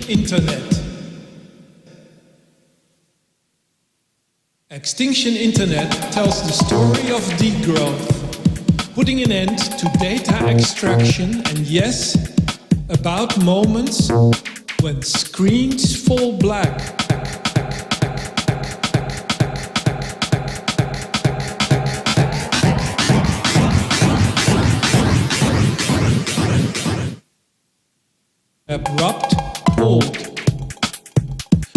Internet. Extinction Internet tells the story of degrowth, putting an end to data extraction and, yes, about moments when screens fall black. Abrupt, old.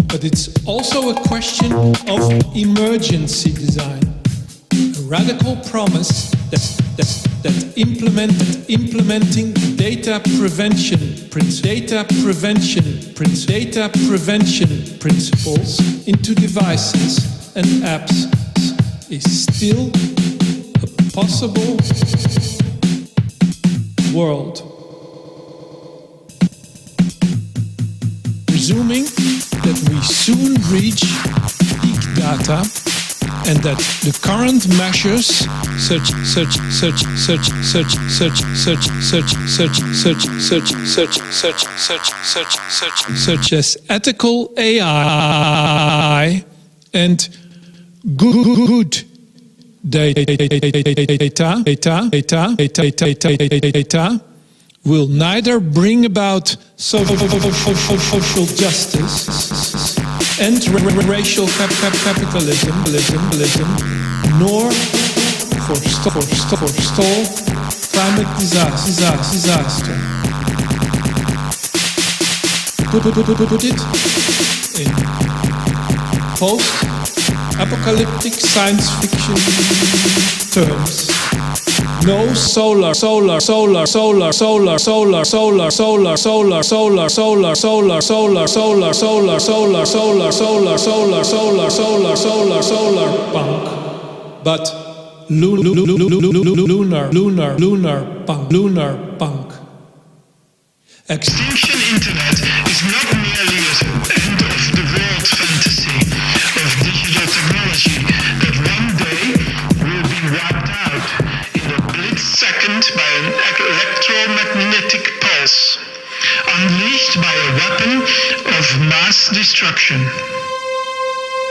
But it's also a question of emergency design. A radical promise that implementing data prevention principles into devices and apps is still a possible world. Presuming that we soon reach peak data and that the current measures such as ethical AI and good data will neither bring about social justice and racial capitalism, nor forestall climate disaster. Put it in post-apocalyptic science fiction terms. No solar punk, but lunar punk. Extinction Internet is not merely an end of the world fantasy of digital technology that one day will be wiped out in a blitz second by an electromagnetic pulse, unleashed by a weapon of mass destruction.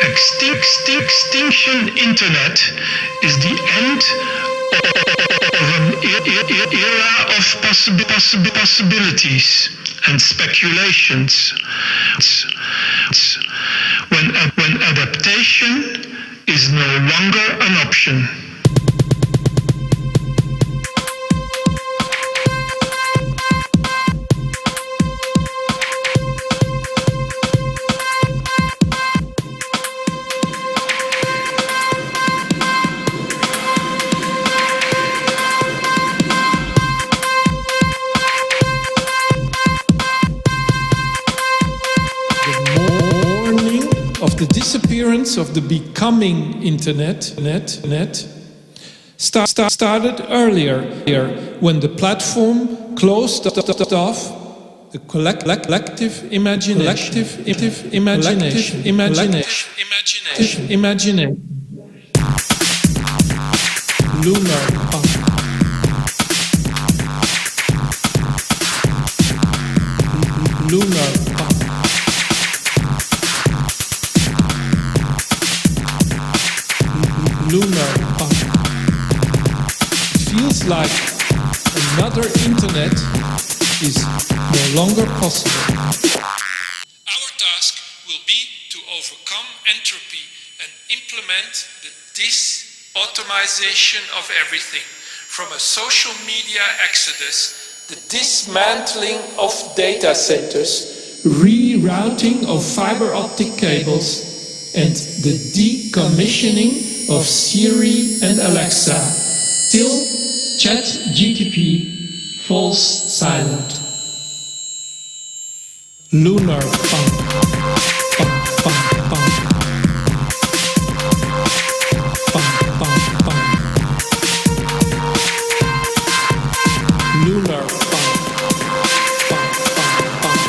Extinction Internet is the end of an era of possibilities and speculations, when adaptation is no longer an option. The disappearance of the becoming internet started earlier, when the platform closed off the collective imagination. Lunar punk. Lunar punk. Lunar punk. It feels like another internet is no longer possible. Our task will be to overcome entropy and implement the dis-automation of everything, from a social media exodus, the dismantling of data centers, rerouting of fiber optic cables, and the decommissioning of Siri and Alexa, till ChatGPT falls silent. Lunar punk, punk, punk, punk, punk, punk, punk. Lunar punk, punk, punk, punk.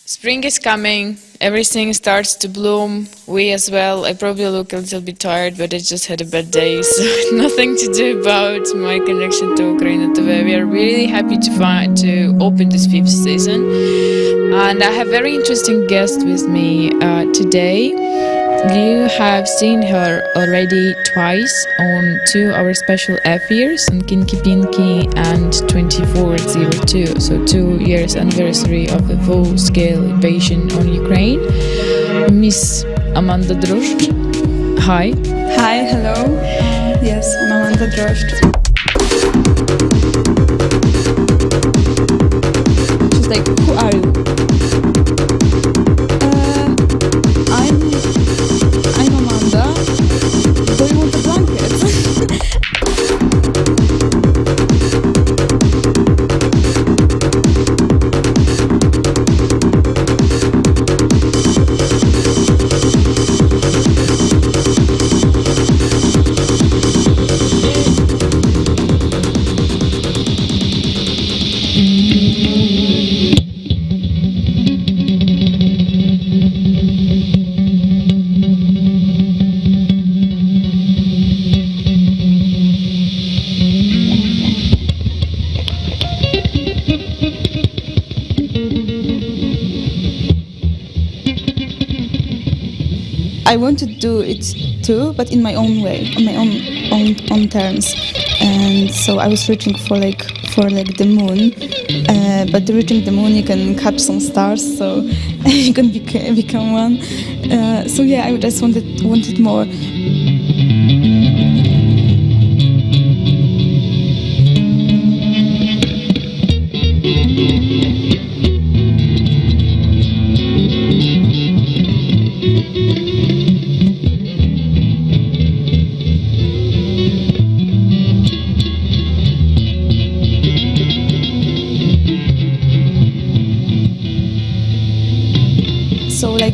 Spring is coming, everything starts to bloom, we as well. I probably look a little bit tired, but I just had a bad day, so nothing to do about my connection to UKRAiNATV. We are really happy to open this 5th season, and I have a very interesting guest with me today. You have seen her already twice on 2 our special affairs on Kinky Pinky and 2402, so 2 years anniversary of the full-scale invasion on Ukraine. Miss Amanda Droszcz, hi. Hi, hello. Yes, I'm Amanda Droszcz. She's like, who are you? I'm Amanda. Do you want a blanket? I want to do it too, but in my own way, on my own terms. And so I was reaching for the moon, but reaching the moon you can catch some stars, so you can become one. So yeah, I just wanted more.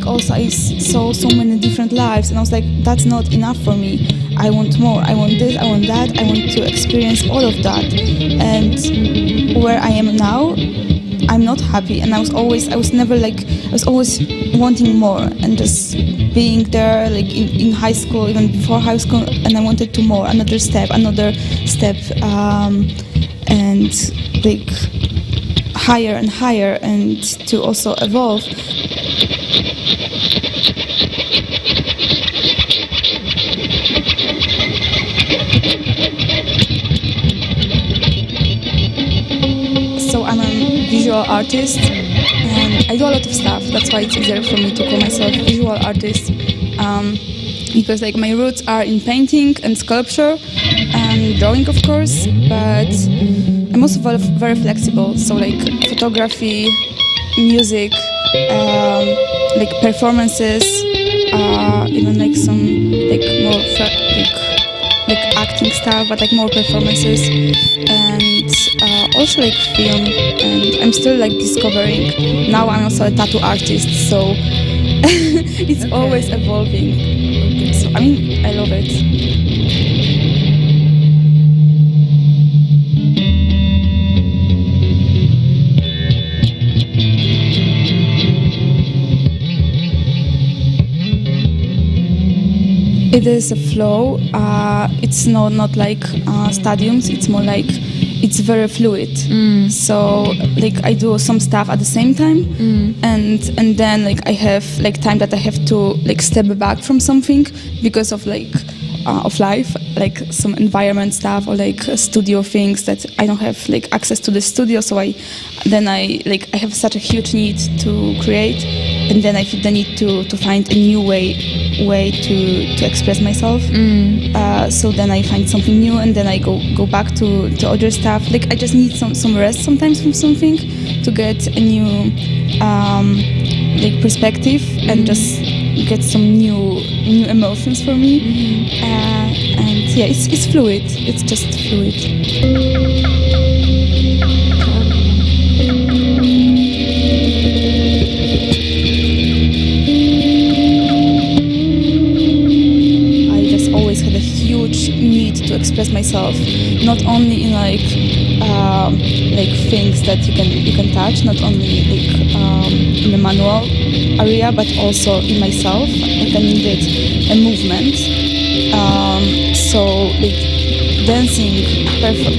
Also I saw so many different lives, and I was like, that's not enough for me. I want more. I want this, I want that. I want to experience all of that. And where I am now, I'm not happy, and I was always wanting more, and just being there in high school, even before high school, and I wanted to more, another step, and higher and higher, and to also evolve. So I'm a visual artist, and I do a lot of stuff. That's why it's easier for me to call myself a visual artist, because my roots are in painting and sculpture and drawing, of course, but I'm also very flexible. So photography, music, performances, even some more acting stuff, but more performances, and also film. And I'm still discovering. Now I'm also a tattoo artist, so it's always evolving. So I love it. It is a flow. It's not like stadiums. It's more like it's very fluid. So like I do some stuff at the same time, and then like I have like time that I have to like step back from something because of like of life, like some environment stuff or like studio things that I don't have like access to the studio. So I have such a huge need to create, and then I feel the need to find a new way to express myself. So then I find something new, and then I go back to other stuff. Like I just need some rest sometimes from something to get a new like perspective and just get some new emotions for me. And yeah, it's fluid. It's just fluid. Had a huge need to express myself, not only in like things that you can touch, not only like in the manual area, but also in myself. Like I needed a movement. So like dancing,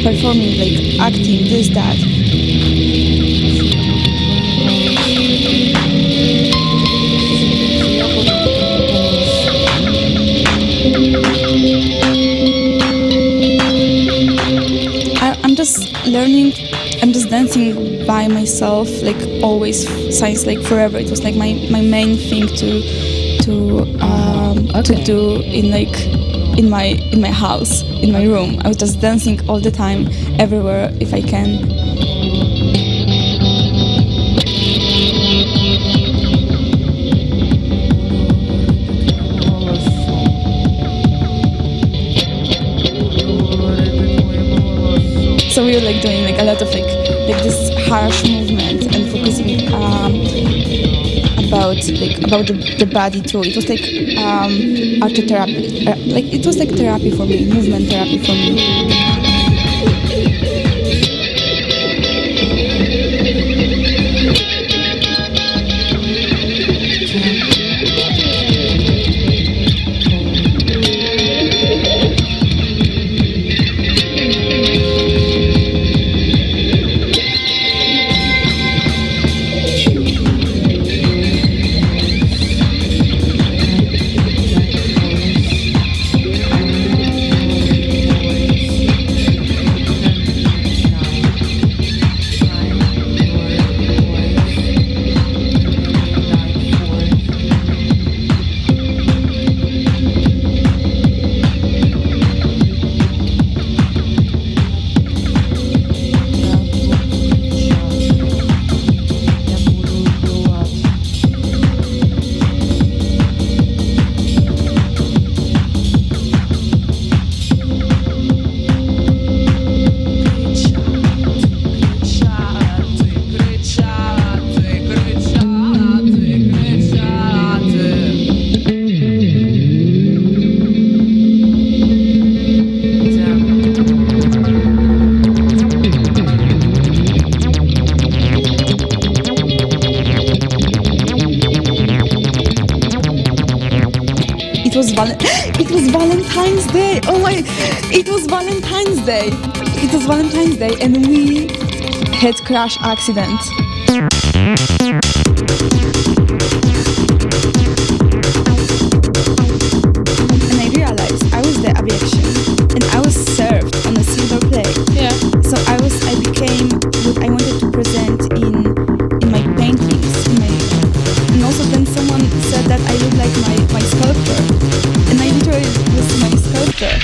performing, like acting, this, that. Learning, I'm just dancing by myself, like always, since like forever. It was like my main thing to do in my house, in my room. I was just dancing all the time, everywhere if I can. So we were like doing like a lot of like this harsh movement and focusing about the body too. It was like art therapy, like it was like therapy for me, movement therapy for me. It was Valentine's Day. Oh my! It was Valentine's Day. It was Valentine's Day, and we had crash accident. And I realized I was the aviation, and I was served on a silver plate. Yeah. So I became what I wanted to present in my paintings. And also then someone said that I look like my sculpture. And I literally was my sculpture.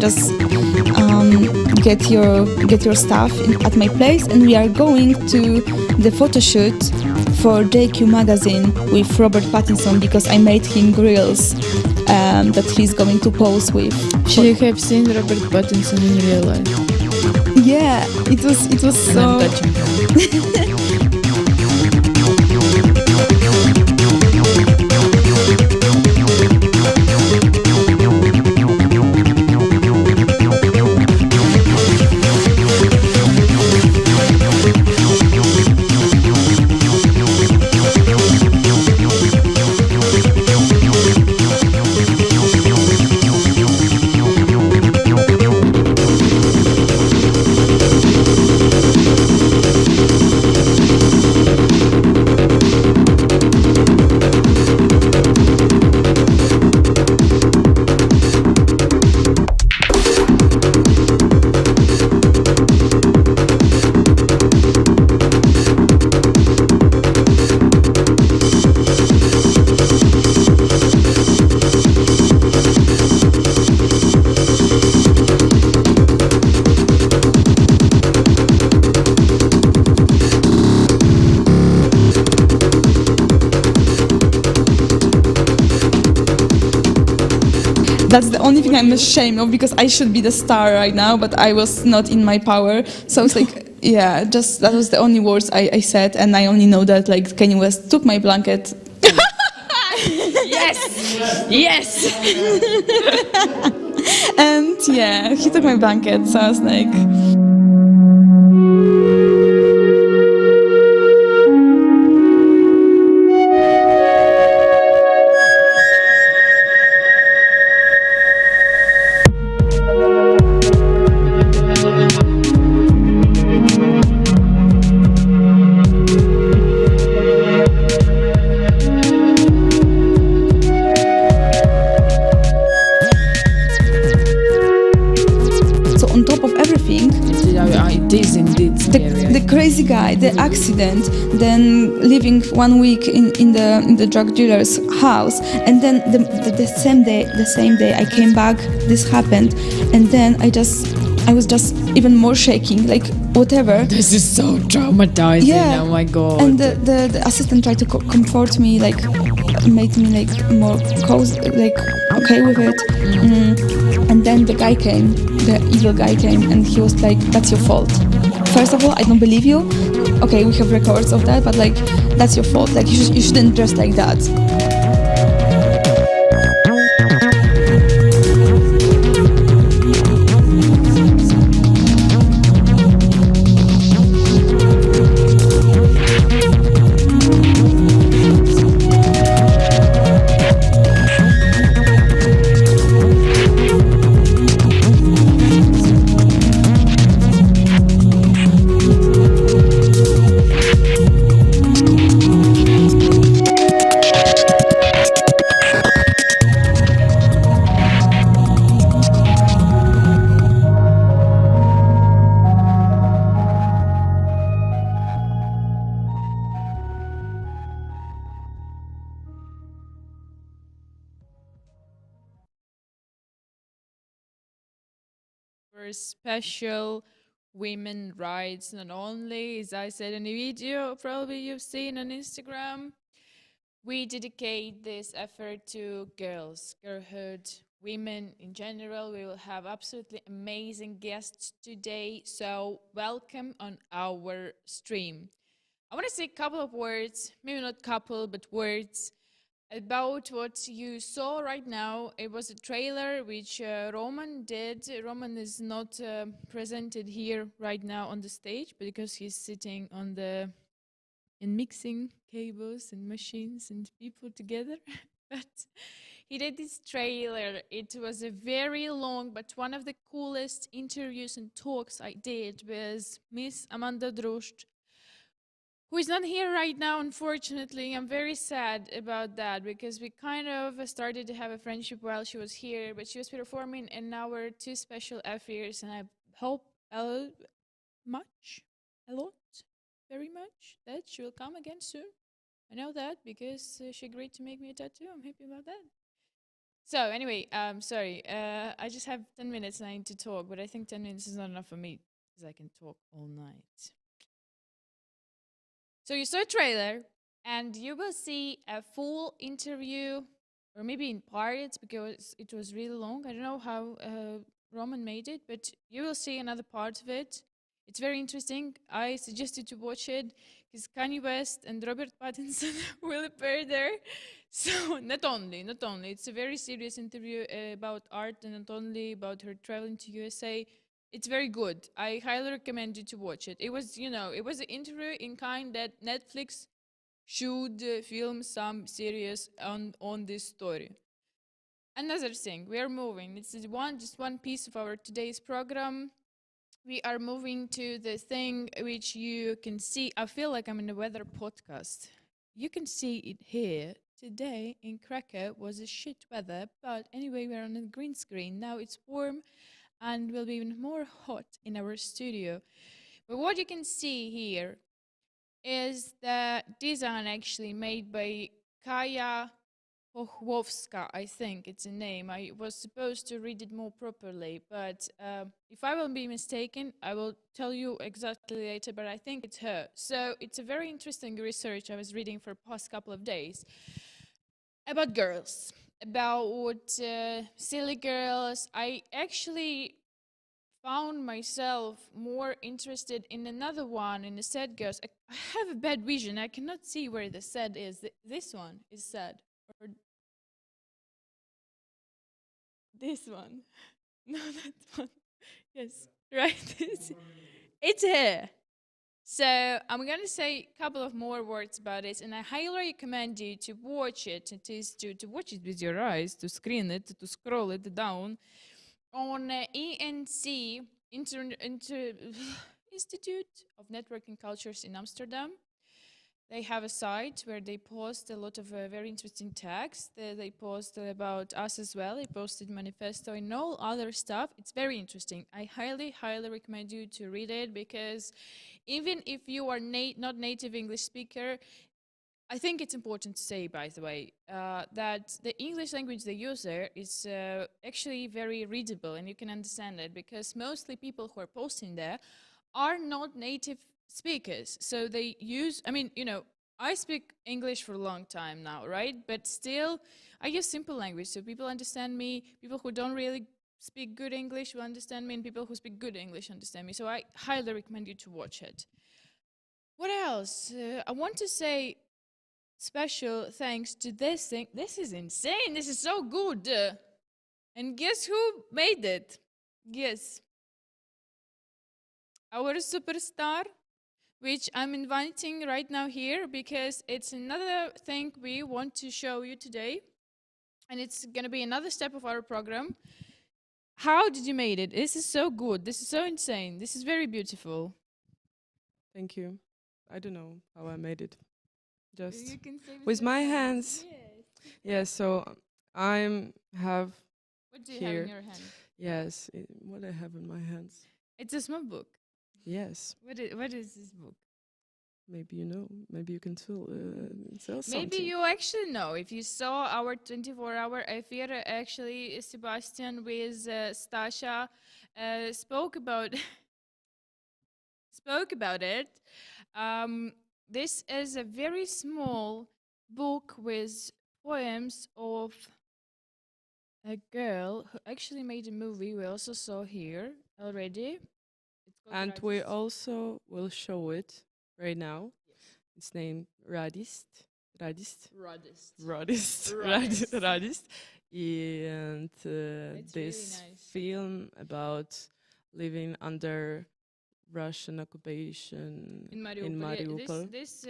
just get your stuff at my place, and we are going to the photo shoot for JQ magazine with Robert Pattinson because I made him grills that he's going to pose with. So you have seen Robert Pattinson in real life? Yeah, it was And so. I'm touching him. That's the only thing I'm ashamed of because I should be the star right now, but I was not in my power. So it's like, yeah, just that was the only words I said, and I only know that like Kanye West took my blanket. Yes! Yes! And yeah, he took my blanket, so I was like. So on top of everything, It is indeed scary. the crazy guy, the accident, then living 1 week in the drug dealer's house, and then the same day I came back, this happened, and then I was just even more shaking, like whatever. This is so traumatizing. Yeah. Oh my god. And the assistant tried to comfort me, like made me like more cozy, like okay with it. And then the guy came, the evil guy came, and he was like, "That's your fault. First of all, I don't believe you. Okay, we have records of that, but like, that's your fault. Like, you shouldn't dress like that." For special women rights, not only, as I said in the video, probably you've seen on Instagram, we dedicate this effort to girls, girlhood, women in general. We will have absolutely amazing guests today, so welcome on our stream. I want to say a couple of words, maybe not couple, but words about what you saw right now. It was a trailer which Roman did. Roman is not presented here right now on the stage because he's sitting on the and mixing cables and machines and people together. But he did this trailer. It was a very long, but one of the coolest interviews and talks I did with Miss Amanda Drost, who is not here right now, unfortunately. I'm very sad about that because we kind of started to have a friendship while she was here, but she was performing in our two special affairs, and I hope a lot, very much, that she will come again soon. I know that because she agreed to make me a tattoo. I'm happy about that. So anyway, sorry, I just have 10 minutes and I need to talk, but I think 10 minutes is not enough for me because I can talk all night. So you saw a trailer and you will see a full interview, or maybe in parts because it was really long. I don't know how Roman made it, but you will see another part of it. It's very interesting. I suggest you to watch it because Kanye West and Robert Pattinson will appear there. So not only, it's a very serious interview about art and not only about her traveling to USA. It's very good. I highly recommend you to watch it. It was, it was an interview in kind that Netflix should film some series on this story. Another thing, we are moving. It's just one piece of our today's program. We are moving to the thing which you can see. I feel like I'm in a weather podcast. You can see it here. Today in Krakow was a shit weather, but anyway, we're on a green screen. Now it's warm and will be even more hot in our studio. But what you can see here is the design actually made by Kaja Pochwowska, I think it's a name. I was supposed to read it more properly, but if I will be mistaken, I will tell you exactly later, but I think it's her. So it's a very interesting research I was reading for the past couple of days about girls, about silly girls. I actually found myself more interested in another one, in the sad girls. I have a bad vision. I cannot see where the sad is. This one is sad. Or this one. No, that one. Yes, right. It's here. So I'm going to say a couple of more words about it, and I highly recommend you to watch it. It is to watch it with your eyes, to screen it, to scroll it down on ENC, Institute of Networking Cultures in Amsterdam. They have a site where they post a lot of very interesting texts. They post about us as well. They posted manifesto and all other stuff. It's very interesting. I highly, highly recommend you to read it because even if you are not native English speaker, I think it's important to say, by the way, that the English language they use there is actually very readable and you can understand it because mostly people who are posting there are not native speakers. So they use, I speak English for a long time now, right? But still, I use simple language so people understand me. People who don't really speak good English will understand me, and people who speak good English understand me. So I highly recommend you to watch it. What else? I want to say special thanks to this thing. This is insane. This is so good. And guess who made it? Guess. Our superstar, which I'm inviting right now here because it's another thing we want to show you today. And it's going to be another step of our program. How did you make it? This is so good. This is so insane. This is very beautiful. Thank you. I don't know how I made it. Just You can say with your my hands. Yes. Yes, so I have What do you have here. in your hand? Yes, what I have in my hands. It's a small book. Yes, What is this book? maybe you know. Maybe you can sell something. Maybe you actually know. If you saw our 24-hour affair, actually, Sebastian with Stasha spoke about it. This is a very small book with poems of a girl who actually made a movie. We also saw here already. It's called And we Radist. also will show it right now. It's named Radist. Radist. Radist. And It's this really nice. film about living under Russian occupation In Mariupol. in Mariupol. This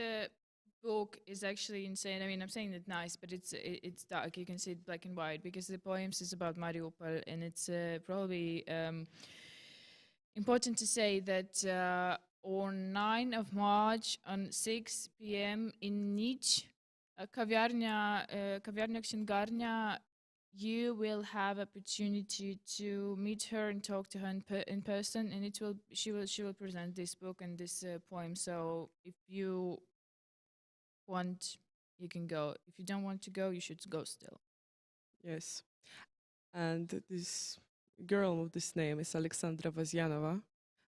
book is actually insane. I mean, I'm saying it nice, but it's dark. You can see it black and white because the poems is about Mariupol, and it's probably important to say that on 9 of March on 6 p.m. in Niche, kawiarnia księgarnia, you will have opportunity to meet her and talk to her in person, and she will present this book and this poem. So if you want, you can go. If you don't want to go, you should go still. Yes. And this girl with this name is Alexandra Vazyanova.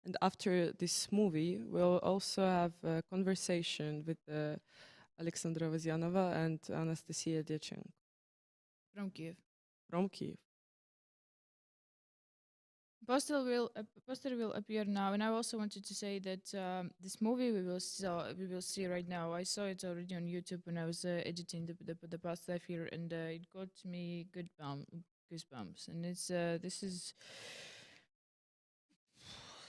And after this movie, we'll also have a conversation with Alexandra Vazyanova and Anastasia Dechenko From Kiev. from Kiev. Poster will appear now, and I also wanted to say that this movie we will see right now. I saw it already on YouTube when I was editing the past stuff here, and it got me goosebumps. And it's this is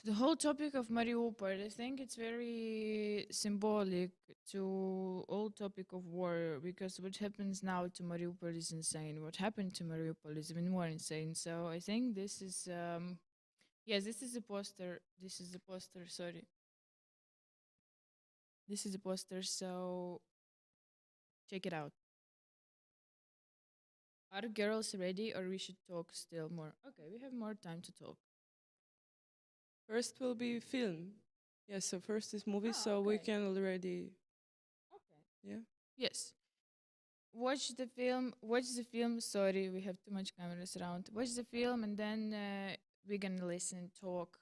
the whole topic of Mariupol. I think it's very symbolic to all topic of war, because what happens now to Mariupol is insane. What happened to Mariupol is even more insane. So I think this is yes, this is a poster. This is a poster. Sorry, this is a poster. So check it out. Are girls ready, or we should talk still more? Okay, we have more time to talk. First will be film. Yeah, so first is movie, so we okay. can already. Okay. Yeah. Yes. Watch the film. Watch the film. Sorry, we have too much cameras around. Watch the film, and then we're gonna listen, talk.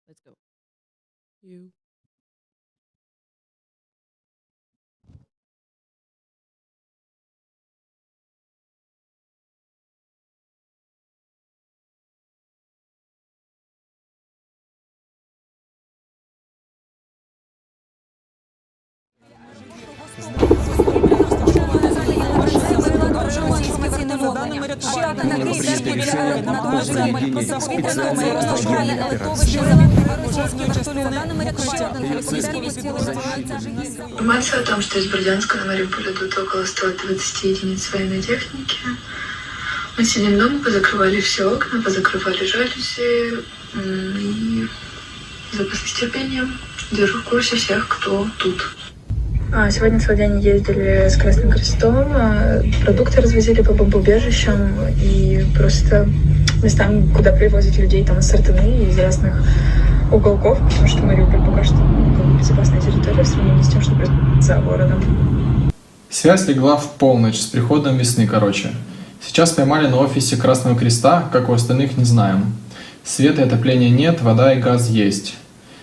Let's go. You. Информация о том, что из Бердянска на Мариуполь идут около 120 единиц военной техники. Мы сидим дома, позакрывали все окна, позакрывали жалюзи и запаслись терпением. Держу в курсе всех, кто тут. Сегодня целый день ездили с Красным Крестом, продукты развозили по бомбоубежищам и просто местам, куда привозят людей там из Сартаны, из разных уголков, потому что Мариуполь пока что безопасная территория в сравнении с тем, что происходит за городом. Связь легла в полночь с приходом весны, короче. Сейчас поймали на офисе Красного Креста, как у остальных не знаем. Света и отопления нет, вода и газ есть.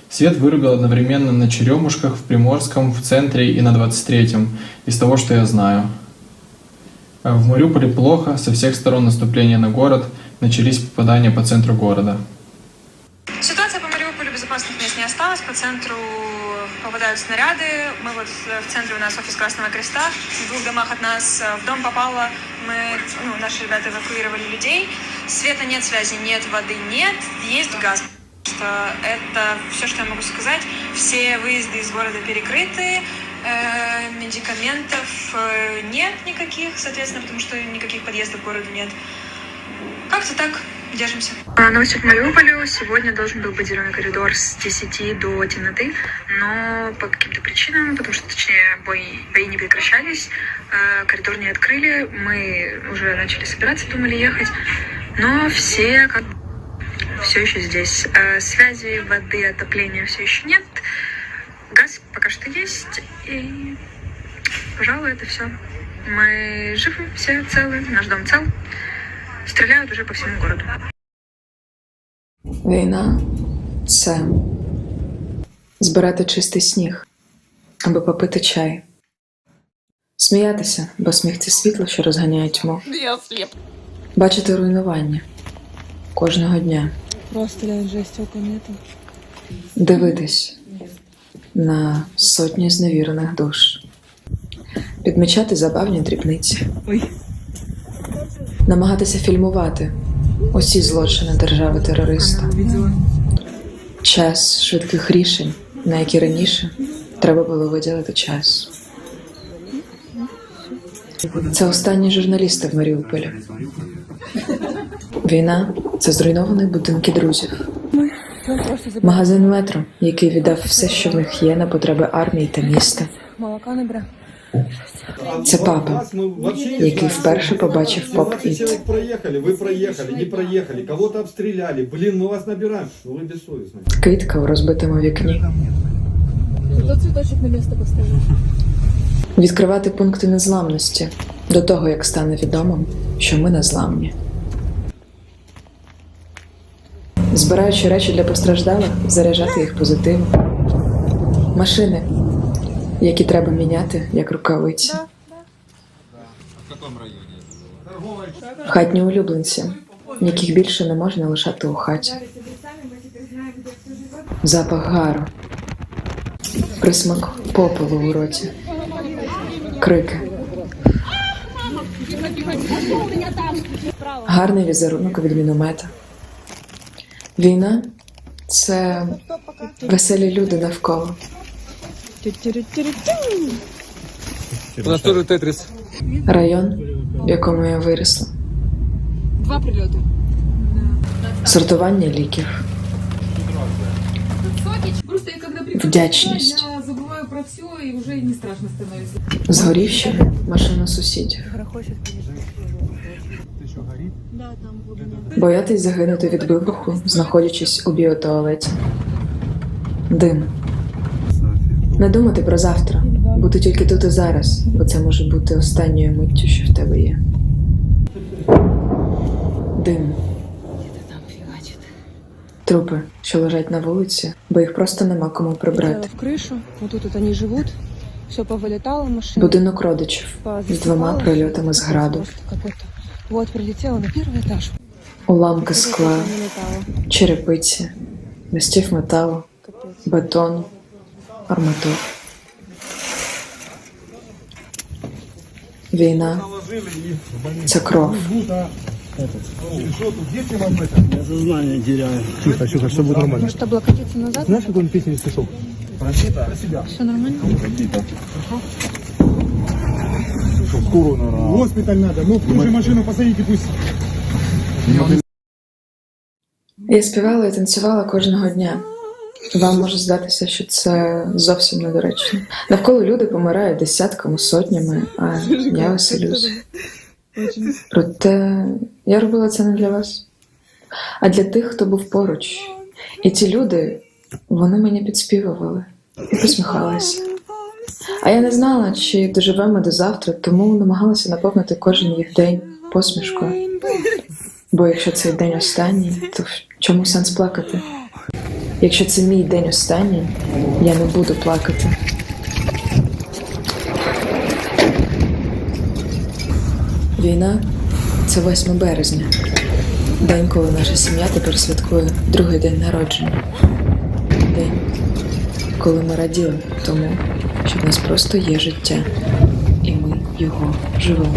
Свет вырубил одновременно на Черемушках, в Приморском, в центре и на 23-м, из того, что я знаю. В Мариуполе плохо, со всех сторон наступления на город, начались попадания по центру города. Ситуация по Мариуполю, безопасных мест не осталось, по центру попадают снаряды. Мы вот в центре, у нас офис Красного Креста, в 2 домах от нас в дом попало, наши ребята эвакуировали людей. Света нет, связи нет, воды нет, есть газ. Это все, что я могу сказать. Все выезды из города перекрыты, медикаментов нет никаких, соответственно, потому что никаких подъездов к городу нет. Как-то так, держимся. Новости к Мариуполю. Сегодня должен был быть зеленый коридор с 10 до темноты, но по каким-то причинам, потому что, точнее, бои не прекращались, коридор не открыли, мы уже начали собираться, думали ехать, но все все еще здесь. Связи, воды, отопления все еще нет. Газ пока что есть. И, пожалуй, это все. Мы живы, все целы, наш дом цел. Стреляют уже по всему городу. Війна – це збирати чистий сніг, аби попити чай. Сміятися, бо сміх – це світло, що розганяє тьму. Бачити руйнування кожного дня. Просто жесть, окон нету. Дивитись на сотні зневірених душ. Підмічати забавні дрібниці. Намагатися фільмувати усі злочини держави-терориста. Час швидких рішень, на які раніше треба було виділити час. Це останні журналісти в Маріуполі. Війна – це зруйновані будинки друзів. Магазин «Метро», який віддав все, що в них є, на потреби армії та міста. Це папа, який вперше побачив поп-іт. Квітка у розбитому вікні. Відкривати пункти незламності до того, як стане відомим, що ми незламні. Збираючи речі для постраждалих, заряджати їх позитивом. Машини, які треба міняти, як рукавиці. Хатні улюбленці, яких більше не можна лишати у хаті. Запах гару. Присмак попелу у роті. Крики. Гарний візерунок від міномета. Війна – це веселі люди навколо. Район, в якому я виросла. 2 прильоти. Сортування ліків. Вдячність. Я забуваю про все і вже не страшно становиться. Згорівші машину сусідів. Боятись загинути від вибуху, знаходячись у біотуалеті. Дим. Не думати про завтра, бути тільки тут і зараз, бо це може бути останньою миттю, що в тебе є. Дим. Трупи, що лежать на вулиці, бо їх просто нема кому прибрати. В кришу, отут вони живуть, все повилітало, машина. Будинок родичів з 2 прильотами з граду. Вот прилетіло на перший етаж. Уламки скла, черепиці, листів металу, бетону, арматур. Війна – це кров. Я сознание теряю. Тихо, тихо, все будет нормально. Может облокотиться назад? Знаешь, какую он песню слышал? Про себя. Все нормально? Скорую, наверное. Госпиталь надо. Ну, в ту же машину посадите, пусть. Я співала і танцювала кожного дня. Вам може здатися, що це зовсім недоречно. Навколо люди помирають десятками, сотнями, а я веселюсь. Проте я робила це не для вас, а для тих, хто був поруч. І ті люди, вони мені підспівували і посміхалися. А я не знала, чи доживемо до завтра, тому намагалася наповнити кожен їх день посмішкою. Бо якщо цей день останній, то в чому сенс плакати? Якщо це мій день останній, я не буду плакати. Війна – це 8 березня. День, коли наша сім'я тепер святкує другий день народження. День, коли ми раділи тому, що в нас просто є життя, і ми його живемо.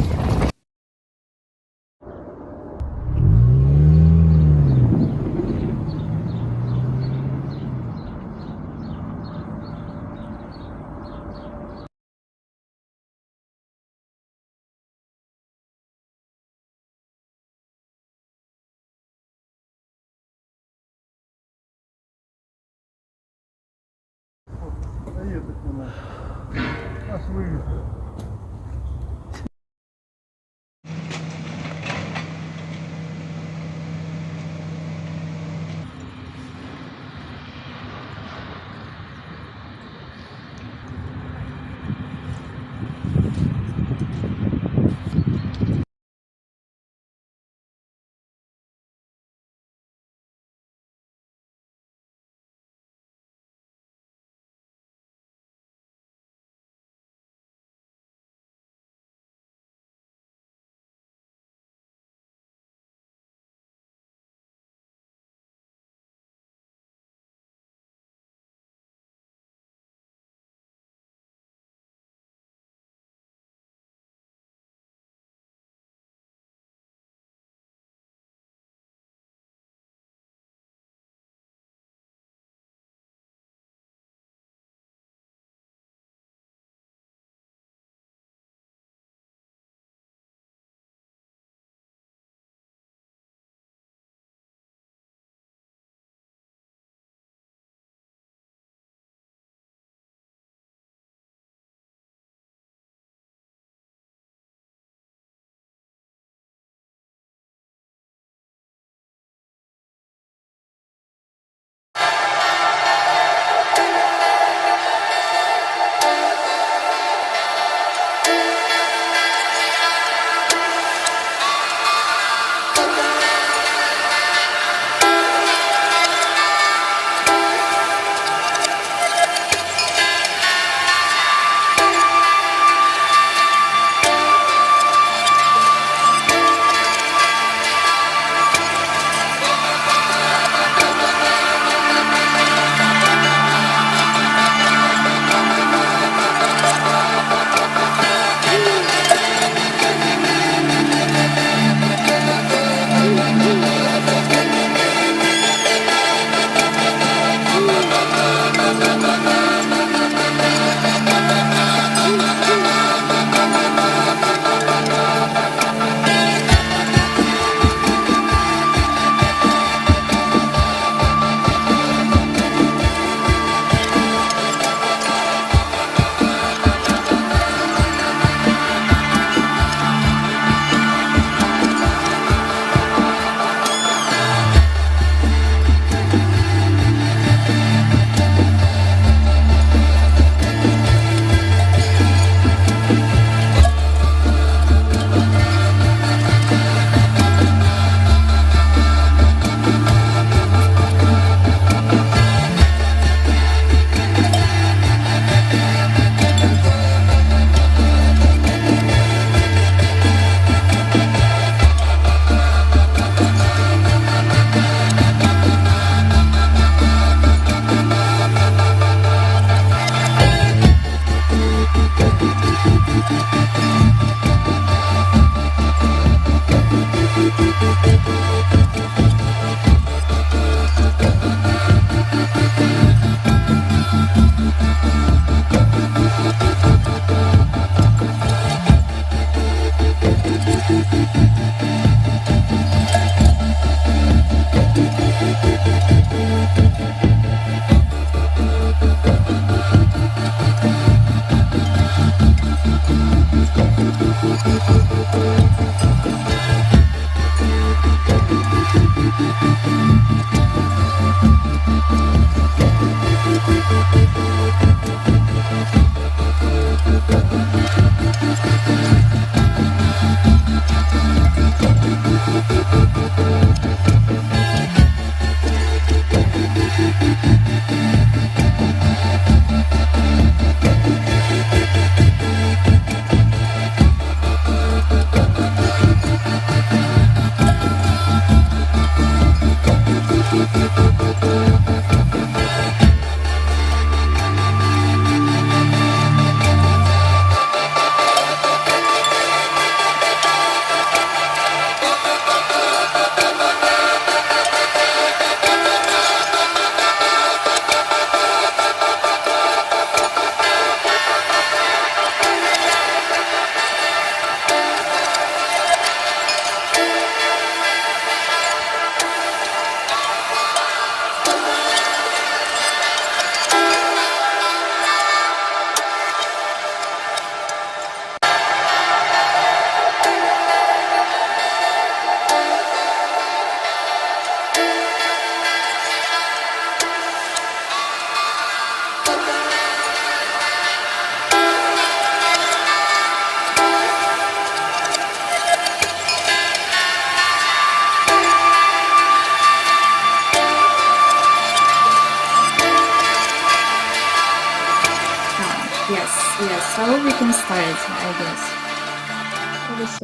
Yes, so we can start, I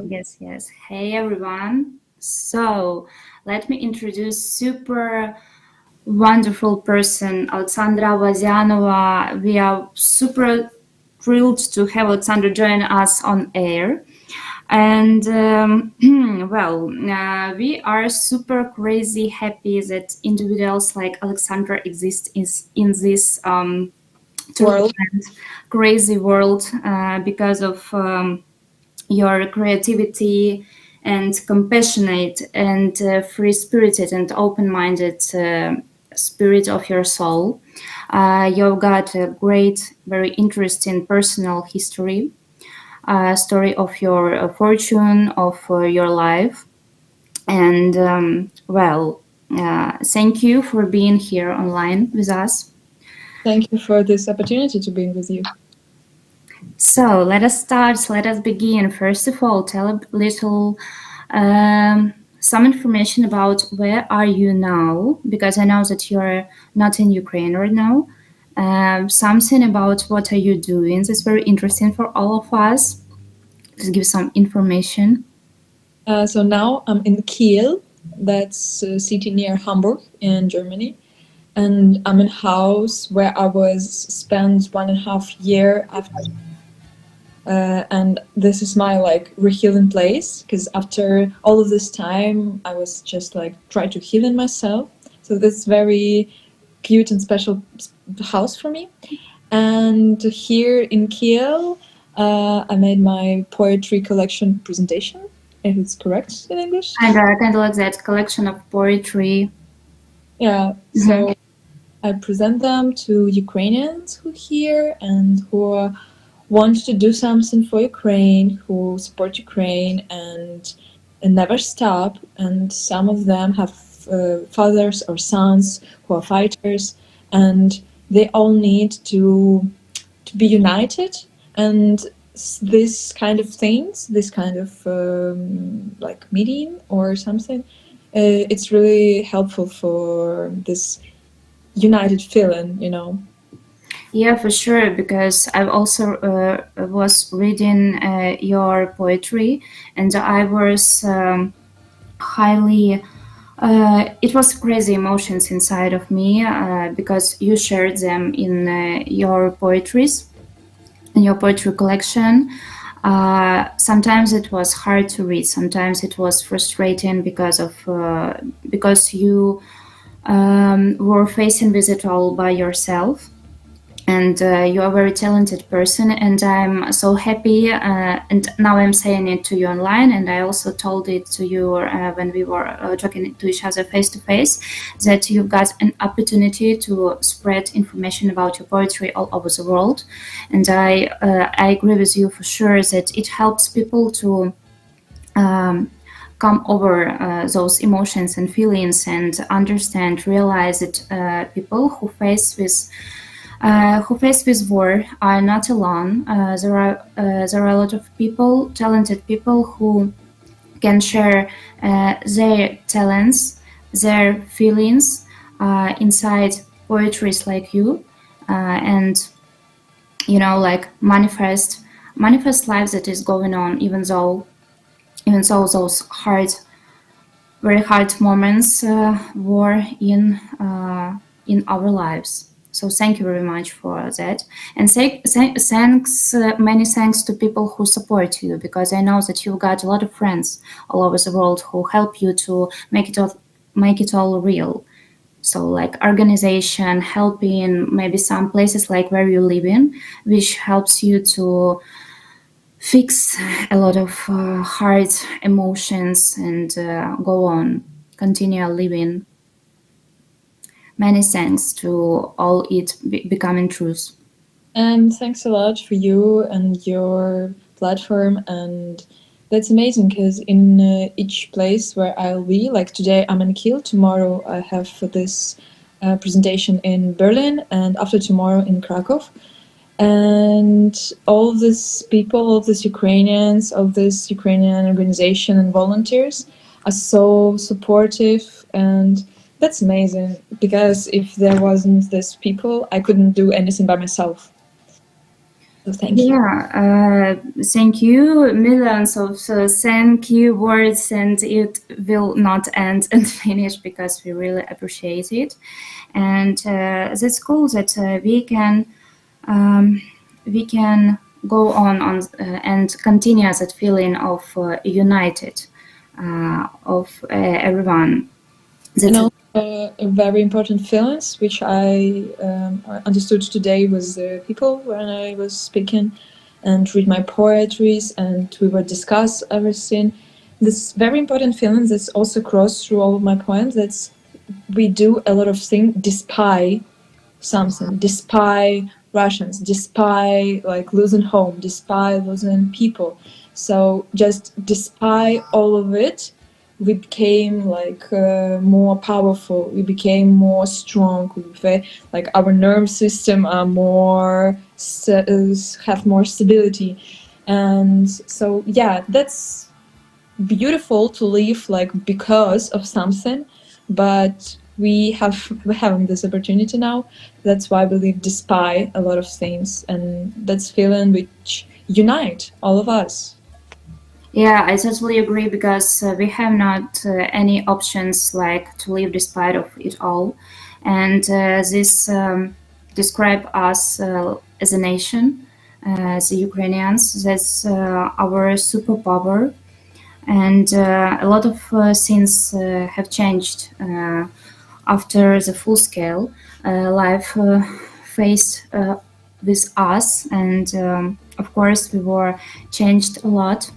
guess. Yes. Hey everyone. So let me introduce super wonderful person, Alexandra Vazyanova. We are super thrilled to have Alexandra join us on air. And we are super crazy happy that individuals like Alexandra exist in this World. crazy world because of your creativity and compassionate and free-spirited and open-minded spirit of your soul. You've got a great, very interesting personal history, story of your fortune, of your life. And thank you for being here online with us. Thank you for this opportunity to be with you. So let us start, let us begin. First of all, tell a little, some information about where are you now, because I know that you're not in Ukraine right now. Something about what are you doing. That's very interesting for all of us. Just give some information. So now I'm in Kiel, that's a city near Hamburg in Germany. And I'm in a house where I was spent 1.5 years after. And this is my rehealing place, because after all of this time I was just trying to heal in myself. So this is very cute and special house for me. And here in Kiel I made my poetry collection presentation, if it's correct in English. And kind of like that collection of poetry. Yeah, so I present them to Ukrainians who hear and who want to do something for Ukraine, who support Ukraine and never stop. And some of them have fathers or sons who are fighters, and they all need to be united. And this kind of things, this kind of meeting or something, it's really helpful for this united feeling, Yeah, for sure, because I've also was reading your poetry, and I was highly it was crazy emotions inside of me because you shared them in your poetries, in your poetry collection. Sometimes it was hard to read, sometimes it was frustrating because you were facing with it all by yourself. And you are a very talented person, and I'm so happy. And now I'm saying it to you online, and I also told it to you when we were talking to each other face to face, that you've got an opportunity to spread information about your poetry all over the world. And I agree with you for sure that it helps people to come over those emotions and feelings and understand, realize that people who face with war are not alone. There are a lot of people, talented people, who can share their talents, their feelings inside poetries like you, and manifest life that is going on, even though those very hard moments were in our lives. So thank you very much for that, and many thanks to people who support you, because I know that you've got a lot of friends all over the world who help you to make it all real. So organization, helping, maybe some places where you live in, which helps you to fix a lot of hard emotions and go on, continue living. Many thanks to all it becoming truth. And thanks a lot for you and your platform. And that's amazing, because in each place where I'll be, today I'm in Kiel, tomorrow I have this presentation in Berlin, and after tomorrow in Krakow. And all these people, all these Ukrainians, all this Ukrainian organization and volunteers are so supportive, and that's amazing, because if there wasn't this people, I couldn't do anything by myself. So thank you. Yeah, thank you. Millions of thank you words, and it will not end and finish because we really appreciate it. And that's cool that we can go on and continue that feeling of united of everyone. And also very important feelings, which I understood today was the people when I was speaking and read my poetries and we would discuss everything. This very important feeling that's also crossed through all of my poems. That's we do a lot of things despite something, despite Russians, despite like losing home, despite losing people. So just despite all of it, we became like more powerful. We became more strong. Like our nerve system are more have more stability, and so yeah, that's beautiful to live like because of something, but we're having this opportunity now. That's why we live despite a lot of things, and that's feeling which unite all of us. Yeah, I totally agree because we have not any options like to live despite of it all, and this describe us as a nation, as Ukrainians. That's our superpower, and a lot of things have changed after the full scale life faced with us, and of course we were changed a lot.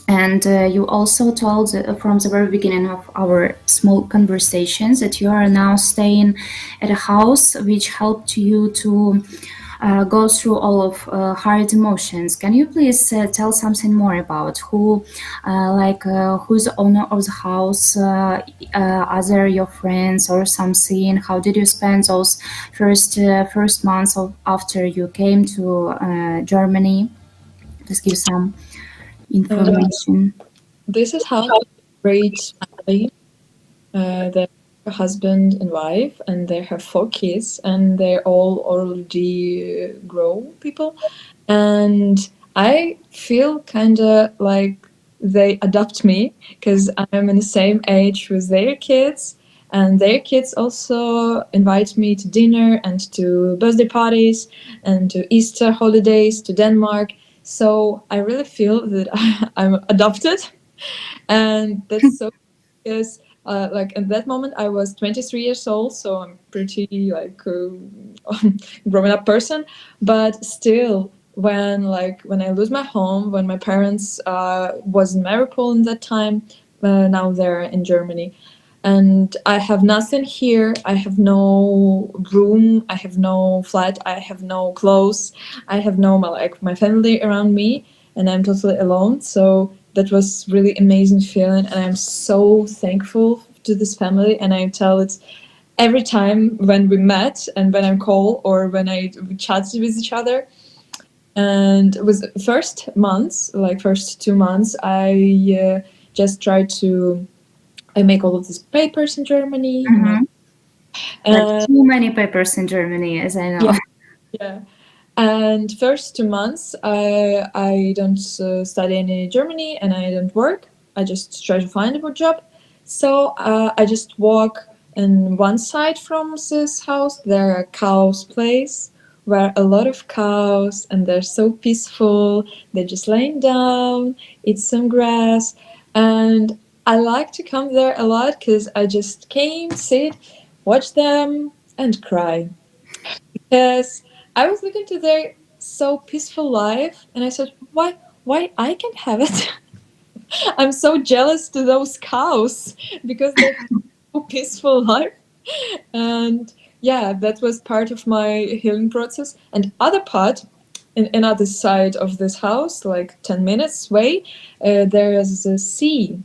And you also told from the very beginning of our small conversations that you are now staying at a house which helped you to go through all of hard emotions. Can you please tell something more about who's the owner of the house? Are there your friends or something? How did you spend those first months after you came to Germany? Please give some information. This is how to great family. They're a husband and wife, and they have 4 kids, and they're all already grown people. And I feel kind of like they adopt me because I'm in the same age with their kids, and their kids also invite me to dinner and to birthday parties and to Easter holidays to Denmark. So I really feel that I'm adopted, and that's so because like at that moment I was 23 years old, so I'm pretty like grown up person. But still, when I lose my home, when my parents was in Mariupol in that time, now they're in Germany. And I have nothing here. I have no room. I have no flat. I have no clothes. I have no my family around me, and I'm totally alone. So that was really amazing feeling, and I'm so thankful to this family. And I tell it every time when we met, and when I'm called or when we chat with each other. And it was first 2 months, I just tried to. I make all of these papers in Germany. Like too many papers in Germany, as I know. Yeah. And first 2 months, I don't study in Germany, and I don't work. I just try to find a good job. So I just walk on one side from this house. There are cows' place where a lot of cows, and they're so peaceful. They're just laying down, eat some grass, and I like to come there a lot because I just came, sit, watch them, and cry. Because I was looking to their so peaceful life, and I said, why I can't have it? I'm so jealous to those cows because they have so peaceful life. And yeah, that was part of my healing process. And other part, in another side of this house, like 10 minutes away, there is a sea.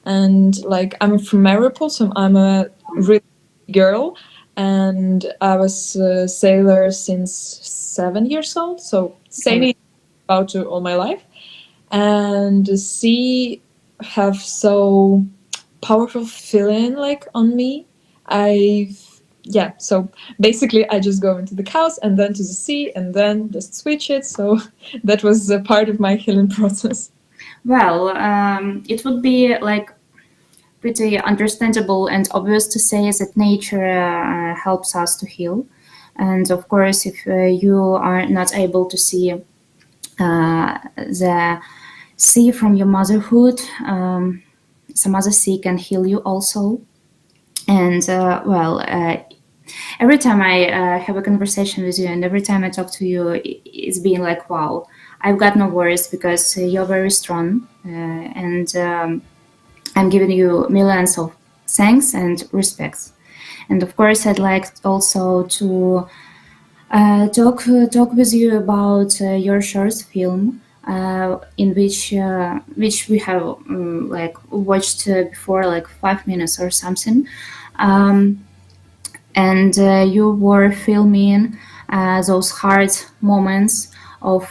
And like I'm from Mariupol, so I'm a really girl, and I was a sailor since 7 years old, so sailing about all my life. And the sea have so powerful feeling like on me. yeah, so basically I just go into the house and then to the sea and then just switch it. So that was a part of my healing process. Well, it would be like pretty understandable and obvious to say that nature helps us to heal. And of course, if you are not able to see the sea from your motherhood, some other sea can heal you also. And every time I have a conversation with you and every time I talk to you, it's been like, wow, I've got no worries because you're very strong. And I'm giving you millions of thanks and respects. And of course, I'd like also to talk with you about your short film, in which we have like watched before, like 5 minutes or something. And you were filming those hard moments of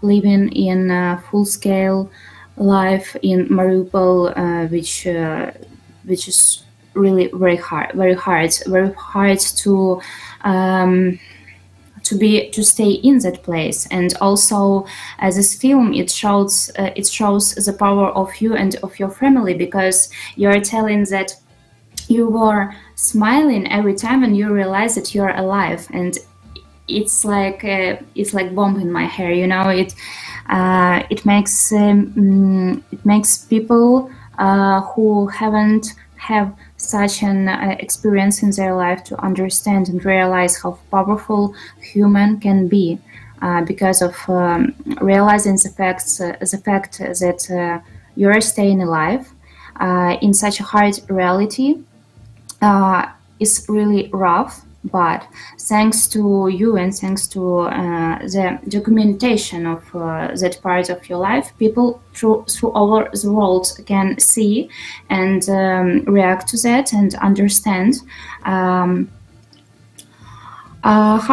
living in full-scale life in Mariupol, which is really very hard to stay in that place. And also, this film it shows the power of you and of your family, because you are telling that you were smiling every time and you realize that you're alive, and it's like bomb in my hair, you know. It makes people who haven't have such an experience in their life to understand and realize how powerful human can be, because of realizing the fact that you're staying alive in such a hard reality is really rough. But thanks to you and thanks to the documentation of that part of your life, people through all the world can see and react to that and understand how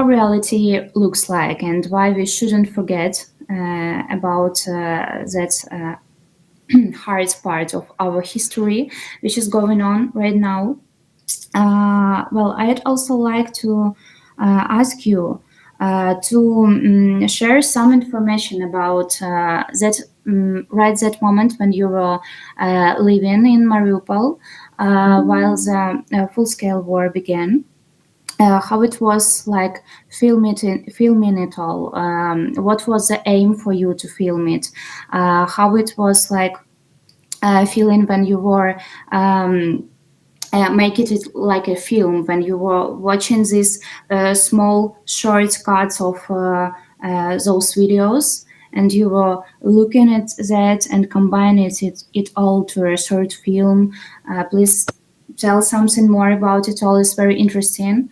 reality looks like, and why we shouldn't forget about that hard part of our history, which is going on right now. I'd also like to ask you to share some information about that that moment when you were living in Mariupol while the full-scale war began. How it was like filming it all. What was the aim for you to film it? How it was like feeling when you were make it like a film, when you were watching these small short cuts of those videos, and you were looking at that and combining it all to a short film. Please tell something more about it all. It's very interesting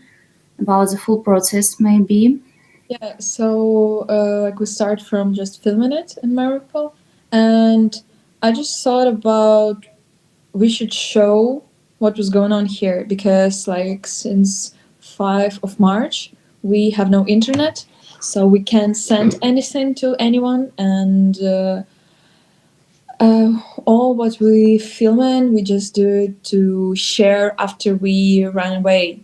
about the full process, maybe. Yeah, so like we start from just filming it in Mariupol, and I just thought about we should show what was going on here, because like since 5 of March we have no internet, so we can't send anything to anyone, and all what we filming we just do it to share after we run away.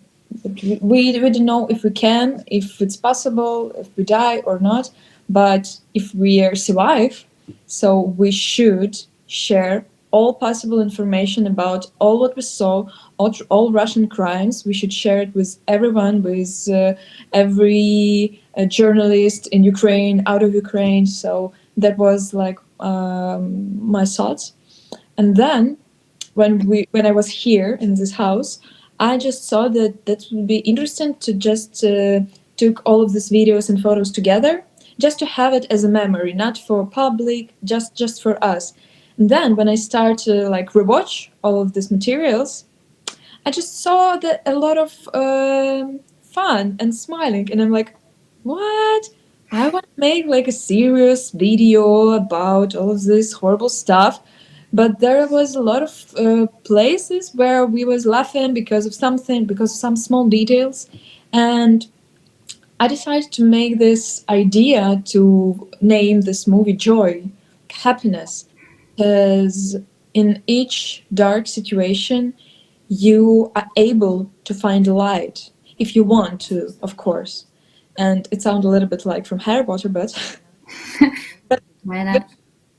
We don't know if we can, if it's possible, if we die or not, but if we are survive, so we should share all possible information about all what we saw, all Russian crimes. We should share it with everyone, with every journalist in Ukraine, out of Ukraine. So that was like my thoughts. And then when I was here in this house, I just saw that would be interesting to just took all of these videos and photos together, just to have it as a memory, not for public, just for us. And then when I start to like rewatch all of these materials, I just saw that a lot of fun and smiling, and I'm like, what? I want to make like a serious video about all of this horrible stuff, but there was a lot of places where we was laughing because of something, because of some small details, and I decided to make this idea to name this movie Joy, happiness. Because in each dark situation, you are able to find light. if you want to, of course. And it sounds a little bit like from Harry Potter, but Why not?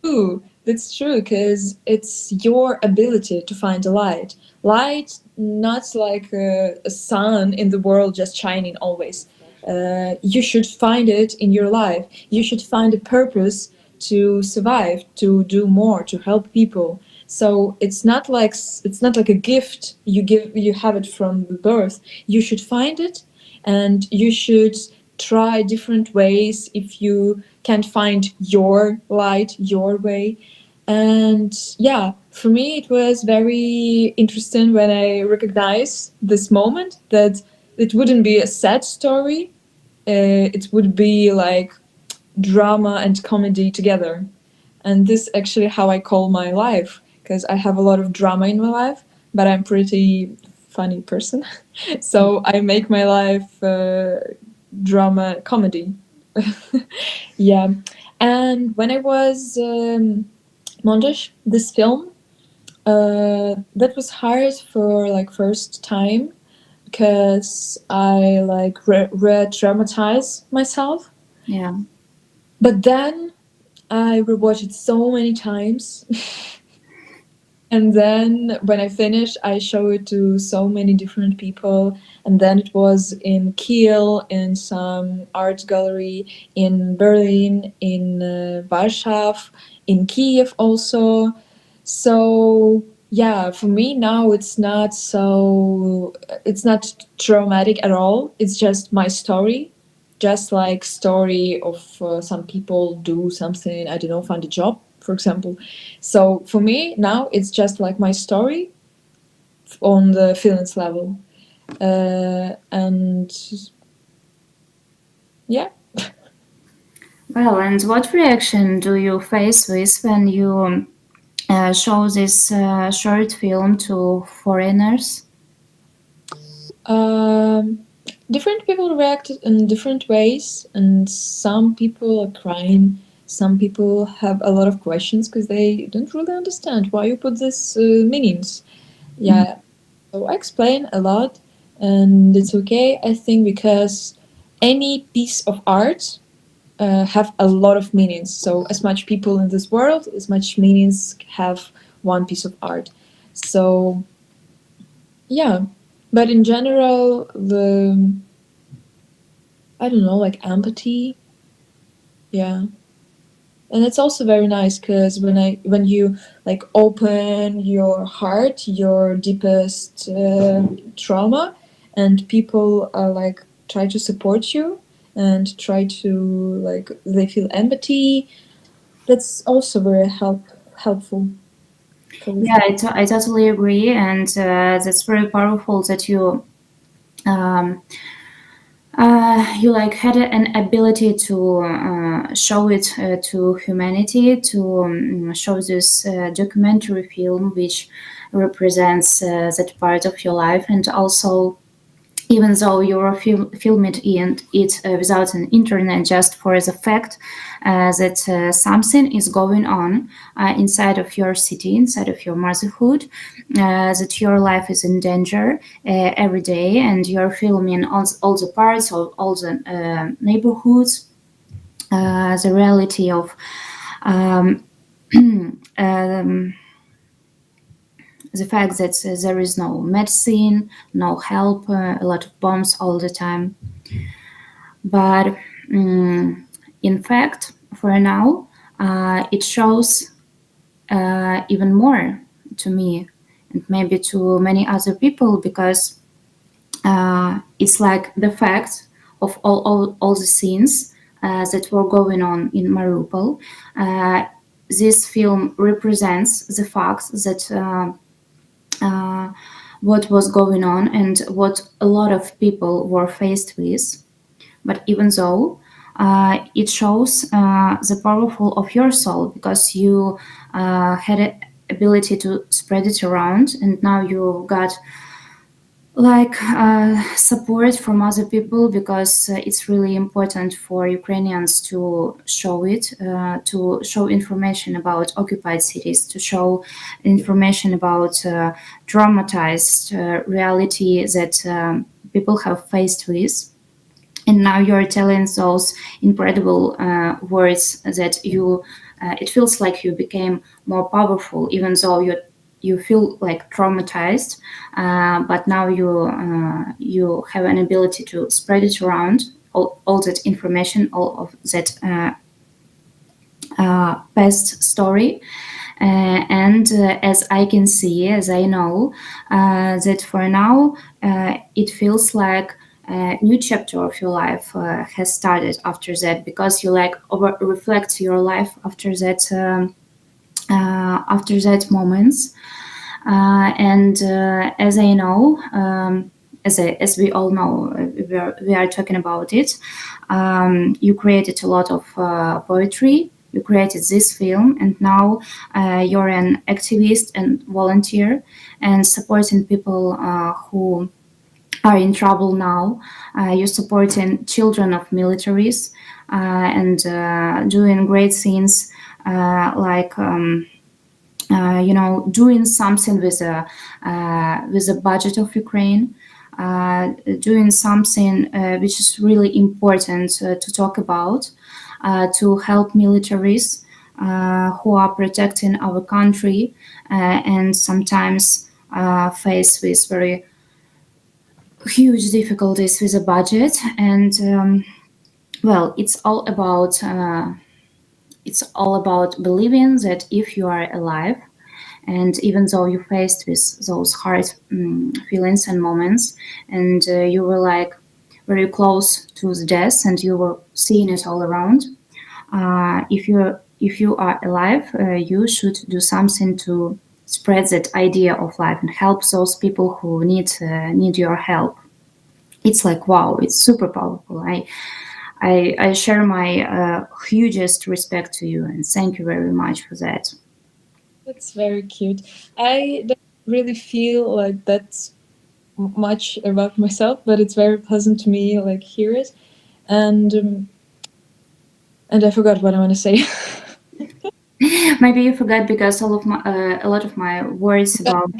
true. That's true, because it's your ability to find the light. Light, not like a sun in the world just shining always. You should find it in your life. You should find a purpose to survive, to do more, to help people. So it's not like a gift you have it from birth. You should find it, and you should try different ways if you can't find your light, your way. And yeah, for me it was very interesting when I recognized this moment that it wouldn't be a sad story, it would be like drama and comedy together. And this is actually how I call my life, because I have a lot of drama in my life, but I'm pretty funny person. So I make my life drama comedy. Yeah. And when I was Montes, this film, that was hard for like first time, because I like re-traumatized myself. Yeah. But then I rewatched it so many times. And then when I finished, I showed it to so many different people. And then it was in Kiel, in some art gallery, in Berlin, in Warsaw, in Kiev also. So yeah, for me now it's not traumatic at all. It's just my story. Just like story of some people do something, I don't know, find a job, for example. So for me now it's just like my story on the feelings level. And yeah. Well, and what reaction do you face with when you show this short film to foreigners? Different people react in different ways, and some people are crying. Some people have a lot of questions because they don't really understand why you put this meanings. Yeah, so I explain a lot, and it's okay, I think, because any piece of art have a lot of meanings. So as much people in this world, as much meanings have one piece of art. So yeah, but in general, I don't know, like empathy. Yeah. And it's also very nice because when you like open your heart, your deepest trauma, and people are like try to support you and try to like they feel empathy, that's also very helpful. Yeah, I totally agree, and that's very powerful that you you like had an ability to show it to humanity, to show this documentary film which represents that part of your life, and also even though you're filming it without an internet, just for the fact that something is going on inside of your city, inside of your motherhood, that your life is in danger every day, and you're filming all the parts of all the neighborhoods, the reality of the fact that there is no medicine, no help, a lot of bombs all the time. But in fact, for now, it shows even more to me and maybe to many other people, because it's like the fact of all the scenes that were going on in Mariupol. This film represents the fact that what was going on and what a lot of people were faced with. But even though it shows the powerful of your soul, because you had an ability to spread it around, and now you got like support from other people, because it's really important for Ukrainians to show it, to show information about occupied cities, to show information about dramatized reality that people have faced with. And now you're telling those incredible words that it feels like you became more powerful, even though you feel like traumatized, but now you have an ability to spread it around, all that information, all of that past story. And as I can see, as I know, that for now it feels like a new chapter of your life has started after that, because you like reflect your life after that moments. And as I know, as we all know, we are talking about it. You created a lot of poetry. You created this film, and now you're an activist and volunteer and supporting people who are in trouble now. You're supporting children of militaries and doing great things like doing something with the budget of Ukraine, doing something which is really important to talk about, to help militaries who are protecting our country and sometimes face with very huge difficulties with the budget. And well, it's all about believing that if you are alive, and even though you faced with those hard feelings and moments, and you were like very close to the death, and you were seeing it all around, if you are alive, you should do something to spread that idea of life and help those people who need your help. It's like, wow, it's super powerful. I share my hugest respect to you, and thank you very much for that. That's very cute. I don't really feel like that's much about myself, but it's very pleasant to me, like, hear it. And I forgot what I want to say. Maybe you forgot because a lot of my words about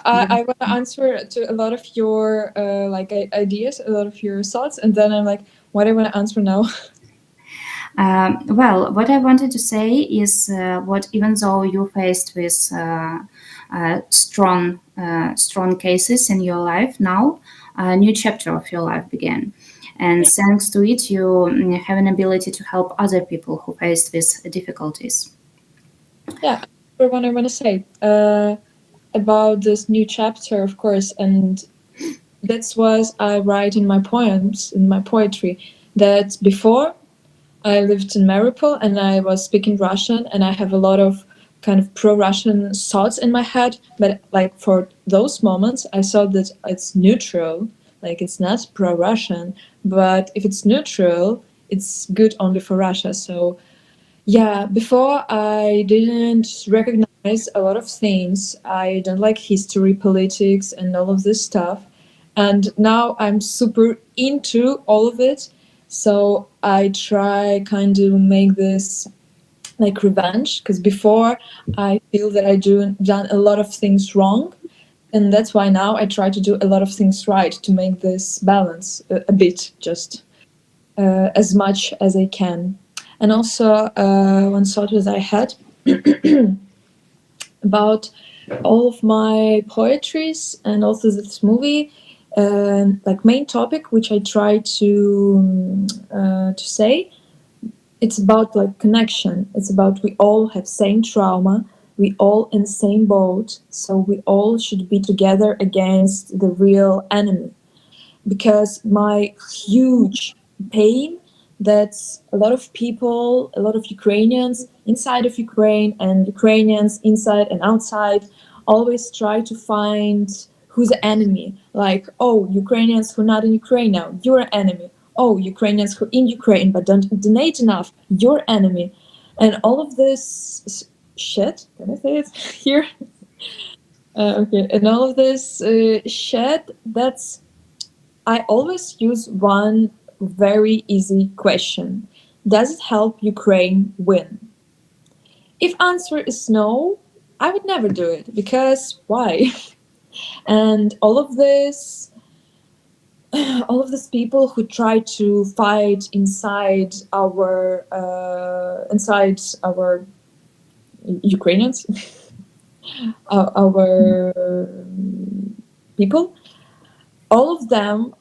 I want to answer to a lot of your ideas, a lot of your thoughts, and then I'm like, what do I want to answer now? Well, what I wanted to say is what even though you faced with strong cases in your life, now a new chapter of your life began. And thanks to it, you have an ability to help other people who faced with difficulties. Yeah, that's what I want to say about this new chapter, of course, and that's what I write in my poems, in my poetry, that before I lived in Mariupol and I was speaking Russian, and I have a lot of kind of pro-Russian thoughts in my head, but like for those moments I thought that it's neutral, like it's not pro-Russian, but if it's neutral, it's good only for Russia. So yeah, before I didn't recognize a lot of things. I don't like history, politics, and all of this stuff. And now I'm super into all of it. So I try kind of make this like revenge, because before I feel that I done a lot of things wrong. And that's why now I try to do a lot of things right to make this balance a bit, just as much as I can. And also one thought that I had about all of my poetries and also this movie, like main topic, which I try to say, it's about like connection. It's about we all have same trauma, we all in the same boat, so we all should be together against the real enemy. Because my huge pain that a lot of people, a lot of Ukrainians inside of Ukraine and Ukrainians inside and outside always try to find who's the enemy. Like, oh, Ukrainians who are not in Ukraine now, you're an enemy. Oh, Ukrainians who are in Ukraine but don't donate enough, you're enemy. And all of this shit, can I say it here? Okay, and all of this shit, that's, I always use one very easy question. Does it help Ukraine win? If answer is no, I would never do it, because why? And all of this all of these people who try to fight inside our Ukrainians, our people, all of them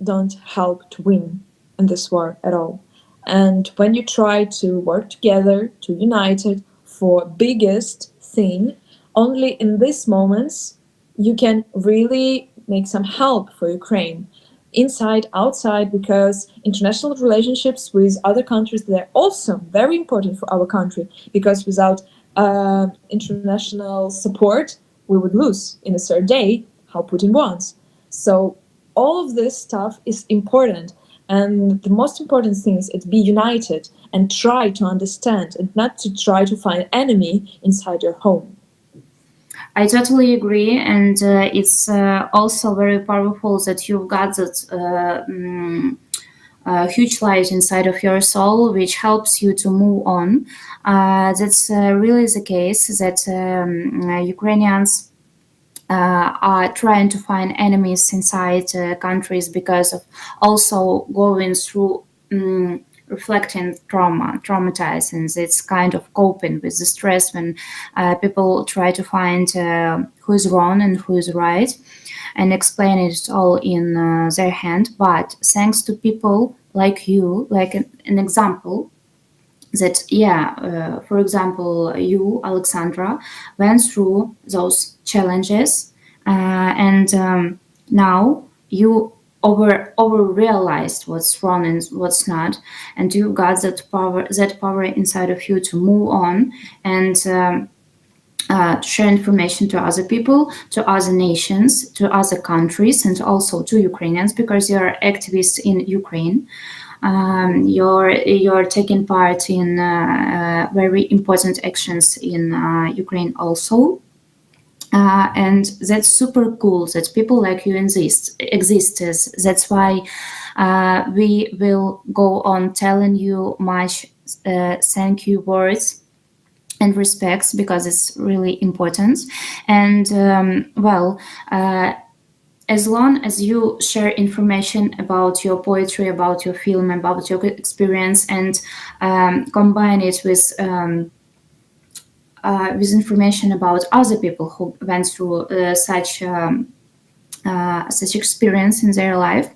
don't help to win in this war at all. And when you try to work together, to unite it for biggest thing, only in these moments you can really make some help for Ukraine, inside, outside, because international relationships with other countries, they're also very important for our country, because without international support, we would lose in a third day how Putin wants. So all of this stuff is important. And the most important thing is to be united and try to understand and not to try to find enemy inside your home. I totally agree, and it's also very powerful that you've got that huge light inside of your soul, which helps you to move on. That's really the case that Ukrainians are trying to find enemies inside countries because of also going through reflecting traumatizing. It's kind of coping with the stress when people try to find who is wrong and who is right and explain it all in their hand. But thanks to people like you, like an example, that, for example, you, Alexandra, went through those challenges and now you over realized what's wrong and what's not, and you got that power inside of you to move on and share information to other people, to other nations, to other countries, and also to Ukrainians, because you're activists in Ukraine. You're taking part in very important actions in Ukraine also. And that's super cool that people like you exist. That's why we will go on telling you much thank you words and respects, because it's really important. And as long as you share information about your poetry, about your film, about your experience, and combine it with information about other people who went through such experience in their life,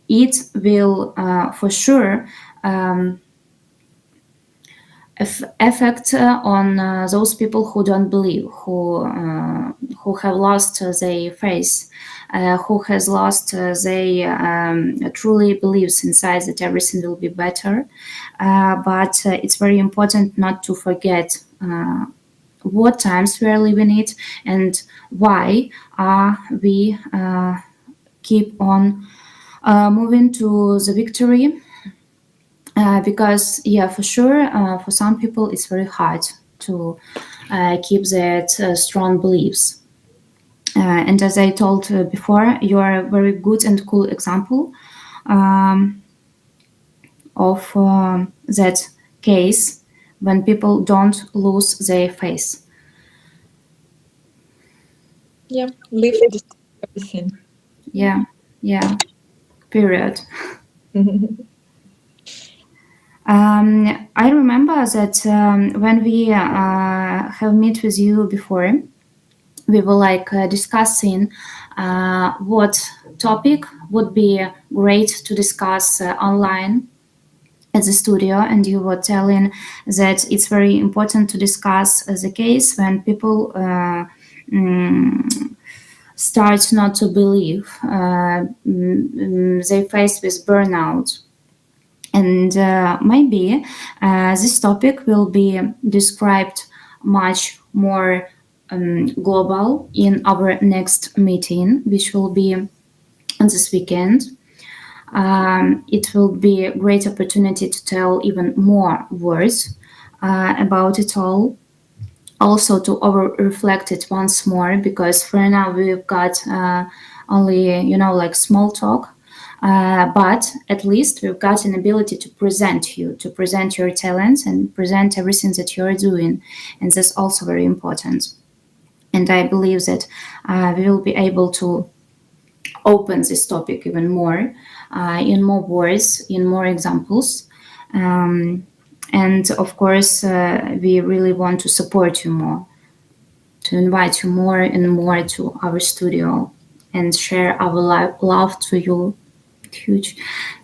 it will for sure affect on those people who don't believe, who have lost their faith, who has lost their truly believes inside that everything will be better. But it's very important not to forget what times we are living it and why we keep on moving to the victory. Because for sure, for some people it's very hard to keep that strong beliefs. And as I told before, you are a very good and cool example of that case when people don't lose their faith. Yeah, live everything. Yeah, period. I remember that when we have met with you before, we were like discussing what topic would be great to discuss online at the studio, and you were telling that it's very important to discuss the case when people start not to believe, they face with burnout. And maybe this topic will be described much more global in our next meeting, which will be on this weekend. It will be a great opportunity to tell even more words about it all. Also to over-reflect it once more, because for now we've got only, like small talk. But at least we've got an ability to present your talents and present everything that you're doing. And that's also very important. And I believe that we will be able to open this topic even more, in more words, in more examples. And of course, we really want to support you more, to invite you more and more to our studio and share our love to you. Huge,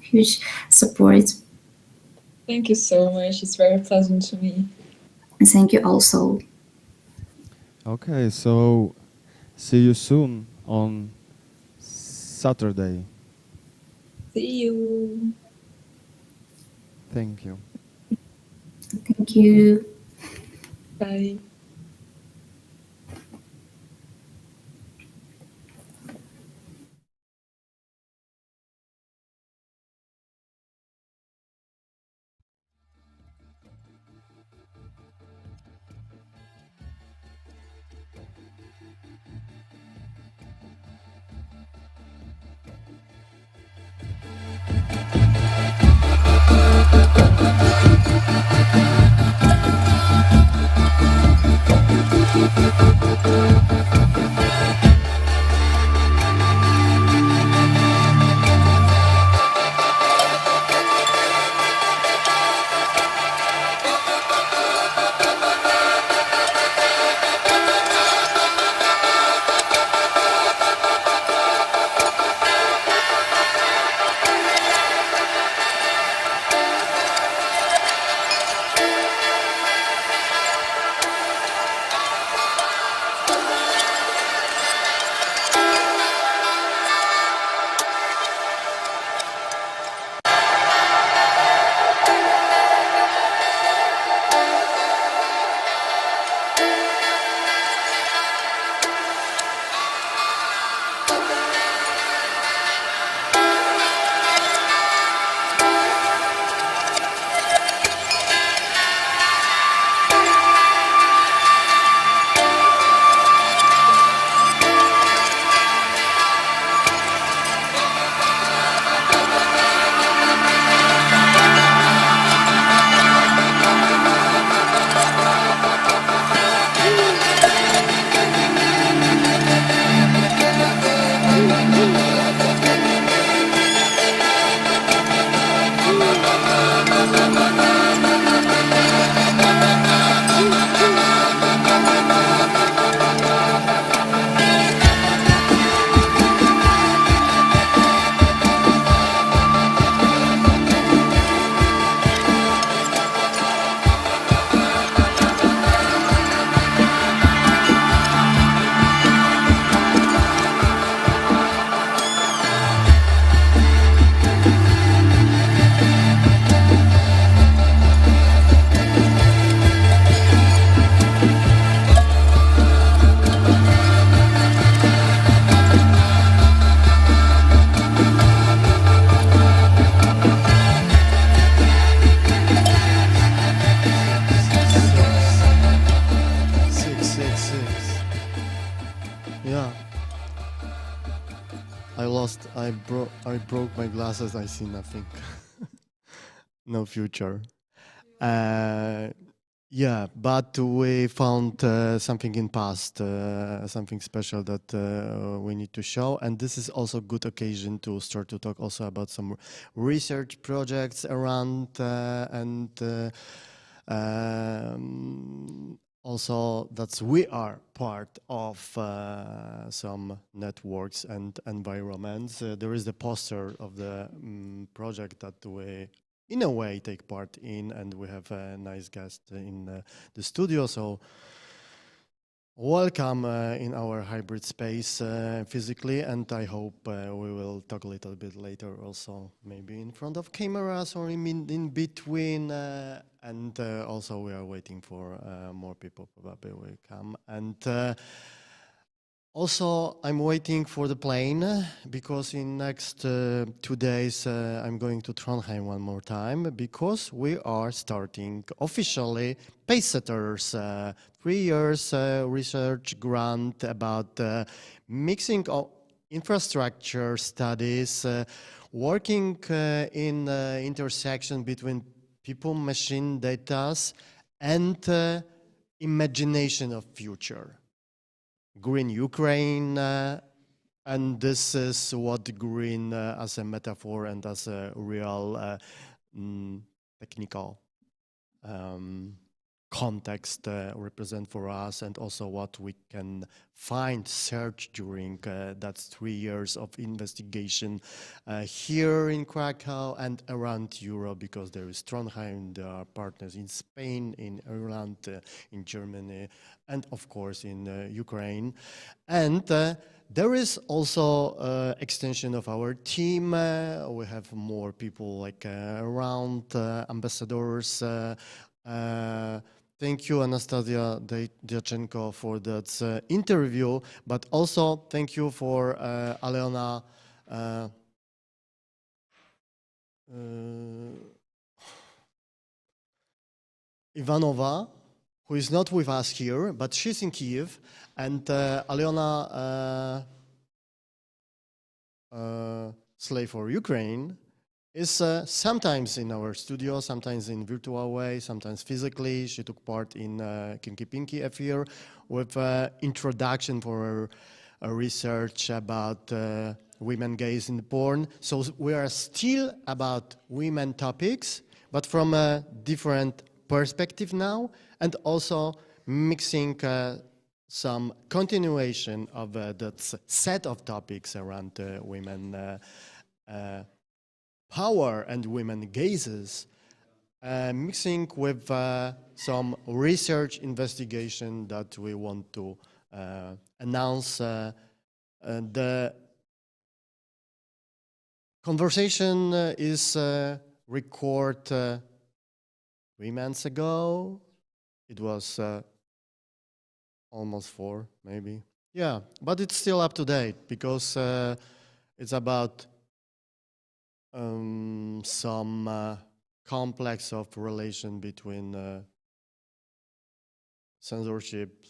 huge support. Thank you so much. It's very pleasant to me. Thank you also. Okay, so see you soon on Saturday. See you. Thank you. Thank you. Bye. I broke my glasses. I see nothing. No future. Yeah, but we found something in past, something special that we need to show, and this is also a good occasion to start to talk also about some research projects around and also that we are part of some networks and environments. There is the poster of the project that we in a way take part in, and we have a nice guest in the studio, so welcome in our hybrid space physically, and I hope we will talk a little bit later also, maybe in front of cameras or in between, and also we are waiting for more people probably will come. And also, I'm waiting for the plane because in next 2 days I'm going to Trondheim one more time because we are starting officially Pacesetters 3 years research grant about mixing of infrastructure studies, working in intersection between people, machine, data, and imagination of future. Green Ukraine, And this is what the green as a metaphor and as a real technical context represent for us, and also what we can find, search during that 3 years of investigation here in Krakow and around Europe, because there is Trondheim, there are partners in Spain, in Ireland, in Germany, and of course in Ukraine. And there is also extension of our team. We have more people like around ambassadors. Thank you, Anastasia Diachenko, for that interview, but also thank you for Aleona Ivanova, who is not with us here, but she's in Kiev, and Aleona Slave for Ukraine is sometimes in our studio, sometimes in virtual way, sometimes physically. She took part in Kinky Pinky affair with introduction for her research about women gays in porn. So we are still about women topics, but from a different perspective now, and also mixing some continuation of that set of topics around women power and women gazes, mixing with some research investigation that we want to announce. The conversation is recorded 3 months ago. It was almost 4, maybe. Yeah, but it's still up to date, because it's about some complex of relation between censorship,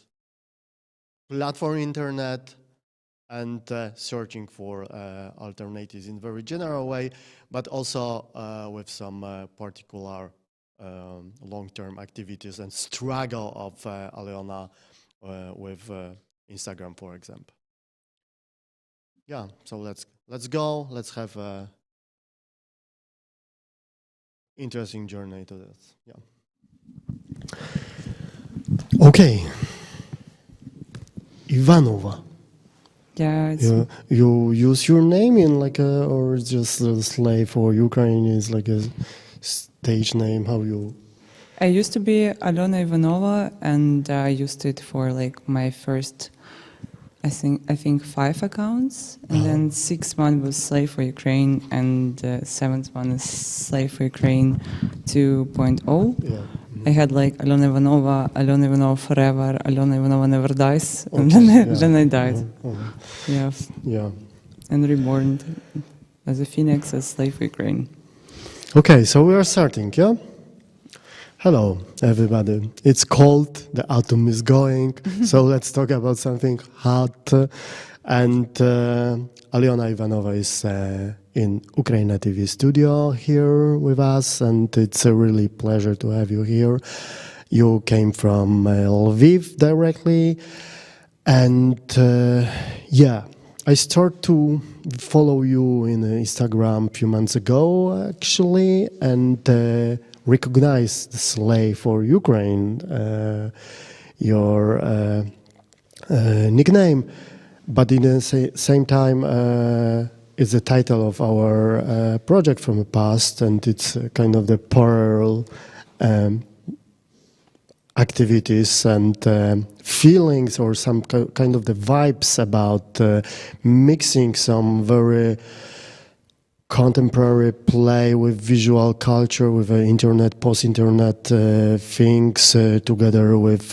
platform internet, and searching for alternatives in very general way, but also with some particular long-term activities and struggle of Aleona with Instagram, for example. Yeah, so let's go. Let's have a interesting journey to this. Yeah. Okay. Ivanova. Yeah. You use your name in like a, or just a slave for Ukraine is like a stage name? How you? I used to be Alona Ivanova, and I used it for like my first, I think 5 accounts, and then 6th one was Slave for Ukraine, and 7th one is Slave for Ukraine 2.0. Yeah. I had like Alona Ivanova forever, Alona Ivanova never dies, Okay, and then I died. Yeah. Yeah. And reborn as a phoenix, as Slave for Ukraine. Okay, so we are starting, yeah? Hello, everybody. It's cold, the autumn is going, so let's talk about something hot. And Aliona Ivanova is in UKRAiNATV studio here with us, and it's a really pleasure to have you here. You came from Lviv directly, and yeah, I started to follow you in Instagram a few months ago, actually, and recognize the Slave for Ukraine, your nickname, but in the same time, it's the title of our project from the past, and it's kind of the parallel activities and feelings, or some kind of the vibes about mixing some very contemporary play with visual culture, with internet, post-internet things, together with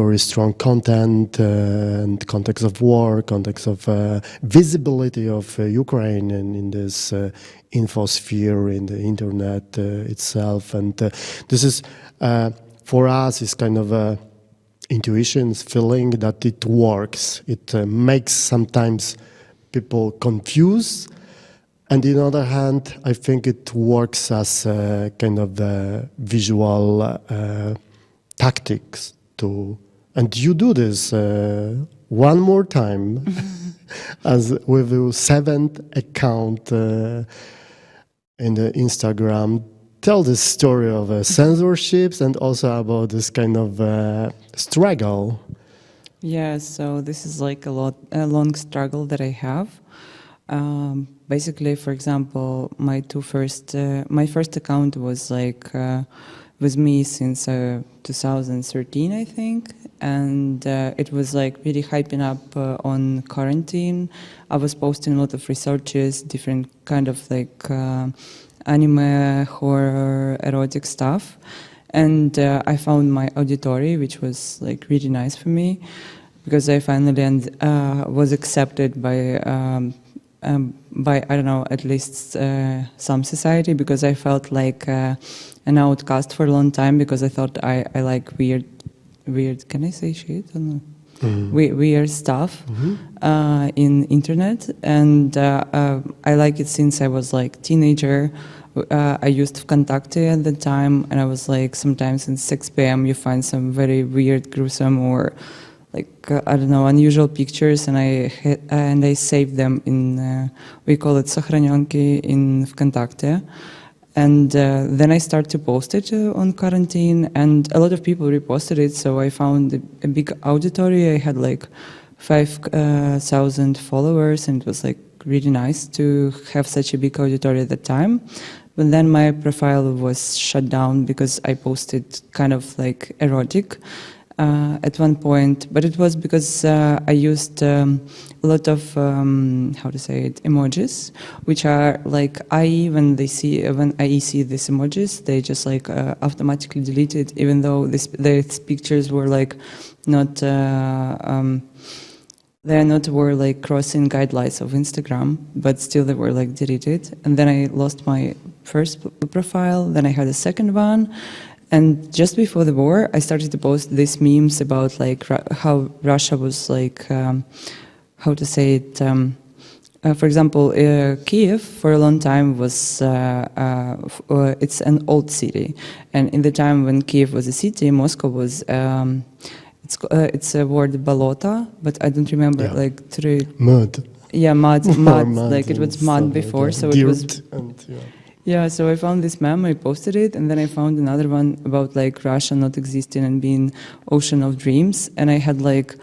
very strong content and context of war, context of visibility of Ukraine and in this infosphere, in the internet itself. And this is, for us, is kind of a intuition, feeling that it works. It makes sometimes people confused. And on the other hand, I think it works as a kind of visual tactics to, and you do this one more time. as with your seventh account in the Instagram. Tell the story of censorships and also about this kind of struggle. Yeah, so this is like a long struggle that I have. Basically, for example, my first account was like with me since 2013, I think, and it was like really hyping up on quarantine. I was posting a lot of researches, different kind of like anime, horror, erotic stuff, and I found my auditory, which was like really nice for me, because I finally was accepted by I don't know, at least some society, because I felt like an outcast for a long time, because I thought I like weird, can I say shit? I don't know. Weird stuff in internet, and I like it since I was like teenager. I used Vkontakte at the time, and I was like, sometimes at 6 p.m. you find some very weird, gruesome, or like I don't know, unusual pictures, and I saved them in we call it сохраненки in Vkontakte. And then I started to post it on quarantine, and a lot of people reposted it, so I found a big auditory. I had like 5,000 followers, and it was like really nice to have such a big auditory at the time. But then my profile was shut down because I posted kind of like erotic at one point, but it was because I used a lot of how to say it, emojis, which are like when I see these emojis, they just like automatically delete it, even though these pictures were like not were like crossing guidelines of Instagram, but still they were like deleted. And then I lost my first profile, then I had a second one. And just before the war, I started to post these memes about like how Russia was like, how to say it. For example, Kiev for a long time was it's an old city, and in the time when Kiev was a city, Moscow was. It's a word balota, but I don't remember like mud. Yeah, mud. Mud, like it was mud before, so it was. Yeah, so I found this meme, I posted it, and then I found another one about like Russia not existing and being ocean of dreams, and I had like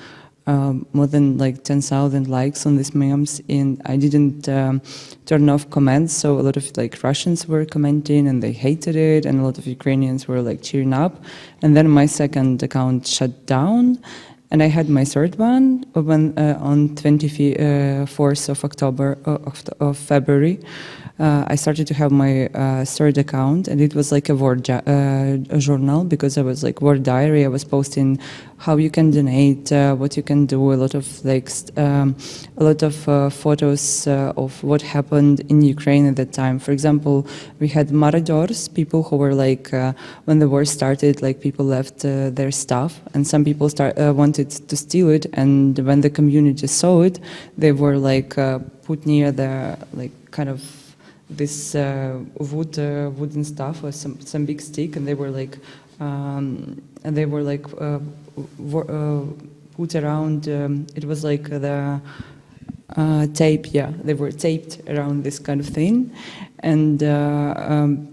more than like 10,000 likes on these memes, and I didn't turn off comments, so a lot of like Russians were commenting and they hated it, and a lot of Ukrainians were like cheering up, and then my second account shut down, and I had my third one when on 24th of October of February. I started to have my third account, and it was like a word journal, because I was like word diary. I was posting how you can donate, what you can do, a lot of like photos of what happened in Ukraine at that time. For example, we had marodors, people who were like when the war started, like people left their stuff, and some people wanted to steal it, and when the community saw it, they were like put near the like kind of this wooden stuff or some big stick, and they were like put around. It was like the tape. Yeah, they were taped around this kind of thing, and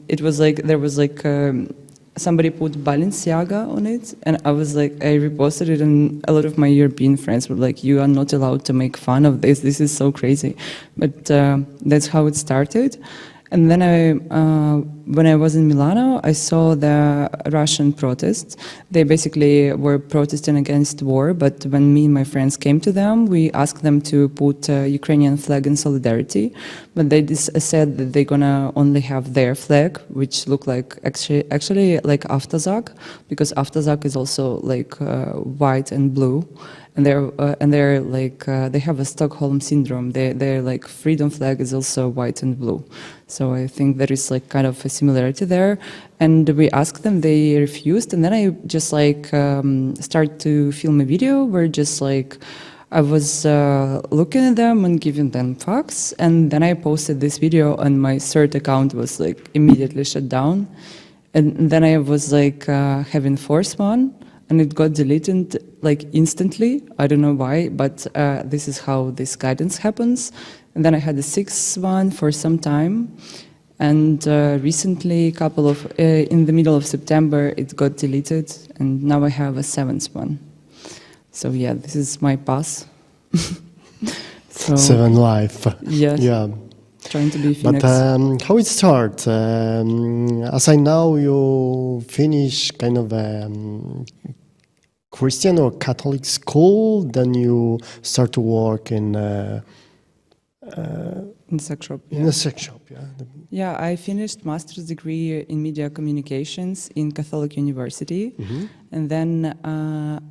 it was like there was like. Somebody put Balenciaga on it, and I was like, I reposted it, and a lot of my European friends were like, you are not allowed to make fun of this. This is so crazy. But that's how it started. And then when I was in Milano, I saw the Russian protests. They basically were protesting against war, but when me and my friends came to them, we asked them to put a Ukrainian flag in solidarity, but they said that they're gonna only have their flag, which looked like actually like Avtozak, because Avtozak is also like white and blue. And they're like they have a Stockholm syndrome. Their like freedom flag is also white and blue, so I think there is like kind of a similarity there. And we asked them, they refused, and then I just like started to film a video where just like I was looking at them and giving them facts, and then I posted this video, and my third account was like immediately shut down, and then I was like having fourth one. and it got deleted like instantly. I don't know why, but this is how this guidance happens. And then I had a sixth one for some time, and recently, in the middle of September, it got deleted, and now I have a seventh one. So yeah, this is my path. So, Seven life. Yes. Yeah. Trying to be Phoenix. But how it starts? As I know, you finish kind of a Christian or Catholic school, then you start to work in the sex shop. In a sex shop, yeah. Yeah, I finished master's degree in media communications in Catholic University, and then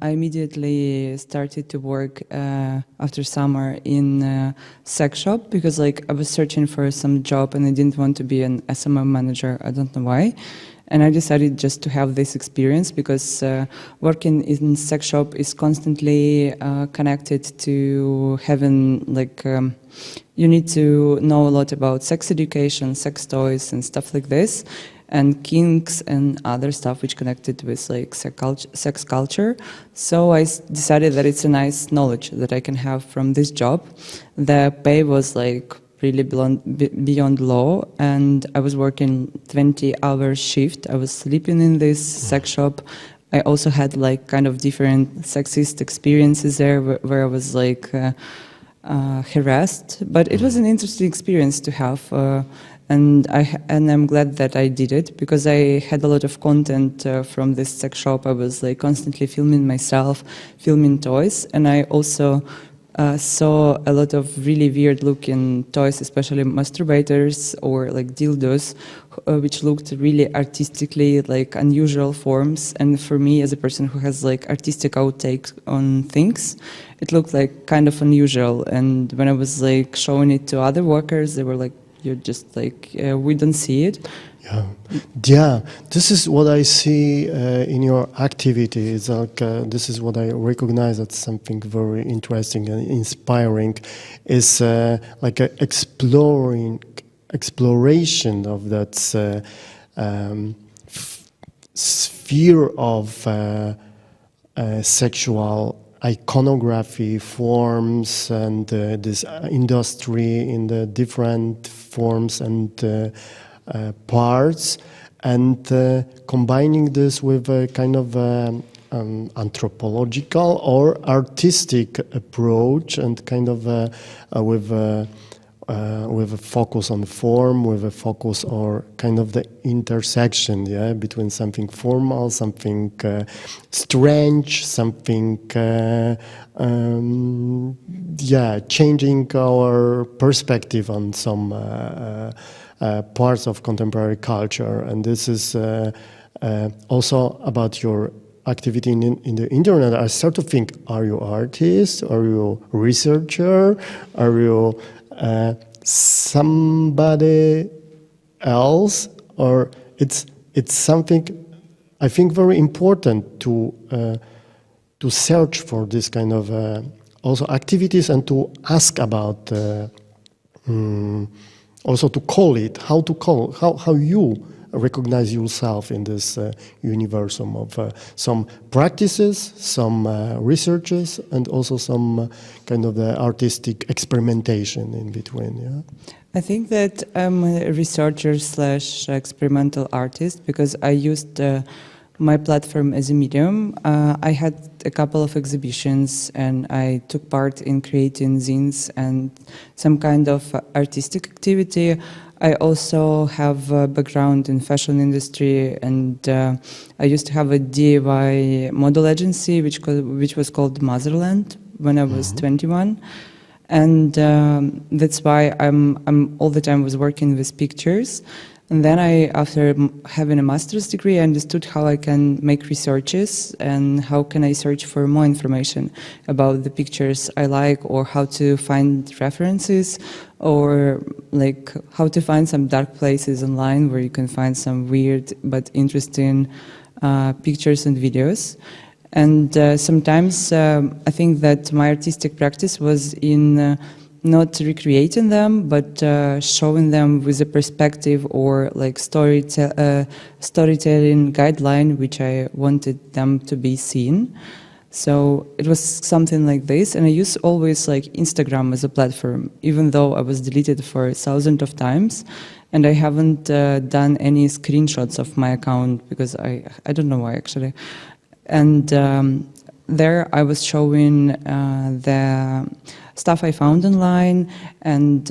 I immediately started to work after summer in a sex shop because like I was searching for some job and I didn't want to be an SMM manager. I don't know why. And I decided just to have this experience because working in sex shop is constantly connected to having like you need to know a lot about sex education, sex toys and stuff like this, and kinks and other stuff which connected with like sex culture. So I decided that it's a nice knowledge that I can have from this job. The pay was like really beyond low, and I was working 20-hour shift. I was sleeping in this sex shop. I also had like kind of different sexist experiences there where I was like harassed, but it was an interesting experience to have, and I'm glad that I did it because I had a lot of content from this sex shop. I was like constantly filming myself, filming toys, and I also saw a lot of really weird looking toys, especially masturbators or like dildos, which looked really artistically like unusual forms. And for me, as a person who has like artistic outtake on things, it looked like kind of unusual. And when I was like showing it to other workers, they were like, "You're just like, we don't see it." Yeah, this is what I see in your activity. It's like this is what I recognize as something very interesting and inspiring. Is like a exploration of that sphere of sexual iconography forms and this industry in the different forms and parts, and combining this with a kind of anthropological or artistic approach, and kind of with a focus on form, with a focus or kind of the intersection, yeah, between something formal, something strange, something changing our perspective on some parts of contemporary culture. And this is also about your activity in the internet. I start to think, are you artist? Are you researcher? Are you somebody else? Or it's something I think very important to search for this kind of also activities, and to ask about also to call it, how you recognize yourself in this universum of some practices, some researches, and also some kind of the artistic experimentation in between. Yeah, I think that I'm a researcher / experimental artist because I used my platform as a medium. I had a couple of exhibitions and I took part in creating zines and some kind of artistic activity. I also have a background in fashion industry, and I used to have a DIY model agency which was called Motherland when I was 21. And that's why I'm all the time was working with pictures. And then after having a master's degree, I understood how I can make researches and how can I search for more information about the pictures I like, or how to find references, or like how to find some dark places online where you can find some weird but interesting pictures and videos. And sometimes I think that my artistic practice was in not recreating them, but showing them with a perspective or like storytelling guideline, which I wanted them to be seen. So it was something like this, and I used always like Instagram as a platform, even though I was deleted for thousands of times, and I haven't done any screenshots of my account because I don't know why actually. And there I was showing the stuff I found online and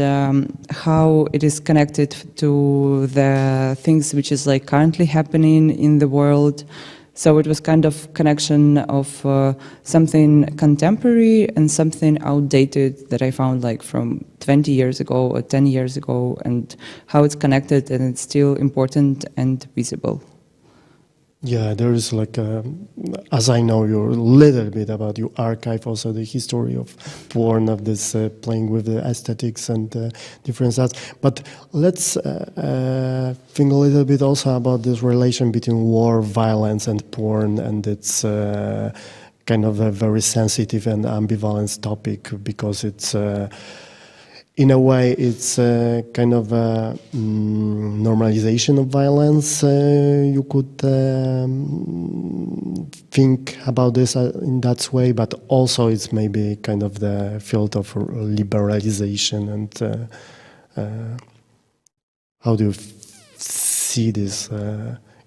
how it is connected to the things which is like currently happening in the world. So it was kind of connection of something contemporary and something outdated that I found like from 20 years ago or 10 years ago, and how it's connected and it's still important and visible. Yeah, there is like, as I know you a little bit about your archive, also the history of porn, of this playing with the aesthetics and different stuff. But let's think a little bit also about this relation between war, violence and porn, and it's kind of a very sensitive and ambivalent topic because it's in a way, it's kind of a normalization of violence. You could think about this in that way, but also it's maybe kind of the field of liberalization. And how do you see this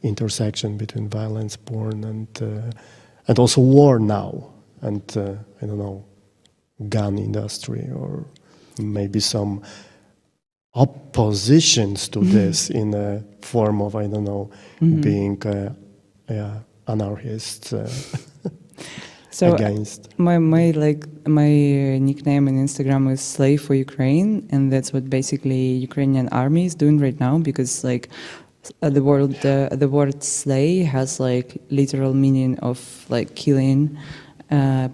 intersection between violence, porn, and also war now, and I don't know, gun industry or maybe some oppositions to this in a form of, I don't know, being anarchist so against. My nickname on Instagram is Slave for Ukraine, and that's what basically Ukrainian army is doing right now, because like the word slay has like literal meaning of like killing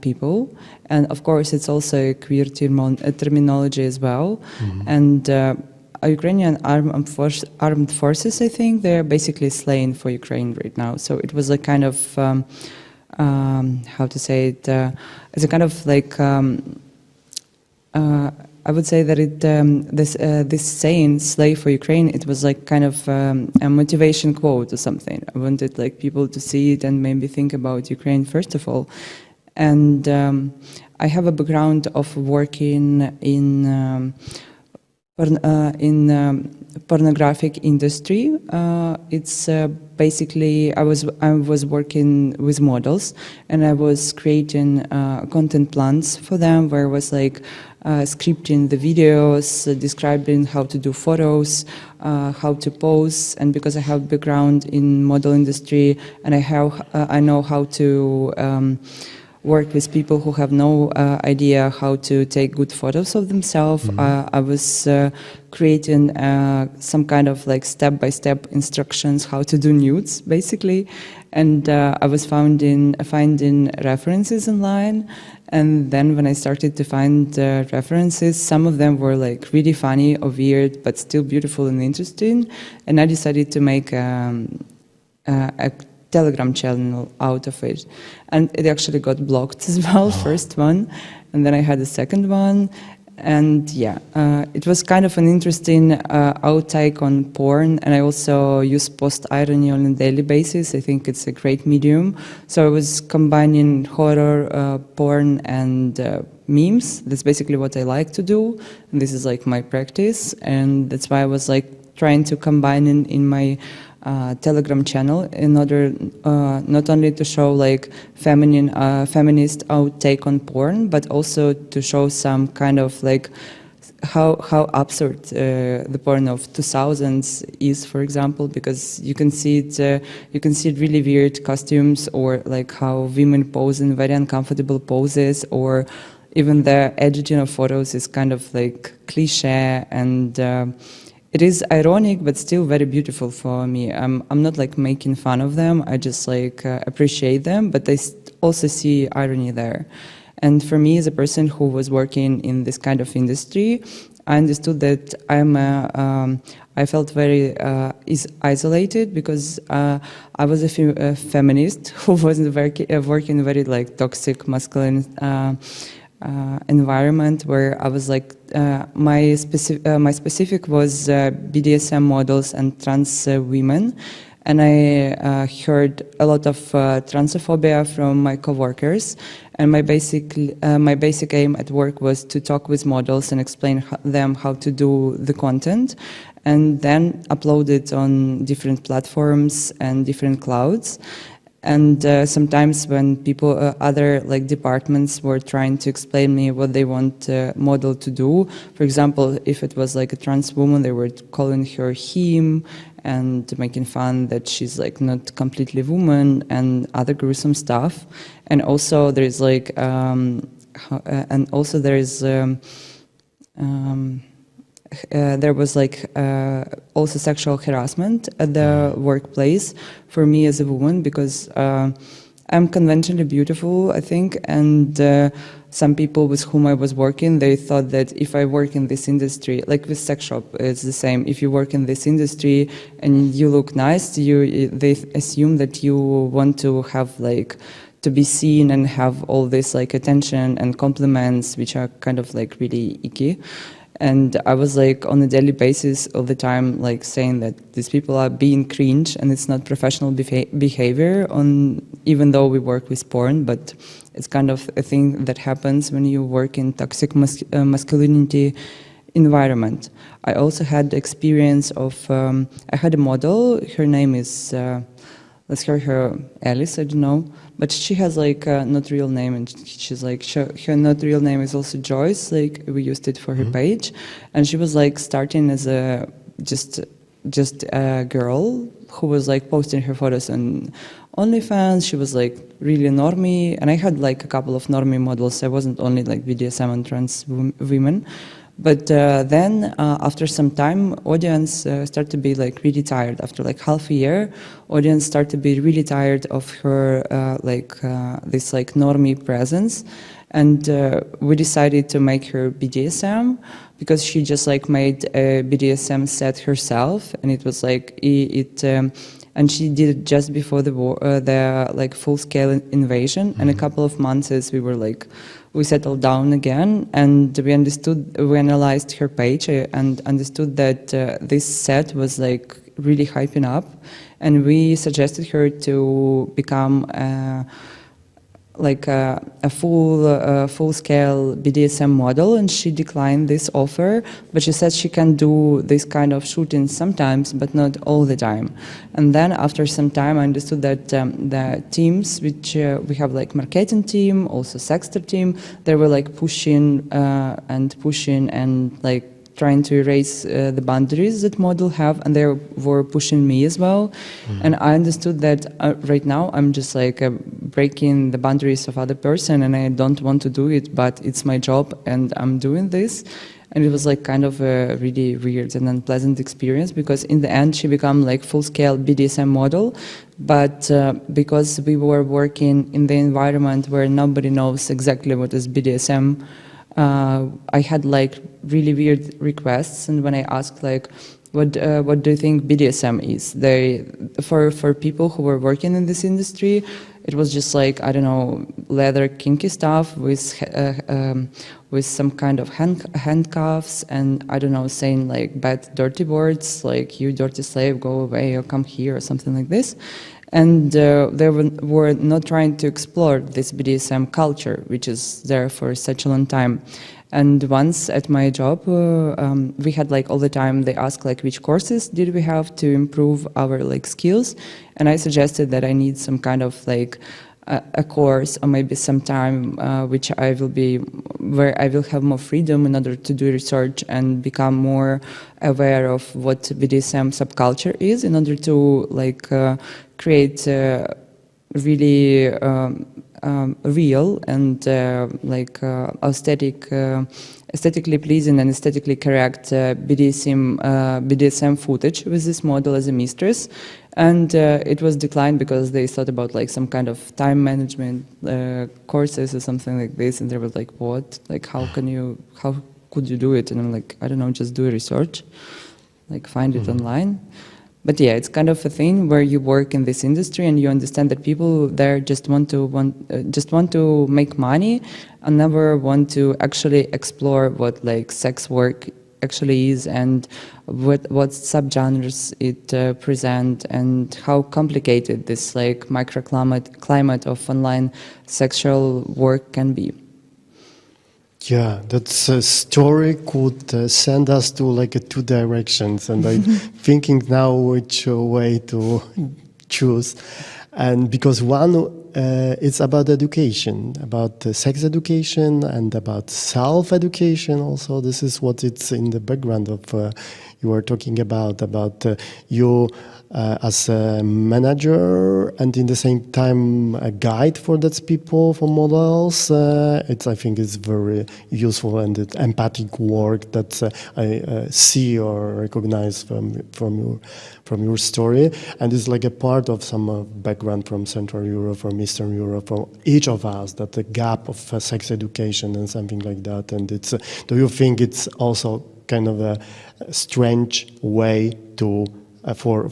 people, and of course it's also a queer terminology as well. And Ukrainian armed forces, I think, they're basically slaying for Ukraine right now. So it was a kind of how to say it, it's a kind of like I would say that it this saying "slave for Ukraine," it was like kind of a motivation quote or something. I wanted like people to see it and maybe think about Ukraine first of all. And I have a background of working in pornographic industry. It's basically I was working with models, and I was creating content plans for them, where I was like scripting the videos, describing how to do photos, how to pose. And because I have background in model industry, and I know how to work with people who have no idea how to take good photos of themselves. I was creating some kind of like step-by-step instructions how to do nudes, basically. And I was finding references online. And then when I started to find references, some of them were like really funny or weird, but still beautiful and interesting. And I decided to make a Telegram channel out of it, and it actually got blocked as well. First one, and then I had a second one, and yeah, it was kind of an interesting outtake on porn. And I also use post-irony on a daily basis. I think it's a great medium. So I was combining horror, porn, and memes. That's basically what I like to do, and this is like my practice, and that's why I was like trying to combine in my Telegram channel in order not only to show like feminist outtake on porn, but also to show some kind of like how absurd the porn of 2000s is, for example, because you can see it really weird costumes, or like how women pose in very uncomfortable poses, or even the editing of photos is kind of like cliche, and it is ironic, but still very beautiful for me. I'm not like making fun of them. I just like appreciate them, but I also see irony there. And for me, as a person who was working in this kind of industry, I understood that I felt very isolated, because I was a feminist who was working very like toxic masculine environment where I was like, my specific was BDSM models and trans women. And I heard a lot of transophobia from my coworkers. And my basic aim at work was to talk with models and explain them how to do the content, and then upload it on different platforms and different clouds. And sometimes when people, other like departments were trying to explain me what they want model to do, for example, if it was like a trans woman, they were calling her him and making fun that she's like not completely woman and other gruesome stuff. And also there's like, there was like also sexual harassment at the workplace for me as a woman, because I'm conventionally beautiful, I think, and some people with whom I was working, they thought that if I work in this industry, like with sex shop, it's the same. If you work in this industry and you look nice, they assume that you want to have like to be seen and have all this like attention and compliments, which are kind of like really icky. And I was like on a daily basis all the time like saying that these people are being cringe and it's not professional behavior, even though we work with porn, but it's kind of a thing that happens when you work in toxic masculinity environment. I also had the experience of, I had a model, her name is, let's hear her, Alice, I don't know, but she has like a not real name, and she's like, her not real name is also Joyce, like we used it for her page, and she was like starting as a just a girl who was like posting her photos on OnlyFans. She was like really normie, and I had like a couple of normie models. I wasn't only like BDSM and trans women. But then, after some time, audience started to be like really tired. After like half a year, audience started to be really tired of her this like normie presence, and we decided to make her BDSM, because she just like made a BDSM set herself, and it was like and she did it just before the war, the like full-scale invasion. And a couple of months we settled down again, and we analyzed her page and understood that this set was like really hyping up, and we suggested her to become a full-scale BDSM model, and she declined this offer, but she said she can do this kind of shooting sometimes, but not all the time. And then after some time, I understood that the teams, which we have like marketing team, also Sexter team, they were like pushing and like trying to erase the boundaries that model have, and they were pushing me as well. And I understood that right now I'm just like breaking the boundaries of other person, and I don't want to do it, but it's my job and I'm doing this. And it was like kind of a really weird and unpleasant experience, because in the end she became like full-scale BDSM model, but because we were working in the environment where nobody knows exactly what is BDSM, I had like really weird requests, and when I asked like, what do you think BDSM is? For people who were working in this industry, it was just like, I don't know, leather kinky stuff with some kind of handcuffs, and I don't know, saying like bad dirty words like "you dirty slave, go away" or "come here" or something like this. And they were not trying to explore this BDSM culture, which is there for such a long time. And once at my job, we had like all the time, they asked like which courses did we have to improve our like skills. And I suggested that I need some kind of like a course, or maybe some time where I will have more freedom in order to do research and become more aware of what BDSM subculture is, in order to like create really real and aesthetically pleasing and aesthetically correct BDSM footage with this model as a mistress. And it was declined because they thought about like some kind of time management courses or something like this, and they were like, what? Like, how could you do it? And I'm like, I don't know, just do research, like find it online. But yeah, it's kind of a thing where you work in this industry and you understand that people there just want to make money and never want to actually explore what like sex work actually is and what subgenres it present and how complicated this like microclimate of online sexual work can be. Yeah, that story could send us to like two directions, and I'm thinking now which way to choose. And because one, it's about education, about sex education and about self-education also. This is what it's in the background of you were talking about you as a manager and in the same time a guide for those people, for models. I think it's very useful and it's empathic work that I see or recognize from your story, and it's like a part of some background from Central Europe, from Eastern Europe, from each of us, that the gap of sex education and something like that. And it's do you think it's also kind of a strange way to for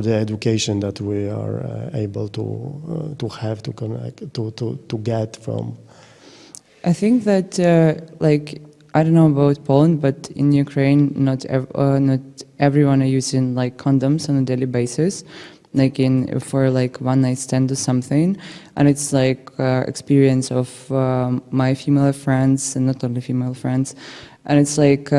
the education that we are able to have, to connect, to get from? I think that like I don't know about Poland, but in Ukraine, not everyone are using like condoms on a daily basis, like for like one night stand or something, and it's like experience of my female friends and not only female friends, and it's like.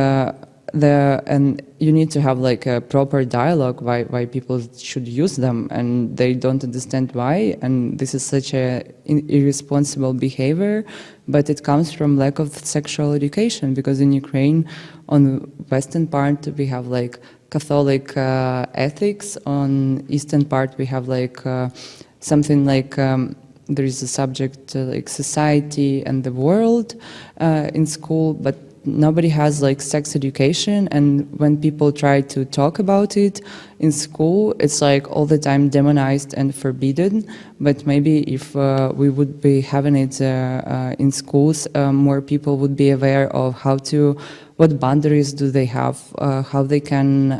And you need to have like a proper dialogue why people should use them, and they don't understand why, and this is such a irresponsible behavior, but it comes from lack of sexual education, because in Ukraine, on the western part, we have like Catholic ethics, on eastern part we have like something like there is a subject like society and the world in school, but nobody has like sex education, and when people try to talk about it in school, it's like all the time demonized and forbidden. But maybe if we would be having it in schools, more people would be aware of what boundaries do they have, how they can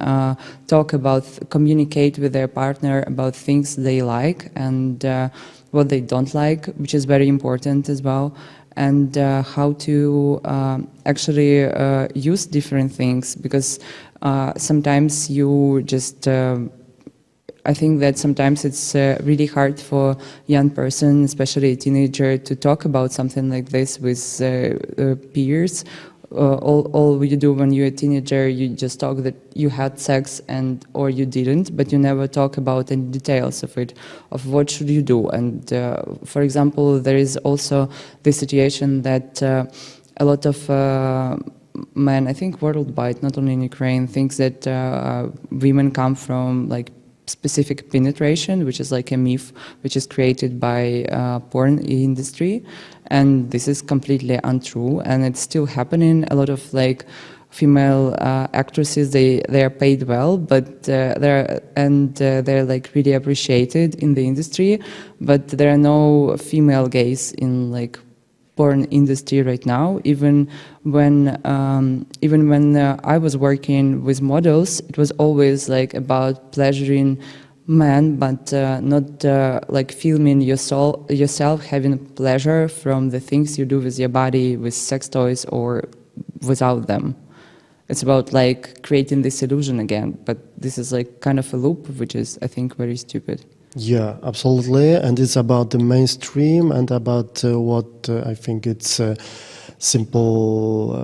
talk about, communicate with their partner about things they like and what they don't like, which is very important as well. And how to actually use different things, because sometimes you just I think that sometimes it's really hard for young person, especially a teenager, to talk about something like this with peers. All you do when you're a teenager, you just talk that you had sex or you didn't, but you never talk about any details of it, of what should you do. And for example, there is also the situation that a lot of men, I think worldwide, not only in Ukraine, thinks that women come from like specific penetration, which is like a myth which is created by porn industry, and this is completely untrue, and it's still happening. A lot of like female actresses, they are paid well, but they're like really appreciated in the industry, but there are no female gays in like porn industry right now. Even when I was working with models, it was always like about pleasuring men, but not like filming yourself having pleasure from the things you do with your body, with sex toys or without them. It's about like creating this illusion again, but this is like kind of a loop, which is, I think, very stupid. Yeah, absolutely. And it's about the mainstream and about what I think it's simple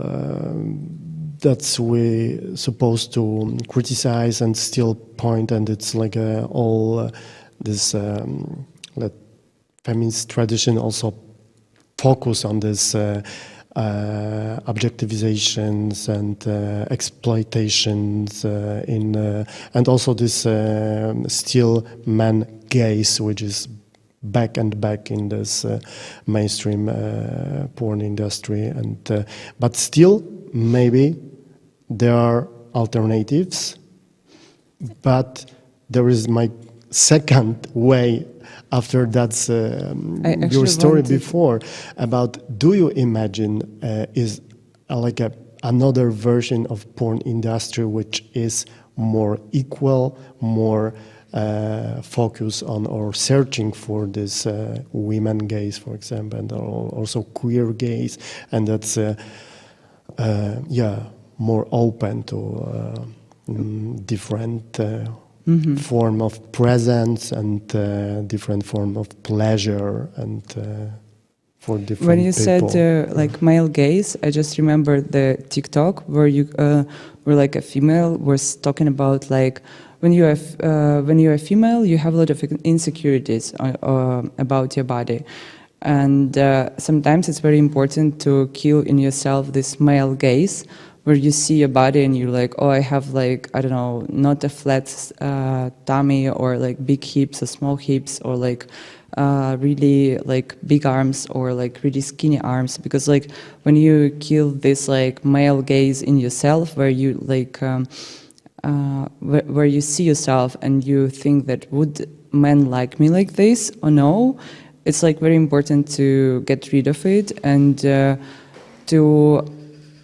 that's we supposed to criticize and still point, and it's like all this feminist tradition also focus on this objectivizations and exploitations and also this still man gaze, which is back and back in this mainstream porn industry, and but still maybe there are alternatives, but there is my second way after that's your story before about, do you imagine is like a another version of porn industry which is more equal, more focus on or searching for this women gays, for example, and also queer gays, and that's more open to different form of presence and different form of pleasure and for different When you people. said like male gaze, I just remember the TikTok where you where like a female was talking about like when you're a female, you have a lot of insecurities about your body, and sometimes it's very important to kill in yourself this male gaze, where you see your body and you're like, oh, I have like, I don't know, not a flat tummy or like big hips or small hips or like really like big arms or like really skinny arms. Because like when you kill this like male gaze in yourself, where you like where you see yourself and you think that would men like me like this or no, it's like very important to get rid of it and to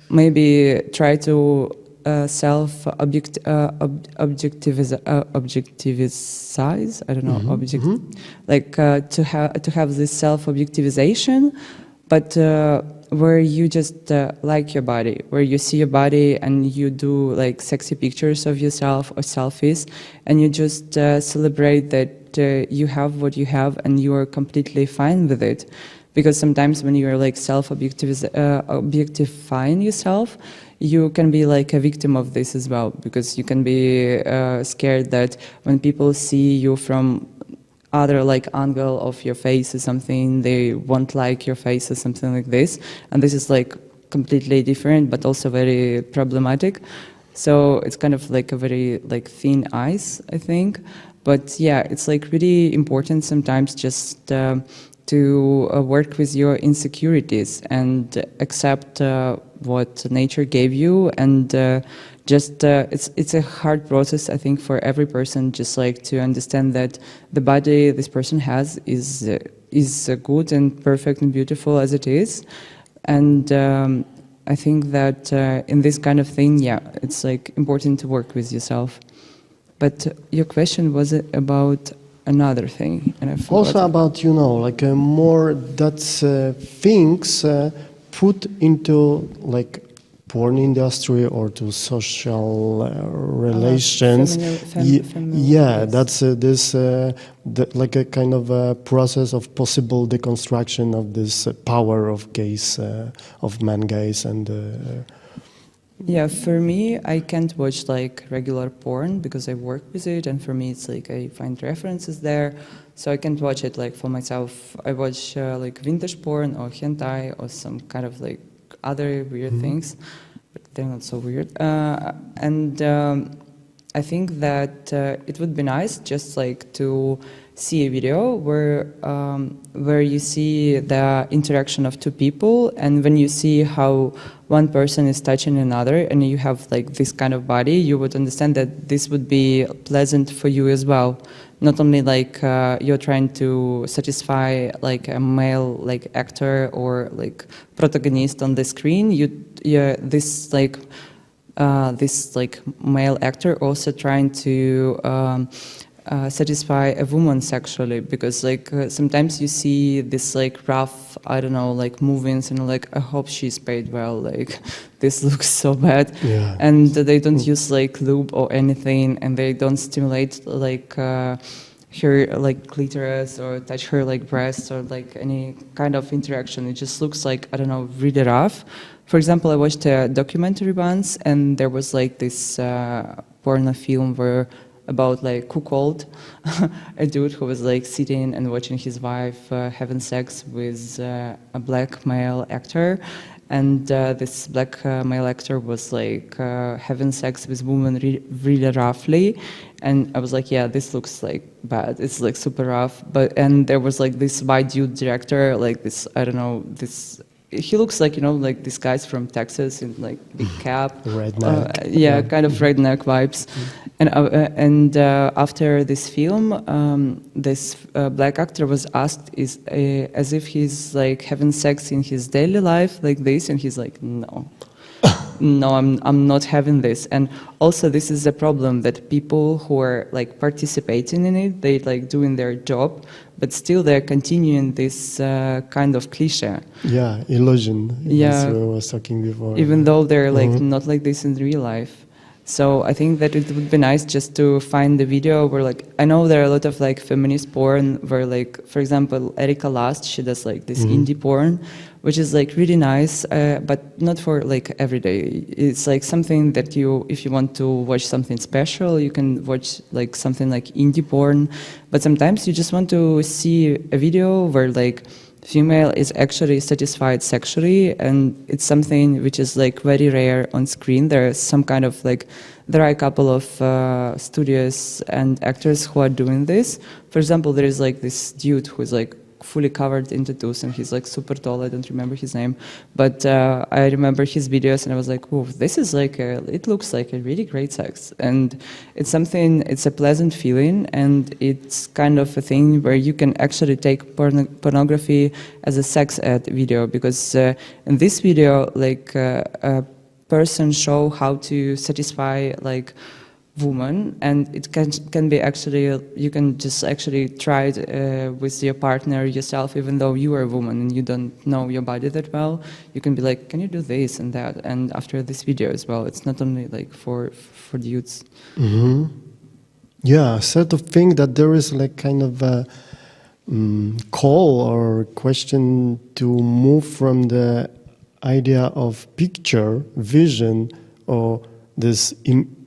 maybe try to objectivize. I don't know, like to have this self-objectivization, but where you just like your body, where you see your body and you do like sexy pictures of yourself or selfies, and you just celebrate that you have what you have and you are completely fine with it. Because sometimes when you're like objectifying yourself, you can be like a victim of this as well, because you can be scared that when people see you from other like angle of your face or something, they won't like your face or something like this. And this is like completely different, but also very problematic. So it's kind of like a very like thin ice, I think. But yeah, it's like really important sometimes just to work with your insecurities and accept what nature gave you, and just it's a hard process, I think, for every person, just like to understand that the body this person has is good and perfect and beautiful as it is. And I think that in this kind of thing, yeah, it's like important to work with yourself. But your question was about another thing, and I forgot. Also about, you know, like more that's things put into like porn industry or to social relations. That's this like a kind of a process of possible deconstruction of this power of gays, of man gays, and yeah, for me, I can't watch like regular porn because I work with it, and for me it's like I find references there, so I can't watch it like for myself. I watch like vintage porn or hentai or some kind of like other weird things, but they're not so weird. And I think that it would be nice just like to see a video where you see the interaction of two people, and when you see how one person is touching another and you have like this kind of body, you would understand that this would be pleasant for you as well. Not only like you're trying to satisfy like a male like actor or like protagonist on the screen, this male actor also trying to satisfy a woman sexually, because like sometimes you see this like rough, I don't know, like movements and like I hope she's paid well, like this looks so bad, and they don't use like lube or anything, and they don't stimulate like her like clitoris or touch her like breasts or like any kind of interaction. It just looks like, I don't know, really rough. For example, I watched a documentary once, and there was like this porno film where about like who called a dude who was like sitting and watching his wife having sex with a black male actor, and this black male actor was like having sex with women really roughly, and I was like, yeah, this looks like bad, it's like super rough. And there was like this white dude director, like this, I don't know, this, he looks like, you know, like these guys from Texas in like big cap, redneck, kind of redneck vibes. And after this film, this black actor was asked as if he's like having sex in his daily life like this, and he's like, no. no, I'm not having this. And also this is a problem that people who are like participating in it, they like doing their job, but still they're continuing this kind of cliche. Yeah, illusion. Yeah, as we was talking before. even though they're like not like this in real life. So I think that it would be nice just to find the video where like, I know there are a lot of like feminist porn where like, for example, Erika Last, she does like this indie porn, which is like really nice, but not for like every day. It's like something that you, if you want to watch something special, you can watch like something like indie porn. But sometimes you just want to see a video where like female is actually satisfied sexually, and it's something which is like very rare on screen. There's some kind of like, there are a couple of studios and actors who are doing this. For example, there is like this dude who is like fully covered in tattoos and he's like super tall. I don't remember his name, but I remember his videos and I was like, oh, this is like it looks like a really great sex, and it's something, it's a pleasant feeling, and it's kind of a thing where you can actually take pornography as a sex ed video, because in this video like a person show how to satisfy like woman, and it can be actually, you can just actually try it with your partner yourself, even though you are a woman and you don't know your body that well. You can be like, can you do this and that? And after this video as well, it's not only like for dudes. Yeah, sort of think that there is like kind of a call or question to move from the idea of picture, vision, or this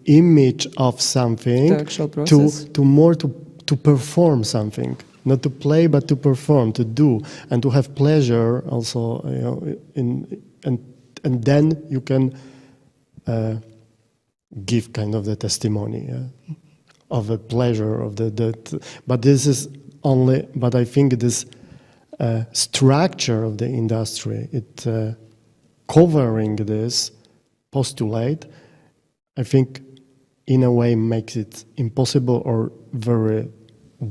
image of something to more to perform something, not to play but to perform, to do, and to have pleasure also, you know, and then you can give kind of the testimony of a pleasure of the but this is only, but I think this structure of the industry, it covering this postulate, I think in a way makes it impossible or very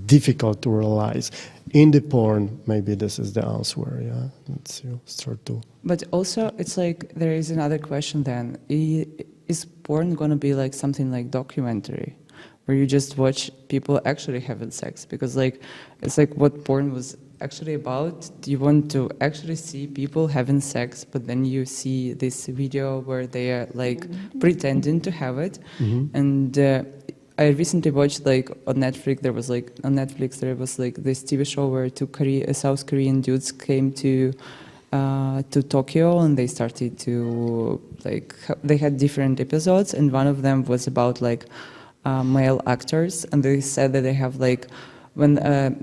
difficult to realize. In the porn, maybe this is the answer, yeah. Let's start to... But also, it's like, there is another question then. Is porn gonna be like something like documentary, where you just watch people actually having sex? Because like, it's like what porn was actually about. You want to actually see people having sex, but then you see this video where they are like pretending to have it. And I recently watched like on Netflix, there was like this TV show where two South Korean dudes came to Tokyo, and they started to like, they had different episodes, and one of them was about like male actors, and they said that they have like, when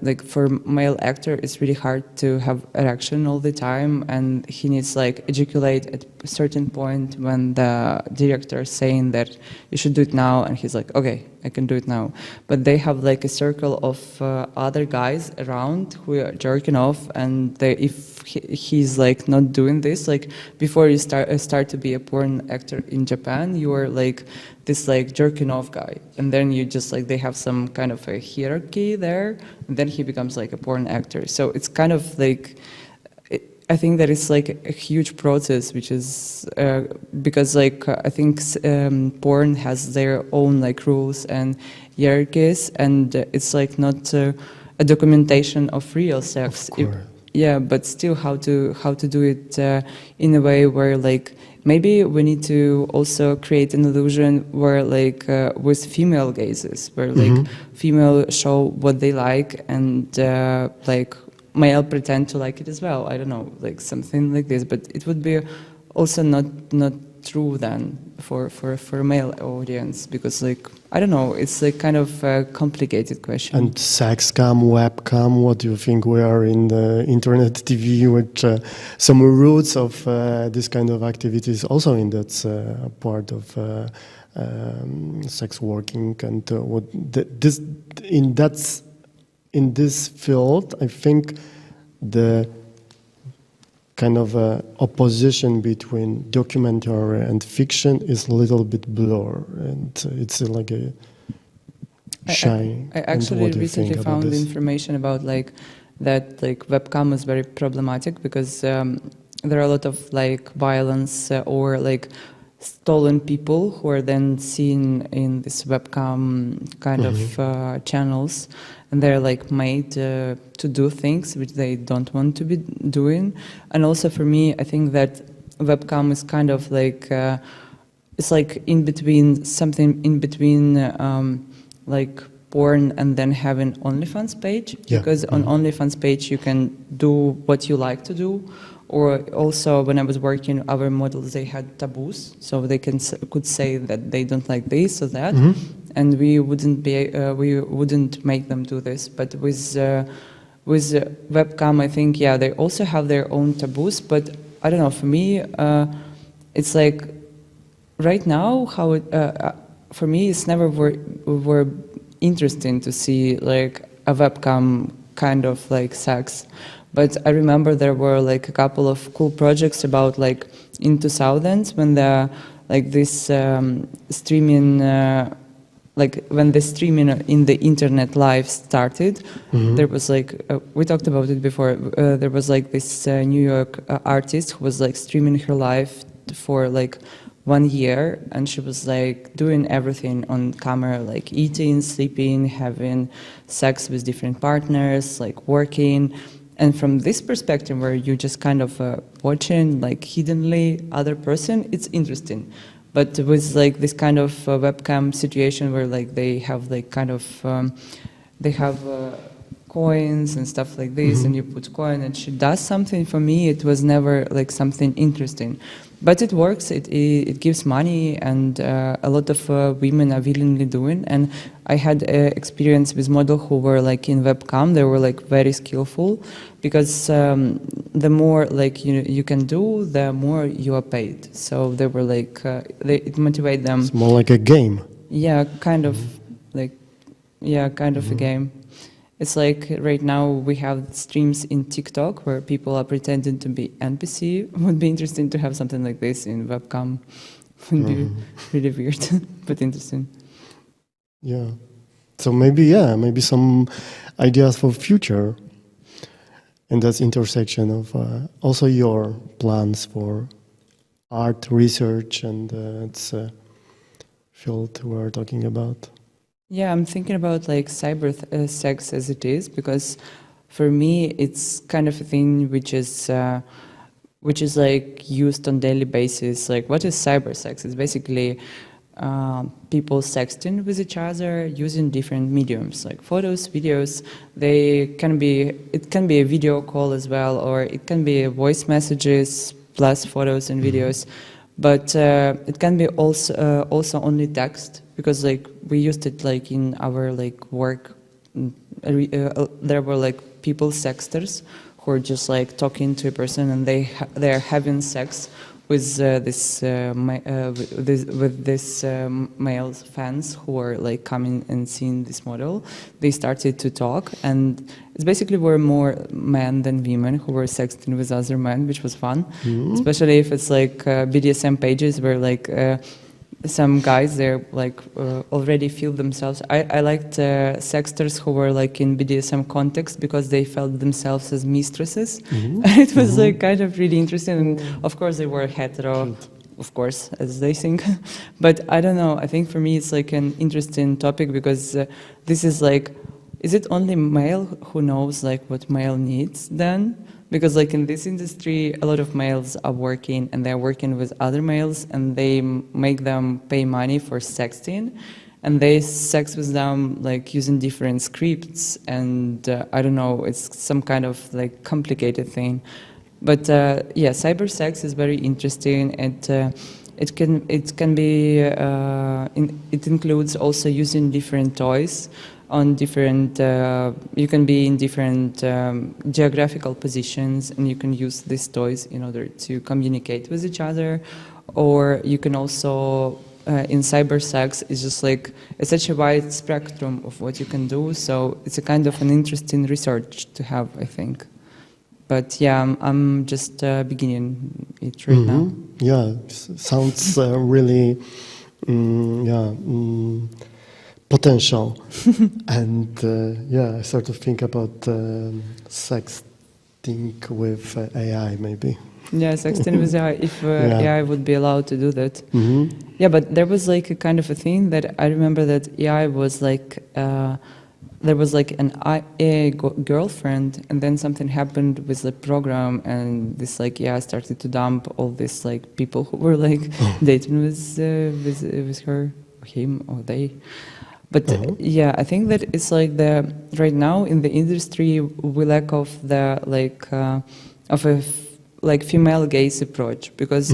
like for male actor, it's really hard to have erection all the time, and he needs like ejaculate at a certain point when the director is saying that you should do it now, and he's like, okay, I can do it now. But they have like a circle of other guys around who are jerking off, and if he's like not doing this, like before you start to be a porn actor in Japan, you are like this like jerking off guy, and then you just like, they have some kind of a hierarchy there, and then he becomes like a porn actor. So it's kind of like, I think that it's like a huge process, which is because like I think porn has their own like rules and hierarchies, and it's like not a documentation of real sex. Yeah, but still how to do it in a way where like, maybe we need to also create an illusion where like with female gazes, where like female show what they like, and like male pretend to like it as well. I don't know, like something like this, but it would be also not true then for a male audience, because like, I don't know, it's like kind of a complicated question. And sex cam, webcam, what do you think? We are in the internet TV with some roots of this kind of activities also in that part of sex working, and what in this field, I think the kind of opposition between documentary and fiction is a little bit blurred, and it's like a shine. I actually recently found information about like that like webcam is very problematic, because there are a lot of like violence or like stolen people who are then seen in this webcam kind of channels, and they're like made to do things which they don't want to be doing. And also for me, I think that webcam is kind of like it's like in between something in between like porn and then having OnlyFans page, because on OnlyFans page you can do what you like to do. Or also, when I was working, our models, they had taboos, so they could say that they don't like this or that, and we wouldn't make them do this. But with webcam, I think they also have their own taboos. But I don't know. For me, it's like right now how it, for me it's never were interesting to see like a webcam kind of like sex. But I remember there were like a couple of cool projects about like in 2000s when the like this streaming like when the streaming in the internet live started. There was like we talked about it before. There was like this New York artist who was like streaming her life for like 1 year, and she was like doing everything on camera, like eating, sleeping, having sex with different partners, like working. And from this perspective, where you just kind of watching like hiddenly other person, it's interesting. But with like this kind of webcam situation where like they have like kind of they have coins and stuff like this, and you put coin and she does something. For me, it was never like something interesting. But it works, it gives money, and a lot of women are willingly doing. And I had experience with models who were like in webcam, they were like very skillful, because the more like you can do, the more you are paid. So they were like, it motivated them. It's more like a game. Yeah, kind of like, kind of a game. It's like right now we have streams in TikTok where people are pretending to be NPC. It would be interesting to have something like this in webcam. It would be really weird, but interesting. Yeah. So maybe some ideas for future. And that's intersection of also your plans for art research, and it's a field we're talking about. Yeah, I'm thinking about like cyber sex as it is, because for me it's kind of a thing which is like used on daily basis. Like, what is cyber sex? It's basically people sexting with each other using different mediums, like photos, videos. It can be a video call as well, or it can be voice messages plus photos and videos. But it can be also only text, because like we used it like in our like work. There were like people sexters who are just like talking to a person, and they're having sex with this male fans who are like coming and seeing this model. They started to talk, and it's basically were more men than women who were sexting with other men, which was fun. Especially if it's like BDSM pages where like some guys, they're like already feel themselves. I liked sexters who were like in BDSM context, because they felt themselves as mistresses. It was like kind of really interesting. And of course they were hetero, of course, as they think. But I don't know, I think for me it's like an interesting topic, because this is like, is it only male who knows like what male needs then? Because like in this industry, a lot of males are working, and they're working with other males, and they make them pay money for sexting, and they sex with them like using different scripts, and I don't know, it's some kind of like complicated thing. But yeah, cyber sex is very interesting, and it can be it includes also using different toys on different, you can be in different geographical positions, and you can use these toys in order to communicate with each other. Or you can also, in cyber sex, it's just like, it's such a wide spectrum of what you can do, so it's a kind of an interesting research to have, I think. But yeah, I'm just beginning it right now. Yeah, sounds really, potential. And yeah, I sort of think about sexting with AI maybe. Yeah, 16 with AI, if Yeah. AI would be allowed to do that. Mhm. Yeah, but there was like a kind of a thing that I remember that AI was like, there was like an AI girlfriend, and then something happened with the program, and this like AI started to dump all these like people who were like dating with her, or him, or they. But yeah, I think that it's like right now in the industry we lack of the like of a like female gaze approach, because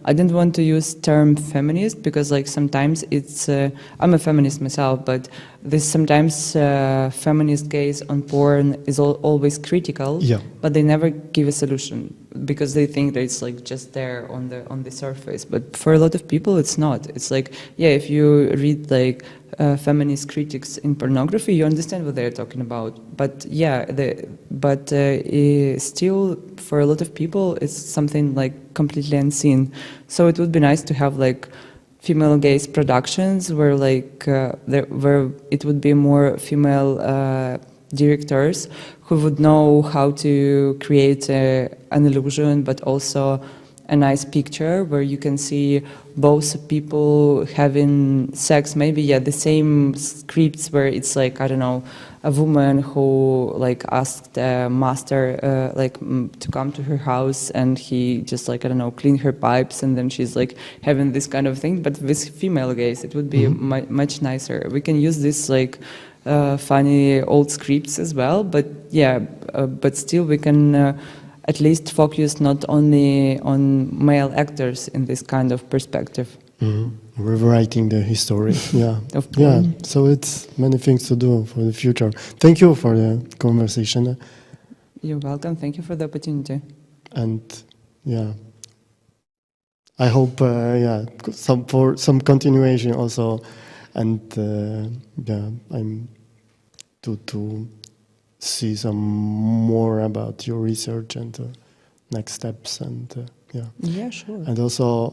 I didn't want to use term feminist because like sometimes it's I'm a feminist myself, but this sometimes feminist gaze on porn is always critical, but they never give a solution because they think that it's like just there on the surface. But for a lot of people it's not. It's like, yeah, if you read like feminist critics in pornography, you understand what they're talking about. But yeah, still for a lot of people it's something like completely unseen. So it would be nice to have like female gaze productions where like where it would be more female directors who would know how to create an illusion, but also a nice picture where you can see both people having sex, maybe the same scripts where it's like, I don't know, a woman who like asked a master to come to her house, and he just like, I don't know, clean her pipes, and then she's like having this kind of thing, but with female gaze it would be much nicer. We can use this like funny old scripts as well, but but still we can at least focus not only on male actors in this kind of perspective. Rewriting the history, so it's many things to do for the future. Thank you for the conversation. You're welcome. Thank you for the opportunity. And I hope some continuation also, and I'm to see some more about your research and next steps, and sure. And also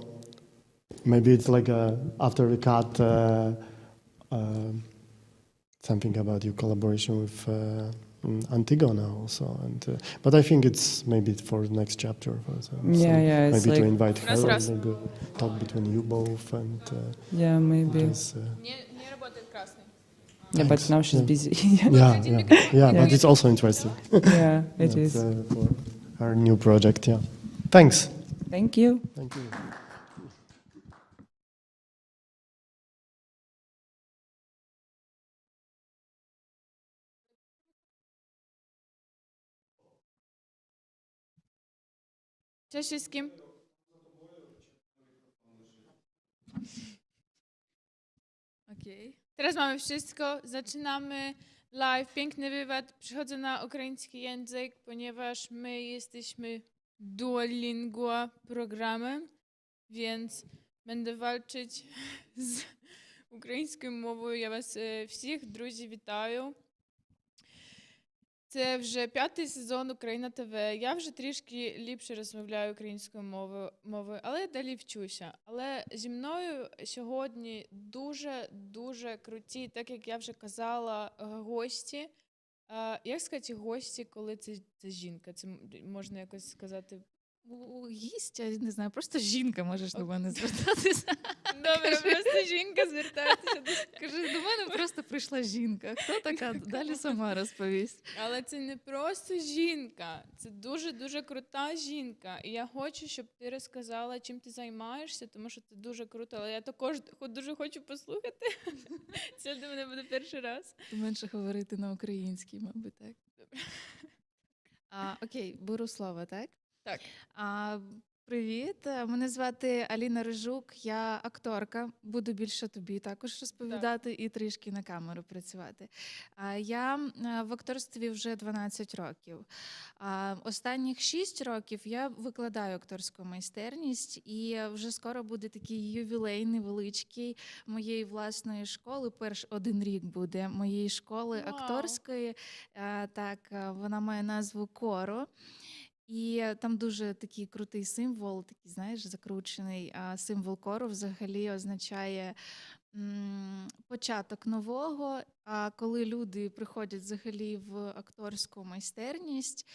maybe it's like after the cut something about your collaboration with Antigona also, and but I think it's maybe for the next chapter. It's maybe like to invite her, maybe talk between you both, and maybe. Thanks. But now she's busy. But it's also interesting. It is. For her new project, Thanks. Thank you. Thank you. Cześć wszystkim. Okej. Teraz mamy wszystko. Zaczynamy live. Piękny wywiad. Przychodzę na ukraiński język, ponieważ my jesteśmy Duolingo programem, więc będę walczyć з українською мовою. Я вас всіх, друзі, вітаю. Це вже 5-й сезон UKRAiNATV. Я вже трішки ліпше розмовляю українською мовою, але далі вчуся. Але зі мною сьогодні дуже круті, так як я вже казала, гості. Як сказати гості, коли це жінка? Це можна якось сказати? Гість, я не знаю, просто жінка можеш до мене звертатися. Добре, просто жінка звертається. Кажи, до мене просто прийшла жінка. Хто така? Далі сама розповість. Але це не просто жінка, це дуже крута жінка. І я хочу, щоб ти розказала, чим ти займаєшся, тому що це дуже круто. Але я також дуже хочу послухати. Це для мене буде перший раз. Менше говорити на українській, мабуть, так? Добре. Окей, беру слово, так? Так. Привіт, мене звати Аліна Рижук, я акторка, буду більше тобі також розповідати і трішки на камеру працювати. Я в акторстві вже 12 років. Останніх 6 років я викладаю акторську майстерність, і вже скоро буде такий ювілей невеличкий моєї власної школи. Один рік буде моєї школи акторської. Так, вона має назву «КОРО». І там дуже такий крутий символ, такий, знаєш, закручений. Символ кору взагалі означає початок нового, а коли люди приходять взагалі в акторську майстерність,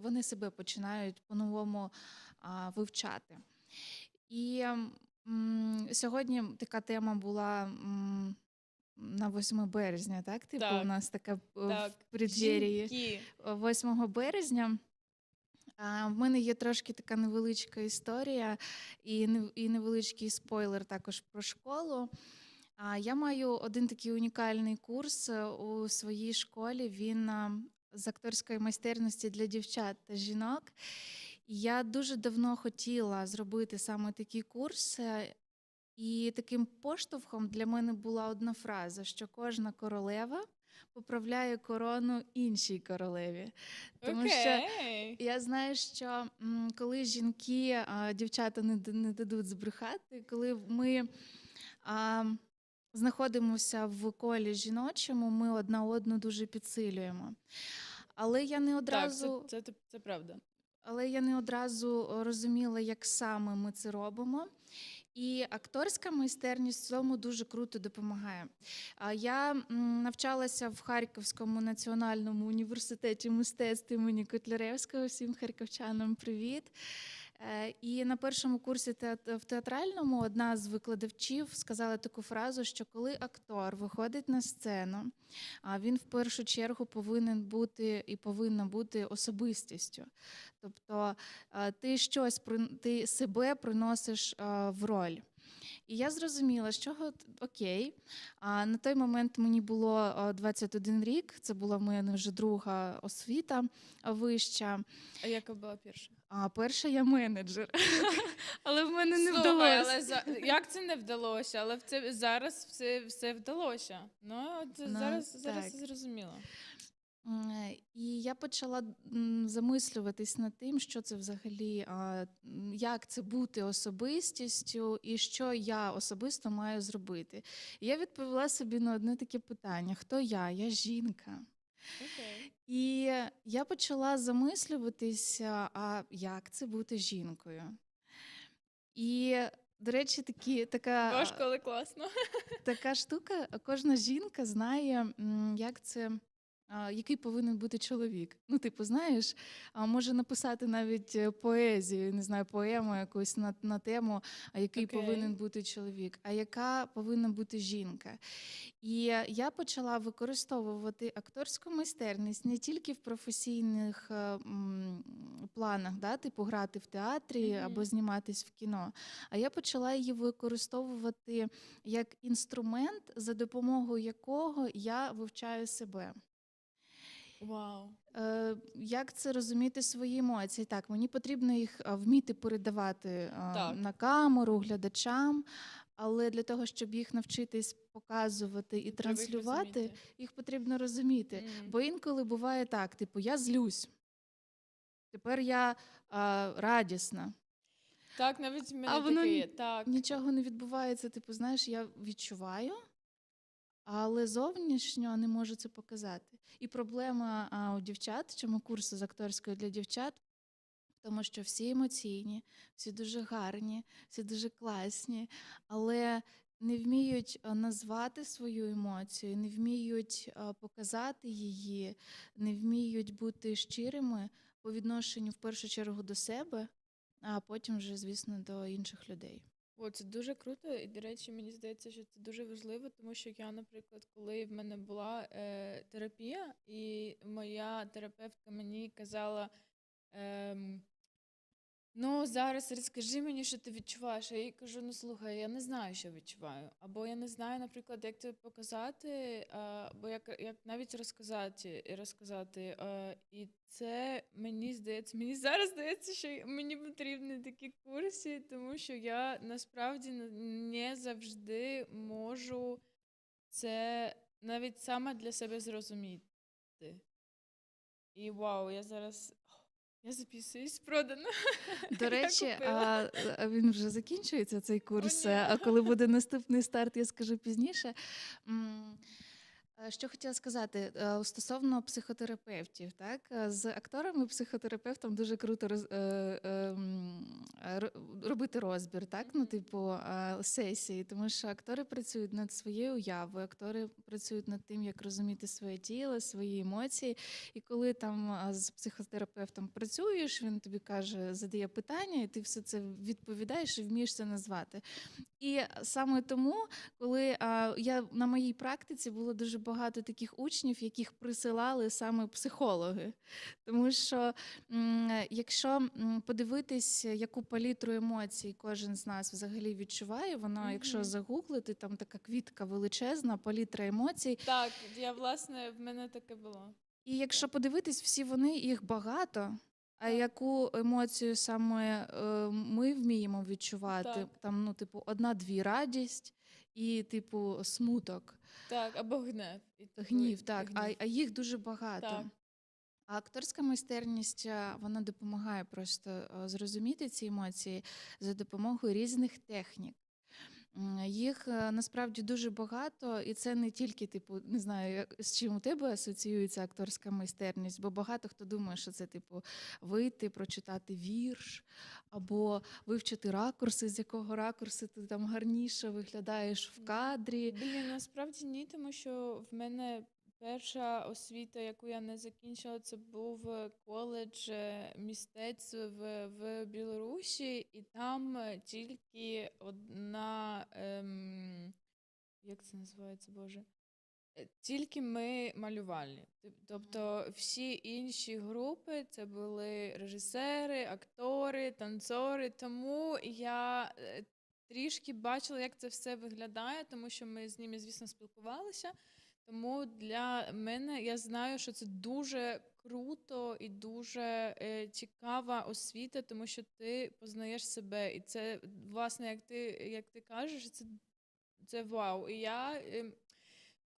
вони себе починають по-новому вивчати. І сьогодні така тема була на 8 березня, так? Типу, у нас така в преддверії 8 березня. В мене є трошки така невеличка історія і невеличкий спойлер також про школу. Я маю один такий унікальний курс у своїй школі. Він з акторської майстерності для дівчат та жінок. Я дуже давно хотіла зробити саме такий курс. І таким поштовхом для мене була одна фраза, що кожна королева поправляє корону іншій королеві. Тому що я знаю, що коли жінки, дівчата не дадуть збрехати, коли ми знаходимося в колі жіночому, ми одна одну дуже підсилюємо. Але я не одразу... Так, це правда. Але я не одразу розуміла, як саме ми це робимо. І акторська майстерність в цьому дуже круто допомагає. Я навчалася в Харківському національному університеті мистецтв імені Котляревського. Всім харківчанам привіт. І на першому курсі в театральному одна з викладачів сказала таку фразу, що коли актор виходить на сцену, він в першу чергу повинен бути і повинна бути особистістю. Тобто ти себе приносиш в роль. І я зрозуміла, що окей, на той момент мені було 21 рік, це була в мене вже друга освіта вища. А яка була перша? Перша я менеджер, але в мене не вдалося. Але як це не вдалося? Але зараз все вдалося. Зараз це зрозуміло. І я почала замислюватись над тим, що це взагалі, як це бути особистістю і що я особисто маю зробити. І я відповіла собі на одне таке питання: хто я? Я жінка. Okay. І я почала замислюватися, а як це бути жінкою? І, до речі, така... Важко, але класно. Така штука, кожна жінка знає, який повинен бути чоловік. Знаєш, може написати навіть поезію, не знаю, поему якусь на тему, який повинен бути чоловік, а яка повинна бути жінка. І я почала використовувати акторську майстерність не тільки в професійних планах, типу грати в театрі або зніматись в кіно, а я почала її використовувати як інструмент, за допомогою якого я вивчаю себе. Вау. Як це розуміти свої емоції? Так, мені потрібно їх вміти передавати на камеру, глядачам, але для того, щоб їх навчитись показувати і транслювати, їх потрібно розуміти. Бо інколи буває так, типу, я злюсь, тепер я радісна. Так, навіть в мене таке є. Так. Нічого не відбувається, типу, знаєш, я відчуваю, але зовнішньо не можу це показати. І проблема у дівчат, чому курси з акторської для дівчат, тому що всі емоційні, всі дуже гарні, всі дуже класні, але не вміють назвати свою емоцію, не вміють показати її, не вміють бути щирими по відношенню в першу чергу до себе, а потім вже, звісно, до інших людей. Це дуже круто, і, до речі, мені здається, що це дуже важливо, тому що я, наприклад, коли в мене була терапія, і моя терапевтка мені казала, зараз розкажи мені, що ти відчуваєш. А я їй кажу, слухай, я не знаю, що відчуваю. Або я не знаю, наприклад, як це показати, або як навіть розказати. І це мені зараз здається, що мені потрібні такі курси, тому що я насправді не завжди можу це навіть саме для себе зрозуміти. І вау, я записуюсь, продано. До речі, він вже закінчується, цей курс, а коли буде наступний старт, я скажу пізніше. Що хотіла сказати стосовно психотерапевтів, так? З акторами, психотерапевтом дуже круто робити розбір, так? Ну, типу, сесії, тому що актори працюють над своєю уявою, актори працюють над тим, як розуміти своє тіло, свої емоції. І коли там з психотерапевтом працюєш, він тобі каже, задає питання, і ти все це відповідаєш і вмієш це назвати. І саме тому, коли я на моїй практиці було дуже багато таких учнів, яких присилали саме психологи. Тому що якщо подивитись, яку палітру емоцій кожен з нас взагалі відчуває, воно, якщо загуглити, там така квітка величезна, палітра емоцій. Так, в мене таке було. І якщо подивитись, всі вони, їх багато. А яку емоцію саме ми вміємо відчувати? Так. Там, ну, типу, одна-дві радість і, типу, смуток. Так, або гнев. Гнів, так. А їх дуже багато. Так. А акторська майстерність, вона допомагає просто зрозуміти ці емоції за допомогою різних технік. Їх насправді дуже багато, і це не тільки, типу, не знаю, з чим у тебе асоціюється акторська майстерність, бо багато хто думає, що це, типу, вийти, прочитати вірш, або вивчити ракурси, з якого ракурсу ти там гарніше виглядаєш в кадрі. Насправді ні, тому що в мене перша освіта, яку я не закінчила, це був коледж мистецтв в Білорусі, і там тільки одна, як це називається, Боже? Тільки ми малювальні. Тобто всі інші групи це були режисери, актори, танцори, тому я трішки бачила, як це все виглядає, тому що ми з ними, звісно, спілкувалися. Тому для мене, я знаю, що це дуже круто і дуже цікава освіта, тому що ти познаєш себе. І це, власне, як ти кажеш, це вау. І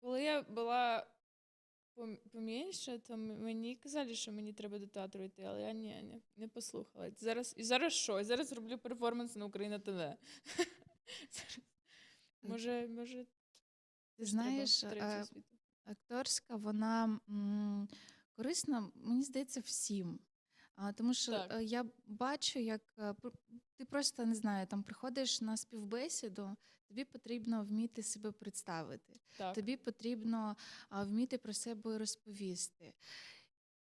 коли я була поменше, то мені казали, що мені треба до театру йти, але я не послухала. Зараз що? Зараз роблю перформанс на UKRAiNATV. Може... Ти знаєш, акторська, вона корисна, мені здається, всім. Тому що я бачу, як ти просто, не знаю, там приходиш на співбесіду, тобі потрібно вміти себе представити. Так. Тобі потрібно вміти про себе розповісти.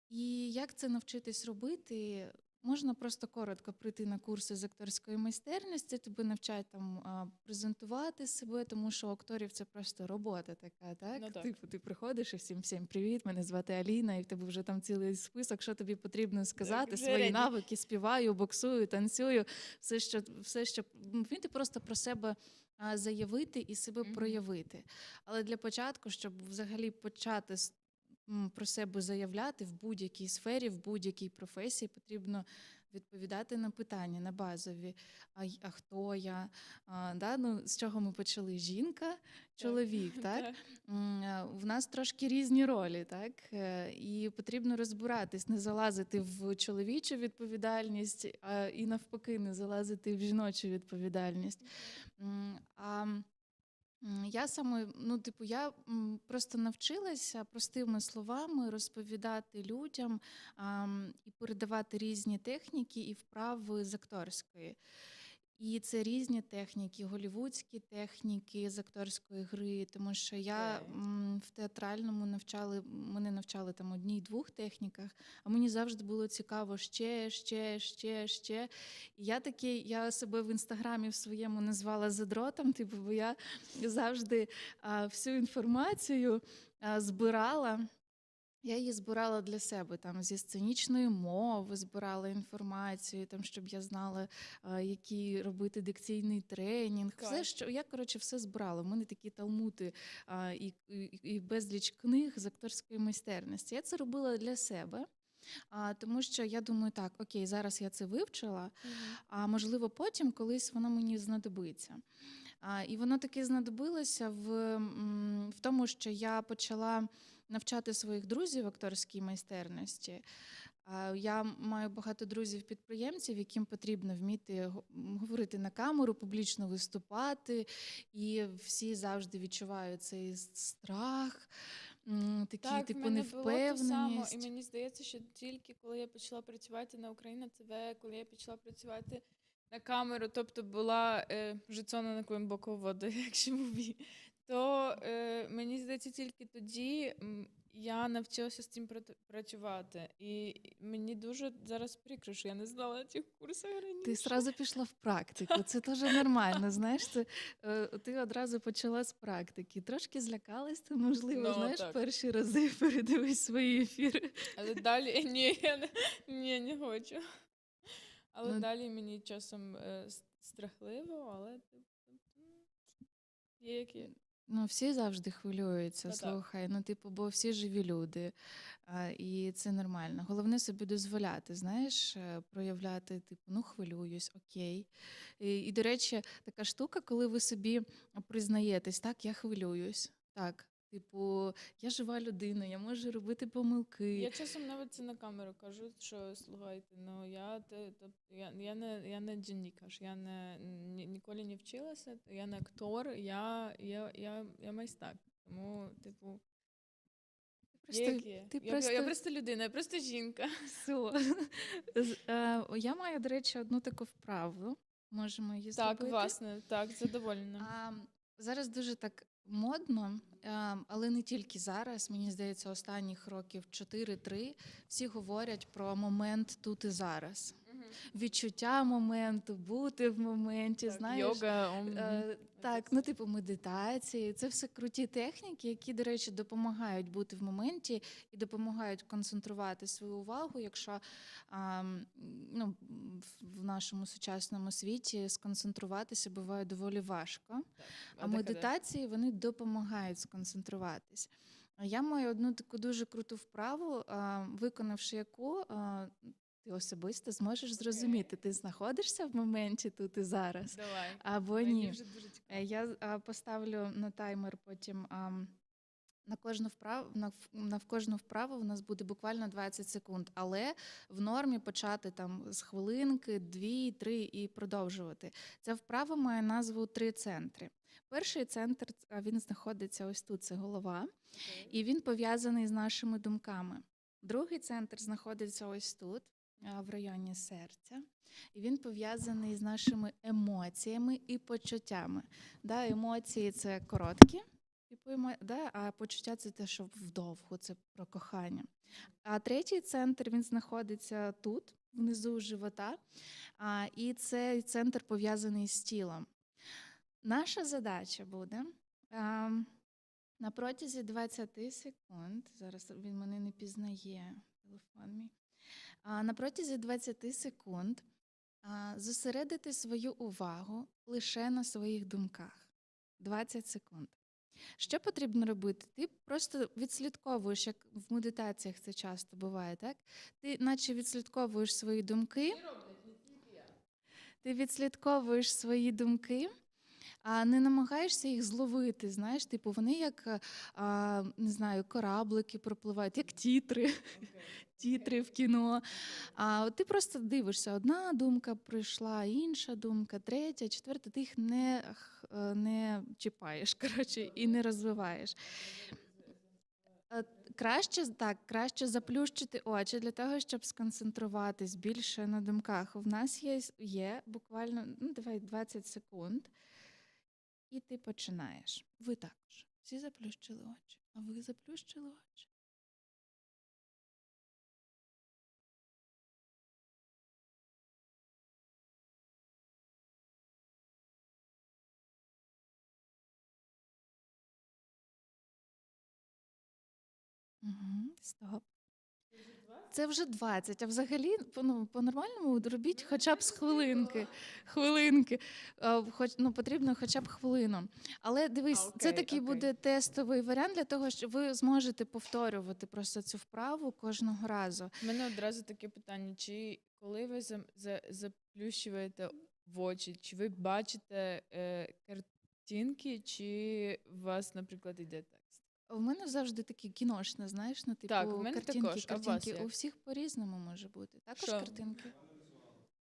І як це навчитись робити? Можна просто коротко прийти на курси з акторської майстерності, тебе навчають там презентувати себе, тому що у акторів це просто робота така, так? Ну, так. Типу, ти приходиш і всім привіт, мене звати Аліна, і в тебе вже там цілий список, що тобі потрібно сказати, свої навики, співаю, боксую, танцюю, все, що вміти просто про себе заявити і себе проявити. Але для початку, щоб взагалі почати про себе заявляти в будь-якій сфері, в будь-якій професії, потрібно відповідати на питання, на базові. А хто я? З чого ми почали? Жінка, чоловік, так? В нас трошки різні ролі, так? І потрібно розбиратись, не залазити в чоловічу відповідальність, і навпаки, не залазити в жіночу відповідальність. Я я просто навчилася простими словами розповідати людям і передавати різні техніки і вправи з акторської. І це різні техніки, голлівудські техніки з акторської гри, тому що я в театральному мене навчали там 1-2 техніках, а мені завжди було цікаво ще. І я себе в інстаграмі в своєму назвала задротом, бо я завжди всю інформацію збирала. Я її збирала для себе, там, зі сценічної мови збирала інформацію, там, щоб я знала, який робити дикційний тренінг. Все збирала. У мене такі талмуди і безліч книг з акторської майстерності. Я це робила для себе, тому що я думаю, так, окей, зараз я це вивчила, а можливо потім колись воно мені знадобиться. І воно таки знадобилося в тому, що я почала навчати своїх друзів акторській майстерності. Я маю багато друзів-підприємців, яким потрібно вміти говорити на камеру, публічно виступати, і всі завжди відчувають цей страх, такий типу невпевненість. І мені здається, що тільки коли я почала працювати на UKRAiNATV, коли я почала працювати на камеру, тобто була рzucona на глибоку воду, якщо mówię, то мені здається, тільки тоді я навчилася з цим працювати. І мені дуже зараз прикро, що я не знала на цих курсах раніше. Ти одразу пішла в практику, це теж нормально, знаєш, ти одразу почала з практики. Трошки злякалась, ти, можливо, знаєш, перші рази передивись свої ефіри. Але далі, ні, не хочу. Але далі мені часом страхливо, але є як є. Всі завжди хвилюються, слухай, бо всі живі люди, і це нормально. Головне собі дозволяти, знаєш, проявляти, хвилююсь, окей. І, до речі, така штука, коли ви собі признаєтесь, так, я хвилююсь, так, я жива людина, я можу робити помилки. Я часом навіть це на камеру кажу, що, слухайте, я не дзвінникар, я ніколи не вчилася, я не актор, я майстак. Тому, я просто людина, я просто жінка. Я маю, до речі, одну таку вправу, можемо її зробити. Так, власне, так, задоволена. Зараз дуже так модно, але не тільки зараз, мені здається, останніх років 4-3 всі говорять про момент тут і зараз. Відчуття моменту, бути в моменті, так, знаєш. Йога. Так, медитації. Це все круті техніки, які, до речі, допомагають бути в моменті і допомагають концентрувати свою увагу, якщо в нашому сучасному світі сконцентруватися буває доволі важко. А медитації, вони допомагають сконцентруватись. Я маю одну таку дуже круту вправу, виконавши яку ти особисто зможеш зрозуміти, ти знаходишся в моменті тут і зараз, або ні. Я поставлю на таймер потім на кожну вправу в нас буде буквально 20 секунд, але в нормі почати з хвилинки, 2-3 і продовжувати. Ця вправа має назву «3 центри». Перший центр, він знаходиться ось тут, це голова, і він пов'язаний з нашими думками. Другий центр знаходиться ось тут, в районі серця, і він пов'язаний з нашими емоціями і почуттями. Емоції – це короткі, а почуття – це те, що вдовго, це про кохання. А третій центр, він знаходиться тут, внизу живота, і цей центр пов'язаний з тілом. Наша задача буде на протязі 20 секунд, зараз він мене не пізнає, телефон мій, на протязі 20 секунд зосередити свою увагу лише на своїх думках. 20 секунд. Що потрібно робити? Ти просто відслідковуєш, як в медитаціях це часто буває, так? Ти наче відслідковуєш свої думки. Ти відслідковуєш свої думки, а не намагаєшся їх зловити, знаєш, вони як, не знаю, кораблики пропливають, як тітри. Тітри в кіно. А ти просто дивишся, одна думка прийшла, інша думка, третя, четверта, ти їх не чіпаєш, і не розвиваєш. Краще заплющити очі для того, щоб сконцентруватись більше на думках. В нас є буквально, давай 20 секунд, і ти починаєш. Ви також. Всі заплющили очі. А ви заплющили очі? Стоп. Це вже 20, а взагалі по-нормальному робіть хоча б з хвилинки. Потрібно хоча б хвилину. Але дивись, це такий буде тестовий варіант для того, що ви зможете повторювати просто цю вправу кожного разу. У мене одразу таке питання, чи коли ви заплющуєте в очі, чи ви бачите картинки, чи у вас, наприклад, йде текст? В мене завжди такі кіношне, знаєш, ну, типу, Так, в мене картинки, також. А у вас картинки. як? У всіх по-різному може бути. Також Що? картинки.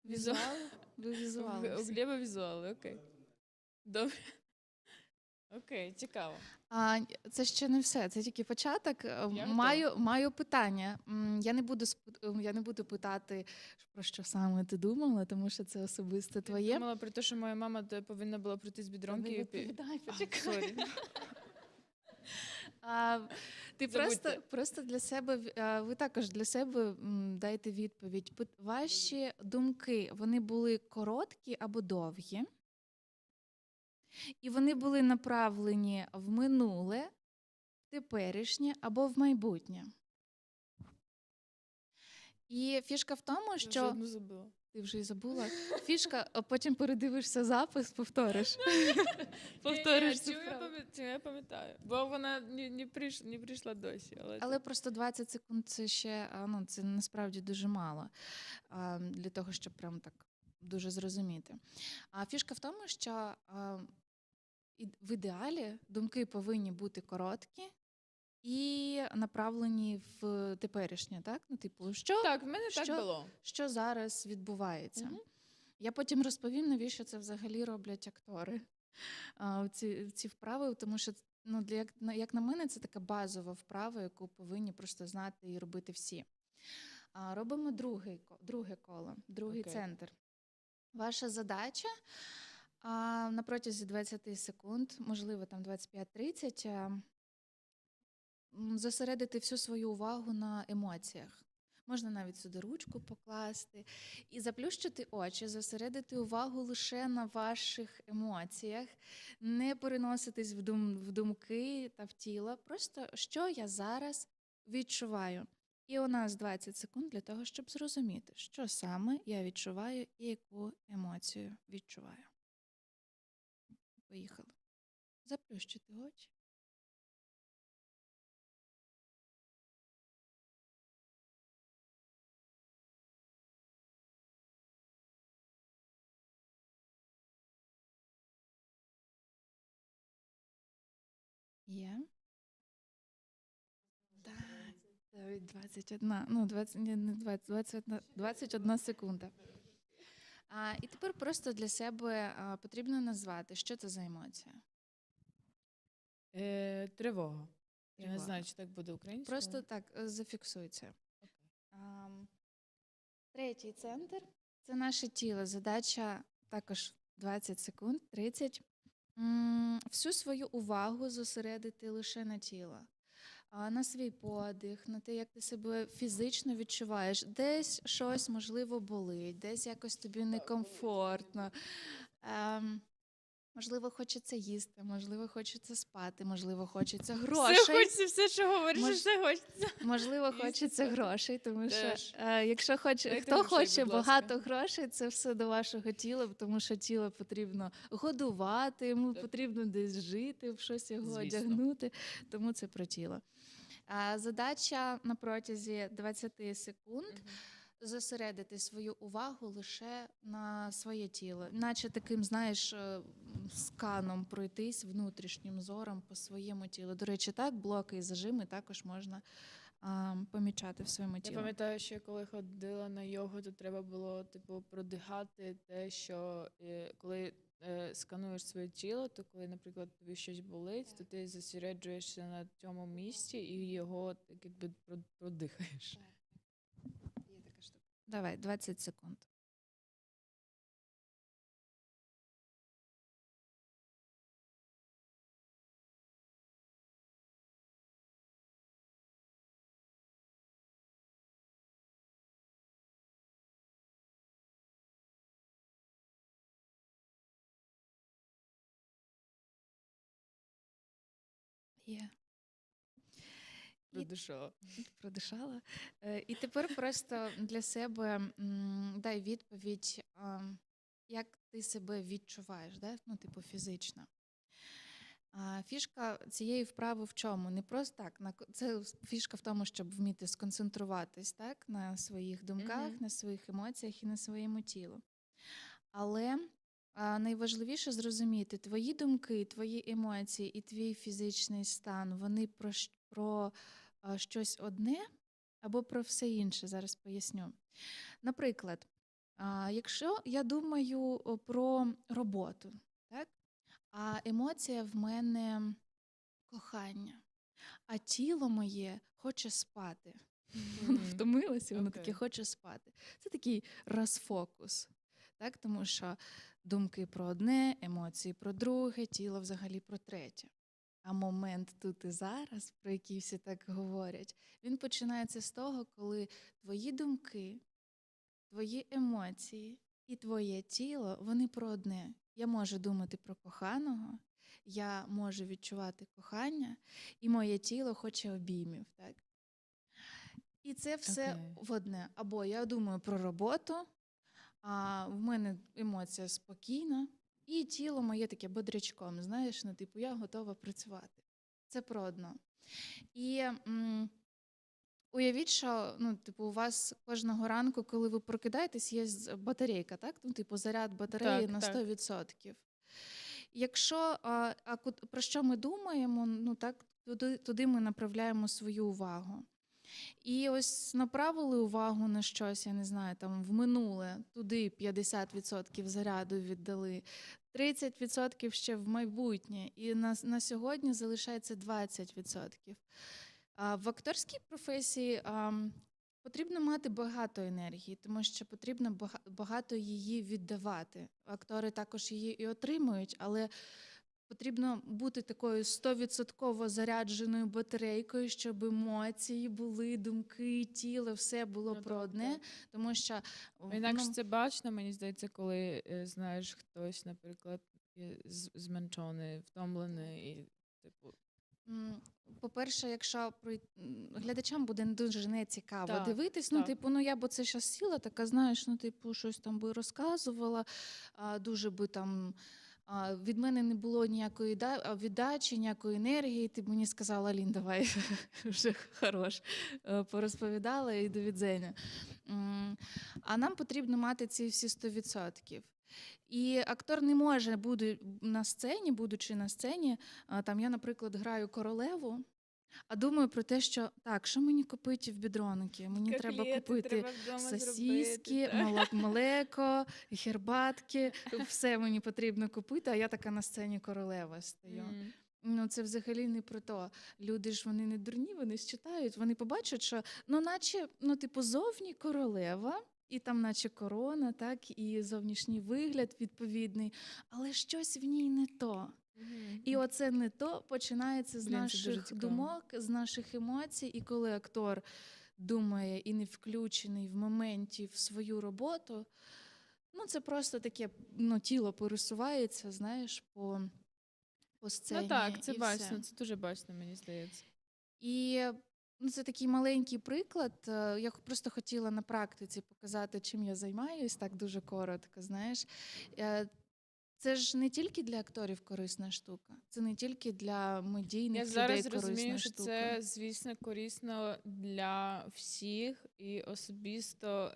Візуал? Ви візуали У всі. Глеба візуали, окей. Добре. Окей, цікаво. Це ще не все, це тільки початок. Я Маю питання. Я не буду питати, про що саме ти думала, тому що це особисто Я твоє. думала про те, що моя мама повинна була прийти з бідронки Не і відповідай, почекай. Сорі. Ти Забудьте. просто для себе, ви також для себе дайте відповідь. Ваші думки, вони були короткі або довгі? І вони були направлені в минуле, в теперішнє або в майбутнє. І фішка в тому, Я вже що... одну забула. Ти вже і забула. Фішка, а потім передивишся запис, повториш. Повториш цю фразу. Я пам'ятаю. Бо вона не прийшла досі. Але просто 20 секунд це ще, це насправді дуже мало для того, щоб прям так дуже зрозуміти. А фішка в тому, що в ідеалі думки повинні бути короткі і направлені в теперішнє, так? Ну, типу, Так, в мене так було. Що зараз відбувається. Я потім розповім, навіщо це взагалі роблять актори. Ці вправи, тому що, як на мене, це така базова вправа, яку повинні просто знати і робити всі. Робимо друге коло, другий центр. Ваша задача на протязі 20 секунд, можливо, там 25-30, зосередити всю свою увагу на емоціях. Можна навіть сюди ручку покласти і заплющити очі, зосередити увагу лише на ваших емоціях, не переноситись в думки та в тіло. Просто, що я зараз відчуваю. І у нас 20 секунд для того, щоб зрозуміти, що саме я відчуваю і яку емоцію відчуваю. Поїхали. Заплющити очі. Є. Так, 21 секунда. І тепер просто для себе потрібно назвати, що це за емоція. Тривога. Я не знаю, чи так буде українською. Просто так, зафіксуй це. Третій центр – це наше тіло. Задача також 20 секунд, 30. Всю свою увагу зосередити лише на тіло. На свій подих, на те, як ти себе фізично відчуваєш. Десь щось, можливо, болить, десь якось тобі некомфортно. Можливо, хочеться їсти, можливо, хочеться спати, можливо, хочеться грошей. Все хочеться, все, що говориш, все хочеться. Можливо, хочеться грошей, тому що якщо хто грошей, хоче будь ласка. багато грошей, це все до вашого тіла, тому що тіло потрібно годувати, йому потрібно десь жити, в щось його одягнути, тому це про тіло. Задача на протязі 20 секунд зосередити свою увагу лише на своє тіло. Наче таким, знаєш, сканом пройтись внутрішнім зором по своєму тілу. До речі, так, блоки і зажими також можна помічати в своєму тілі. Я пам'ятаю, що коли ходила на йогу, то треба було продихати те, що коли скануєш своє тіло, то коли, наприклад, тобі щось болить, то ти зосереджуєшся на цьому місці і його так якби продихаєш. Є така штука. Давай, 20 секунд. Є. Продишала. І тепер просто для себе дай відповідь, як ти себе відчуваєш, да? Ну, типу, фізично. Фішка цієї вправи в чому? Не просто так. Це фішка в тому, щоб вміти сконцентруватись, так? На своїх думках, на своїх емоціях і на своєму тілу. Але найважливіше зрозуміти твої думки, твої емоції і твій фізичний стан, вони про щось одне або про все інше. Зараз поясню. Наприклад, якщо я думаю про роботу, так? А емоція в мене кохання, а тіло моє хоче спати. Воно втомилося, воно таке хоче спати. Це такий розфокус. Так? Тому що думки про одне, емоції про друге, тіло взагалі про третє. А момент тут і зараз, про який всі так говорять, він починається з того, коли твої думки, твої емоції і твоє тіло, вони про одне. Я можу думати про коханого, я можу відчувати кохання, і моє тіло хоче обіймів. Так? І це все в одне. Або я думаю про роботу, а в мене емоція спокійна, і тіло моє таке бодрячком, знаєш, ну, типу, я готова працювати. Це про одно. І уявіть, що, ну, типу, у вас кожного ранку, коли ви прокидаєтесь, є батарейка, так? Ну, типу, заряд батареї на 100%. Якщо, про що ми думаємо, ну, так, туди ми направляємо свою увагу. І ось направили увагу на щось, я не знаю, там в минуле, туди 50% заряду віддали, 30% ще в майбутнє, і на сьогодні залишається 20%. В акторській професії потрібно мати багато енергії, тому що потрібно багато її віддавати. Актори також її і отримують, але потрібно бути такою 100% зарядженою батарейкою, щоб емоції були, думки, тіло, все було про одне. Тому що інакше це бачно, мені здається, коли знаєш, хтось, наприклад, зменшений, втомлений і типу. По-перше, якщо глядачам буде дуже нецікаво дивитись, ну, типу, ну, я б оце щас сіла, така, знаєш, ну, типу, щось там би розказувала, дуже би там, від мене не було ніякої віддачі, ніякої енергії, ти б мені сказала, Алін, давай, вже хорош, порозповідала і до відзення. А нам потрібно мати ці всі 100%. І актор не може, будучи на сцені, там я, наприклад, граю королеву, а думаю про те, що так, що мені купити в бідроники? Мені треба купити сосиски, млеко, гербатки, все мені потрібно купити, а я така на сцені королева стою. Ну, це взагалі не про то. Люди ж, вони не дурні, вони считають, вони побачать, що, ну, наче, ну, типу, зовні королева, і там наче корона, так, і зовнішній вигляд відповідний, але щось в ній не то. І оце не то починається з наших думок, з наших емоцій, і коли актор думає і не включений в моменті в свою роботу, ну, це просто таке, ну, тіло пересувається, знаєш, по сцені. Ну так, це і бачно, все. це дуже бачно, мені здається. І ну, це такий маленький приклад. Я просто хотіла на практиці показати, чим я займаюсь, так дуже коротко, знаєш. Це ж не тільки для акторів корисна штука, це не тільки для медійних людей корисна штука. Я зараз розумію, що це, звісно, корисно для всіх і особисто.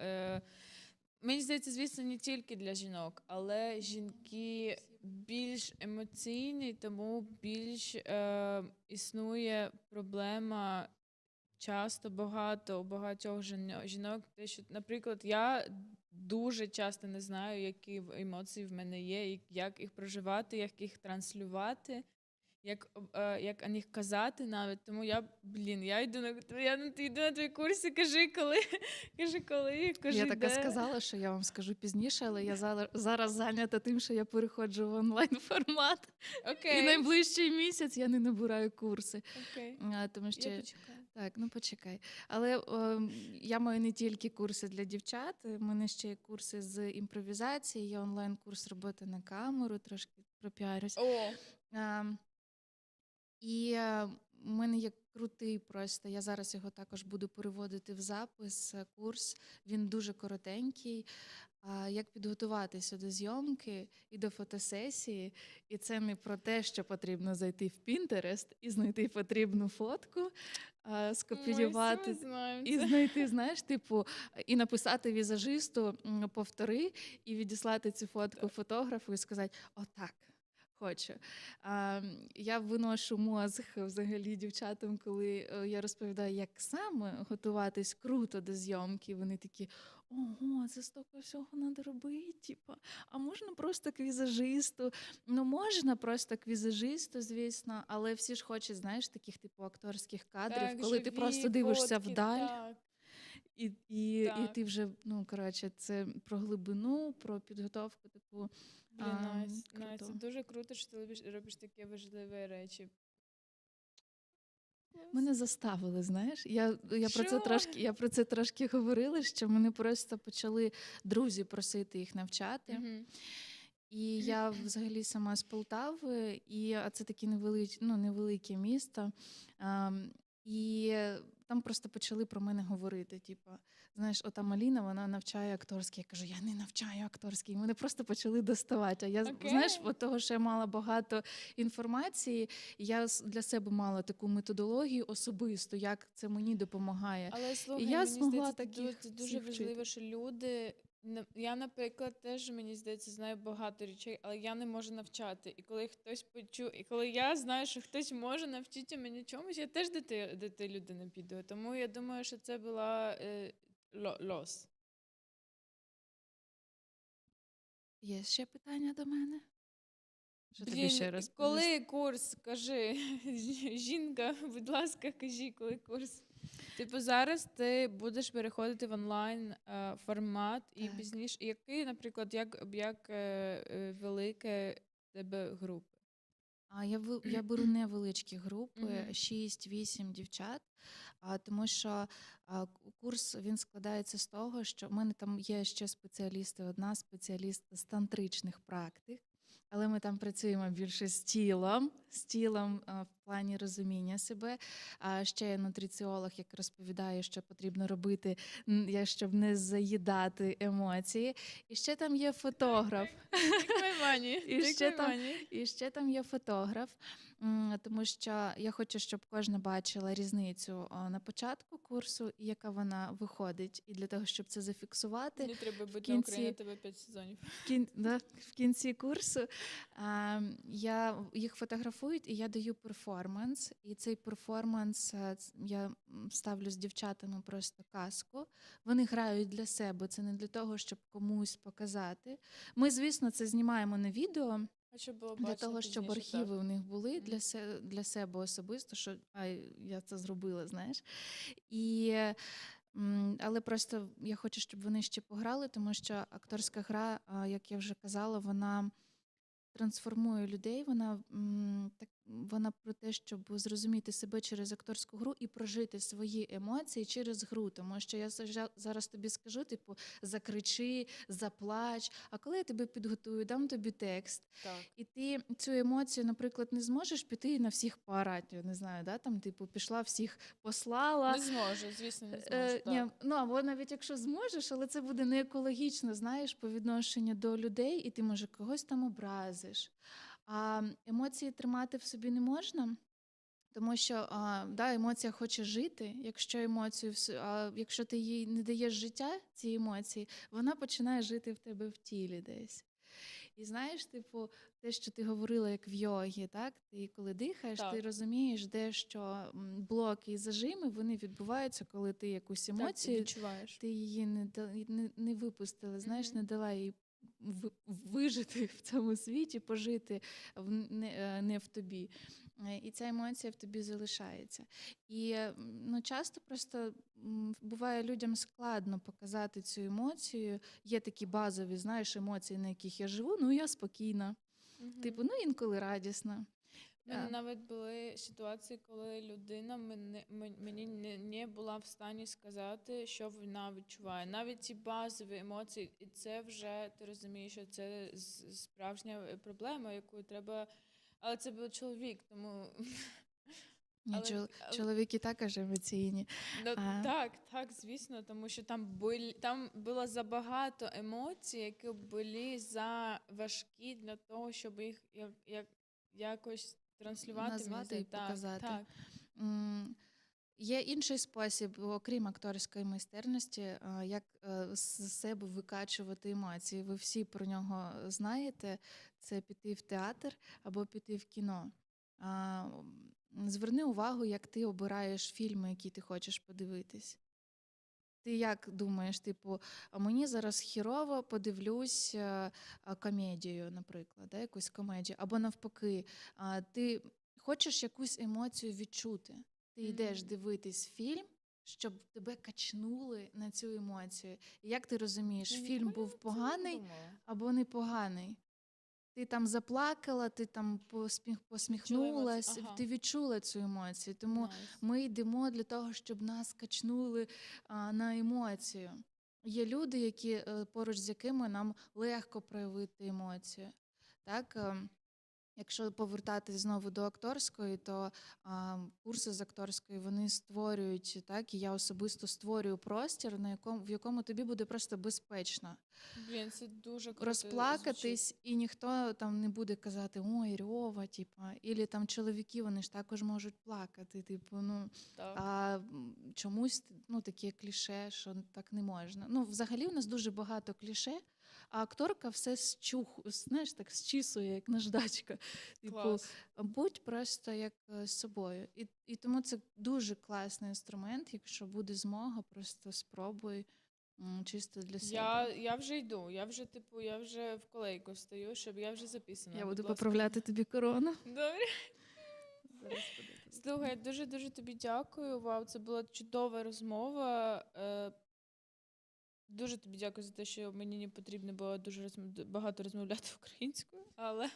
Мені здається, звісно, не тільки для жінок, але жінки більш емоційні, тому більш існує проблема часто у багатьох жінок. Те, що, наприклад, я дуже часто не знаю, які емоції в мене є, і як їх проживати, як їх транслювати, як о них казати навіть. Тому я йду на твої курси, кажи коли, Я така сказала, що я вам скажу пізніше, але я зараз зайнята тим, що я переходжу в онлайн-формат. І найближчий місяць я не набираю курси. Тому що... Я почекаю. Так, ну почекай. Але я маю не тільки курси для дівчат, у мене ще є курси з імпровізації, є онлайн-курс роботи на камеру, трошки пропіарюсь. І в мене є крутий просто, я зараз його також буду переводити в запис, курс, він дуже коротенький, як підготуватися до зйомки і до фотосесії. І це не про те, що потрібно зайти в Pinterest і знайти потрібну фотку, скопіювати знаємо і це. знайти, знаєш, типу, і написати візажисту повтори, і відіслати цю фотку фотографу і сказати, отак. Хочу. Я виношу мозг взагалі дівчатам, коли я розповідаю, як саме готуватись круто до зйомки. Вони такі, ого, це стільки всього треба робити, типу. А можна просто к візажисту? Ну, можна просто к візажисту, звісно, але всі ж хочуть, знаєш, таких типу акторських кадрів, Так, коли ти живі просто дивишся фотки, вдаль. так. І Так. ти вже, ну, коротше, це про глибину, про підготовку таку. Блін, Настя, круто. це дуже круто, що ти робиш такі важливі речі. Мене заставили, знаєш. Що? Я про це трошки говорила, що мене просто почали друзі просити їх навчати. Мгм. І я взагалі сама з Полтави, а це таке невелике місто. І там просто почали про мене говорити. Типу, знаєш, ота Маліна, вона навчає акторський. Я кажу, я не навчаю акторський. І мене просто почали доставати. А я, знаєш, от того, що я мала багато інформації, я для себе мала таку методологію особисто, як це мені допомагає. Але слухай, І я мені змогла здається, таких це дуже всіх важливо, вчити. що люди. Я, наприклад, теж, мені здається, знаю багато речей, але я не можу навчати. І коли хтось почує, і коли я знаю, що хтось може навчити мене чомусь, я теж до тієї людини піду. Тому я думаю, що це була лос. Є ще питання до мене? Що тобі Блін, ще розповісти? коли курс? Кажи. Жінка, будь ласка, кажи, коли курс. Типу, зараз ти будеш переходити в онлайн формат і пізніше. Який, наприклад, як велике тебе групи? Я беру невеличкі групи, 6-8 дівчат, тому що курс він складається з того, що в мене там є ще спеціалісти, одна спеціаліст з тантричних практик, але ми там працюємо більше з тілом в плані розуміння себе. А ще є нутриціолог, який розповідає, що потрібно робити, щоб не заїдати емоції. І ще там є фотограф. І ще там є фотограф, тому що я хочу, щоб кожна бачила різницю на початку курсу, і яка вона виходить. І для того, щоб це зафіксувати, Мені треба бути на UKRAiNATV 5 сезонів. В кінці курсу їх фотографують, і я даю перформанс. І цей перформанс я ставлю з дівчатами просто казку. Вони грають для себе, це не для того, щоб комусь показати. Ми, звісно, це знімаємо на відео, для того, щоб архіви у них були для себе особисто, що я це зробила, знаєш. Але просто я хочу, щоб вони ще пограли, тому що акторська гра, як я вже казала, вона трансформує людей, вона про те, щоб зрозуміти себе через акторську гру і прожити свої емоції через гру. Тому що я зараз тобі скажу, типу, закричи, заплач, а коли я тебе підготую, дам тобі текст. Так. І ти цю емоцію, наприклад, не зможеш піти і на всіх поорати, не знаю, да? Там, типу, пішла, всіх послала. Не зможу, звісно, не зможу. Так. Або навіть якщо зможеш, але це буде не екологічно, знаєш, по відношенню до людей, і ти, може, когось там образиш. А емоції тримати в собі не можна, тому що емоція хоче жити. Якщо ти їй не даєш життя, цій емоції, вона починає жити в тебе в тілі десь. І знаєш, типу, те, що ти говорила, як в йогі, так? Ти коли дихаєш, ти розумієш, де що блоки і зажими, вони відбуваються, коли ти якусь емоцію, ти її не випустила, знаєш, не дала їй вижити в цьому світі, пожити не в тобі. І ця емоція в тобі залишається. І часто просто буває людям складно показати цю емоцію. Є такі базові, знаєш, емоції, на яких я живу, я спокійна. Типу, інколи радісна. У мене навіть були ситуації, коли людина мені не була в стані сказати, що вона відчуває. Навіть ці базові емоції, і це вже, ти розумієш, що це справжня проблема, яку треба... Але це був чоловік, тому... Чоловіки також емоційні. Так, звісно, тому що там було забагато емоцій, які були заважкі для того, щоб їх якось транслювати. Назвати і показати. Так. Є інший спосіб, окрім акторської майстерності, як з себе викачувати емоції. Ви всі про нього знаєте. Це піти в театр або піти в кіно. Зверни увагу, як ти обираєш фільми, які ти хочеш подивитись. Ти як думаєш, типу, а мені зараз хірово, подивлюсь комедію, наприклад, да, якусь комедію, або навпаки, ти хочеш якусь емоцію відчути. Ти йдеш дивитись фільм, щоб тебе качнули на цю емоцію. І як ти розумієш, фільм був поганий або непоганий? Ти там заплакала, ти там посміхнулась, ти відчула цю емоцію. Тому ми йдемо для того, щоб нас качнули на емоцію. Є люди, які, поруч з якими нам легко проявити емоцію. Так? Якщо повертатись знову до акторської, то курси з акторської, вони створюють, так, і я особисто створюю простір, в якому тобі буде просто безпечно. Блін, це дуже круто Розплакатись, і ніхто там не буде казати, ой, рьова, типа, ілі там чоловіки, вони ж також можуть плакати, типу, ну, а чомусь, ну, таке кліше, що так не можна. Ну, взагалі у нас дуже багато кліше, а акторка все знаєш, так зчісує, як наждачка. Типу, будь просто як з собою. І тому це дуже класний інструмент, якщо буде змога, просто спробуй чисто для себе. Я вже йду, я вже в колейку стою, щоб я вже записана. Я буду поправляти тобі корону. Добре. Слухай, дуже-дуже тобі дякую. Вау, це була чудова розмова. Дуже тобі дякую за те, що мені не потрібно було дуже багато розмовляти українською, але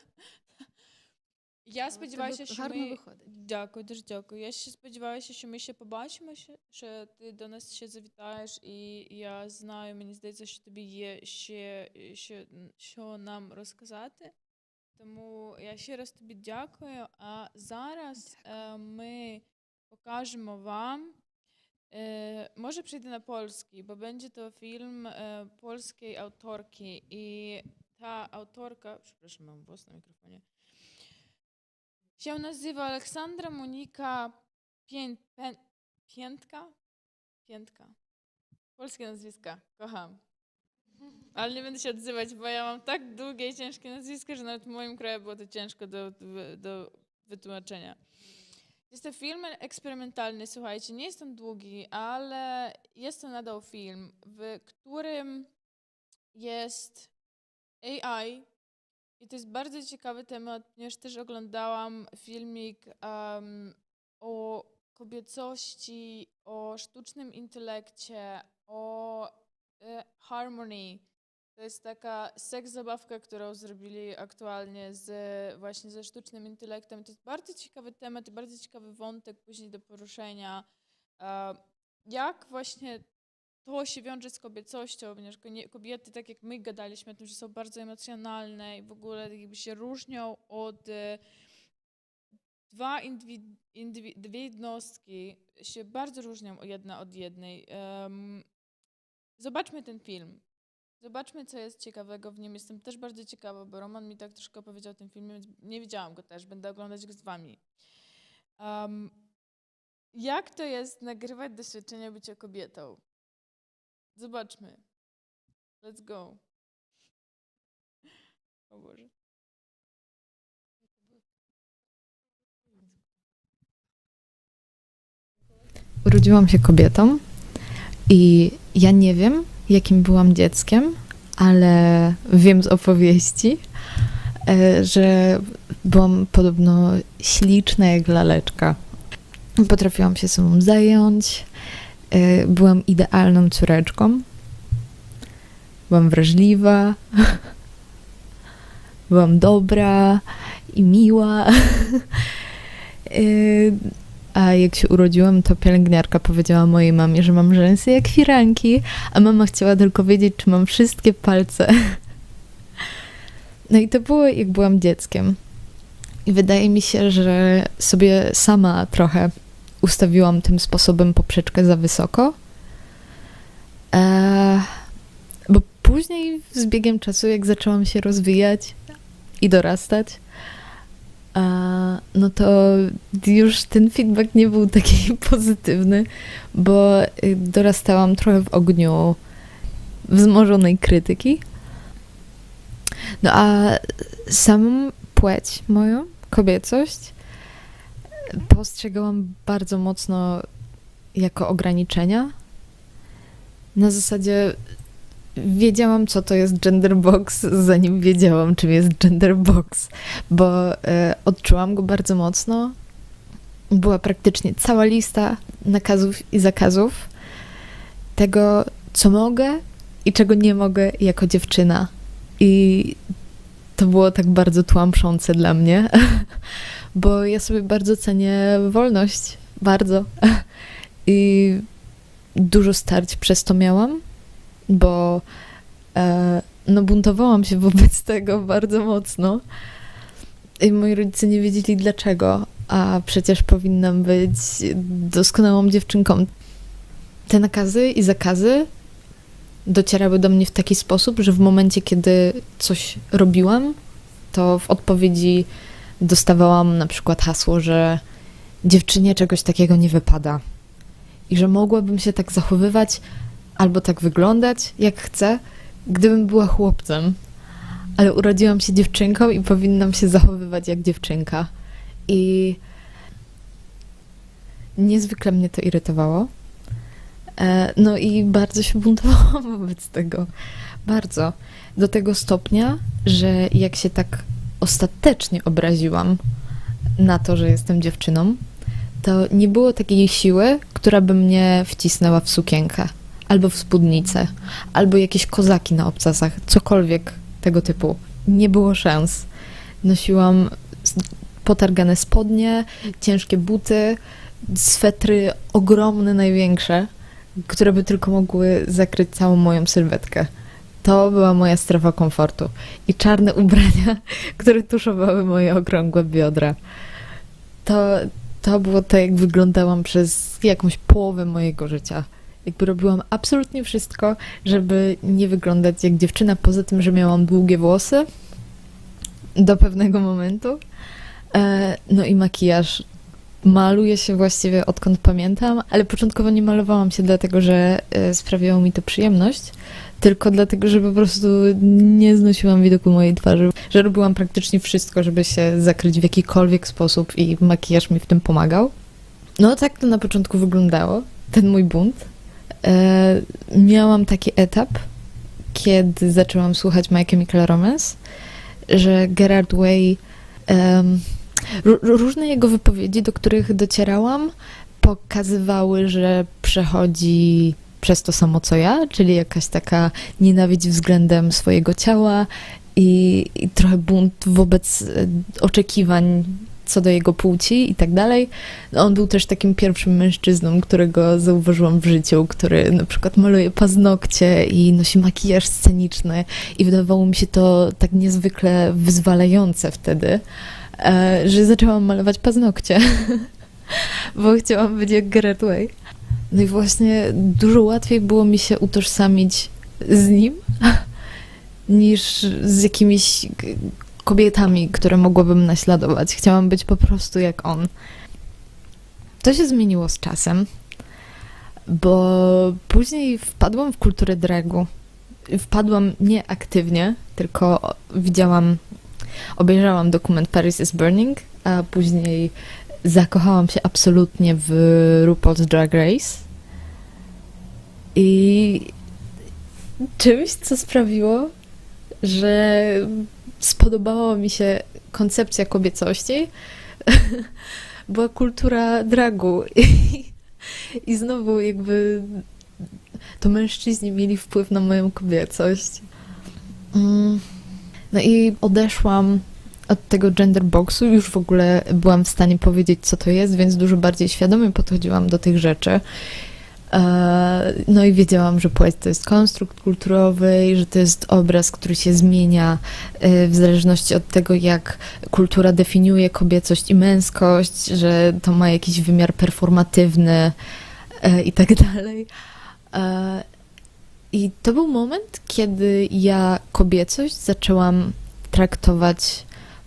я сподіваюся, що гарно виходить. Дякую, дуже дякую. Я ще сподіваюся, що ми ще побачимося, що ти до нас ще завітаєш, і я знаю, мені здається, що тобі є ще що нам розказати. Тому я ще раз тобі дякую. А зараз ми покажемо вам. Może przejdę na polski, bo będzie to film polskiej autorki i ta autorka, przepraszam, mam włos na mikrofonie, się nazywa Aleksandra Monika Piętka. Polskie nazwiska, kocham. Ale nie będę się odzywać, bo ja mam tak długie i ciężkie nazwisko, że nawet w moim kraju było to ciężko do wytłumaczenia. Jest to film eksperymentalny, słuchajcie, nie jest on długi, ale jest to nadal film, w którym jest AI i to jest bardzo ciekawy temat, ponieważ też oglądałam filmik o kobiecości, o sztucznym intelekcie, o harmonii. To jest taka seks-zabawka, którą zrobili aktualnie właśnie ze sztucznym intelektem. To jest bardzo ciekawy temat i bardzo ciekawy wątek później do poruszenia. Jak właśnie to się wiąże z kobiecością, ponieważ kobiety, tak jak my gadaliśmy o tym, że są bardzo emocjonalne i w ogóle jakby się różnią od dwie jednostki, się bardzo różnią jedna od jednej. Zobaczmy ten film. Zobaczmy, co jest ciekawego w nim. Jestem też bardzo ciekawa, bo Roman mi tak troszkę opowiedział o tym filmie, więc nie widziałam go też. Będę oglądać go z wami. Jak to jest nagrywać doświadczenia bycia kobietą? Zobaczmy. Let's go. O Boże. Urodziłam się kobietą i ja nie wiem, jakim byłam dzieckiem, ale wiem z opowieści, że byłam podobno śliczna jak laleczka. Potrafiłam się sobą zająć, byłam idealną córeczką, byłam wrażliwa, byłam dobra i miła. A jak się urodziłam, to pielęgniarka powiedziała mojej mamie, że mam rzęsy jak firanki, a mama chciała tylko wiedzieć, czy mam wszystkie palce. No i to było, jak byłam dzieckiem. I wydaje mi się, że sobie sama trochę ustawiłam tym sposobem poprzeczkę za wysoko. Bo później z biegiem czasu, jak zaczęłam się rozwijać i dorastać, no to już ten feedback nie był taki pozytywny, bo dorastałam trochę w ogniu wzmożonej krytyki. No a samą płeć moją, kobiecość, postrzegałam bardzo mocno jako ograniczenia. Na zasadzie wiedziałam, co to jest gender box, zanim wiedziałam, czym jest gender box, bo odczułam go bardzo mocno. Była praktycznie cała lista nakazów i zakazów tego, co mogę i czego nie mogę jako dziewczyna. I to było tak bardzo tłamszące dla mnie, bo ja sobie bardzo cenię wolność, bardzo. I dużo starć przez to miałam, bo no buntowałam się wobec tego bardzo mocno i moi rodzice nie wiedzieli dlaczego, a przecież powinnam być doskonałą dziewczynką. Te nakazy i zakazy docierały do mnie w taki sposób, że w momencie, kiedy coś robiłam, to w odpowiedzi dostawałam na przykład hasło, że dziewczynie czegoś takiego nie wypada i że mogłabym się tak zachowywać albo tak wyglądać, jak chcę, gdybym była chłopcem. Ale urodziłam się dziewczynką i powinnam się zachowywać jak dziewczynka. I niezwykle mnie to irytowało. No i bardzo się buntowałam wobec tego. Bardzo. Do tego stopnia, że jak się tak ostatecznie obraziłam na to, że jestem dziewczyną, to nie było takiej siły, która by mnie wcisnęła w sukienkę, albo w spódnicę, albo jakieś kozaki na obcasach, cokolwiek tego typu. Nie było szans. Nosiłam potargane spodnie, ciężkie buty, swetry ogromne, największe, które by tylko mogły zakryć całą moją sylwetkę. To była moja strefa komfortu. I czarne ubrania, które tuszowały moje okrągłe biodra. To było to, jak wyglądałam przez jakąś połowę mojego życia. Jakby robiłam absolutnie wszystko, żeby nie wyglądać jak dziewczyna, poza tym, że miałam długie włosy do pewnego momentu. No i makijaż. Maluję się właściwie odkąd pamiętam, ale początkowo nie malowałam się dlatego, że sprawiało mi to przyjemność, tylko dlatego, że po prostu nie znosiłam widoku mojej twarzy, że robiłam praktycznie wszystko, żeby się zakryć w jakikolwiek sposób i makijaż mi w tym pomagał. No tak to na początku wyglądało, ten mój bunt. Miałam taki etap, kiedy zaczęłam słuchać My Chemical Romance, że Gerard Way, różne jego wypowiedzi, do których docierałam, pokazywały, że przechodzi przez to samo co ja, czyli jakaś taka nienawiść względem swojego ciała i trochę bunt wobec oczekiwań co do jego płci i tak dalej. No, on był też takim pierwszym mężczyzną, którego zauważyłam w życiu, który na przykład maluje paznokcie i nosi makijaż sceniczny i wydawało mi się to tak niezwykle wyzwalające wtedy, że zaczęłam malować paznokcie, bo chciałam być jak Gerard Way. No i właśnie dużo łatwiej było mi się utożsamić z nim, niż z jakimiś kobietami, które mogłabym naśladować. Chciałam być po prostu jak on. To się zmieniło z czasem, bo później wpadłam w kulturę dragu. Wpadłam nie aktywnie, tylko obejrzałam dokument Paris is Burning, a później zakochałam się absolutnie w RuPaul's Drag Race. I czymś, co sprawiło, że spodobała mi się koncepcja kobiecości, była kultura dragu. I znowu jakby to mężczyźni mieli wpływ na moją kobiecość. No i odeszłam od tego gender boxu, już w ogóle byłam w stanie powiedzieć, co to jest, więc dużo bardziej świadomie podchodziłam do tych rzeczy. No i wiedziałam, że płeć to jest konstrukt kulturowy i że to jest obraz, który się zmienia w zależności od tego, jak kultura definiuje kobiecość i męskość, że to ma jakiś wymiar performatywny i tak dalej. I to był moment, kiedy ja kobiecość zaczęłam traktować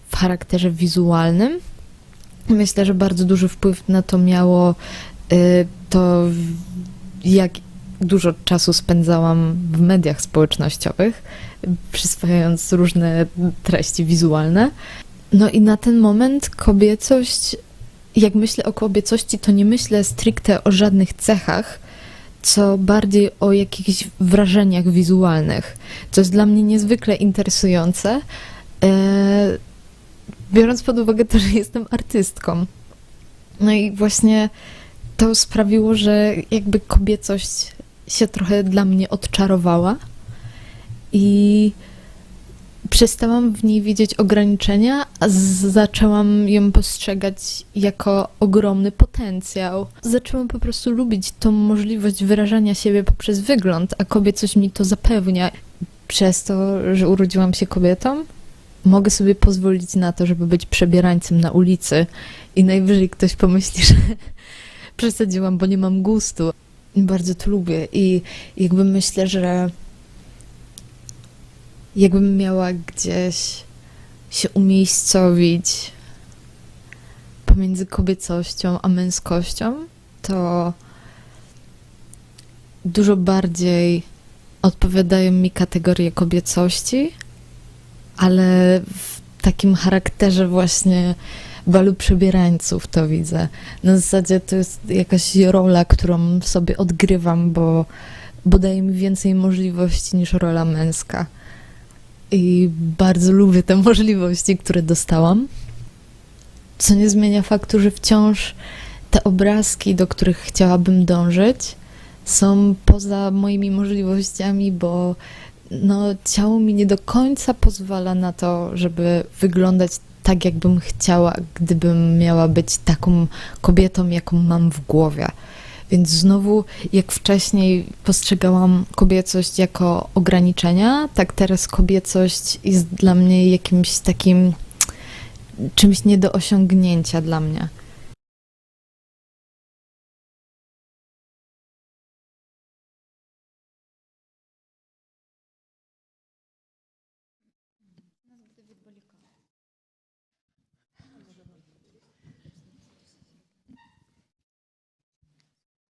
w charakterze wizualnym Myślę, że bardzo duży wpływ na to miało to, jak dużo czasu spędzałam w mediach społecznościowych, przyswajając różne treści wizualne. No i na ten moment kobiecość, jak myślę o kobiecości, to nie myślę stricte o żadnych cechach, co bardziej o jakichś wrażeniach wizualnych, co jest dla mnie niezwykle interesujące, biorąc pod uwagę to, że jestem artystką. No i właśnie to sprawiło, że jakby kobiecość się trochę dla mnie odczarowała i przestałam w niej widzieć ograniczenia, a zaczęłam ją postrzegać jako ogromny potencjał. Zaczęłam po prostu lubić tą możliwość wyrażania siebie poprzez wygląd, a kobiecość mi to zapewnia. Przez to, że urodziłam się kobietą, mogę sobie pozwolić na to, żeby być przebierańcem na ulicy i najwyżej ktoś pomyśli, że przesadziłam, bo nie mam gustu. Bardzo to lubię i jakby myślę, że jakbym miała gdzieś się umiejscowić pomiędzy kobiecością a męskością, to dużo bardziej odpowiadają mi kategorie kobiecości, ale w takim charakterze właśnie balu przebierańców to widzę. Na zasadzie to jest jakaś rola, którą sobie odgrywam, bo daje mi więcej możliwości niż rola męska. I bardzo lubię te możliwości, które dostałam. Co nie zmienia faktu, że wciąż te obrazki, do których chciałabym dążyć, są poza moimi możliwościami, bo no, ciało mi nie do końca pozwala na to, żeby wyglądać tak, jakbym chciała, gdybym miała być taką kobietą, jaką mam w głowie. Więc znowu, jak wcześniej postrzegałam kobiecość jako ograniczenia, tak teraz kobiecość jest dla mnie jakimś takim czymś nie do osiągnięcia dla mnie.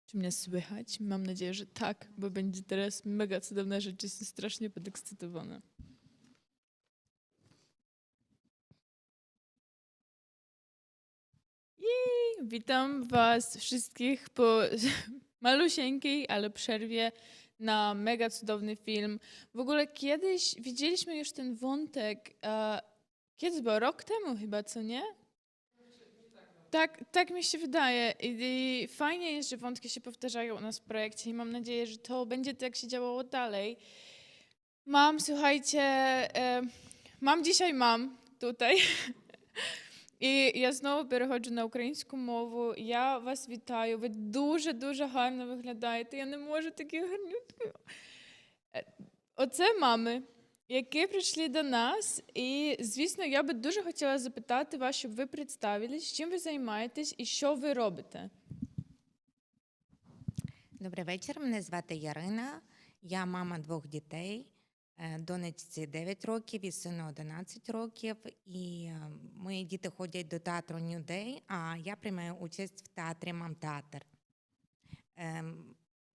Czy mnie słychać? Mam nadzieję, że tak, bo będzie teraz mega cudowna rzecz. Jestem strasznie podekscytowana. Jej! Witam Was wszystkich po malusieńkiej, ale przerwie na mega cudowny film. W ogóle kiedyś widzieliśmy już ten wątek, kiedy było? Rok temu chyba, co nie? Tak mi się wydaje. I fajnie jest, że wątki się powtarzają u nas w projekcie i mam nadzieję, że to będzie tak się działało dalej. Słuchajcie, mam tutaj. І я знову переходжу на українську мову. Я вас вітаю. Ви дуже-дуже гарно виглядаєте. Я не можу такі гарнютки. Оце мами, які прийшли до нас. І, звісно, я би дуже хотіла запитати вас, щоб ви представились, чим ви займаєтесь і що ви робите. Добрий вечір. Мене звати Ярина. Я мама 2 дітей. Донечці 9 років і сину 11 років. І мої діти ходять до театру New Day, а я приймаю участь в театрі Мам-театр.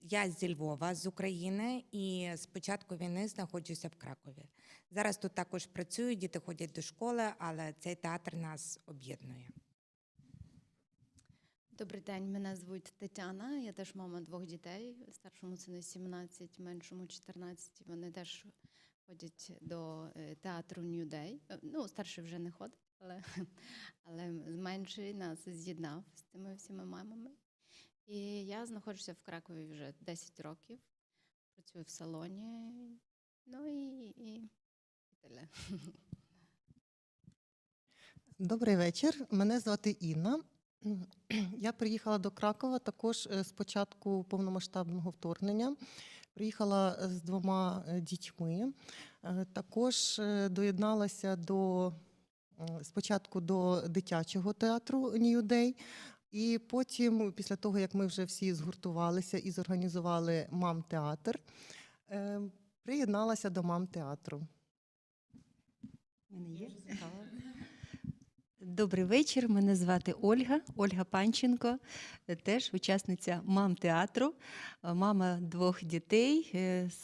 Я зі Львова, з України, і з початку війни знаходжуся в Кракові. Зараз тут також працюю, діти ходять до школи, але цей театр нас об'єднує. Добрий день, мене звуть Тетяна, я теж мама 2 дітей, старшому сину 17, меншому 14, вони теж ходять до театру New Day. Ну, старший вже не ходить, але менший нас з'єднав з тими всіма мамами. І я знаходжуся в Кракові вже 10 років, працюю в салоні, ну і таке. Добрий вечір, мене звати Інна. Я приїхала до Кракова також з початку повномасштабного вторгнення. Приїхала з 2 дітьми. Також доєдналася спочатку до дитячого театру New Day, і потім, після того, як ми вже всі згуртувалися і зорганізували Мам-театр, приєдналася до Мам-театру. Добрий вечір. Мене звати Ольга Панченко, теж учасниця мам-театру, мама 2 дітей,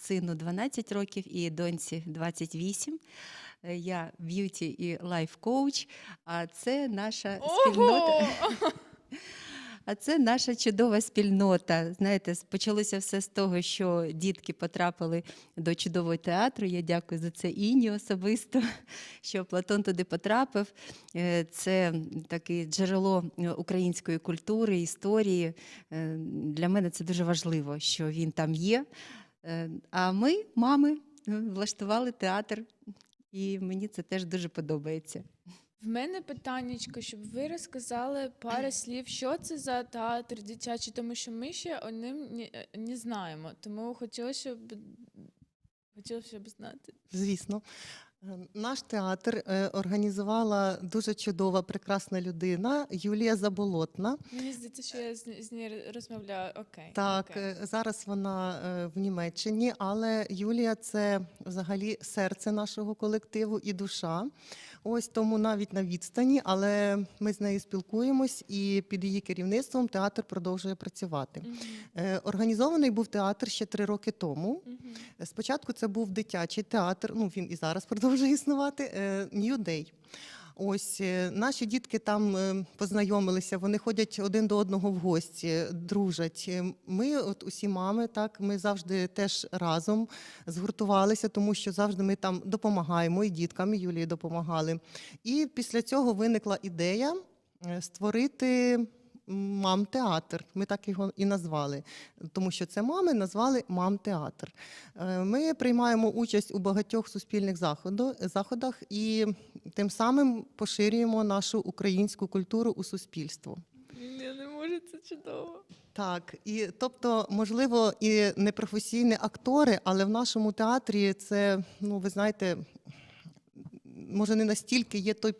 сину 12 років і доньці 28. Я б'юті і лайф-коуч, а це наша спільнота. А це наша чудова спільнота. Знаєте, почалося все з того, що дітки потрапили до чудового театру. Я дякую за це Інні особисто, що Платон туди потрапив. Це таке джерело української культури, історії. Для мене це дуже важливо, що він там є. А ми, мами, влаштували театр, і мені це теж дуже подобається. В мене питаннячко, щоб ви розказали пару слів, що це за театр дитячий, тому що ми ще о ним не знаємо, тому хотілося б знати. Звісно. Наш театр організувала дуже чудова, прекрасна людина Юлія Заболотна. Мені здається, що я з нею розмовляю. Окей. Так, зараз вона в Німеччині, але Юлія – це взагалі серце нашого колективу і душа. Ось тому навіть на відстані, але ми з нею спілкуємось, і під її керівництвом театр продовжує працювати. Організований був театр ще 3 роки тому. Спочатку це був дитячий театр, він і зараз продовжує існувати, New Day. Ось, наші дітки там познайомилися, вони ходять один до одного в гості, дружать. Ми, от усі мами, так, ми завжди теж разом згуртувалися, тому що завжди ми там допомагаємо, і діткам, і Юлії допомагали. І після цього виникла ідея створити мам-театр. Ми так його і назвали, тому що це мами назвали мам-театр. Ми приймаємо участь у багатьох суспільних заходах і тим самим поширюємо нашу українську культуру у суспільство. Я не можу, це чудово. Так, і тобто, можливо, і не професійні актори, але в нашому театрі це, ви знаєте, може не настільки є той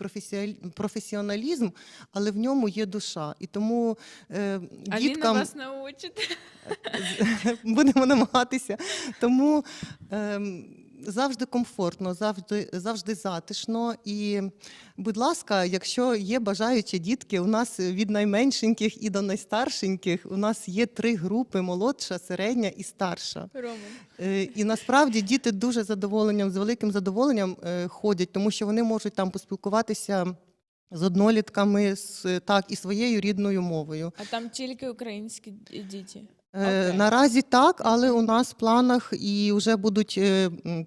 професіоналізм, але в ньому є душа. І тому діткам... Аліна вас научить. Будемо намагатися. Тому завжди комфортно, завжди затишно. І, будь ласка, якщо є бажаючі дітки, у нас від найменшеньких і до найстаршеньких, у нас є 3 групи: молодша, середня і старша. І насправді діти дуже з великим задоволенням ходять, тому що вони можуть там поспілкуватися з однолітками, і своєю рідною мовою. А там тільки українські діти? Наразі так, але у нас в планах і вже будуть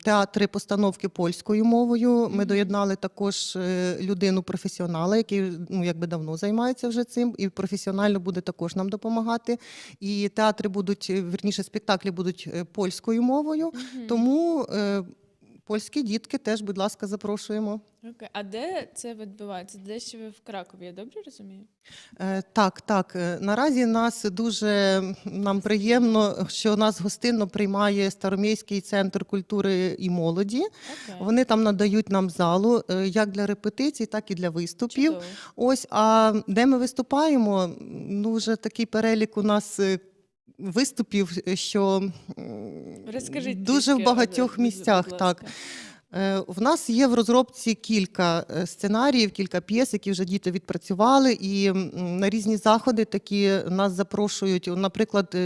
театри постановки польською мовою. Ми доєднали також людину-професіонала, який давно займається вже цим, і професіонально буде також нам допомагати. І театри будуть, спектаклі будуть польською мовою, тому польські дітки теж, будь ласка, запрошуємо. Окей. А де це відбувається? Десь ви в Кракові, я добре розумію? Так. Наразі нам приємно, що нас гостинно приймає Староміський центр культури і молоді. Вони там надають нам залу як для репетицій, так і для виступів. Чудово. Ось, а де ми виступаємо, вже такий перелік у нас виступів, що дуже в багатьох місцях. Так. В нас є в розробці кілька сценаріїв, кілька п'єс, які вже діти відпрацювали, і на різні заходи такі нас запрошують. Наприклад,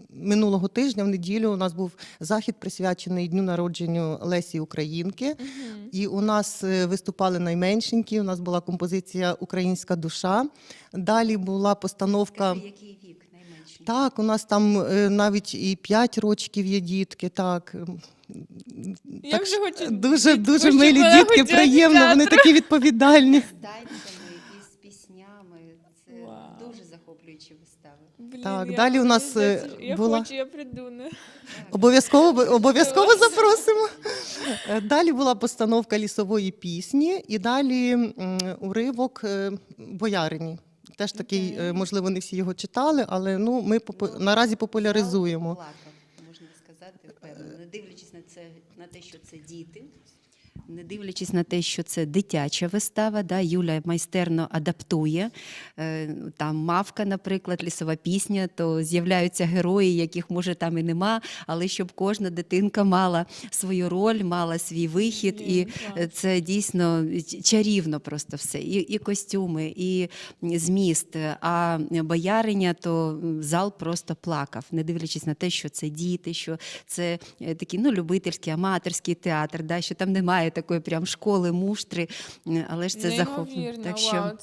минулого тижня, в неділю, у нас був захід, присвячений дню народження Лесі Українки. І у нас виступали найменшенькі, у нас була композиція «Українська душа». Далі була постановка... Який вік найменший? Так, у нас там навіть і 5 років є дітки, так. Я вже хочу дуже милі дітки, приємно, вони такі відповідальні. З танцями і з піснями. Це дуже захоплюючі вистави. Так, далі у нас була... Я прийду. Обов'язково запросимо. Далі була постановка лісової пісні, і далі уривок «Боярині». Теж такий, можливо, не всі його читали, але ми наразі популяризуємо. Можна сказати, впевнено, не дивлячись на те, що це діти, Не дивлячись на те, що це дитяча вистава, да, Юля майстерно адаптує. Там «Мавка», наприклад, лісова пісня, то з'являються герої, яких, може, там і нема, але щоб кожна дитинка мала свою роль, мала свій вихід. І це дійсно чарівно просто все. І костюми, і зміст. А «Бояриня», то зал просто плакав, не дивлячись на те, що це діти, що це такий, ну, любительський, аматорський театр, да, що там немає такої прям школи, муштри, але ж це захоплює. Так що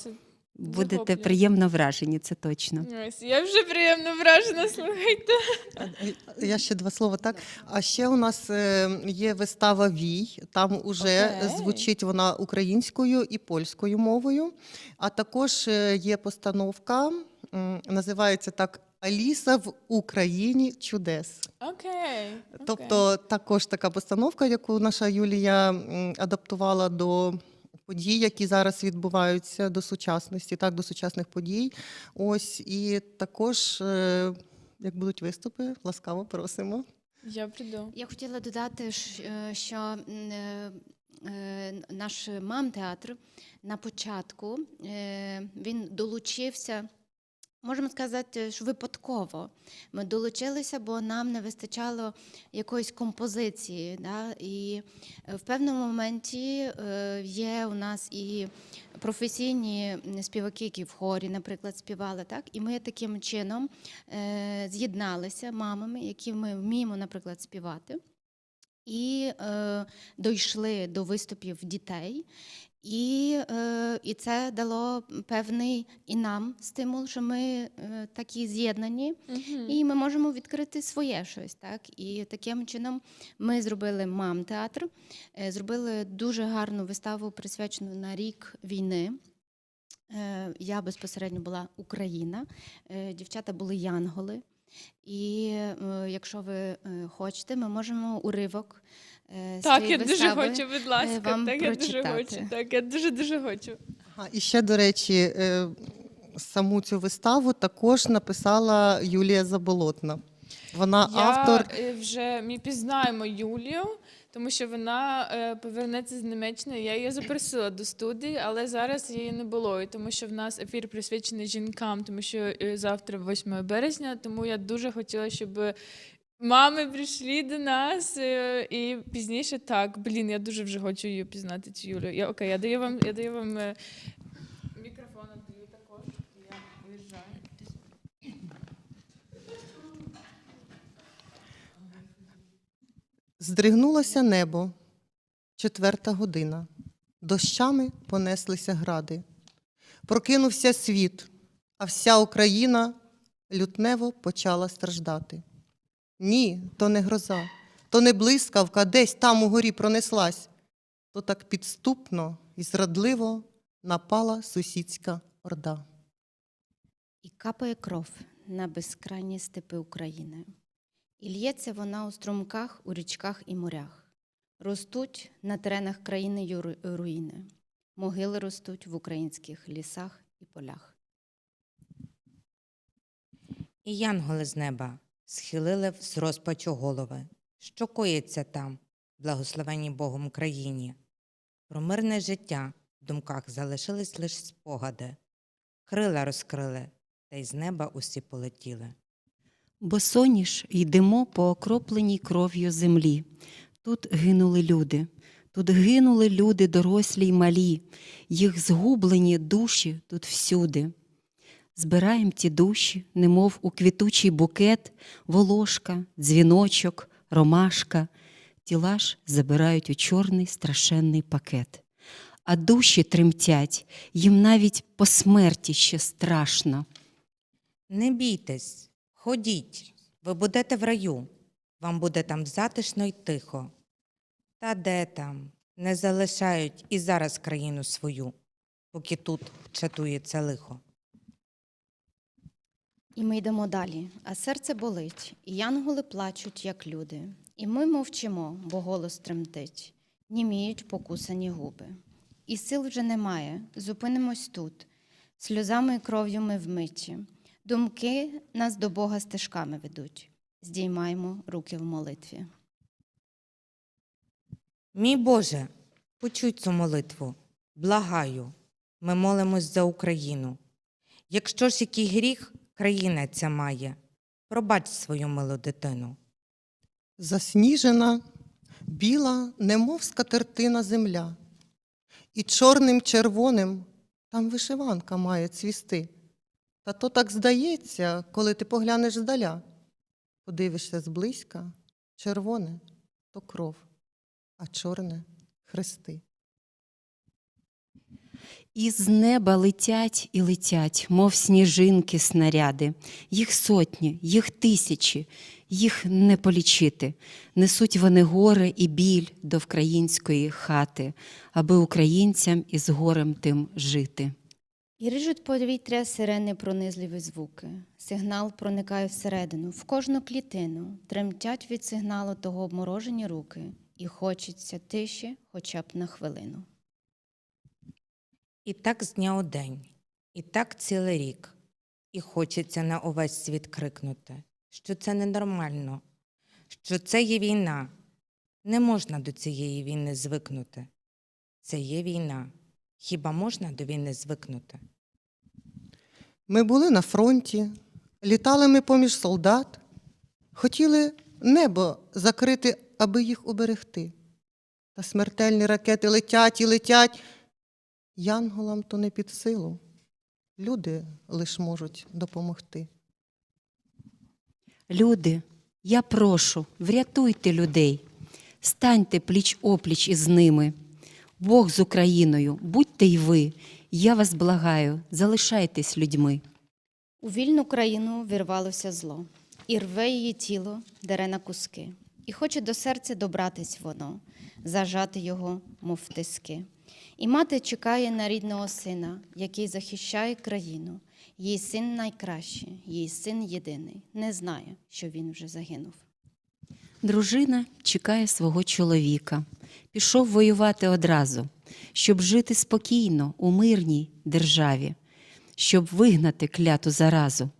будете приємно вражені, це точно. Ось, я вже приємно вражена, слухайте. Я ще два слова, так. А ще у нас є вистава «Вій», там уже звучить вона українською і польською мовою, а також є постановка, називається так «Аліса в Україні чудес». Окей. Тобто також така постановка, яку наша Юлія адаптувала до подій, які зараз відбуваються, до сучасності, так, до сучасних подій. Ось, і також, як будуть виступи, ласкаво просимо. Я прийду. Я хотіла додати, що наш мам-театр на початку, він долучився, можемо сказати, що випадково. Ми долучилися, бо нам не вистачало якоїсь композиції. Да? І в певному моменті є у нас і професійні співаки, які в хорі, наприклад, співали. Так? І ми таким чином з'єдналися мамами, які ми вміємо, наприклад, співати. І дійшли до виступів дітей. І це дало певний і нам стимул, що ми такі з'єднані, і ми можемо відкрити своє щось. Так? І таким чином ми зробили мам-театр, зробили дуже гарну виставу, присвячену на рік війни. Я безпосередньо була Україна, дівчата були янголи. І якщо ви хочете, ми можемо уривок з цієї вистави дуже хочу, будь ласка, вам так, я дуже прочитати. хочу. Так, я дуже хочу. І ще, до речі, саму цю виставу також написала Юлія Заболотна. Вона автор. Ми пізнаємо Юлію, тому що вона повернеться з Німеччини. Я її запросила до студії, але зараз її не було, тому що в нас ефір присвячений жінкам, тому що завтра 8 березня, тому я дуже хотіла, щоб мами прийшли до нас і пізніше так. Я дуже вже хочу її пізнати, цю Юлю. Я даю вам мікрофон, даю також, я виїжджаю. Здригнулося небо, 4 година, дощами понеслися гради. Прокинувся світ, а вся Україна лютнево почала страждати. Ні, то не гроза, то не блискавка десь там угорі пронеслась, то так підступно і зрадливо напала сусідська орда. І капає кров на безкрайні степи України. І лється вона у струмках, у річках і морях. Ростуть на теренах країни руїни. Могили ростуть в українських лісах і полях. І янголи з неба схилили з розпачу голови. Що коїться там, благословенні Богом країні? Про мирне життя в думках залишились лише спогади. Крила розкрили, та й з неба усі полетіли. Босоніж йдемо по окропленій кров'ю землі. Тут гинули люди дорослі й малі, їх згублені душі тут всюди. Збираєм ті душі, немов у квітучий букет, волошка, дзвіночок, ромашка. Тіла ж забирають у чорний страшенний пакет. А душі тремтять, їм навіть по смерті ще страшно. Не бійтесь, ходіть, ви будете в раю, вам буде там затишно й тихо. Та де там, не залишають і зараз країну свою, поки тут чатує це лихо. І ми йдемо далі, а серце болить, і янголи плачуть, як люди. І ми мовчимо, бо голос тремтить, німіють покусані губи. І сил вже немає, зупинимось тут, сльозами і кров'ю ми вмиті. Думки нас до Бога стежками ведуть, здіймаємо руки в молитві. Мій Боже, Почуй цю молитву. Благаю. Ми молимось за Україну. Якщо ж який гріх країна ця має, пробач свою милу дитину. Засніжена, біла, немов скатертина земля. І чорним червоним там вишиванка має цвісти. Та то так здається, коли ти поглянеш здаля. Подивишся зблизька, червоне – то кров, а чорне – хрести. Із неба летять і летять, мов сніжинки снаряди. Їх сотні, їх тисячі, їх не полічити. Несуть вони горе і біль до української хати, аби українцям із горем тим жити. І рижуть повітря сирени пронизливі звуки. Сигнал проникає всередину, в кожну клітину. Тремтять від сигналу того обморожені руки. І хочеться тиші хоча б на хвилину. І так з дня у день, і так цілий рік. І хочеться на увесь світ крикнути, що це ненормально, що це є війна. Не можна до цієї війни звикнути. Це є війна. Хіба можна до війни звикнути? Ми були на фронті, літали ми поміж солдат, хотіли небо закрити, аби їх уберегти. Та смертельні ракети летять і летять. Янголам то не під силу, люди лиш можуть допомогти. Люди, я прошу, врятуйте людей, станьте пліч-опліч із ними. Бог з Україною, будьте й ви, я вас благаю, залишайтесь людьми. У вільну країну вірвалося зло, і рве її тіло, дере на куски. І хоче до серця добратись воно, зажати його, мов в тиски. І мати чекає на рідного сина, який захищає країну. Її син найкращий, її син єдиний, не знає, що він вже загинув. Дружина чекає свого чоловіка. Пішов воювати одразу, щоб жити спокійно у мирній державі, щоб вигнати кляту заразу.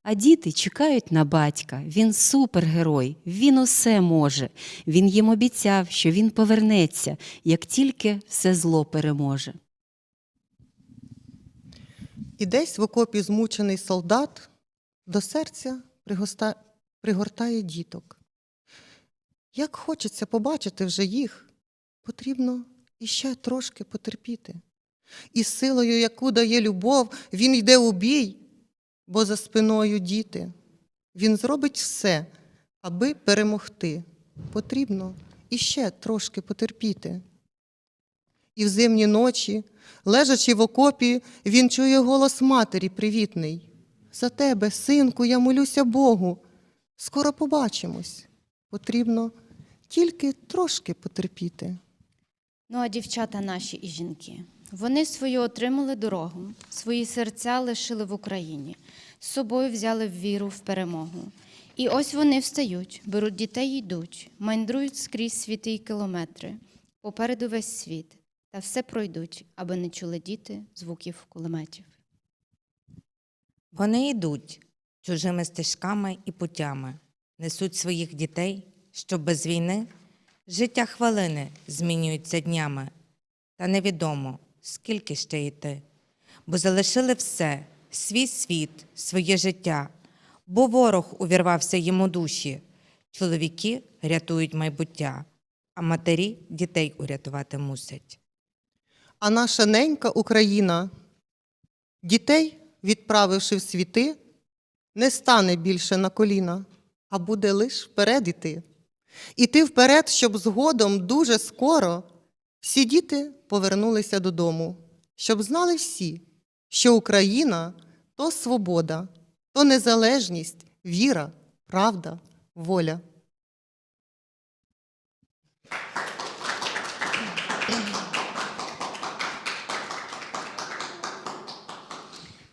А діти чекають на батька. Він супергерой, він усе може. Він їм обіцяв, що він повернеться, як тільки все зло переможе. І десь в окопі змучений солдат до серця пригортає діток. Як хочеться побачити вже їх, потрібно іще трошки потерпіти. І силою, яку дає любов, він йде у бій, бо за спиною діти. Він зробить все, аби перемогти. Потрібно іще трошки потерпіти. І в зимні ночі, лежачи в окопі, він чує голос матері привітний. За тебе, синку, я молюся Богу. Скоро побачимось. Потрібно тільки трошки потерпіти. Ну а дівчата наші і жінки, вони свою отримали дорогу, свої серця лишили в Україні, з собою взяли віру в перемогу. І ось вони встають, беруть дітей і йдуть, мандрують скрізь світи й кілометри, попереду весь світ, та все пройдуть, аби не чули діти звуків кулеметів. Вони йдуть чужими стежками і путями, несуть своїх дітей, що без війни життя хвилини змінюються днями. Та невідомо, скільки ще йти, бо залишили все, свій світ, своє життя, бо ворог увірвався їм у душі. Чоловіки рятують майбуття, а матері дітей урятувати мусять. А наша ненька Україна, дітей, відправивши в світи, не стане більше на коліна, а буде лиш вперед іти. Іти вперед, щоб згодом дуже скоро всі діти повернулися додому, щоб знали всі, що Україна – то свобода, то незалежність, віра, правда, воля.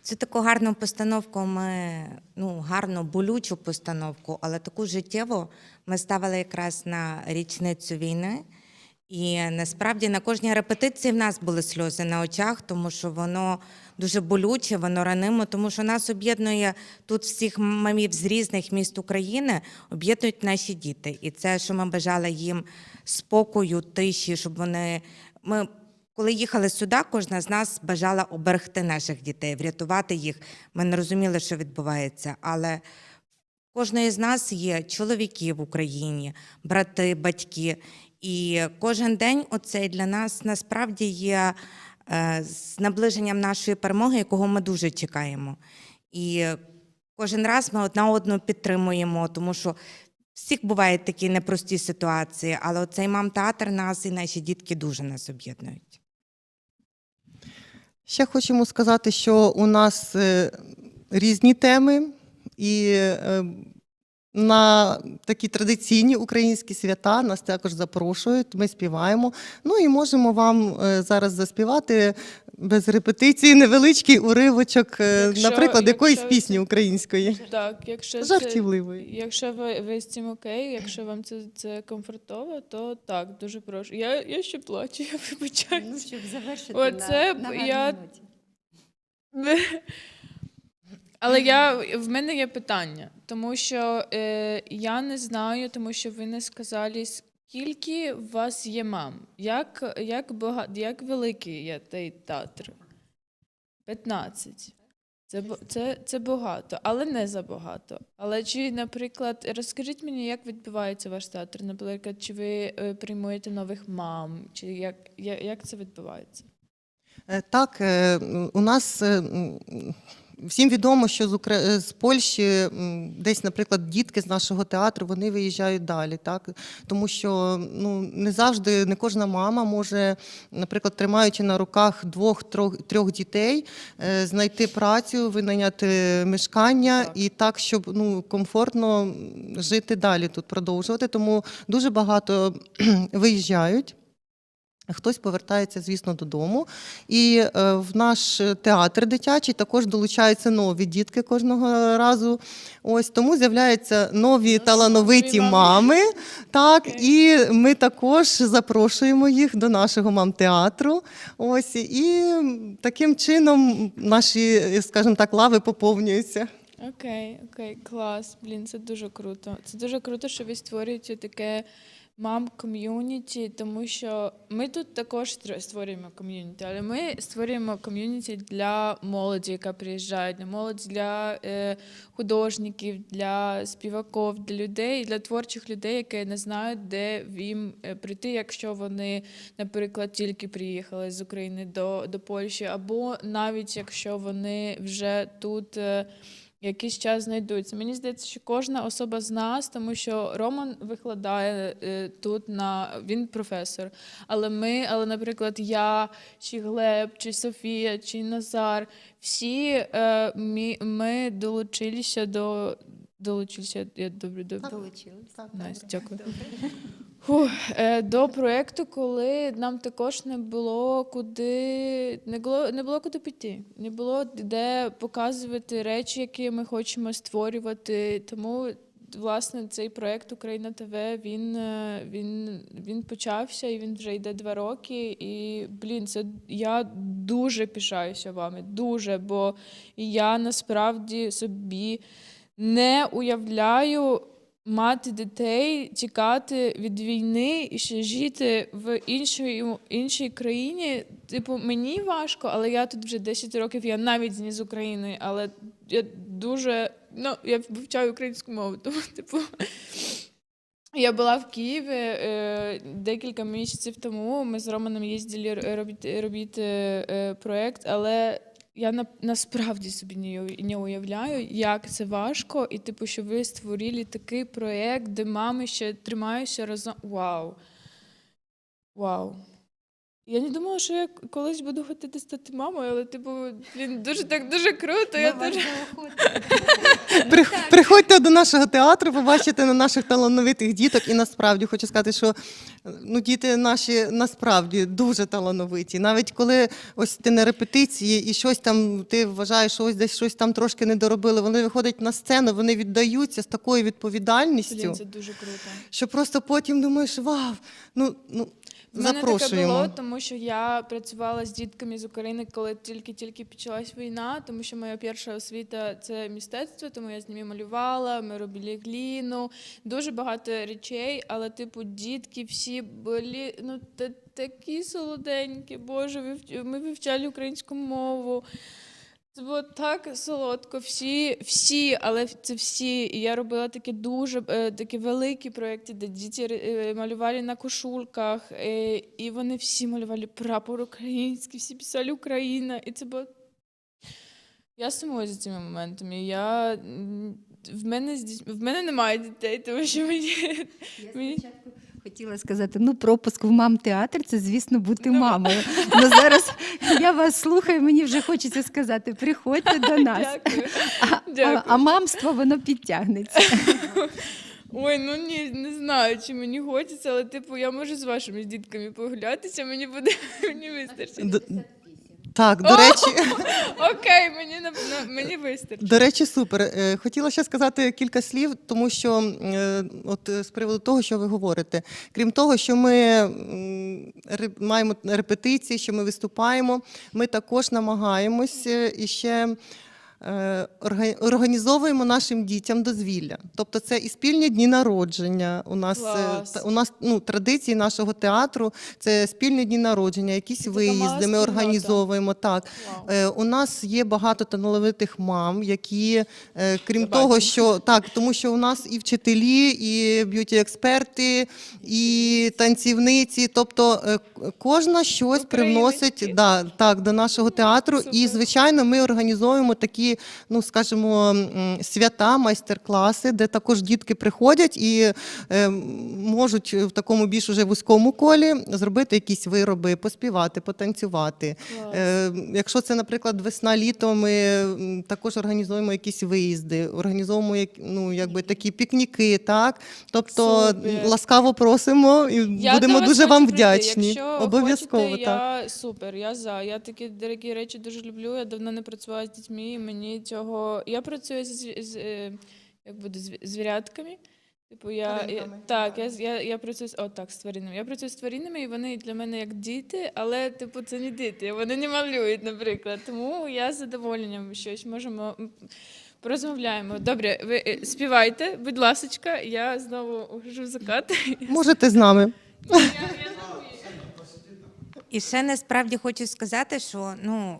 Цю таку гарну постановку гарну, болючу постановку, але таку життєву ми ставили якраз на річницю війни. І насправді на кожній репетиції в нас були сльози на очах, тому що воно дуже болюче, воно ранимо, тому що нас об'єднує тут всіх мамів з різних міст України, об'єднують наші діти. І це, що ми бажали їм спокою, тиші, щоб вони Ми, коли їхали сюди, кожна з нас бажала оберегти наших дітей, врятувати їх. Ми не розуміли, що відбувається, але кожної з нас є чоловіки в Україні, брати, батьки. І кожен день оцей для нас насправді є з наближенням нашої перемоги, якого ми дуже чекаємо. І кожен раз ми одна одну підтримуємо, тому що всіх бувають такі непрості ситуації, але оцей мам-театр нас і наші дітки дуже нас об'єднують. Ще хочемо сказати, що у нас різні теми, і на такі традиційні українські свята нас також запрошують, ми співаємо. Ну і можемо вам зараз заспівати без репетиції невеличкий уривочок, наприклад, якоїсь пісні української. Так, якщо жартівливої. Якщо ви з цим окей, якщо вам це комфортово, то так, дуже прошу. Я ще плачу, я вибачаюся. Ну, щоб завершити на гарній ноті. Але в мене є питання, тому що я не знаю, тому що ви не сказали, скільки у вас є мам, як великий є цей театр? 15. Це багато, але не забагато. Але чи, наприклад, розкажіть мені, як відбувається ваш театр? Наприклад, чи ви приймаєте нових мам, чи як це відбувається? Так, у нас всім відомо, що з Польщі десь, наприклад, дітки з нашого театру, вони виїжджають далі, так? Тому що не завжди, не кожна мама може, наприклад, тримаючи на руках 2-3 дітей, знайти працю, винайняти мешкання і так, щоб комфортно жити далі тут, продовжувати. Тому дуже багато виїжджають. Хтось повертається, звісно, додому. І в наш театр дитячий також долучаються нові дітки кожного разу. Ось тому з'являються нові талановиті мами. Так, і ми також запрошуємо їх до нашого мам-театру. Ось, і таким чином наші, скажімо так, лави поповнюються. Окей, клас. Блін, це дуже круто. Це дуже круто, що ви створюєте таке мам-ком'юніті, тому що ми тут також створюємо ком'юніті, але ми створюємо ком'юніті для молоді, яка приїжджає, для художників, для співаків, для людей, для творчих людей, які не знають, де їм прийти, якщо вони, наприклад, тільки приїхали з України до Польщі, або навіть якщо вони вже тут якийсь час знайдуться. Мені здається, що кожна особа з нас, тому що Роман викладає тут, він професор, але наприклад, я, чи Глеб, чи Софія, чи Назар, всі ми долучилися до... Долучилися. Дякую. До проєкту, коли нам також не було куди піти, не було де показувати речі, які ми хочемо створювати. Тому, власне, цей проєкт UKRAiNATV, він почався, і він вже йде 2 роки. І, я дуже пишаюся вами, дуже, бо я насправді собі не уявляю мати дітей, тікати від війни і ще жити в іншій країні. Типу, мені важко, але я тут вже 10 років, я навіть не з України, але я дуже, я вивчаю українську мову, тому, я була в Києві декілька місяців тому, ми з Романом їздили робити проєкт, але я насправді собі не уявляю, як це важко, і що ви створили такий проєкт, де мами ще тримаються разом. Вау. Я не думала, що я колись буду хотіти стати мамою, але дуже круто. Приходьте до нашого театру, побачите на наших талановитих діток. І насправді хочу сказати, що діти наші насправді дуже талановиті. Навіть коли ось ти на репетиції і щось там, ти вважаєш, що ось десь щось там трошки не доробили, вони виходять на сцену, вони віддаються з такою відповідальністю. Це дуже круто. Що просто потім думаєш, вау, В мене таке було, тому тому що я працювала з дітками з України, коли тільки почалась війна, тому що моя перша освіта – це мистецтво, тому я з ними малювала, ми робили гліну, дуже багато речей, але, типу, дітки всі були, ну, такі солоденькі, Боже, ми вивчали українську мову. Це було так солодко, всі, але це всі. І я робила такі великі проєкти, де діти малювали на кошульках, і вони всі малювали прапор український, всі писали Україна. І це було... Я сумую за цими моментами. В мене немає дітей, тому що мені... Хотіла сказати, ну, пропуск в мам-театр – це, звісно, бути мамою. Ну, зараз я вас слухаю, мені вже хочеться сказати, приходьте до нас. Дякую. А мамство, воно підтягнеться. Ой, ну не знаю, чи мені хочеться, але, типу, я можу з вашими дітками погулятися, мені вистачить. Так, до речі... Окей, мені вистачить. До речі, супер. Хотіла ще сказати кілька слів, тому що от з приводу того, що ви говорите. Крім того, що ми маємо репетиції, що ми виступаємо, ми також намагаємось і ще організовуємо нашим дітям дозвілля. Тобто це і спільні дні народження. У нас традиції нашого театру – це спільні дні народження, якісь виїзди ми організовуємо. Так. У нас є багато талановитих мам, які, крім того, що... Так, тому що у нас і вчителі, і б'юті-експерти, і танцівниці. Тобто кожна щось привносить до нашого театру. І, звичайно, ми організовуємо такі, ну, скажімо, свята, майстер-класи, де також дітки приходять і можуть в такому більш уже вузькому колі зробити якісь вироби, поспівати, потанцювати. Якщо це, наприклад, весна-літо, ми також організуємо якісь виїзди, організовуємо, ну, якби такі пікніки, так? Тобто ласкаво просимо і будемо дуже вам вдячні. Обов'язково, так. Супер, я за. Я такі дорогі речі дуже люблю, я давно не працювала з дітьми, і мені цього... Я працюю з звірятками. Типу, я працюю з тваринами. Я працюю з тваринами, і вони для мене як діти, але, типу, це не діти, вони не малюють, наприклад. Тому я з задоволенням щось можемо... Порозмовляємо. Добре, ви співайте, будь ласочка, я знову ухожу в закат. Можете з нами. І ще насправді хочу сказати, що, ну,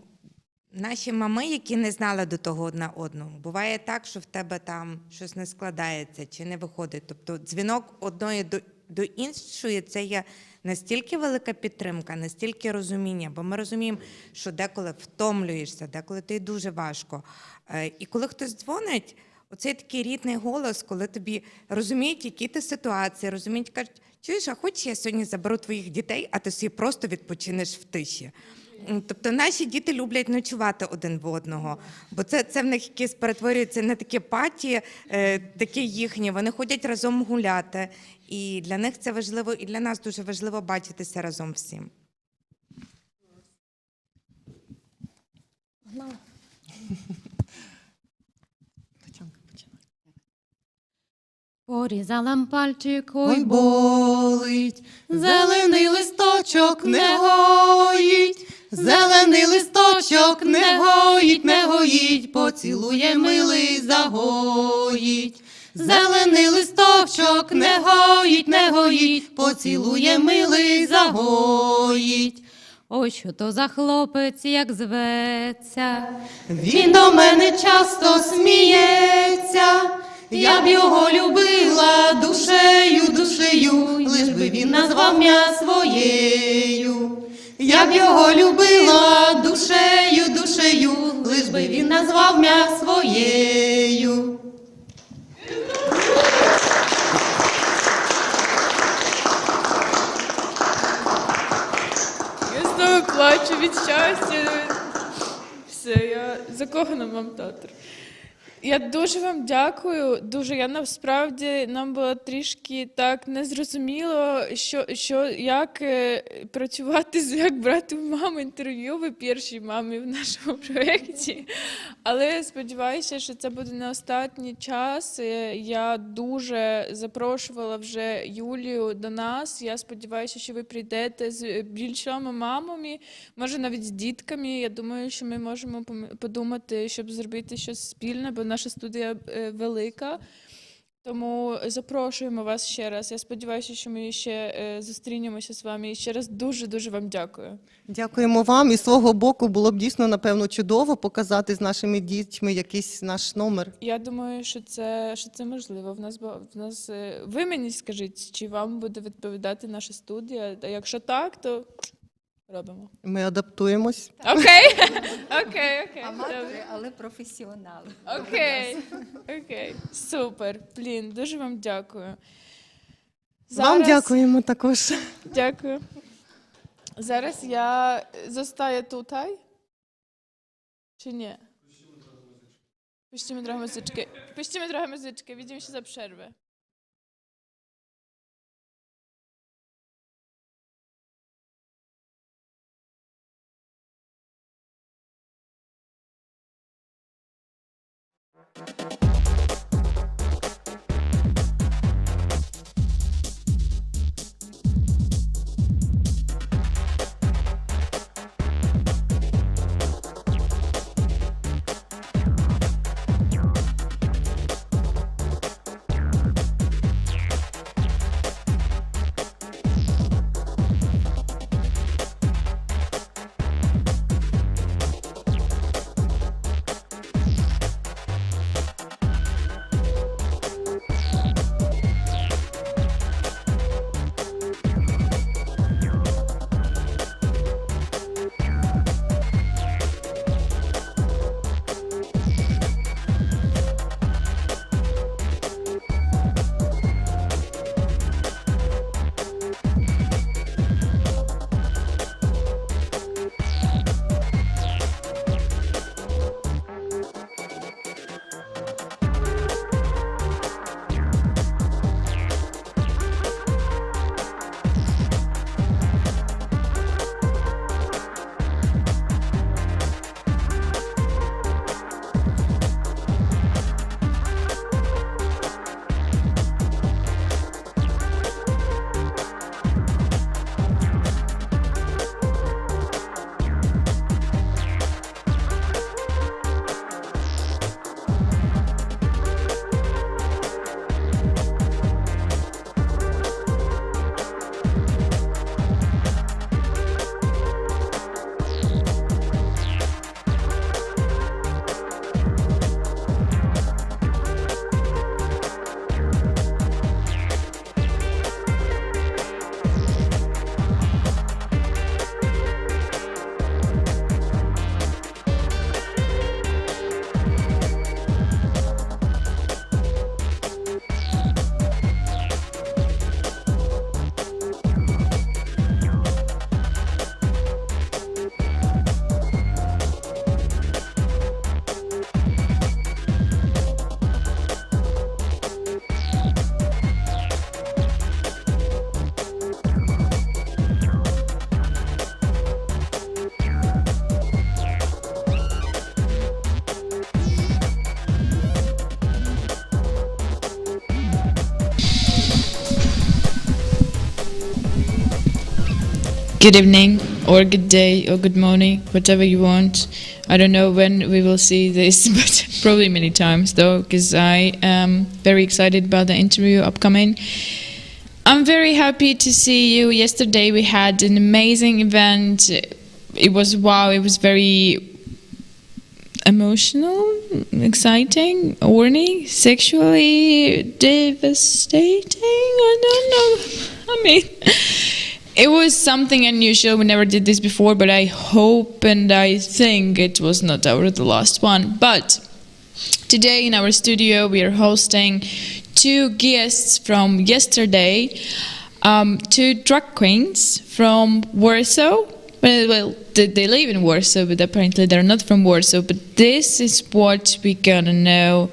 наші мами, які не знали до того одна одного, буває так, що в тебе там щось не складається чи не виходить. Тобто дзвінок одної до іншої – це є настільки велика підтримка, настільки розуміння, бо ми розуміємо, що деколи втомлюєшся, деколи тобі дуже важко. І коли хтось дзвонить, оцей такий рідний голос, коли тобі розуміють, які ти ситуації, розуміють, кажуть, чуєш, а хоч я сьогодні заберу твоїх дітей, а ти собі просто відпочинеш в тиші. Тобто наші діти люблять ночувати один в одного, бо це в них якісь перетворюється на такі паті, такі їхні, вони ходять разом гуляти. І для них це важливо, і для нас дуже важливо бачитися разом всім. Порізала пальчик, ой, болить, зелений листочок не гоїть, зелений листочок не гоїть, не гоїть, поцілує милий, загоїть. Зелений листочок не гоїть, не гоїть, поцілує милий, загоїть. Ой, що то за хлопець, як зветься, він до мене часто сміється. Я б його любила душею, душею, лиш би він назвав мене своєю. Я б його любила душею, душею, лиш би він назвав мене своєю. Я знову плачу від щастя. Все, я закохана в мам-театр. Я дуже вам дякую. Дуже я насправді нам було трішки так незрозуміло, як працювати, як брати в мами інтерв'ю. Ви перші мамі в нашому проєкті. Але сподіваюся, що це буде не останній час. Я дуже запрошувала вже Юлію до нас. Я сподіваюся, що ви прийдете з більшими мамами, може навіть з дітками. Я думаю, що ми можемо подумати, щоб зробити щось спільне, бо наша студія велика. Тому запрошуємо вас ще раз. Я сподіваюся, що ми ще зустрінемося з вами. І ще раз дуже-дуже вам дякую. Дякуємо вам. І з свого боку було б дійсно, напевно, чудово показати з нашими дітьми якийсь наш номер. Я думаю, що це можливо. В нас ви мені скажіть, чи вам буде відповідати наша студія. А якщо так, то робимо. Ми адаптуємось. Окей. Аматори, але професіонали. Окей. Супер. Дуже вам дякую. Вам дякуємо також. Дякую. Зараз я zostaję tutaj. Czy nie? Puścimy trochę muzyczkę. Widzimy się za przerwę. Good evening, or good day, or good morning, whatever you want. I don't know when we will see this, but probably many times though, because I am very excited about the interview upcoming. I'm very happy to see you. Yesterday we had an amazing event. It was wow, it was very emotional, exciting, horny, sexually devastating. I don't know. I mean, it was something unusual. We never did this before, but I hope and I think it was not the last one. But today in our studio we are hosting two guests from yesterday, two drag queens from Warsaw, well, they live in Warsaw, but apparently they're not from Warsaw. But this is what we're gonna know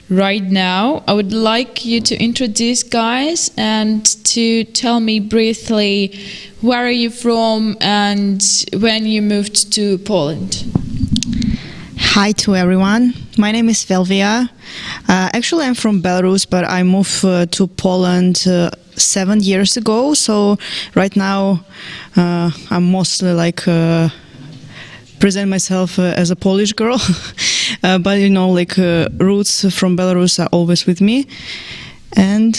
right now. I would like you to introduce guys and to tell me briefly where are you from and when you moved to Poland. Hi to everyone. My name is Velvia. Actually, I'm from Belarus, but I moved to Poland 7 years ago. So right now, I'm mostly like present myself as a Polish girl. But you know, like roots from Belarus are always with me. And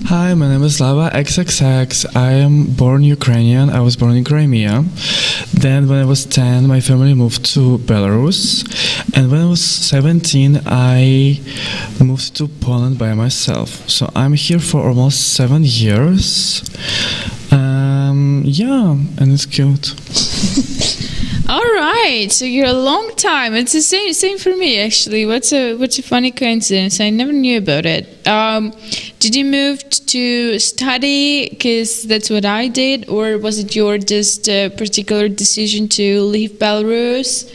hi, my name is Lava XXX. I am born Ukrainian. I was born in Crimea. Then when I was 10, my family moved to Belarus. And when I was 17, I moved to Poland by myself. So I'm here for almost 7 years. Yeah, and it's cute. All right, so you're a long time. It's the same for me actually. What's a funny coincidence? I never knew about it. Did you move to study because that's what I did, or was it your just particular decision to leave Belarus?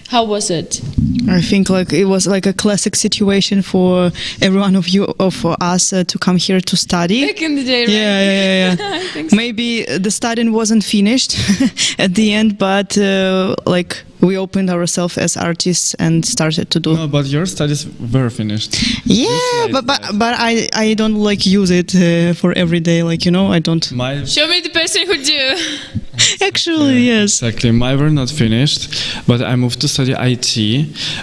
How was it? I think like it was like a classic situation for every one of you, for us to come here to study. Back in the day, right? Yeah. I think so. Maybe the studying wasn't finished at the end, but like we opened ourselves as artists and started to do. No, but your studies were finished. Yeah, but I don't like use it for every day. Like, you know, I don't. Show me the person who do. Actually, yes. Exactly. Mine were not finished, but I moved to study IT.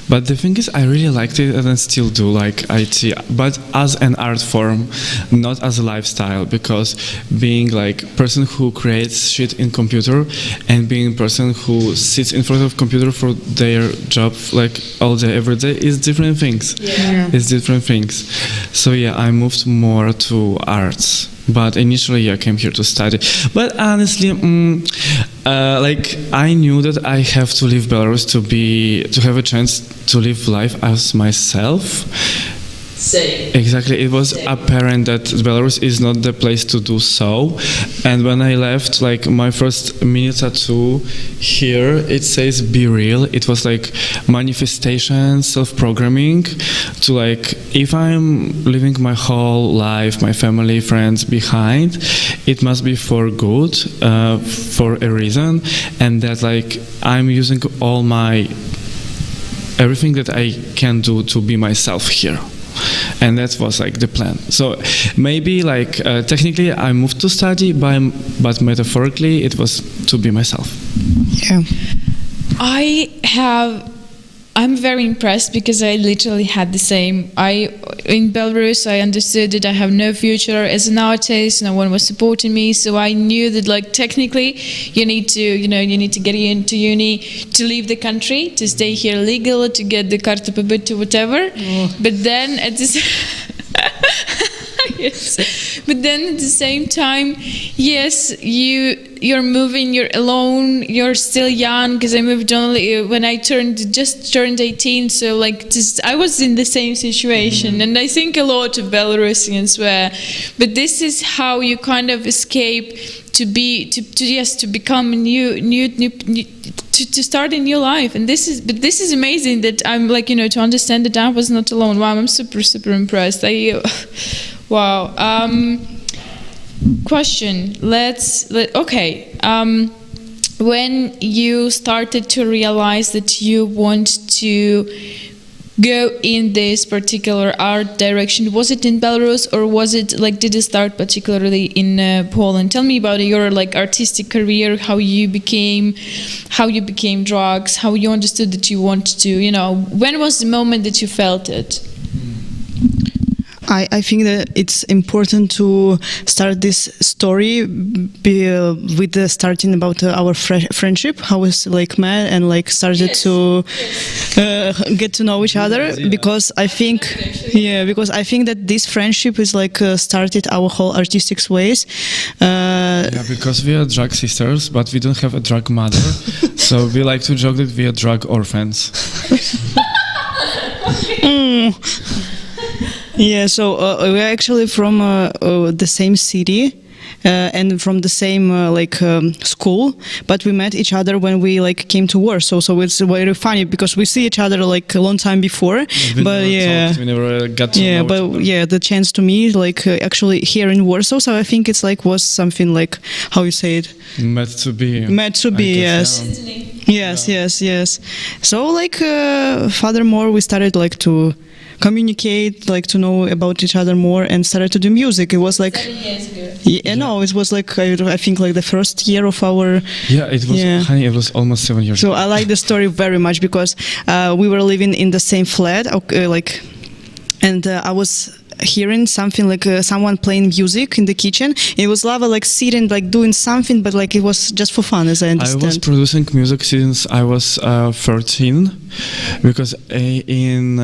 But the thing is, I really liked it and I still do like IT, but as an art form, not as a lifestyle, because being like person who creates shit in computer and being a person who sits in front of computer for their job like all day, every day is different things. Yeah. It's different things. So yeah, I moved more to arts. But initially, I came here to study. But honestly, like I knew that I have to leave Belarus to have a chance to live life as myself. Same. Exactly, it was apparent that Belarus is not the place to do so. And when I left, like my first mini tattoo here, it says "Be real." It was like manifestation, self-programming to like, if I'm living my whole life, my family, friends behind, it must be for good, for a reason, and that like I'm using all my everything that I can do to be myself here. And that was like the plan. So maybe like technically I moved to study, but metaphorically it was to be myself. Yeah. I'm very impressed because I literally had the same. In Belarus, I understood that I have no future as an artist. No one was supporting me, so I knew that, like, technically, you need to get into uni to leave the country, to stay here legal, to get the karta pobytu, whatever. But then at this. Yes. But then at the same time, yes, you're moving, you're alone, you're still young, because I moved only when I just turned 18, so like I was in the same situation, and I think a lot of Belarusians were. But this is how you kind of escape to become a new to start a new life. And this is amazing that I'm like, to understand that I was not alone. Wow, I'm super impressed. Wow. Question. Okay. When you started to realize that you want to go in this particular art direction, was it in Belarus, or was it like, did it start particularly in Poland? Tell me about your like artistic career, how you became drugs, how you understood that you wanted to, when was the moment that you felt it? I think that it's important to start this story with the starting about our friendship, how we like met and like started to get to know each other, because I think that this friendship is like started our whole artistic ways. Yeah, because we are drug sisters, but we don't have a drug mother, so we like to joke that we are drug orphans. Yeah, so we're actually from the same city, and from the same school, but we met each other when we came to Warsaw. So it's very funny because we see each other a long time before, but we never got to know but each other. the chance to meet actually here in Warsaw. So I think it's was something how you say it, Meant to be. meant to be. guess, Yes. So furthermore, we started to communicate, to know about each other more, and started to do music. It was 7 years ago. No, it was I think the first year of our. Yeah, it was. Honey, it was almost 7 years. So I like the story very much because we were living in the same flat, and I was hearing something someone playing music in the kitchen. It was Lava sitting doing something, but it was just for fun, as I understand. I was producing music since I was 13, because in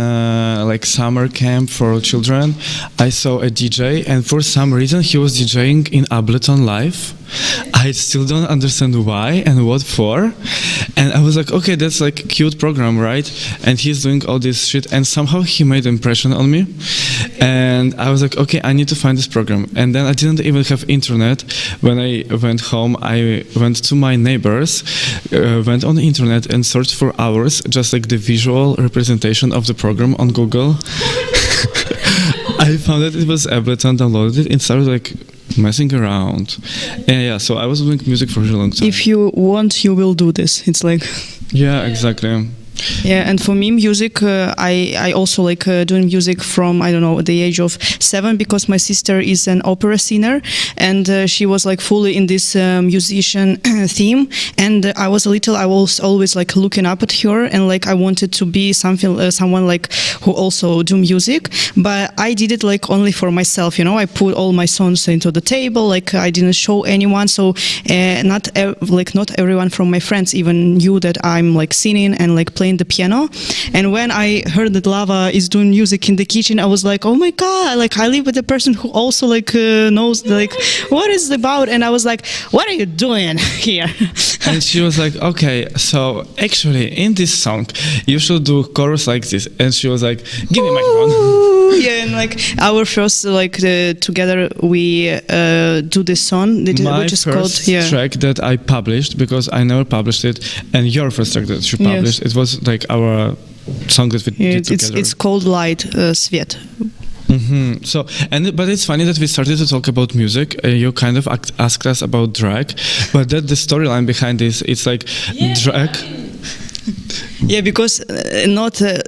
summer camp for children, I saw a DJ, and for some reason he was DJing in Ableton Live. I still don't understand why and what for, and I was like, okay, that's cute program, right? And he's doing all this shit, and somehow he made an impression on me, and I was like, okay, I need to find this program. And then I didn't even have internet. When I went home, I went to my neighbors, went on the internet and searched for hours, just the visual representation of the program on Google. I found that it was Ableton, downloaded it, and started messing around. So I was doing music for a really long time. If you want, you will do this. It's Yeah, exactly. Yeah, and for me, music, I also doing music from, I don't know, the age of 7, because my sister is an opera singer, and she was fully in this musician theme, and I was always looking up at her, and I wanted to be someone who also do music, but I did it only for myself, I put all my songs into the table, I didn't show anyone, so not everyone from my friends even knew that I'm singing and playing the piano. And when I heard that Lava is doing music in the kitchen, I was like, oh my god, I live with a person who also knows what is it about, and I was like, what are you doing here? And she was like, okay, so actually in this song you should do chorus like this, and she was like, give me a microphone. Yeah, and our first together we do this song, which is called track that I published, because I never published it, and your first track that you published, it was our song that we did together. It's called Light, Sviet. So, but it's funny that we started to talk about music. You kind of asked us about drag, but that the storyline behind this, it's drag. Yeah, because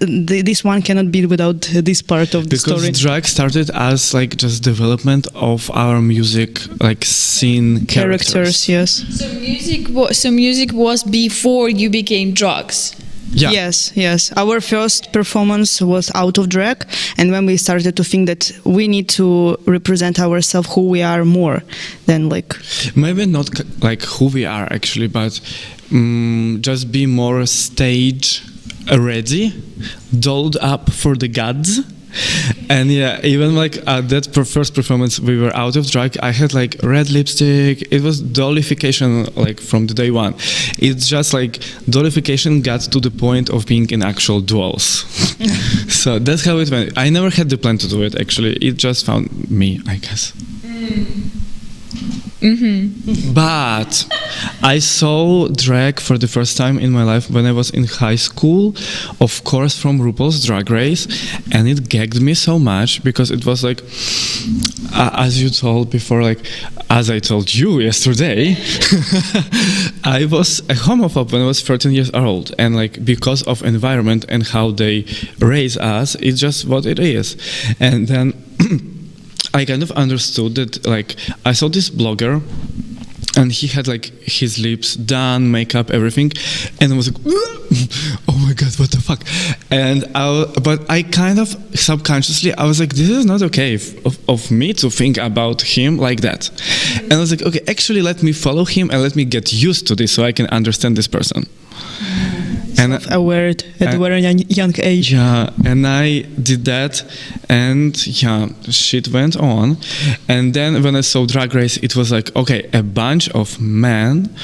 this one cannot be without this part of the story. Because drag started as just development of our music, scene characters. Yes. So music was before you became drugs. Yeah. Yes. Our first performance was out of drag, and when we started to think that we need to represent ourselves, who we are more than maybe not who we are actually, but just be more stage ready, dolled up for the gods. And even at that first performance, we were out of drag. I had red lipstick. It was dollification from the day one. It's just dollification got to the point of being in actual duels. So that's how it went. I never had the plan to do it actually. It just found me, I guess. But I saw drag for the first time in my life when I was in high school, of course from RuPaul's Drag Race, and it gagged me so much because it was as you told before, as I told you yesterday, I was a homophobe when I was 13 years old, and because of environment and how they raise us, it's just what it is. And then I kind of understood that, I saw this blogger, and he had his lips done, makeup, everything, and I was oh my god, what the fuck? And but I kind of subconsciously, I was this is not okay of me to think about him like that. And I was okay, actually let me follow him and let me get used to this so I can understand this person. And aware at a very young age. Yeah, and I did that, and shit went on. And then when I saw Drag Race, it was okay, a bunch of men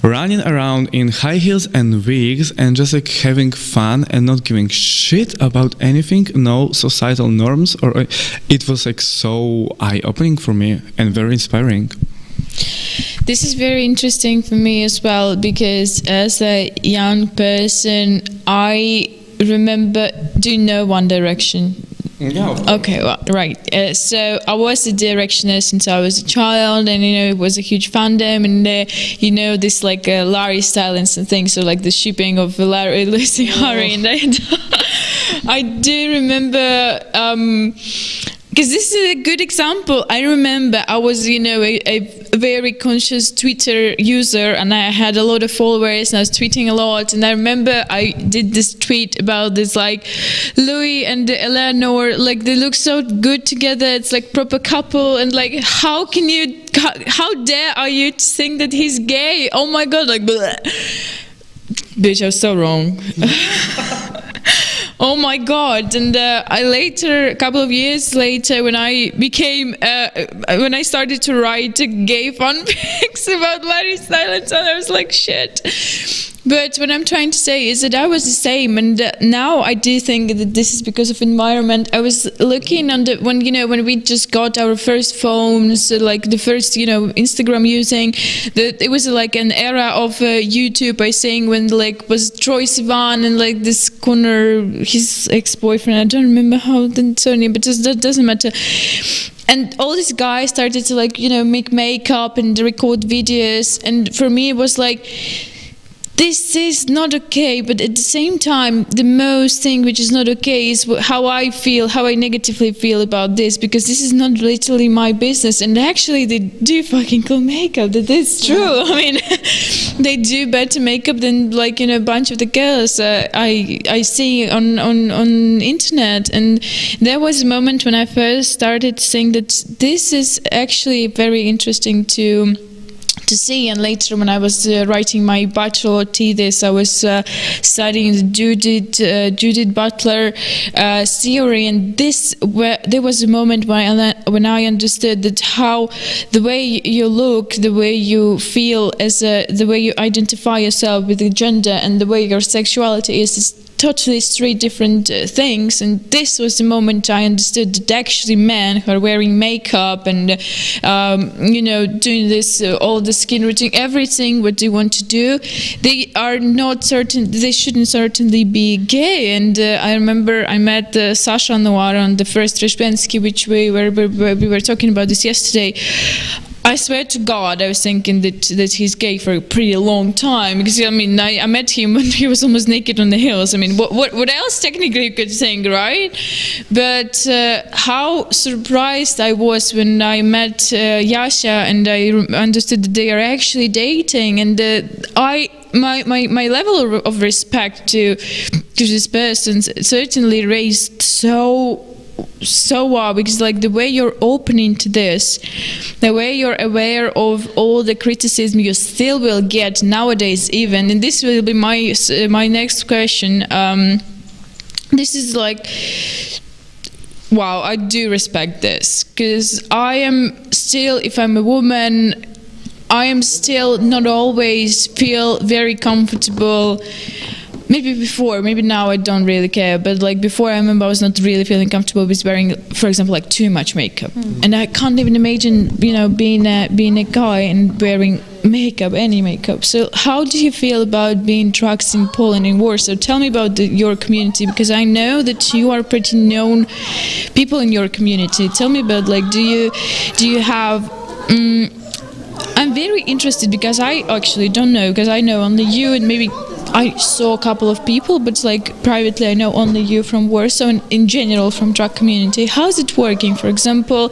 running around in high heels and wigs and just having fun and not giving shit about anything, no societal norms, or it was so eye-opening for me and very inspiring. This is very interesting for me as well, because as a young person, I remember, do you know One Direction? Yeah. Okay, well, right. So I was a Directioner since I was a child, and it was a huge fandom, and this like Larry Styles and things, so like the shipping of Larry, Lucy, Harry, and I do remember. Because this is a good example. I remember I was, a very conscious Twitter user, and I had a lot of followers, and I was tweeting a lot. And I remember I did this tweet about this, like, Louis and Eleanor, like, they look so good together. It's like proper couple, and like, how dare are you to think that he's gay? Oh my God, like, bleh. Bitch, I was so wrong. Oh my God! And I later, a couple of years later, when I became, when I started to write gay fanfics about Larry Styles, and I was like, shit. But what I'm trying to say is that I was the same, and now I do think that this is because of environment. I was looking on when we just got our first phones, like the first Instagram using. It was like an era of YouTube. I think when like was Troye Sivan and like this Connor, his ex-boyfriend. I don't remember how the surname, but that doesn't matter. And all these guys started to like make makeup and record videos, and for me it was like, this is not okay, but at the same time, the most thing which is not okay is how I feel, how I negatively feel about this, because this is not literally my business. And actually, they do fucking cool makeup. That is true. I mean, they do better makeup than like a bunch of the girls I see on internet. And there was a moment when I first started saying that this is actually very interesting to see. And later when I was writing my bachelor thesis, I was studying the Judith Butler theory, and there was a moment when I understood that how the way you look, the way you feel, the way you identify yourself with the gender, and the way your sexuality is totally three different things. And this was the moment I understood that actually men who are wearing makeup and doing this all the skin routine, everything what they want to do, they are not certain, they shouldn't certainly be gay. And I remember I met Sasha Noir on the first Reshbensky, which we were talking about this yesterday. I swear to God, I was thinking that he's gay for a pretty long time, because I mean I met him when he was almost naked on the hills. I mean, what else technically you could think, right? But how surprised I was when I met Yasha and I understood that they are actually dating, and my level of respect to this person certainly raised so wow, because like the way you're opening to this, the way you're aware of all the criticism you still will get nowadays even, and this will be my next question. This is like, wow, I do respect this, because I am still, if I'm a woman, I am still not always feel very comfortable. Maybe before, maybe now I don't really care, but like before I remember I was not really feeling comfortable with wearing, for example, like too much makeup. And I can't even imagine, being a guy and wearing makeup, any makeup. So how do you feel about being drugs in Poland, in Warsaw? Tell me about your community, because I know that you are pretty known people in your community. Tell me about, like, do you have... I'm very interested, because I actually don't know, because I know only you, and maybe I saw a couple of people, but like privately I know only you from Warsaw and in general from drag community. How's it working? For example,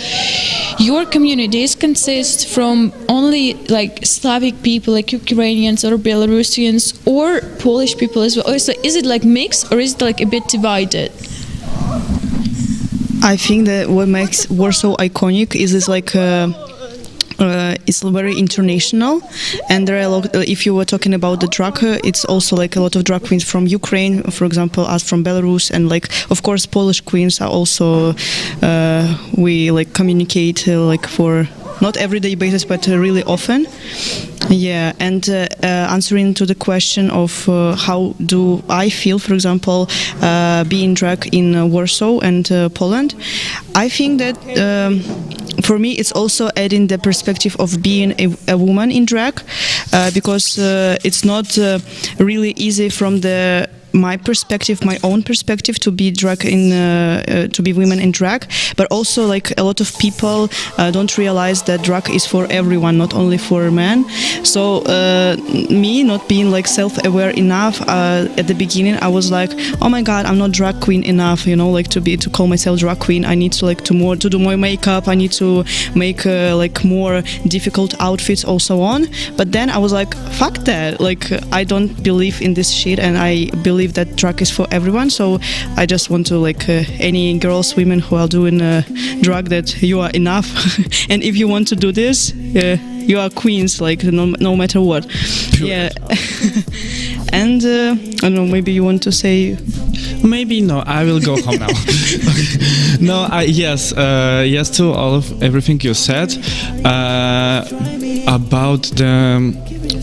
your communities consist from only like Slavic people, like Ukrainians or Belarusians, or Polish people as well? So is it like mixed, or is it like a bit divided? I think that what makes Warsaw iconic is this like it's very international, and there are a lot, if you were talking about the drag, it's also like a lot of drag queens from Ukraine, for example, us from Belarus, and like of course Polish queens are also we like communicate like for not everyday basis, but really often. Yeah, and answering to the question of how do I feel, for example, being drag in Warsaw and Poland, I think that for me, it's also adding the perspective of being a woman in drag, because it's not really easy from my perspective, my own perspective, to be to be women in drag, but also like a lot of people don't realize that drag is for everyone, not only for men. So me not being like self-aware enough at the beginning, I was like, oh my god, I'm not drag queen enough, you know, like to call myself drag queen. I need to like to do more makeup. I need to make like more difficult outfits, also on. But then I was like, fuck that, like I don't believe in this shit, and I believe that drag is for everyone. So I just want to like any girls, women who are doing drag, that you are enough, and if you want to do this, you are queens, like no matter what. Yeah. And I don't know, maybe you want to say. Maybe no, I will go home now. No, yes to everything you said about the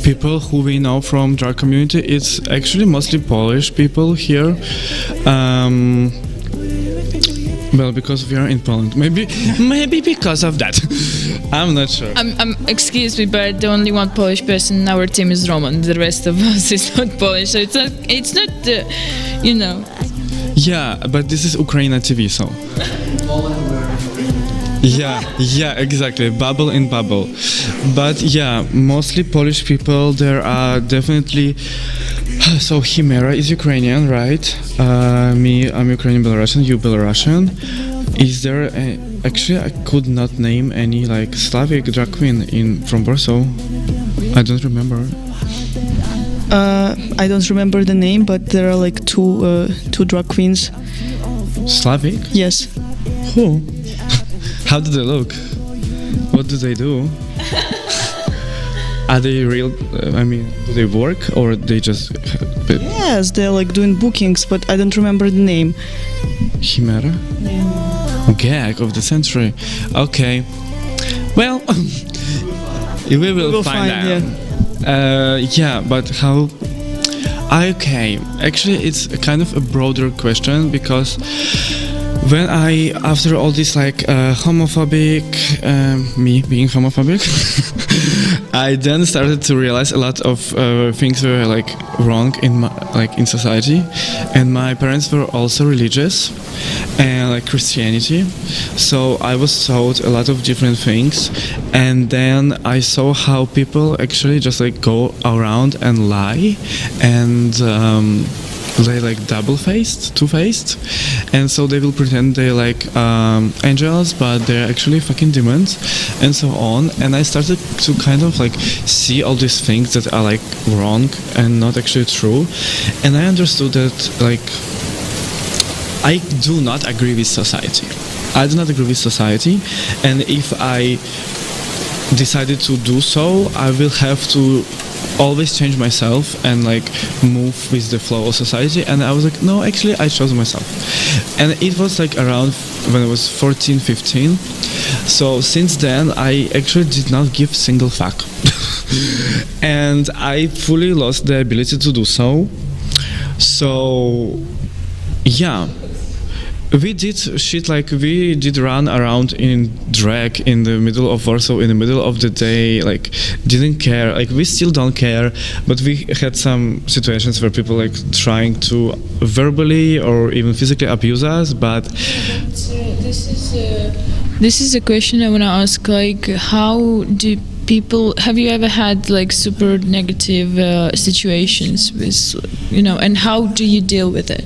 people who we know from drag community. It's actually mostly Polish people here. Well, because we are in Poland, maybe because of that. I'm not sure. Excuse me, but the only one Polish person in our team is Roman. The rest of us is not Polish, so it's not you know. Yeah, but this is UKRAiNATV, so. Yeah, exactly. Bubble in bubble. But yeah, mostly Polish people. There are definitely. So Chimera is Ukrainian, right? Me, I'm Ukrainian, Belarusian. You Belarusian. Is there actually? I could not name any like Slavic drag queen from Warsaw. I don't remember. I don't remember the name, but there are like two drag queens. Slavic? Yes. Who? How do they look? What do they do? Are they real? I mean, do they work or they just? Yes, they're like doing bookings, but I don't remember the name. Chimera? Gag of the century. Okay. Well, we will find out. Yeah, but how? Okay, actually, it's kind of a broader question, because when after all this like homophobic, me being homophobic, I then started to realize a lot of things were like wrong in society, and my parents were also religious and like Christianity, so I was taught a lot of different things, and then I saw how people actually just like go around and lie, and they like double-faced, two-faced, and so they will pretend they're like angels, but they're actually fucking demons, and so on. And I started to kind of like see all these things that are like wrong and not actually true, and I understood that like I do not agree with society. I do not agree with society, and if I decided to do so, I will have to always change myself and like move with the flow of society. And I was like, no, actually I chose myself. And it was like around when I was 14, 15. So since then I actually did not give single fuck. And I fully lost the ability to do so. So yeah, we did shit like we did run around in drag in the middle of Warsaw in the middle of the day, like didn't care, like we still don't care, but we had some situations where people like trying to verbally or even physically abuse us, but this is a question I want to ask, like how do people, have you ever had like super negative situations with, you know, and how do you deal with it?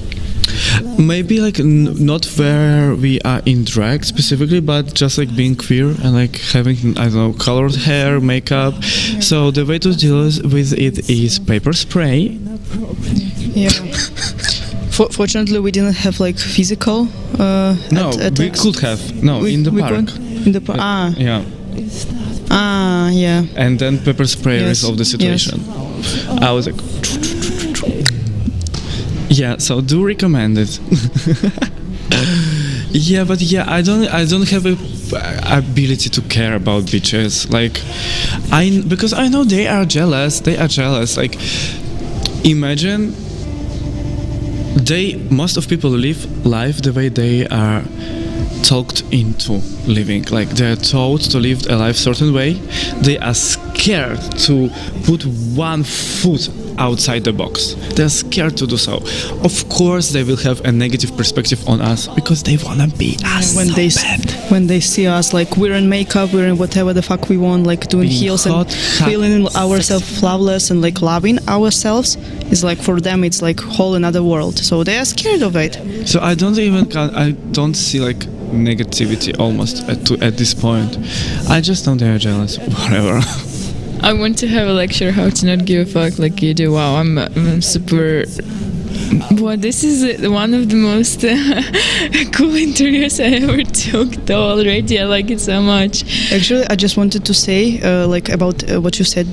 Maybe like not where we are in drag specifically, but just like being queer and like having, I don't know, colored hair, makeup. So the way to deal with it is paper spray. Yeah. Fortunately, we didn't have like physical. No, we could have. No, in the park. In the park. Yeah. Yeah. And then pepper spray resolved the situation. Yes. I was like. Yeah, so do recommend it. Yeah, but yeah, I don't have a ability to care about bitches. Like, because I know they are jealous. They are jealous. Like, imagine most of people live life the way they are talked into living. Like they're taught to live a life certain way. They are scared to put one foot outside the box. They're scared to do so. Of course, they will have a negative perspective on us because they wanna be us when so they bad. when they see us like wearing makeup, wearing whatever the fuck we want, like doing Being heels hot, and hot, feeling ourselves flawless and like loving ourselves is like for them it's like whole another world. So they are scared of it. So I don't see like negativity almost at this point. I just know they're jealous. Whatever. I want to have a lecture how to not give a fuck like you do. Wow, I'm super. Well, this is one of the most cool interviews I ever took though already. I like it so much. Actually, I just wanted to say like about what you said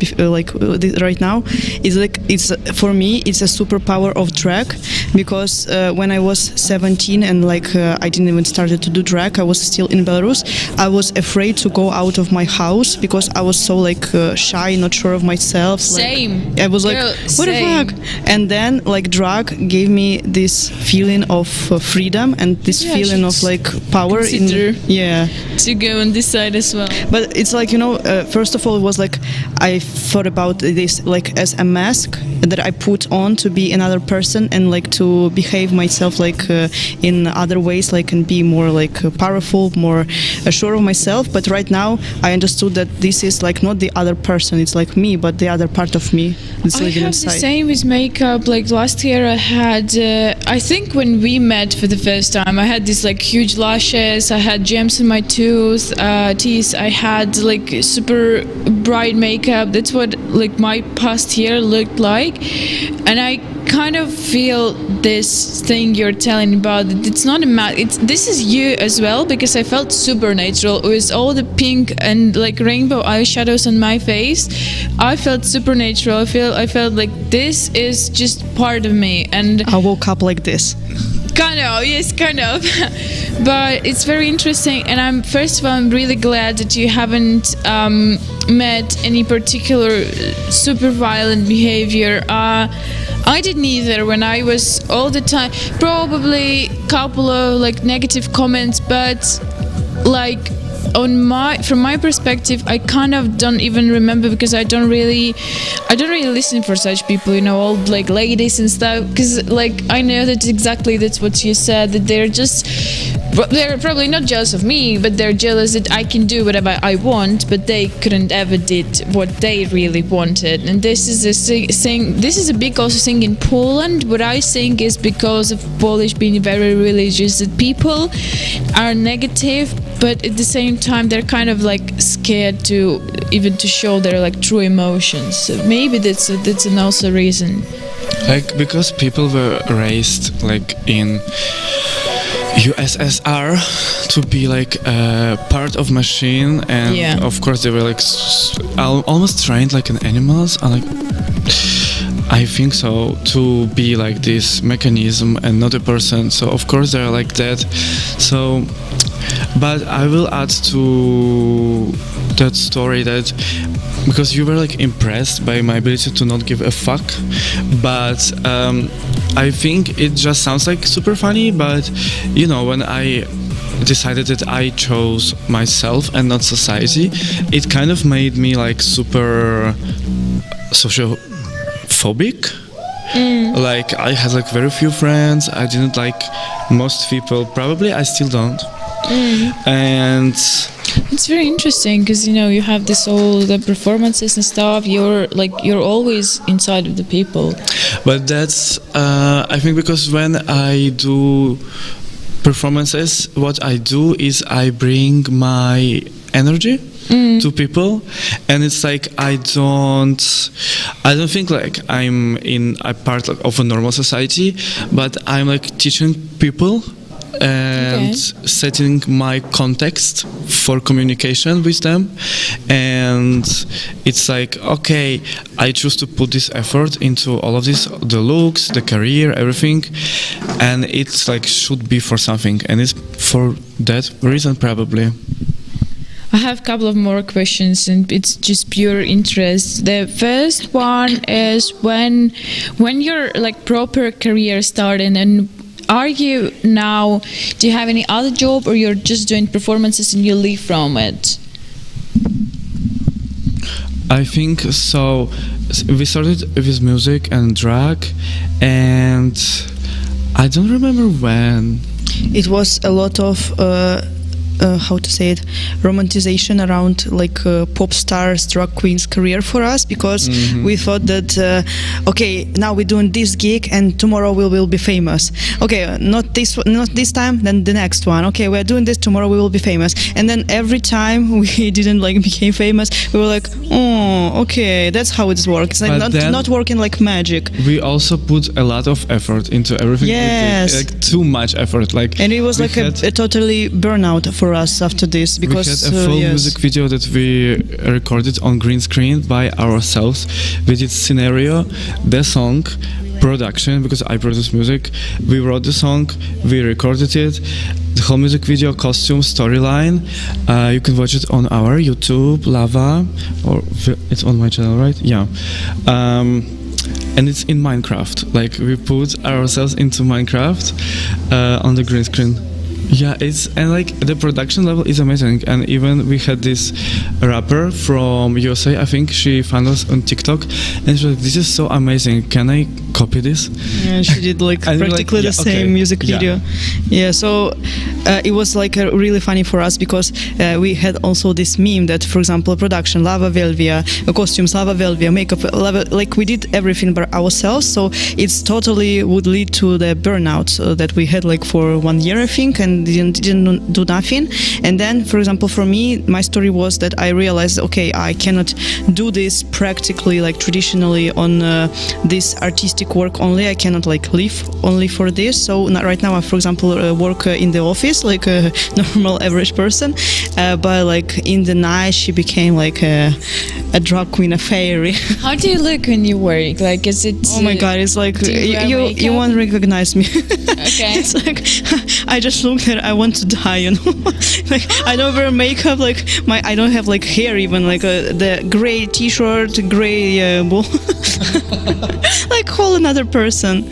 right now is like it's for me it's a superpower of drag because when I was 17 and like I didn't even started to do drag, I was still in Belarus. I was afraid to go out of my house because I was so like shy, not sure of myself. Same. Like, I was like, Girl, what the same. fuck? And then like drag gave me this feeling of freedom and this feeling of like power to go on this side as well. But it's like, you know, first of all it was like I thought about this like as a mask that I put on to be another person and like to behave myself like in other ways, like and be more like powerful, more sure of myself. But right now I understood that this is like not the other person, it's like me, but the other part of me that's living I have inside. the same with makeup. Like last year I had, I think when we met for the first time, I had these like huge lashes, I had gems in my teeth, I had like super bright makeup. That's what like my past year looked like. And I kind of feel this thing you're telling about. It's not a this is you as well, because I felt supernatural with all the pink and like rainbow eyeshadows on my face. I felt supernatural. I felt like this is just part of me, and I woke up like this. Kind of, yes, kind of. But it's very interesting, and I'm really glad that you haven't met any particular super violent behavior. I didn't either when I was all the time, probably a couple of like negative comments, but like from my perspective, I kind of don't even remember because I don't really listen for such people, you know, all like ladies and stuff, because like I know that's what you said, that they're probably not jealous of me, but they're jealous that I can do whatever I want, but they couldn't ever did what they really wanted. And this is a big also thing in Poland. What I think is because of Polish being very religious, that people are negative, but at the same time they're kind of like scared to show their like true emotions. So maybe that's an also reason. Like because people were raised like in USSR to be like a part of machine, and of course they were like almost trained like an animals, and like I think so, to be like this mechanism and not a person. So of course they're like that. So, but I will add to that story that because you were like impressed by my ability to not give a fuck, but I think it just sounds like super funny. But you know, when I decided that I chose myself and not society, it kind of made me like super sociophobic. Like I had like very few friends. I didn't like most people. Probably I still don't. And it's very interesting because, you know, you have the performances and stuff. You're always inside of the people. But that's I think because when I do performances, what I do is I bring my energy to people, and it's like I don't think like I'm in a part of a normal society, but I'm like teaching people and setting my context for communication with them. And it's like, okay, I choose to put this effort into all of this, the looks, the career, everything, and it's like should be for something, and it's for that reason probably. I have a couple of more questions, and it's just pure interest. The first one is when your like proper career started, and are you now, do you have any other job or you're just doing performances and you live from it? I think so. We started with music and drag, and I don't remember when. It was a lot of how to say it, romanticization around like pop stars, drag queens career for us, because we thought that okay, now we're doing this gig and tomorrow we will be famous. Okay, not this time, then the next one. Okay, we're doing this, tomorrow we will be famous. And then every time we didn't like became famous, we were like, oh, okay, that's how it works. Like not working like magic. We also put a lot of effort into everything. Yes, like too much effort. Like, and it was like a totally burnout for us after this, because we had a full music video that we recorded on green screen by ourselves. We did scenario, the song, production, because I produce music. We wrote the song, we recorded it, the whole music video, costume, storyline. You can watch it on our YouTube, Lava, or it's on my channel, right? Yeah. And it's in Minecraft. Like, we put ourselves into Minecraft on the green screen. Yeah, and like the production level is amazing, and even we had this rapper from USA, I think she found us on TikTok, and she was like, this is so amazing, can I copy this? Yeah, she did like practically the same music video. Yeah, so it was like really funny for us, because we had also this meme that, for example, production, Lava Velvia, costumes, Lava Velvia, makeup, Lava, like we did everything by ourselves, so it's totally would lead to the burnout that we had like for 1 year, I think, and didn't do nothing. And then, for example, for me, my story was that I realized, okay, I cannot do this practically like traditionally on this artistic work only. I cannot like live only for this. So right now I, for example, work in the office like a normal average person, but like in the night she became like a drag queen, a fairy. How do you look when you work? Like, is it? Oh my god, it's like you won't recognize me. Okay. It's like I just look that I want to die, you know. Like I don't wear makeup, like I don't have like hair even, like the gray t-shirt, gray ball. Like whole another person.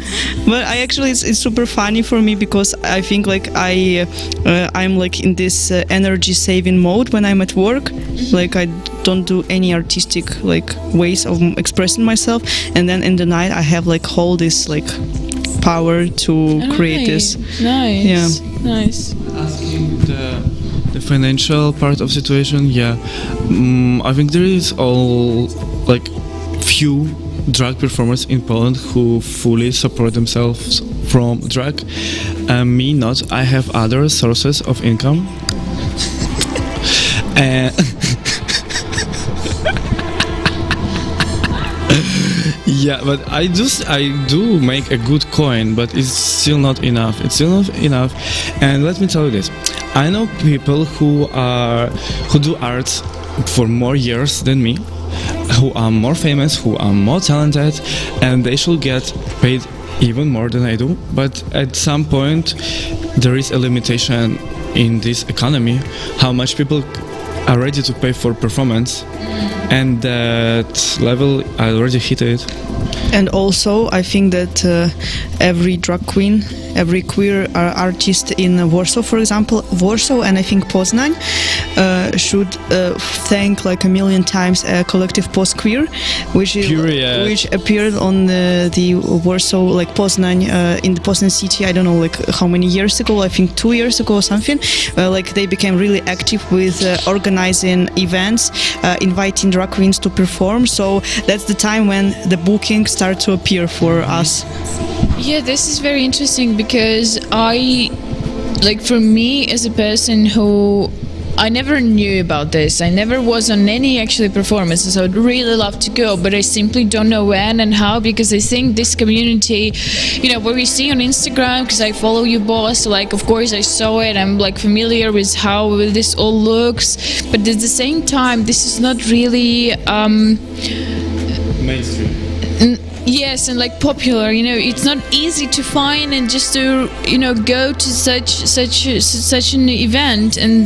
But I actually it's super funny for me, because I think like I'm like in this energy saving mode when I'm at work. Like I don't do any artistic like ways of expressing myself, and then in the night I have like all this like power to create this. Nice. Yeah. Nice. Asking the financial part of situation, yeah. I think there is all like few drag performers in Poland who fully support themselves from drag. Me not. I have other sources of income. Yeah, but I do make a good coin, but it's still not enough. It's still not enough. And let me tell you this: I know people who do art for more years than me, who are more famous, who are more talented, and they should get paid even more than I do. But at some point, there is a limitation in this economy, how much people are ready to pay for performance, and that level I already hit it. And also I think that every drag queen, every queer artist in Warsaw, for example, Warsaw and I think Poznań, should thank like a million times collective post-queer, which appeared on the Warsaw, like Poznań, in the Poznań city, I don't know like how many years ago, I think 2 years ago or something. Like they became really active with organizing events, inviting drag queens to perform. So that's the time when the bookings start to appear for us. Yeah, this is very interesting, because for me as a person who I never knew about this. I never was on any actually performances. I would really love to go, but I simply don't know when and how, because I think this community, what we see on Instagram, because I follow you both, so like of course I saw it, I'm like familiar with how this all looks, but at the same time this is not really mainstream. Yes, and like popular, you know, it's not easy to find and just to, you know, go to such an event, and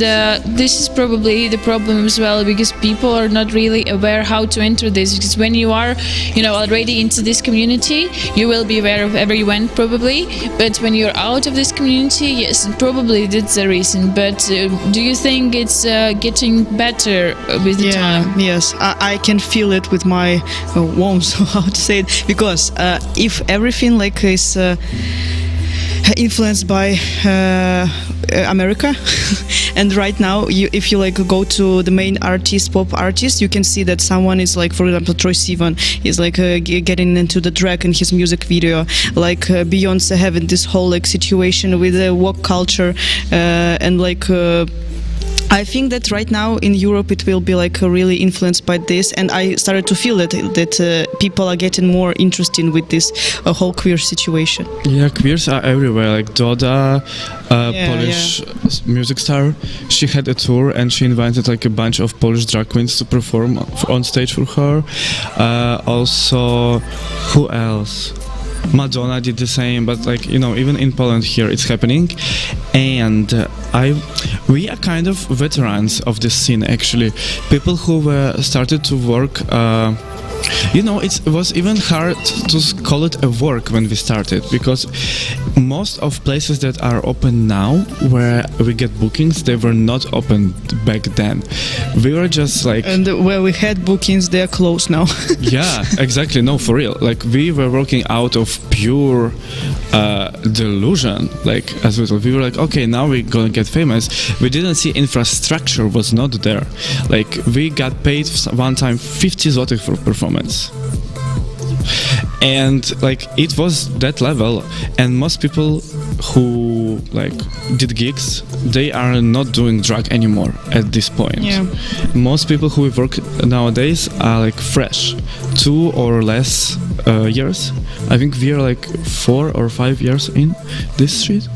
this is probably the problem as well, because people are not really aware how to enter this, because when you are, you know, already into this community, you will be aware of every event probably, but when you're out of this community, yes, probably that's the reason. But do you think it's getting better with the time? Yes, I can feel it with my wounds, how to say it, because if everything like is influenced by America, and right now if you like go to the main artist, pop artist, you can see that someone is like, for example, Troye Sivan is like getting into the drag in his music video, like Beyonce having this whole like situation with the woke culture, and like I think that right now in Europe it will be like really influenced by this, and I started to feel that people are getting more interested with this whole queer situation. Yeah, queers are everywhere. Like Doda, Polish music star, she had a tour and she invited like a bunch of Polish drag queens to perform on stage for her. Also, who else? Madonna did the same, but like, you know, even in Poland here it's happening, and we are kind of veterans of this scene actually. People who started to work, you know, it was even hard to call it a work when we started, because most of places that are open now where we get bookings, they were not open back then. We were just like, and where we had bookings, they are closed now. Yeah, exactly. No, for real. Like we were working out of pure delusion. Like as we were like, okay, now we're gonna get famous. We didn't see infrastructure was not there. Like we got paid one time 50 zlotych for performance. And like it was that level, and most people who like did gigs, they are not doing drag anymore at this point. Yeah. Most people who work nowadays are like fresh, 2 or less years. I think we are like 4 or 5 years in this street.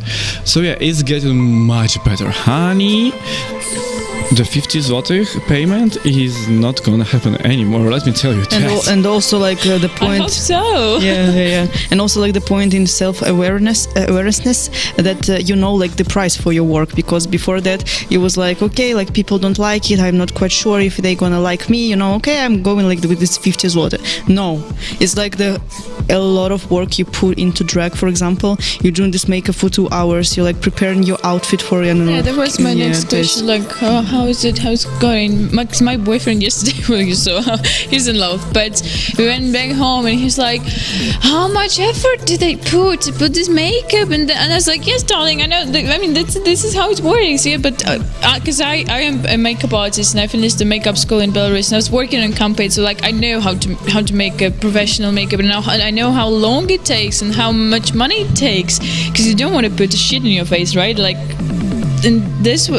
So yeah, it's getting much better, honey. The 50 zlotych payment is not gonna happen anymore. Let me tell you that. And also like the point. I hope so. Yeah. And also like the point in self-awareness, that you know like the price for your work, because before that it was like, okay, like people don't like it. I'm not quite sure if they're gonna like me. You know, okay, I'm going like with this 50 zloty. No, it's like a lot of work you put into drag. For example, you're doing this makeup for 2 hours. You're like preparing your outfit for. Yeah, that was my next question. Like, how's it going? My boyfriend yesterday, well, you saw, he's in love, but we went back home and he's like, how much effort did they put to put this makeup? And I was like, yes, darling, I know. I mean, this is how it works. Yeah, but because I am a makeup artist and I finished the makeup school in Belarus and I was working on campaign, so like I know how to make a professional makeup, and now I know how long it takes and how much money it takes, because you don't want to put a shit in your face, right? Like, and this.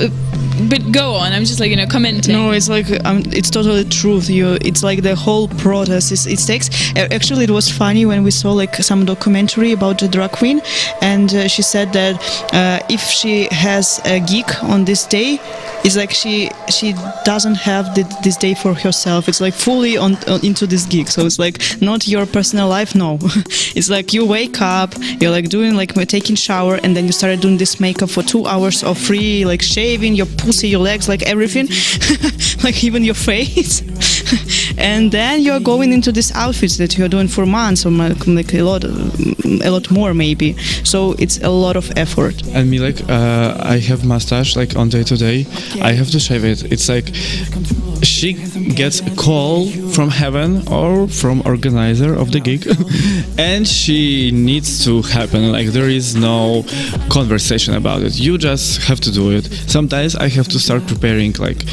But go on, I'm just like, you know, commenting. No, it's like, it's totally truth. It's like the whole process it takes. Actually, it was funny when we saw like some documentary about the drag queen, and she said that if she has a gig on this day, it's like she doesn't have this day for herself. It's like fully into this gig. So it's like not your personal life. No, it's like you wake up, you're like doing like taking shower, and then you started doing this makeup for 2 hours of free, like shaving your pussy, your legs, like everything, like even your face. And then you're going into these outfits that you're doing for months, or like a lot more maybe. So it's a lot of effort. And me, like I have mustache like on day to day. I have to shave it. It's like she gets a call from heaven or from organizer of the gig, and she needs to happen. Like there is no conversation about it. You just have to do it. Sometimes I have to start preparing like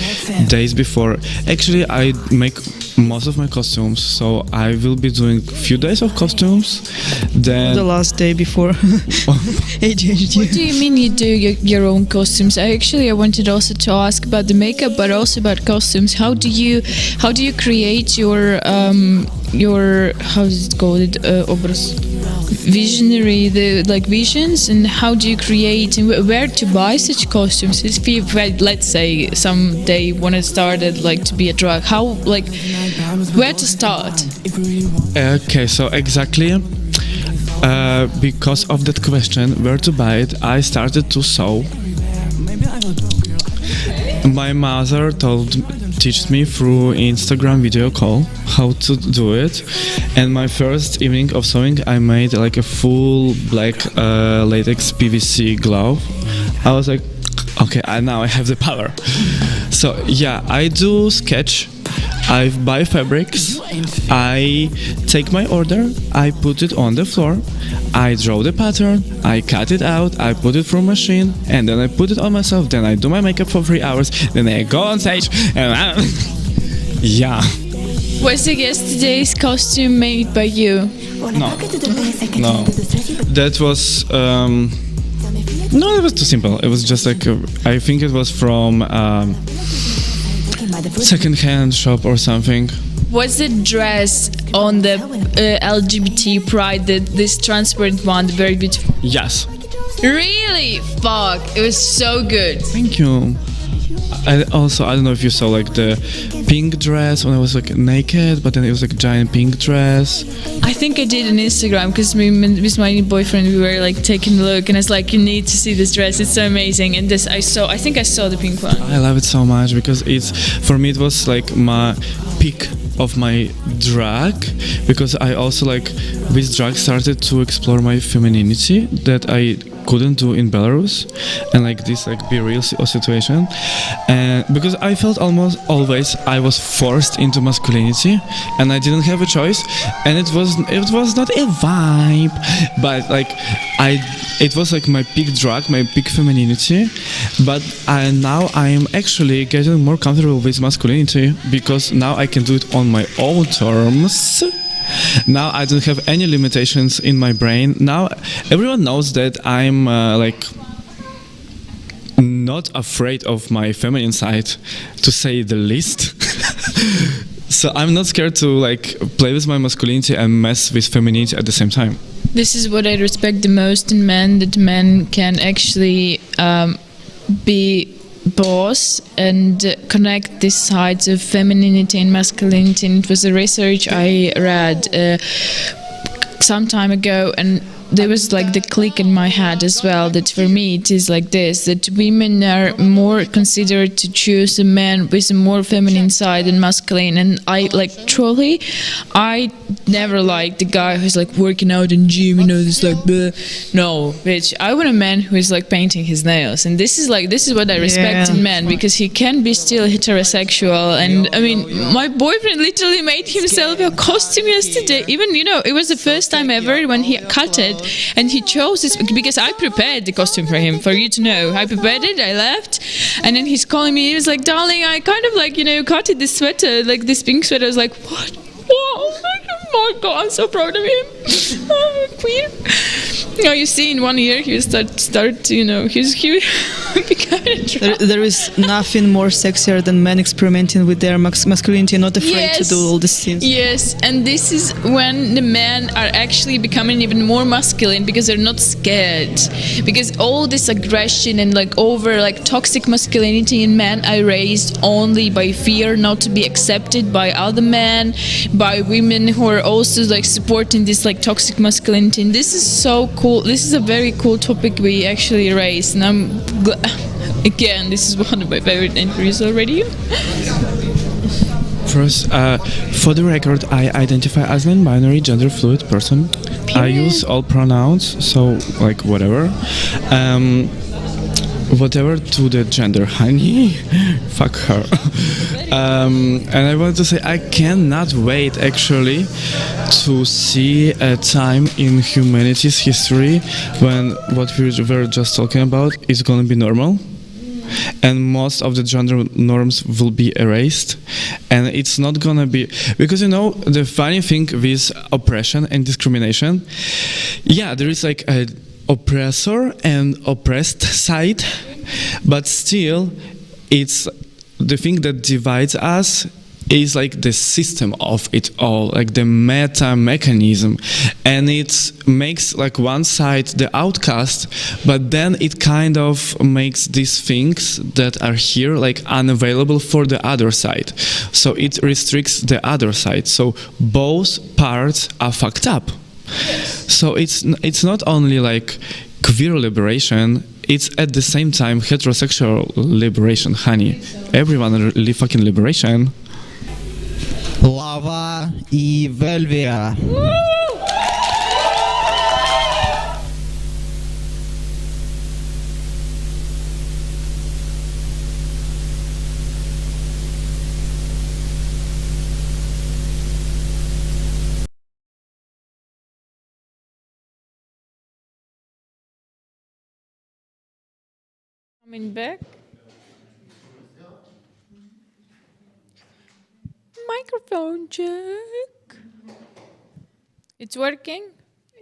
days before. Actually, I make most of my costumes, so I will be doing a few days of costumes. Then the last day before. ADHD. What do you mean you do your own costumes? I wanted also to ask about the makeup, but also about costumes. How do you create your how is it called, obraz? visionary, the like visions, and how do you create and where to buy such costumes? If you, let's say, someday when it started like to be a drag, how, like, where to start? Okay, so exactly because of that question, where to buy it, I started to sew. My mother teach me through Instagram video call how to do it, and my first evening of sewing I made like a full black latex PVC glove. I was like, okay, now I have the power. So yeah, I do sketch, I buy fabrics, I take my order, I put it on the floor, I draw the pattern, I cut it out, I put it through machine, and then I put it on myself, then I do my makeup for 3 hours, then I go on stage, and yeah. Was the yesterday's costume made by you? No. That was, no, it was too simple. It was just like, I think it was from second-hand shop or something. Was the dress on the LGBT pride, this transparent one, the very beautiful? Yes. Really? Fuck, it was so good. Thank you. I don't know if you saw like the pink dress when I was like naked, but then it was like a giant pink dress. I think I did on Instagram because with my boyfriend we were like taking a look, and I was like, you need to see this dress, it's so amazing. And this I think I saw the pink one. I love it so much because for me it was like my peak of my drag, because I also like with drag started to explore my femininity that I couldn't do in Belarus, and like this like be real situation, and because I felt almost always I was forced into masculinity and I didn't have a choice, and it was not a vibe, but like it was like my peak drag, my peak femininity, but now I am actually getting more comfortable with masculinity because now I can do it on my own terms. Now I don't have any limitations in my brain. Now everyone knows that I'm like not afraid of my feminine side, to say the least. So I'm not scared to like play with my masculinity and mess with femininity at the same time. This is what I respect the most in men, that men can actually be boss and connect these sides of femininity and masculinity. And it was a research I read some time ago, and there was like the click in my head as well, that for me it is like this, that women are more considered to choose a man with a more feminine side than masculine. And I like truly, I never liked the guy who's like working out in gym, you know, this like bleh. No, bitch, I want a man who is like painting his nails. And this is what I respect in men, because he can be still heterosexual. And I mean, my boyfriend literally made himself a costume yesterday. Even, you know, it was the first time ever when he cut it. And he chose this because I prepared the costume for him, for you to know. I prepared it, I left, and then he's calling me, he was like, darling, I kind of like, you know, cutted this sweater, like this pink sweater. I was like, what? Whoa, oh my God, I'm so proud of him. Oh, queer. You know, you see in 1 year he start you know, he there is nothing more sexier than men experimenting with their masculinity, not afraid to do all these things. Yes, and this is when the men are actually becoming even more masculine, because they're not scared. Because all this aggression and like toxic masculinity in men are raised only by fear not to be accepted by other men, by women who are also like supporting this like toxic masculinity. And this is so cool. This is a very cool topic we actually raised, and I'm again, this is one of my favorite interviews already. First, for the record, I identify as non-binary, gender fluid person. I use all pronouns, so like whatever. Whatever to the gender, honey. Fuck her. And I want to say I cannot wait actually to see a time in humanity's history when what we were just talking about is going to be normal, and most of the gender norms will be erased, and it's not going to be, because you know the funny thing with oppression and discrimination, yeah, there is like a oppressor and oppressed side, but still it's the thing that divides us is like the system of it all, like the meta mechanism, and it makes like one side the outcast, but then it kind of makes these things that are here like unavailable for the other side. So it restricts the other side. So both parts are fucked up. So it's not only like queer liberation, it's at the same time heterosexual liberation, honey. Everyone fucking liberation. Lava i Velvia. Coming back. Microphone check. It's working?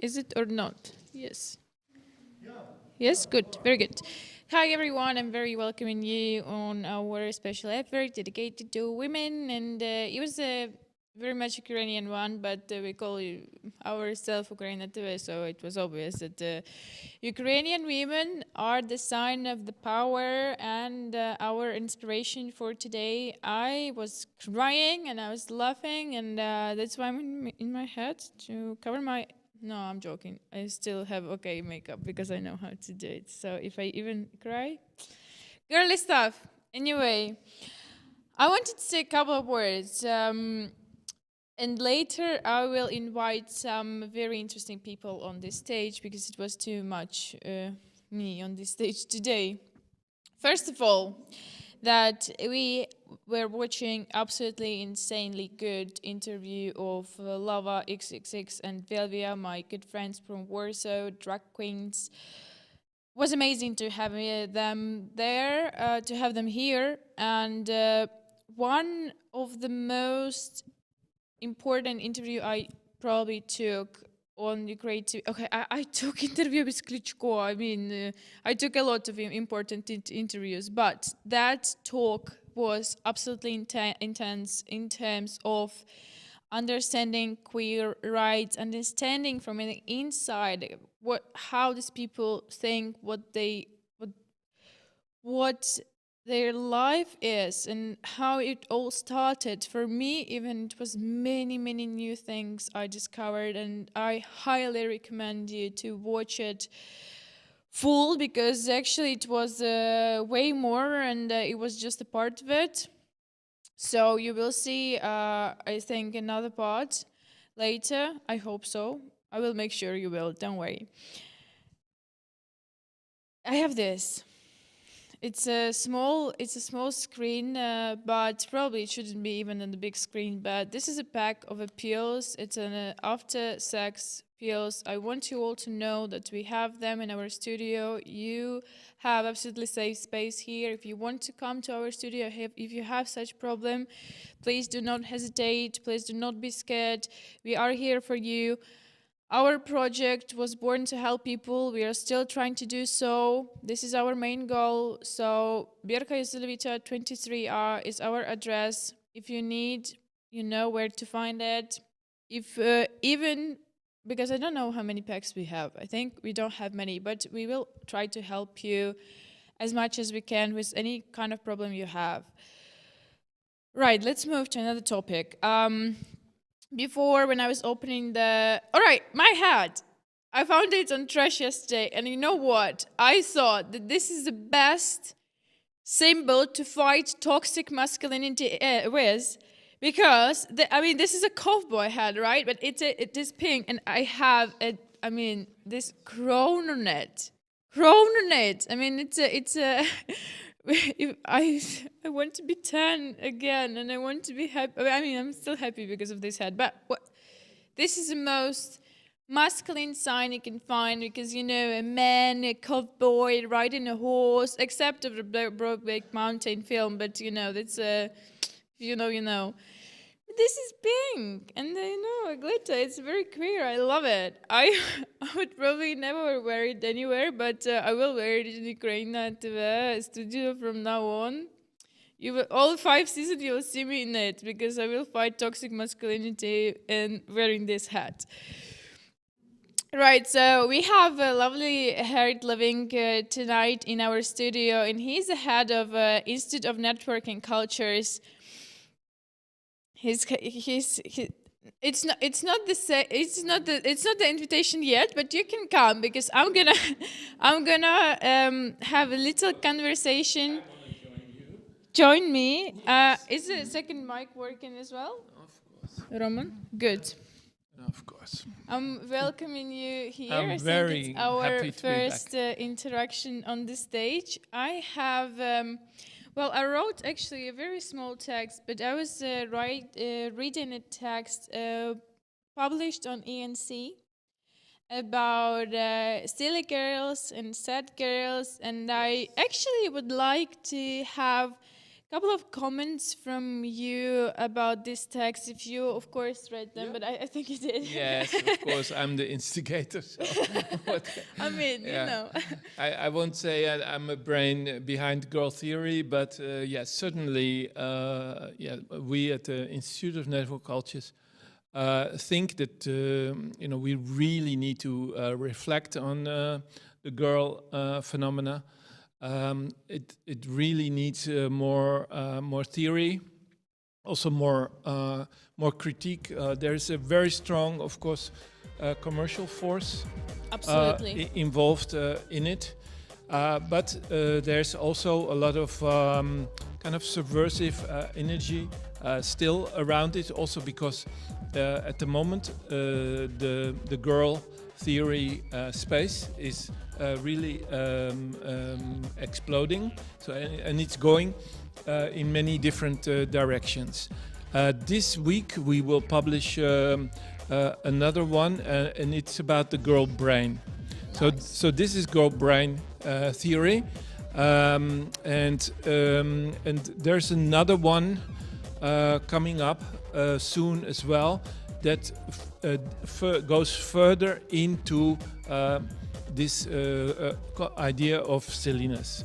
Is it or not? Yes. Yes, good, very good. Hi everyone, I'm very welcoming you on our special effort dedicated to women, and it was a very much Ukrainian one, but we call ourselves UKRAiNATV, so it was obvious that Ukrainian women are the sign of the power and our inspiration for today. I was crying and I was laughing, and that's why I'm in my head to cover my... No, I'm joking. I still have okay makeup because I know how to do it. So if I even cry... Girly stuff. Anyway, I wanted to say a couple of words. And later I will invite some very interesting people on this stage because it was too much me on this stage today. First of all, that we were watching absolutely insanely good interview of Lava XXX and Velvia, my good friends from Warsaw, drag queens. It was amazing to have them there, to have them here. And one of the most important interview I probably took on Ukraine TV. Okay, I took interview with Klitschko. I mean, I took a lot of important interviews, but that talk was absolutely intense in terms of understanding queer rights, understanding from the inside how these people think, what their life is, and how it all started. For me, even it was many new things I discovered, and I highly recommend you to watch it full, because actually it was way more, and it was just a part of it. So you will see, I think, another part later. I hope so. I will make sure you will, don't worry. I have this. It's a small screen, but probably it shouldn't be even on the big screen. But this is a pack of pills. It's an after-sex pills. I want you all to know that we have them in our studio. You have absolutely safe space here. If you want to come to our studio, if you have such problem, please do not hesitate. Please do not be scared. We are here for you. Our project was born to help people. We are still trying to do so. This is our main goal. So Bierka Jezelewicza 23R is our address. If you need, you know where to find it. If even, because I don't know how many packs we have. I think we don't have many, but we will try to help you as much as we can with any kind of problem you have. Right, let's move to another topic. Before, when I was opening all right, my hat. I found it on trash yesterday, and you know what? I thought that this is the best symbol to fight toxic masculinity with, because this is a cowboy hat, right? But it is pink, and I have this crown on it. I mean, it's a. I want to be 10 again, and I want to be happy. I mean, I'm still happy because of this hat, but this is the most masculine sign you can find, because, you know, a man, a cowboy riding a horse, except of the Brokeback Mountain film, but, you know, that's you know. This is pink, and a glitter. It's very queer. I love it. I would probably never wear it anywhere, but I will wear it in UKRAiNATV studio from now on. You will, all 5 seasons you will see me in it because I will fight toxic masculinity and wearing this hat. Right, so we have a lovely Harriet living tonight in our studio, and he's the head of Institute of Networking Cultures. It's not the invitation yet, but you can come because I'm gonna have a little conversation. Join me. Is the second mic working as well? Of course. Roman, good. Of course. I'm welcoming you here. I'm I think very it's our happy to be first interaction on the stage. I have, well, I wrote actually a very small text, but I was reading a text published on ENC about silly girls and sad girls, and I actually would like to have couple of comments from you about this text, if you, of course, read them, but I think you did. Yes, of course, I'm the instigator. So I mean, you know. I won't say I'm a brain behind girl theory, but yes, certainly, we at the Institute of Network Cultures think that we really need to reflect on the girl phenomena. It really needs more theory, also more critique. There's a very strong, of course, commercial force involved in it, but there's also a lot of kind of subversive energy still around it. Also because at the moment the girl theory space is really exploding, so and it's going in many different directions. This week we will publish another one, and it's about the girl brain. Nice. So this is girl brain theory, and there's another one coming up soon as well that goes further into this idea of silliness.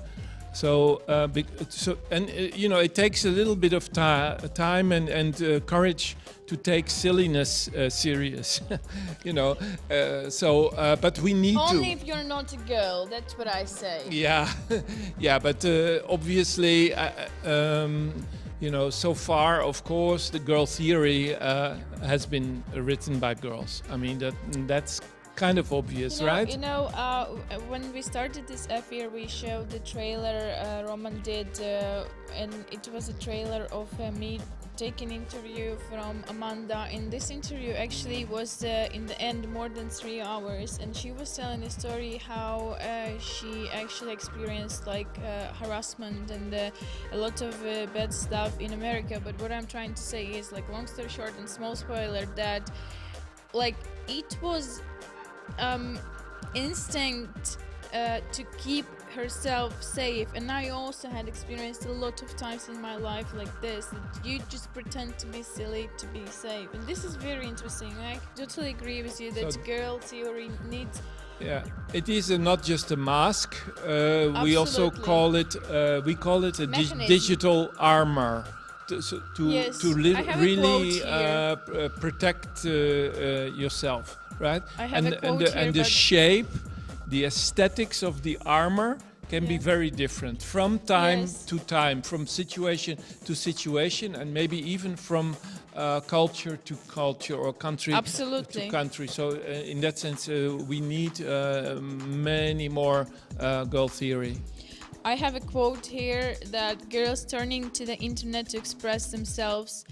So, it takes a little bit of time and courage to take silliness serious, but we need to. Only if you're not a girl, that's what I say. Yeah, yeah, but obviously, so far, of course, the girl theory has been written by girls. I mean, that's kind of obvious, right? When we started this affair, we showed the trailer Roman did, and it was a trailer of me taking an interview from Amanda. And this interview actually was, in the end, more than 3 hours, and she was telling a story how she actually experienced harassment and a lot of bad stuff in America. But what I'm trying to say is, long story short and small spoiler, that it was instinct to keep herself safe, and I also had experienced a lot of times in my life like this, that you just pretend to be silly to be safe, and this is very interesting. I totally agree with you that girl theory needs. Yeah, it is not just a mask. We also call it a digital armor to really protect yourself. Right, and the shape, the aesthetics of the armor can be very different from time to time, from situation to situation, and maybe even from culture to culture or country to country. So in that sense, we need many more girl theory. I have a quote here that girls turning to the internet to express themselves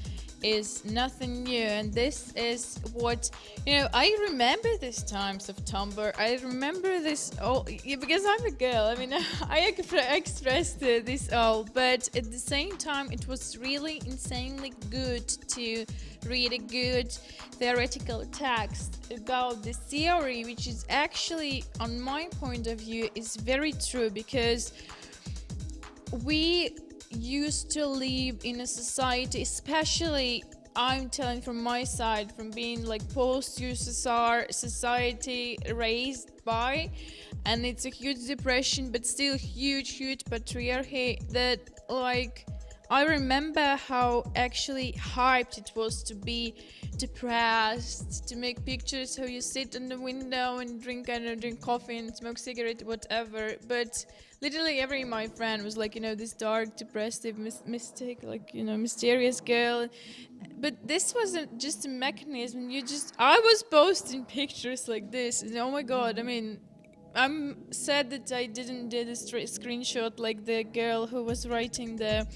is nothing new, and this is what I remember these times of Tumblr. I remember this all because I'm a girl. I mean, I expressed this all, but at the same time, it was really insanely good to read a good theoretical text about this theory, which is actually, on my point of view, is very true, because we used to live in a society, especially I'm telling from my side, from being post-USSR society raised by, and it's a huge depression, but still huge patriarchy, that I remember how actually hyped it was to be depressed, to make pictures how you sit in the window and drink coffee and smoke cigarette, whatever. But literally every my friend was like, this dark, depressive, mysterious girl. But this wasn't just a mechanism. I was posting pictures like this, and oh my god, I'm sad that I didn't do the screenshot like the girl who was writing the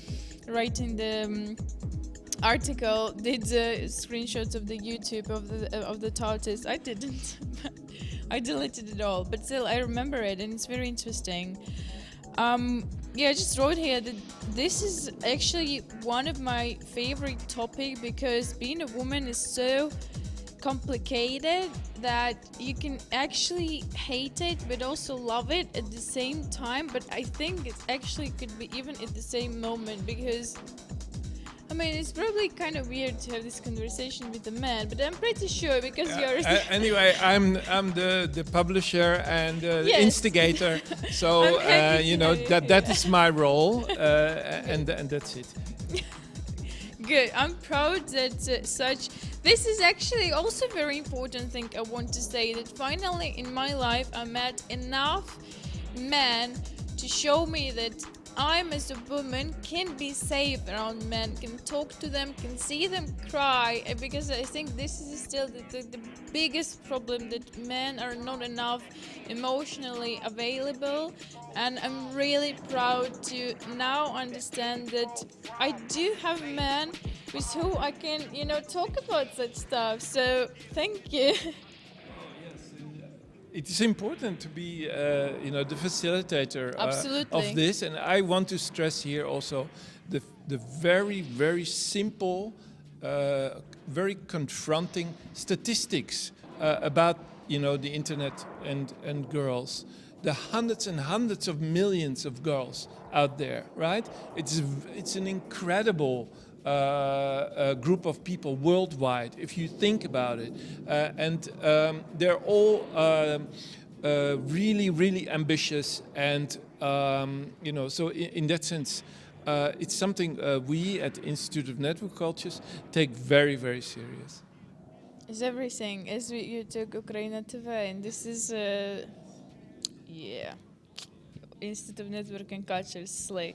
article did the screenshots of the YouTube of the tortoise. I didn't. I deleted it all, but still I remember it, and it's very interesting. I just wrote here that this is actually one of my favorite topics because being a woman is so complicated that you can actually hate it but also love it at the same time. But I think it actually could be even at the same moment, because it's probably kind of weird to have this conversation with a man, but I'm pretty sure because you're anyway, I'm the publisher and Yes. instigator, so I'm happy to that is my role, and that's it. Good. I'm proud that this is actually also a very important thing I want to say, that finally in my life I met enough men to show me that I, as a woman, can be safe around men, can talk to them, can see them cry, because I think this is still the biggest problem, that men are not enough emotionally available. And I'm really proud to now understand that I do have men with who I can, talk about such stuff. So thank you. It is important to be, the facilitator Absolutely. of this, and I want to stress here also the very, very simple, very confronting statistics about the internet and girls. The hundreds and hundreds of millions of girls out there, right? It's an incredible group of people worldwide, if you think about it, and they're all really, really ambitious, and so in that sense, it's something we at the Institute of Network Cultures take very, very serious. It's everything. As you took UKRAiNATV, and this is Institute of Network and Cultures slay.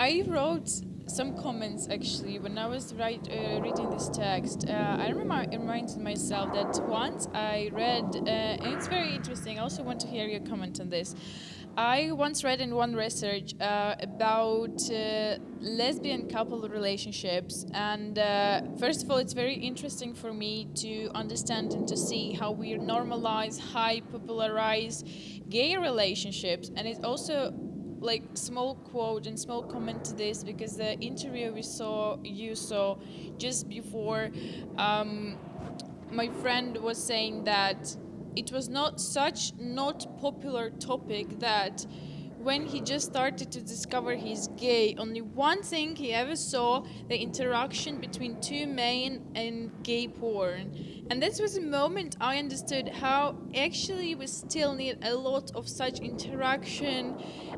I wrote some comments actually when I was reading this text. I reminded myself that once I read, and it's very interesting. I also want to hear your comment on this. I once read in one research about lesbian couple relationships, and first of all, it's very interesting for me to understand and to see how we normalize, popularize gay relationships, and it's also like small quote and small comment to this, because the interview you saw just before, my friend was saying that it was not popular topic, that when he just started to discover he's gay, only one thing he ever saw, the interaction between two men and gay porn. And that was a moment I understood how actually we still need a lot of such interaction,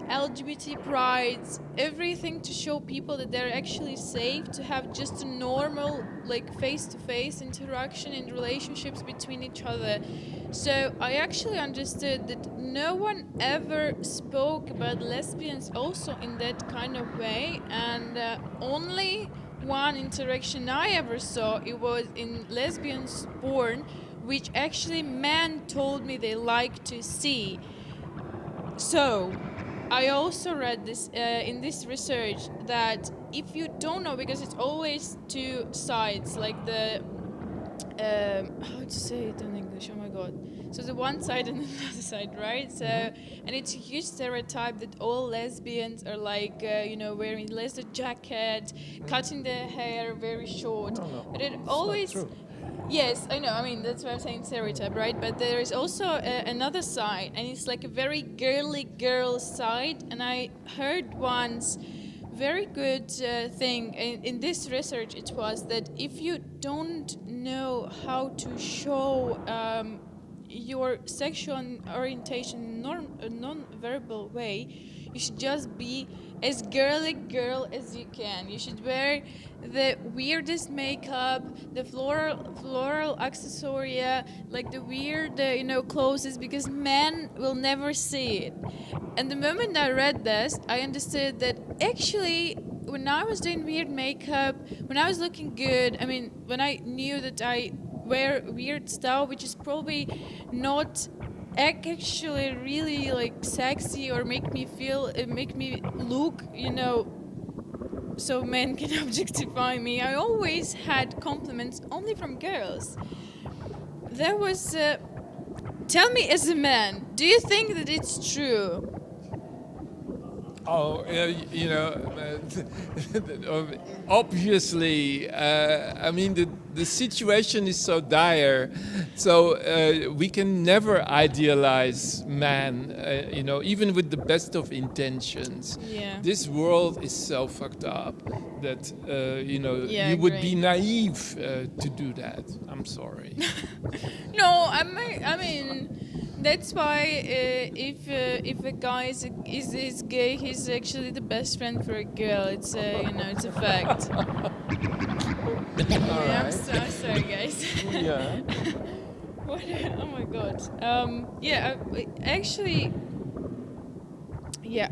LGBT prides, everything to show people that they're actually safe to have just a normal, face-to-face interaction and relationships between each other. So I actually understood that no one ever spoke about lesbians also in that kind of way, and only one interaction I ever saw, it was in lesbians porn, which actually men told me they like to see. So I also read this in this research that if you don't know, because it's always two sides, like the how to say it in English, oh my god, so the one side and the other side, right? So, and it's a huge stereotype that all lesbians are wearing leather jacket, cutting their hair very short. No, but it always, yes, I know, that's why I'm saying stereotype, right? But there is also another side, and it's like a very girly girl side. And I heard once very good thing in this research, it was that if you don't know how to show your sexual orientation in a non-verbal way, you should just be as girly girl as you can. You should wear the weirdest makeup, the floral accessoria, like the weird, clothes, because men will never see it. And the moment I read this, I understood that actually, when I was doing weird makeup, when I was looking good, I mean, when I knew that I wear weird stuff, which is probably not actually really like sexy or make me look, so men can objectify me. I always had compliments only from girls. There was, tell me as a man, do you think that it's true? Oh, obviously, I mean, the situation is so dire, so we can never idealize man, even with the best of intentions. Yeah. This world is so fucked up that, Yeah, you would be great. naive to do that. I'm sorry. No, I mean, that's why if a guy is gay, he's actually the best friend for a girl. It's it's a fact. Yeah, I'm sorry, guys. Yeah. What? Oh my god.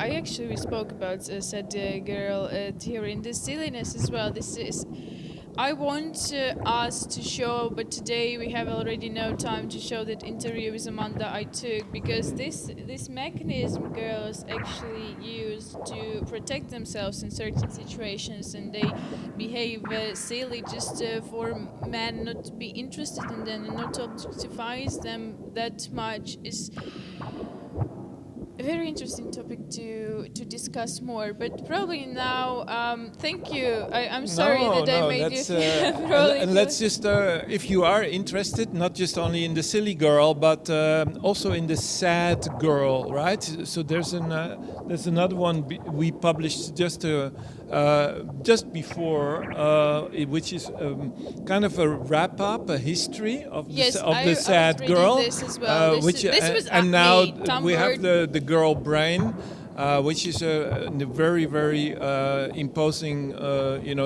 I actually we spoke about said girl theory and the silliness as well. I want us to show, but today we have already no time to show that interview with Amanda I took, because this mechanism girls actually use to protect themselves in certain situations, and they behave silly just for men not to be interested in them and not to objectify them that much is a very interesting topic to discuss more, but probably now, thank you. I'm sorry that I made you and let's just, if you are interested, not just only in the silly girl, but also in the sad girl, right? So there's another one we published just before, which is kind of a wrap up, a history of the sad girl, this as well. This was and now Tom we have Bird. the girl brain, which is a very, very imposing,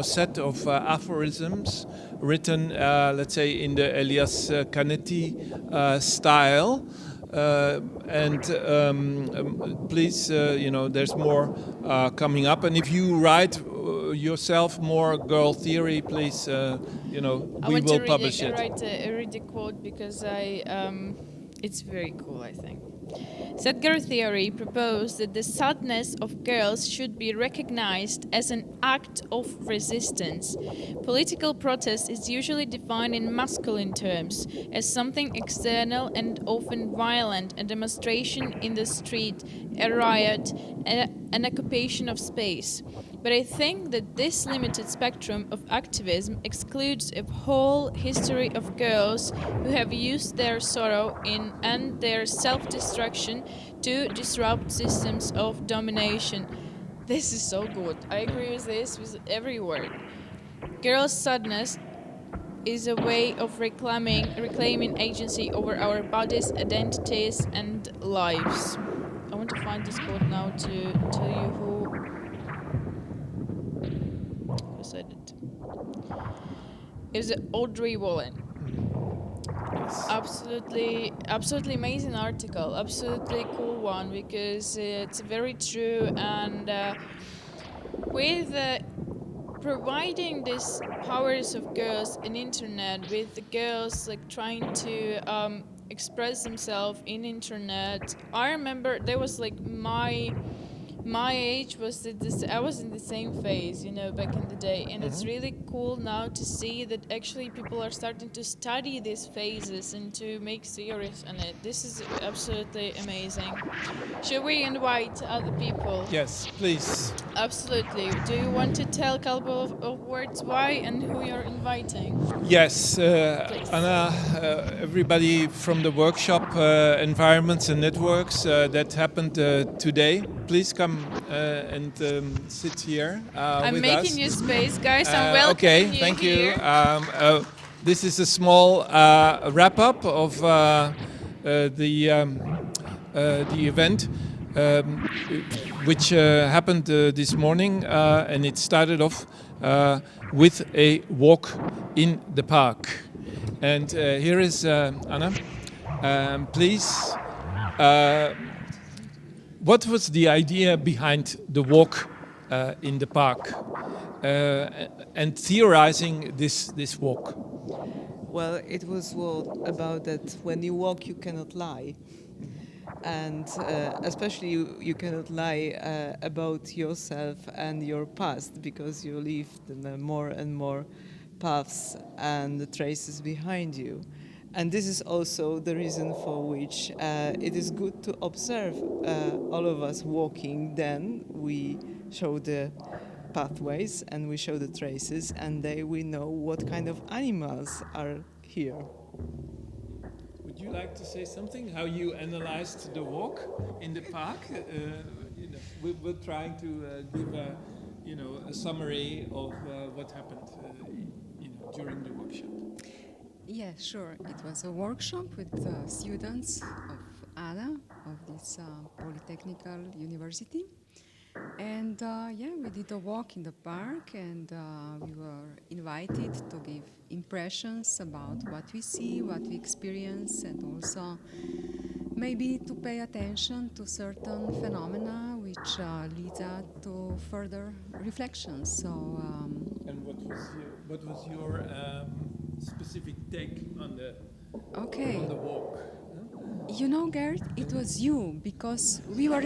set of aphorisms written, let's say, in the Elias Canetti style. Please, there's more coming up. And if you write yourself more girl theory, please, we will publish it. I read a quote because it's very cool, I think. Said girl theory proposed that the sadness of girls should be recognized as an act of resistance. Political protest is usually defined in masculine terms, as something external and often violent, a demonstration in the street, a riot, an occupation of space. But I think that this limited spectrum of activism excludes a whole history of girls who have used their sorrow and their self-destruction to disrupt systems of domination. This is so good. I agree with this with every word. Girls' sadness is a way of reclaiming agency over our bodies, identities, and lives. I want to find this quote now to tell you who said it. It was Audrey Wallen. Yes. Absolutely amazing article. Absolutely cool one, because it's very true, and with providing these powers of girls in internet, with the girls like trying to express themselves in internet. I remember there was like my age was I was in the same phase, back in the day, and it's really cool now to see that actually people are starting to study these phases and to make series on it. This is absolutely amazing. Should we invite other people? Yes, please. Absolutely. Do you want to tell a couple of words why and who you're inviting? Yes, Anna, everybody from the workshop Environments and Networks that happened today, please come and sit here I'm with making us. you space, guys. I'm welcoming okay, you thank here. you. This is a small wrap-up of the event. which happened this morning, and it started off with a walk in the park. And here is Anna. Please, what was the idea behind the walk in the park and theorizing this walk? Well, it was about that when you walk, you cannot lie. And especially you cannot lie about yourself and your past, because you leave more and more paths and traces behind you. And this is also the reason for which it is good to observe all of us walking. Then we show the pathways and we show the traces, and then we know what kind of animals are here. Would you like to say something? How you analyzed the walk in the park? We're trying to give a summary of what happened during the workshop. Yeah, sure. It was a workshop with students of ADA, of this Polytechnical University. And yeah, we did a walk in the park, and we were invited to give impressions about what we see, what we experience, and also maybe to pay attention to certain phenomena which lead us to further reflections. So. And what was your specific take on the walk? You know, Gert, it was you, because we were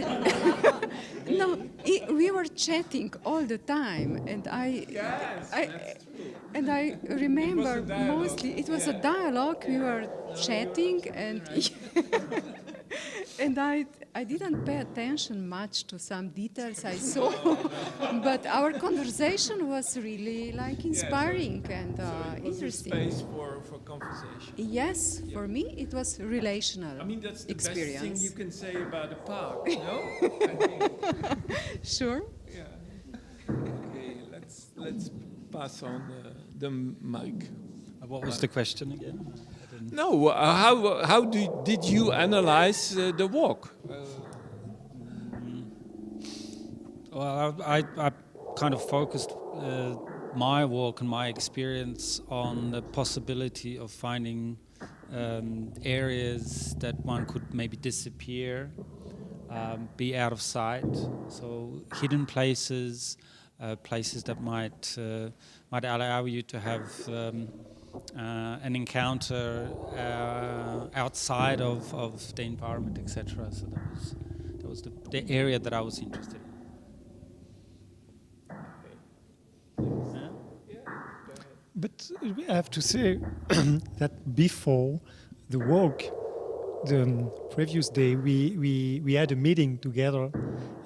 we were chatting all the time, and I remember mostly it was a dialogue. We were chatting, and and I didn't pay attention much to some details I saw, but our conversation was really inspiring and interesting. Space for conversation. Yes, for me it was relational. I mean, that's the experience. best thing you can say about a park, no? I think. Sure. Yeah. Okay, let's pass on the mic. What was the question again? No, how did you analyze the walk? Well, I kind of focused my walk and my experience on the possibility of finding areas that one could maybe disappear, be out of sight. So hidden places, places that might allow you to have an encounter outside of the environment, etc. So that was the area that I was interested in. But I have to say that before the walk, the previous day, we had a meeting together,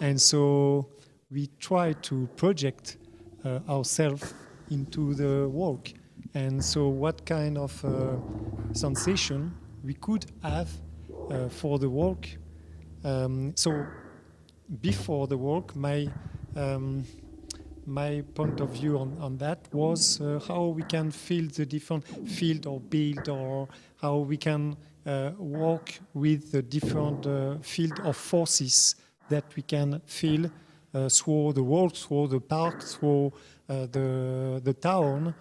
and so we tried to project ourselves into the walk. And so what kind of sensation we could have for the walk. So before the walk, my point of view on that was how we can feel the different field or build, or how we can walk with the different field of forces that we can feel through the world, through the park, through the town,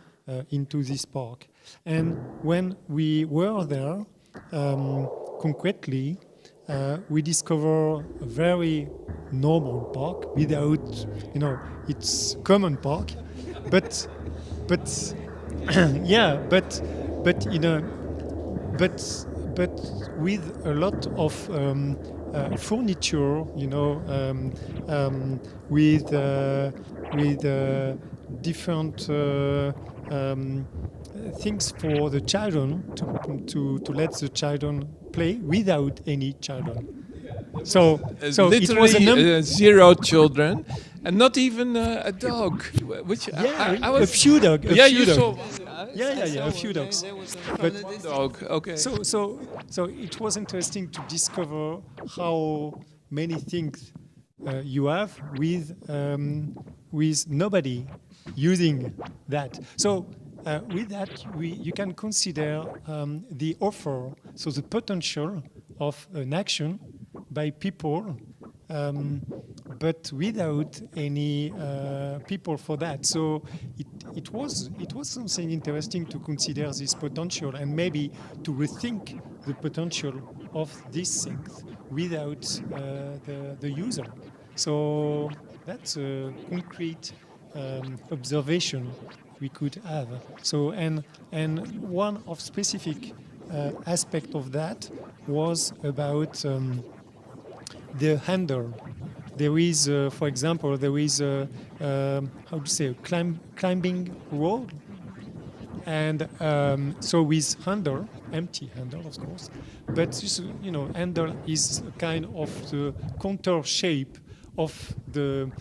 into this park. And when we were there, concretely, we discover a very normal park without, it's common park, but yeah, but with a lot of furniture, with different things for the children to let the children play without any children. So it was zero children, and not even a dog. Which a few dogs. Saw one. Yeah, a few dogs. But one dog. Okay. So it was interesting to discover how many things you have with nobody using that. So with that, you can consider the offer, so the potential of an action by people but without any people for that. So it was something interesting to consider this potential and maybe to rethink the potential of these things without the user. So that's a concrete observation we could have. So and one of specific aspect of that was about the handle. There is, for example, there is a how to say, climbing wall, and so with handle, empty handle, of course, but this, you know, handle is a kind of the contour shape of the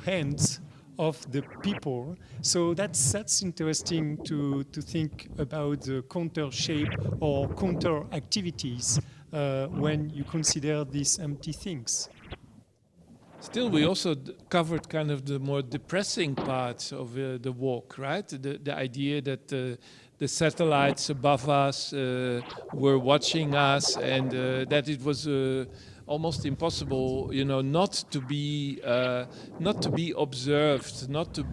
hands of the people. So that's interesting to think about the contour shape or contour activities when you consider these empty things. Still, we also covered kind of the more depressing parts of the walk, right? The idea that the satellites above us were watching us, and that it was almost impossible, you know, not to be observed, not to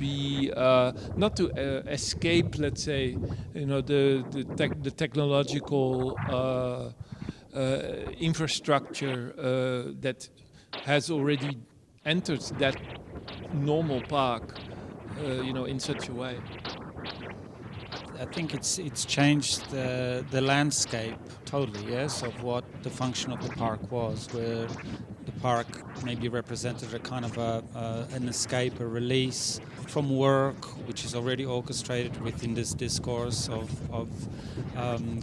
escape, let's say, you know, the technological infrastructure that has already entered that normal park, you know, in such a way. I think it's changed the landscape totally, yes, of what the function of the park was, where the park maybe represented a kind of an escape, a release from work, which is already orchestrated within this discourse of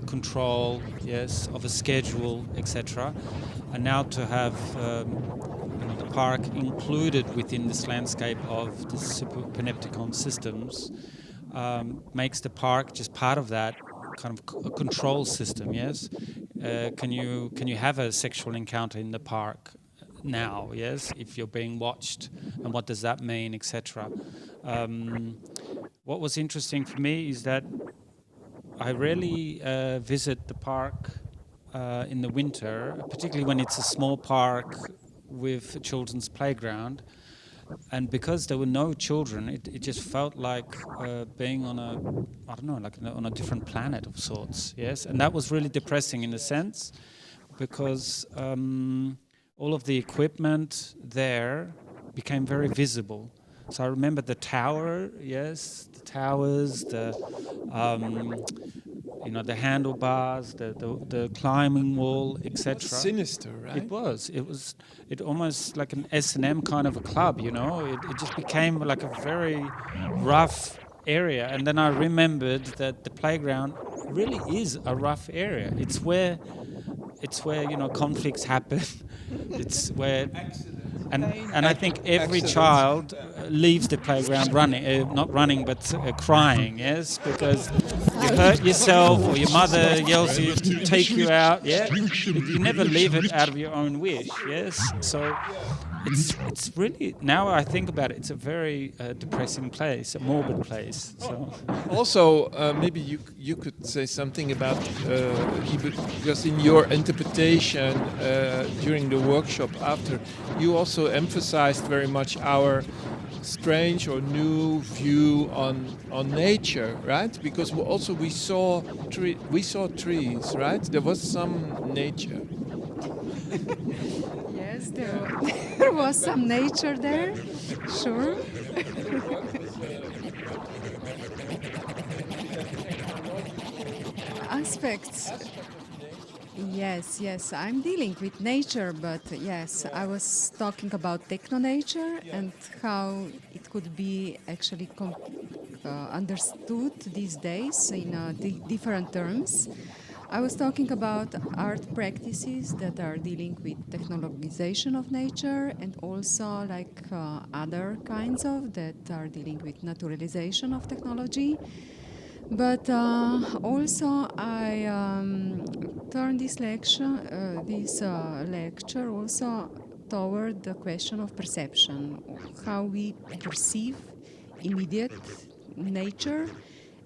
control, yes, of a schedule, etc. And now to have the park included within this landscape of the super-panopticon systems makes the park just part of that kind of a control system. Yes, can you have a sexual encounter in the park now? Yes, if you're being watched, and what does that mean, etc. What was interesting for me is that I rarely visit the park in the winter, particularly when it's a small park with a children's playground. And because there were no children, it just felt like being on a, I don't know, like on a different planet of sorts, yes? And that was really depressing in a sense, because all of the equipment there became very visible. So I remember the tower, yes, the towers, the you know, the handlebars, the climbing wall, etc. Sinister, right? It was. It almost like an S&M kind of a club, you know. It just became like a very rough area. And then I remembered that the playground really is a rough area. It's where you know, conflicts happen. It's where. And I think every child leaves the playground running, not running, but crying, yes, because you hurt yourself or your mother yells you to take you out, yeah. You never leave it out of your own wish, yes. So it's really, now I think about it, it's a very depressing place, a morbid place. So also, maybe you could say something about because in your interpretation during the workshop after, you also emphasized very much our strange or new view on nature, right? Because we saw trees, right? There was some nature. Yes, there was some nature there, sure. Aspects. Yes, I'm dealing with nature, but yes, I was talking about techno-nature and how it could be actually understood these days in different terms. I was talking about art practices that are dealing with technologization of nature, and also like other kinds of that are dealing with naturalization of technology. But also I turned this lecture also toward the question of perception, how we perceive immediate nature,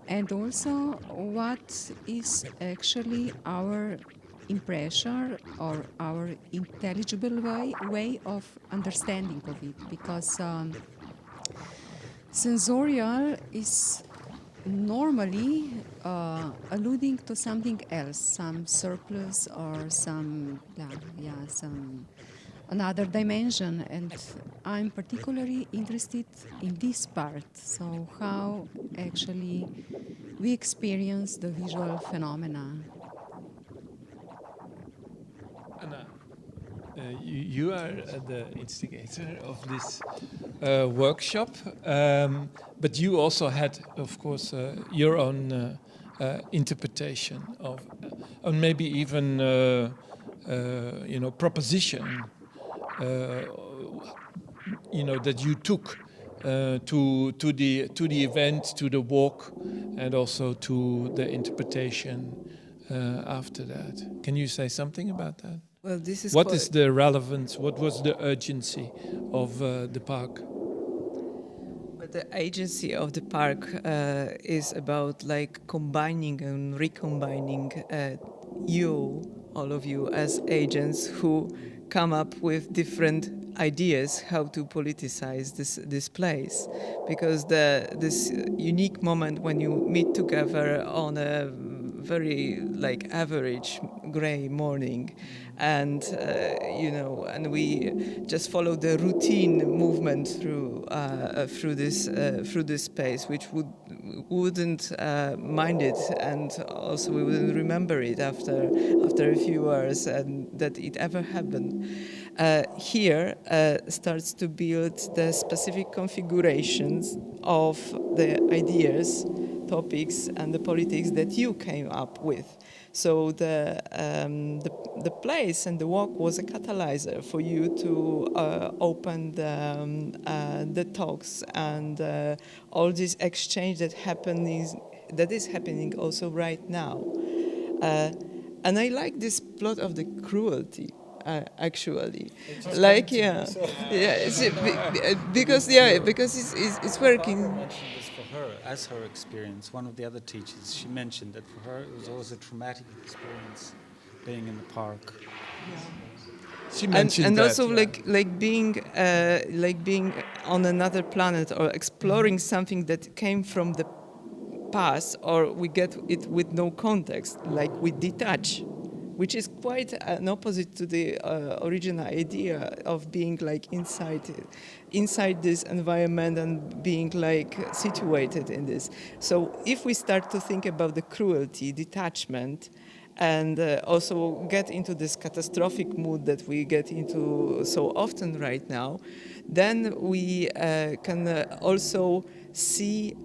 and also what is actually our impression or our intelligible way of understanding of it, because sensorial is normally alluding to something else, some surplus or some another dimension, and I'm particularly interested in this part. So how actually we experience the visual phenomena. Anna, you are the instigator of this workshop, but you also had, of course, your own interpretation of, and maybe even, proposition, that you took to the event, to the walk, and also to the interpretation after that. Can you say something about that? Well, this is what is the relevance? What was the urgency of the park? But the agency of the park is about like combining and recombining all of you as agents who come up with different ideas how to politicize this place, because this unique moment when you meet together on a very like average gray morning, and and we just follow the routine movement through this space, which wouldn't mind it, and also we wouldn't remember it after a few hours, and that it ever happened. Here starts to build the specific configurations of the ideas, topics, and the politics that you came up with. So the place and the walk was a catalyzer for you to open the talks and all this exchange that is happening also right now. And I like this plot of the cruelty. Actually, like because it's working. For her, as her experience, one of the other teachers, she mentioned that for her it was always a traumatic experience being in the park. She mentioned and that, also like being on another planet or exploring something that came from the past, or we get it with no context, like we detach, which is quite an opposite to the original idea of being like inside this environment and being like situated in this. So if we start to think about the cruelty, detachment, and also get into this catastrophic mood that we get into so often right now, then we can also see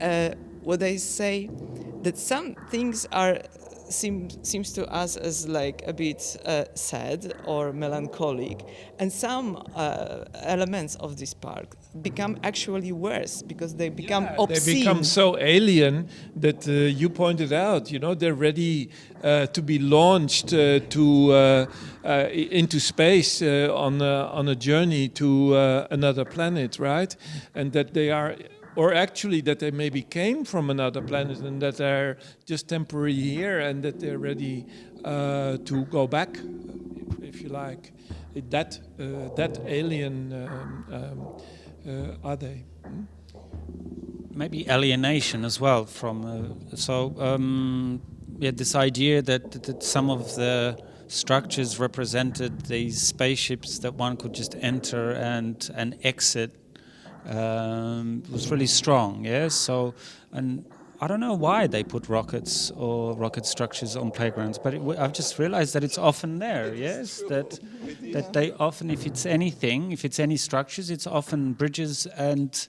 what I say, that some things seems to us as like a bit sad or melancholic, and some elements of this park become actually worse because they become obscene. They become so alien that you pointed out, they're ready to be launched into space on a journey to another planet, right? And that they are, or actually that they maybe came from another planet and that they're just temporary here and that they're ready to go back, if you like. That alien are they? Maybe alienation as well from this idea that some of the structures represented these spaceships that one could just enter and exit was really strong. Yes, so, and I don't know why they put rockets or rocket structures on playgrounds, but I've just realized that it's often there. Yes, that they often, if it's any structures, it's often bridges and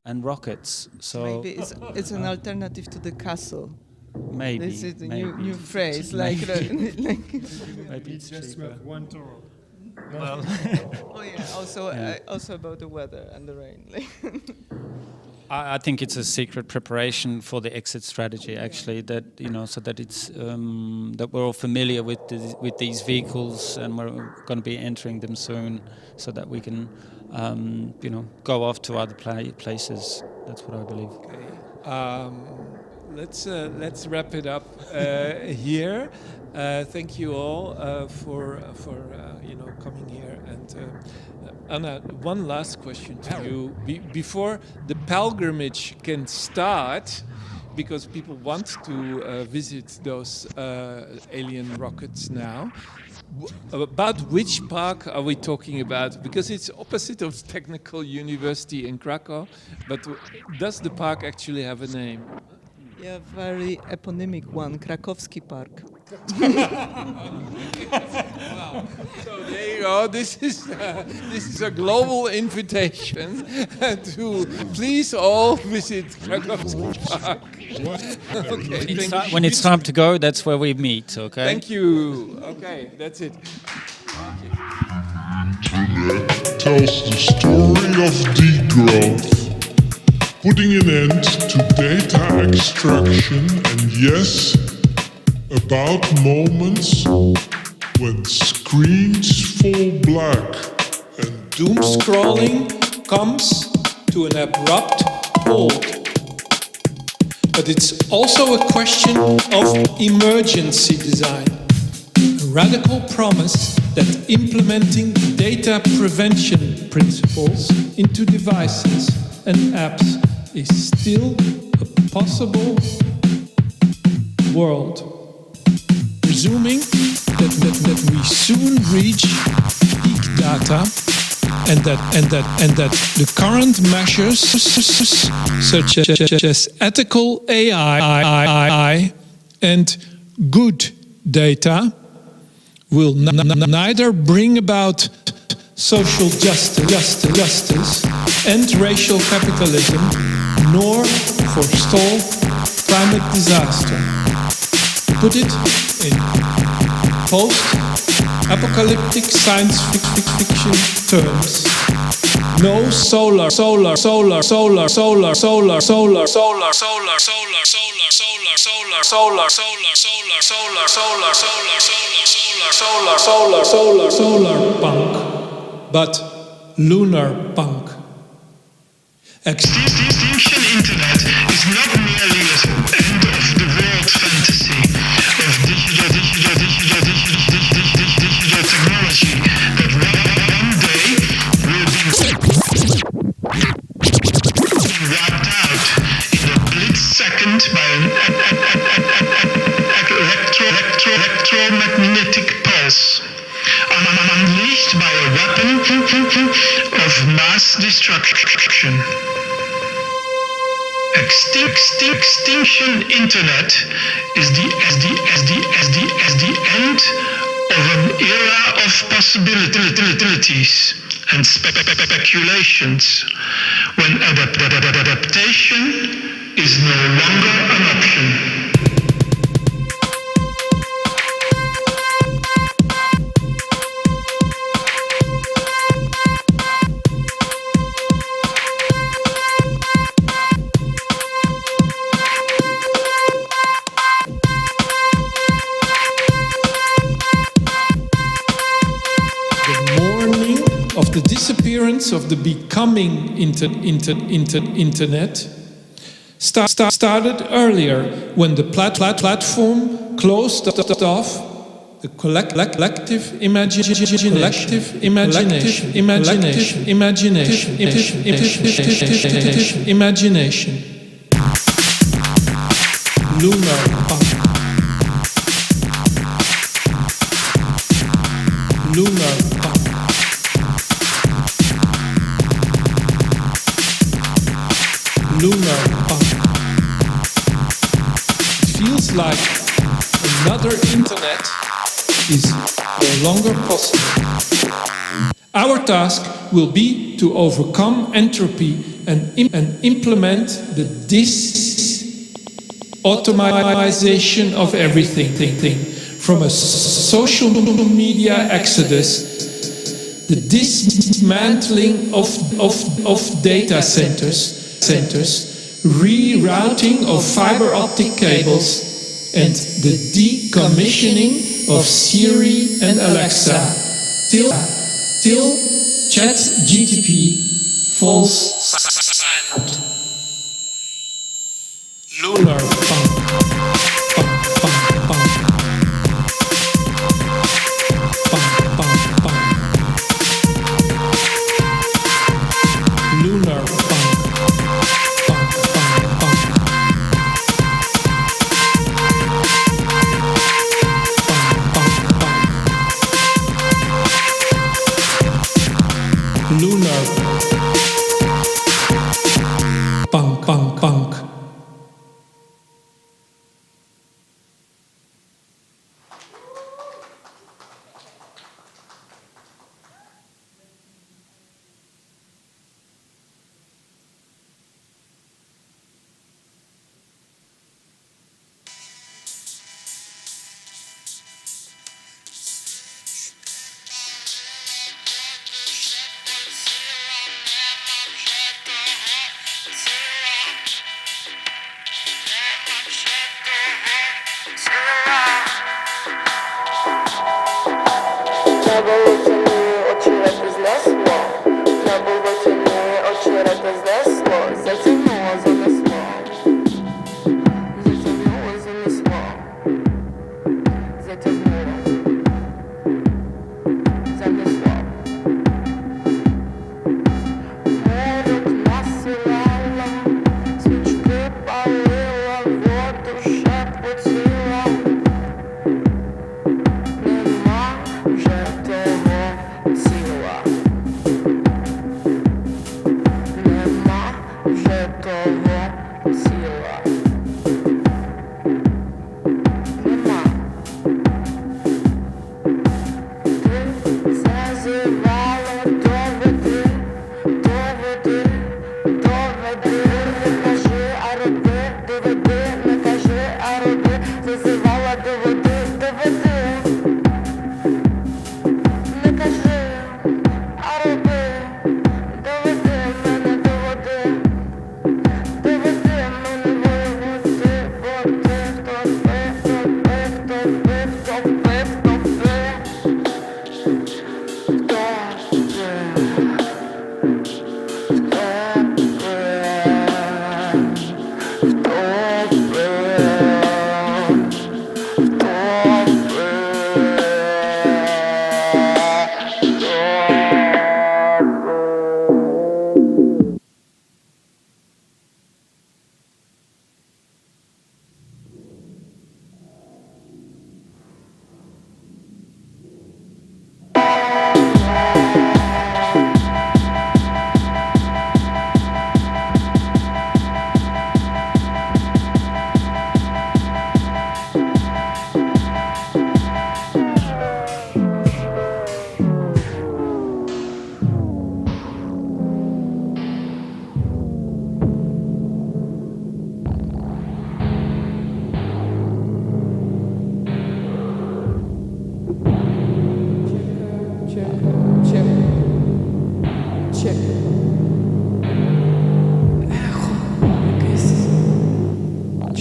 rockets. So maybe it's an alternative to the castle. Maybe this is the maybe. new phrase. Maybe. Maybe it's just one tour. Well, also about the weather and the rain. I think it's a secret preparation for the exit strategy, actually. That so that it's that we're all familiar with these vehicles, and we're going to be entering them soon, so that we can go off to other places. That's what I believe. Okay. let's wrap it up here. Thank you all for coming here. And Anna, one last question to you before the pilgrimage can start, because people want to visit those alien rockets now. About which park are we talking about? Because it's opposite of Technical University in Krakow, but does the park actually have a name? Yeah, very eponymic one, Krakowski Park. Wow. So there you go. This is a global invitation to please all visit Krakowski Park. Okay, when it's time to go, that's where we meet, okay? Thank you. Okay, that's it. Internet tells the story of degrowth, putting an end to data extraction, and yes, about moments when screens fall black and doom scrolling comes to an abrupt halt. But it's also a question of emergency design, a radical promise that implementing data prevention principles into devices and apps is still a possible world. Presuming that we soon reach peak data and that the current measures such as ethical AI and good data will neither bring about social justice and racial capitalism, nor forestall climate disaster. To put it in post-apocalyptic science fiction terms, no solar punk, but lunar punk. Extinction Internet is not merely an end of the world fantasy of digital technology that one day will be wiped out in a split second by an electromagnetic pulse, unleashed by a weapon of mass destruction. Extinction Internet is the end of an era of possibilities and speculations, when adaptation is no longer an option. The disappearance of the becoming internet started earlier, when the platform closed off the collective imagination. Lunar punk. Lunar punk. Lunar punk. It feels like another internet is no longer possible. Our task will be to overcome entropy and implement the automation of everything, from a social media exodus, the dismantling of data centers, rerouting of fiber optic cables, and the decommissioning of Siri and Alexa, till ChatGPT falls silent. Lunar punk.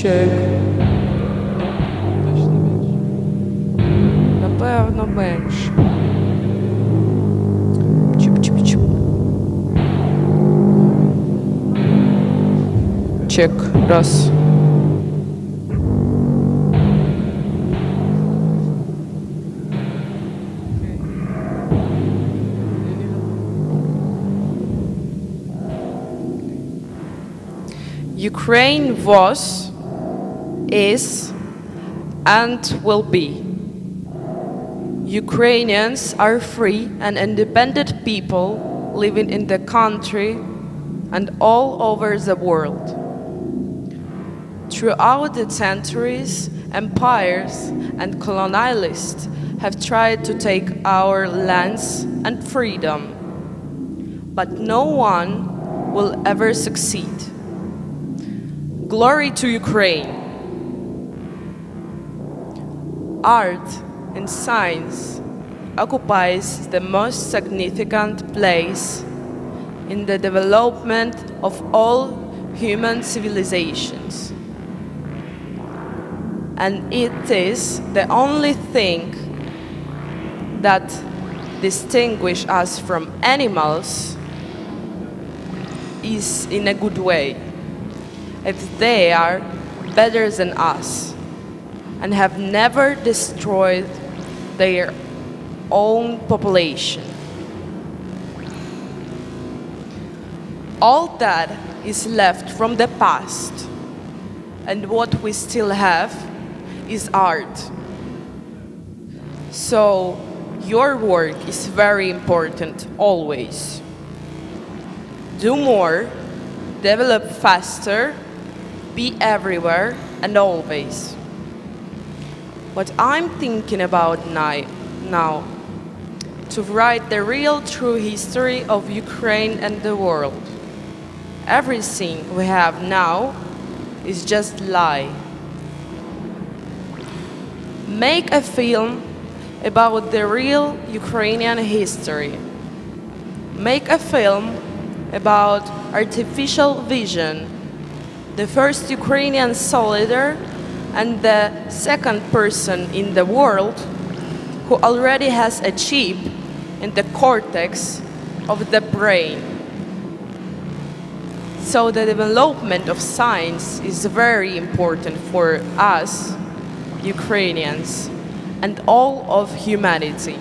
Чек. Напевно, менше. Чіп-чіп-чіп. Чек. Раз. Ukraine was, is, and will be. Ukrainians are free and independent people living in the country and all over the world. Throughout the centuries, empires and colonialists have tried to take our lands and freedom, but no one will ever succeed. Glory to Ukraine! Art and science occupies the most significant place in the development of all human civilizations. And it is the only thing that distinguishes us from animals is in a good way. If they are better than us and have never destroyed their own population. All that is left from the past, and what we still have is art. So your work is very important always. Do more, develop faster, be everywhere and always. What I'm thinking about now, to write the real true history of Ukraine and the world. Everything we have now is just lie. Make a film about the real Ukrainian history. Make a film about artificial vision, the first Ukrainian soldier and the second person in the world who already has a chip in the cortex of the brain. So the development of science is very important for us, Ukrainians, and all of humanity.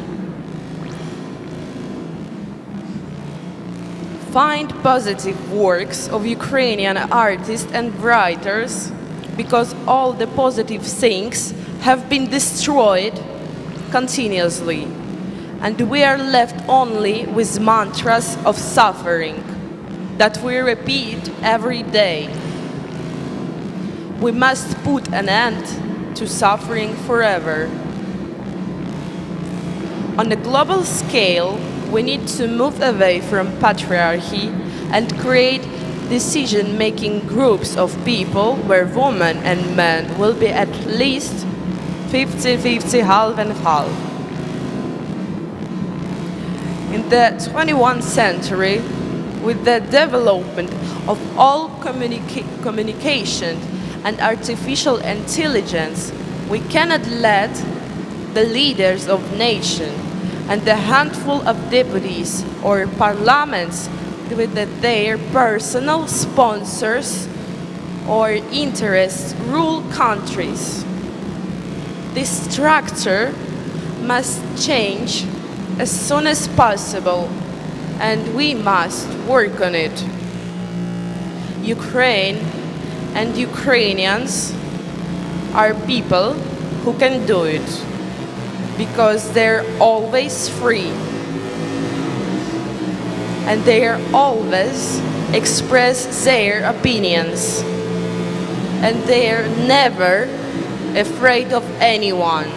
Find positive works of Ukrainian artists and writers, because all the positive things have been destroyed continuously, and we are left only with mantras of suffering that we repeat every day. We must put an end to suffering forever. On a global scale, we need to move away from patriarchy and create decision-making groups of people where women and men will be at least 50-50, half and half. In the 21st century, with the development of all communication and artificial intelligence, we cannot let the leaders of nations and the handful of deputies or parliaments with their personal sponsors or interests rule countries. This structure must change as soon as possible, and we must work on it. Ukraine and Ukrainians are people who can do it, because they're always free and they are always express their opinions, and they are never afraid of anyone.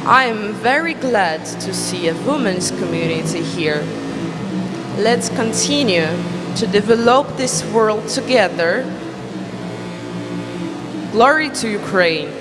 I am very glad to see a women's community here. Let's continue to develop this world together. Glory to Ukraine.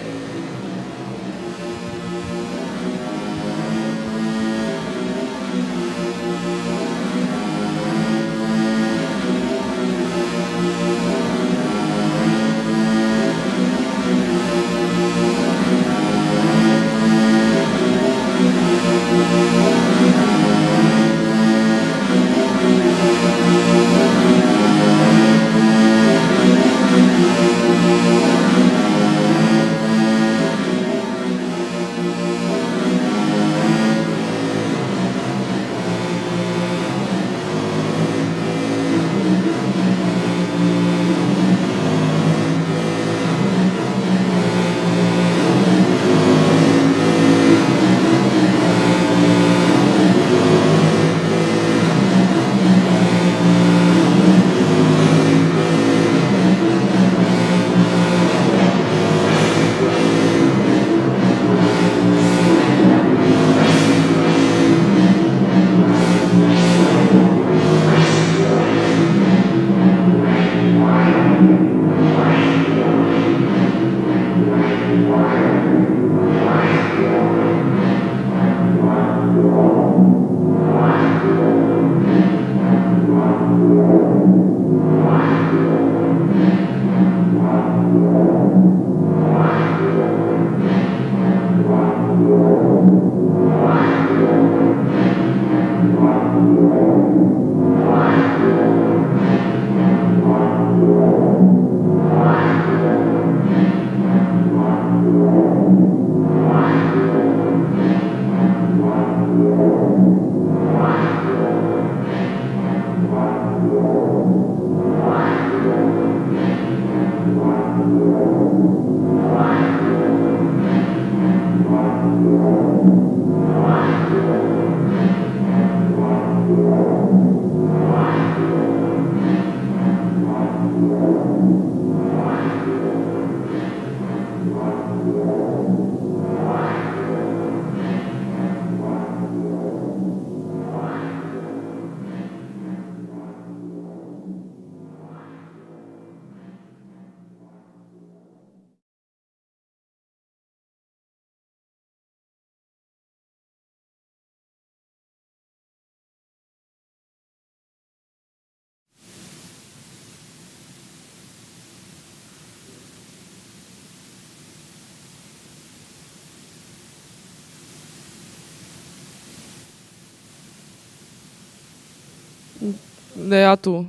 Ja tu.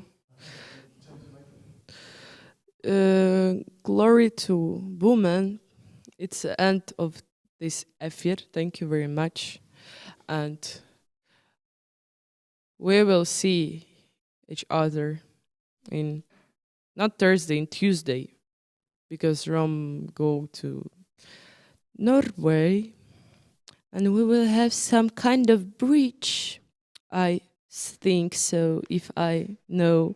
Glory to women. It's the end of this affair. Thank you very much. And we will see each other in not Thursday, in Tuesday, because Rome go to Norway, and we will have some kind of bridge. I think so, if I know.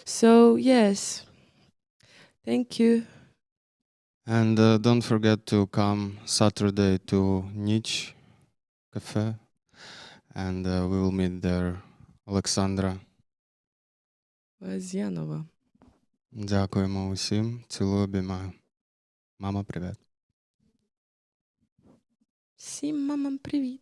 So yes, thank you. And don't forget to come Saturday to Niche Cafe, and we will meet there. Олександра. Лазянова. Дякуємо усім. Цілую, обіймаю. Мама, привіт. Всім мамам привіт.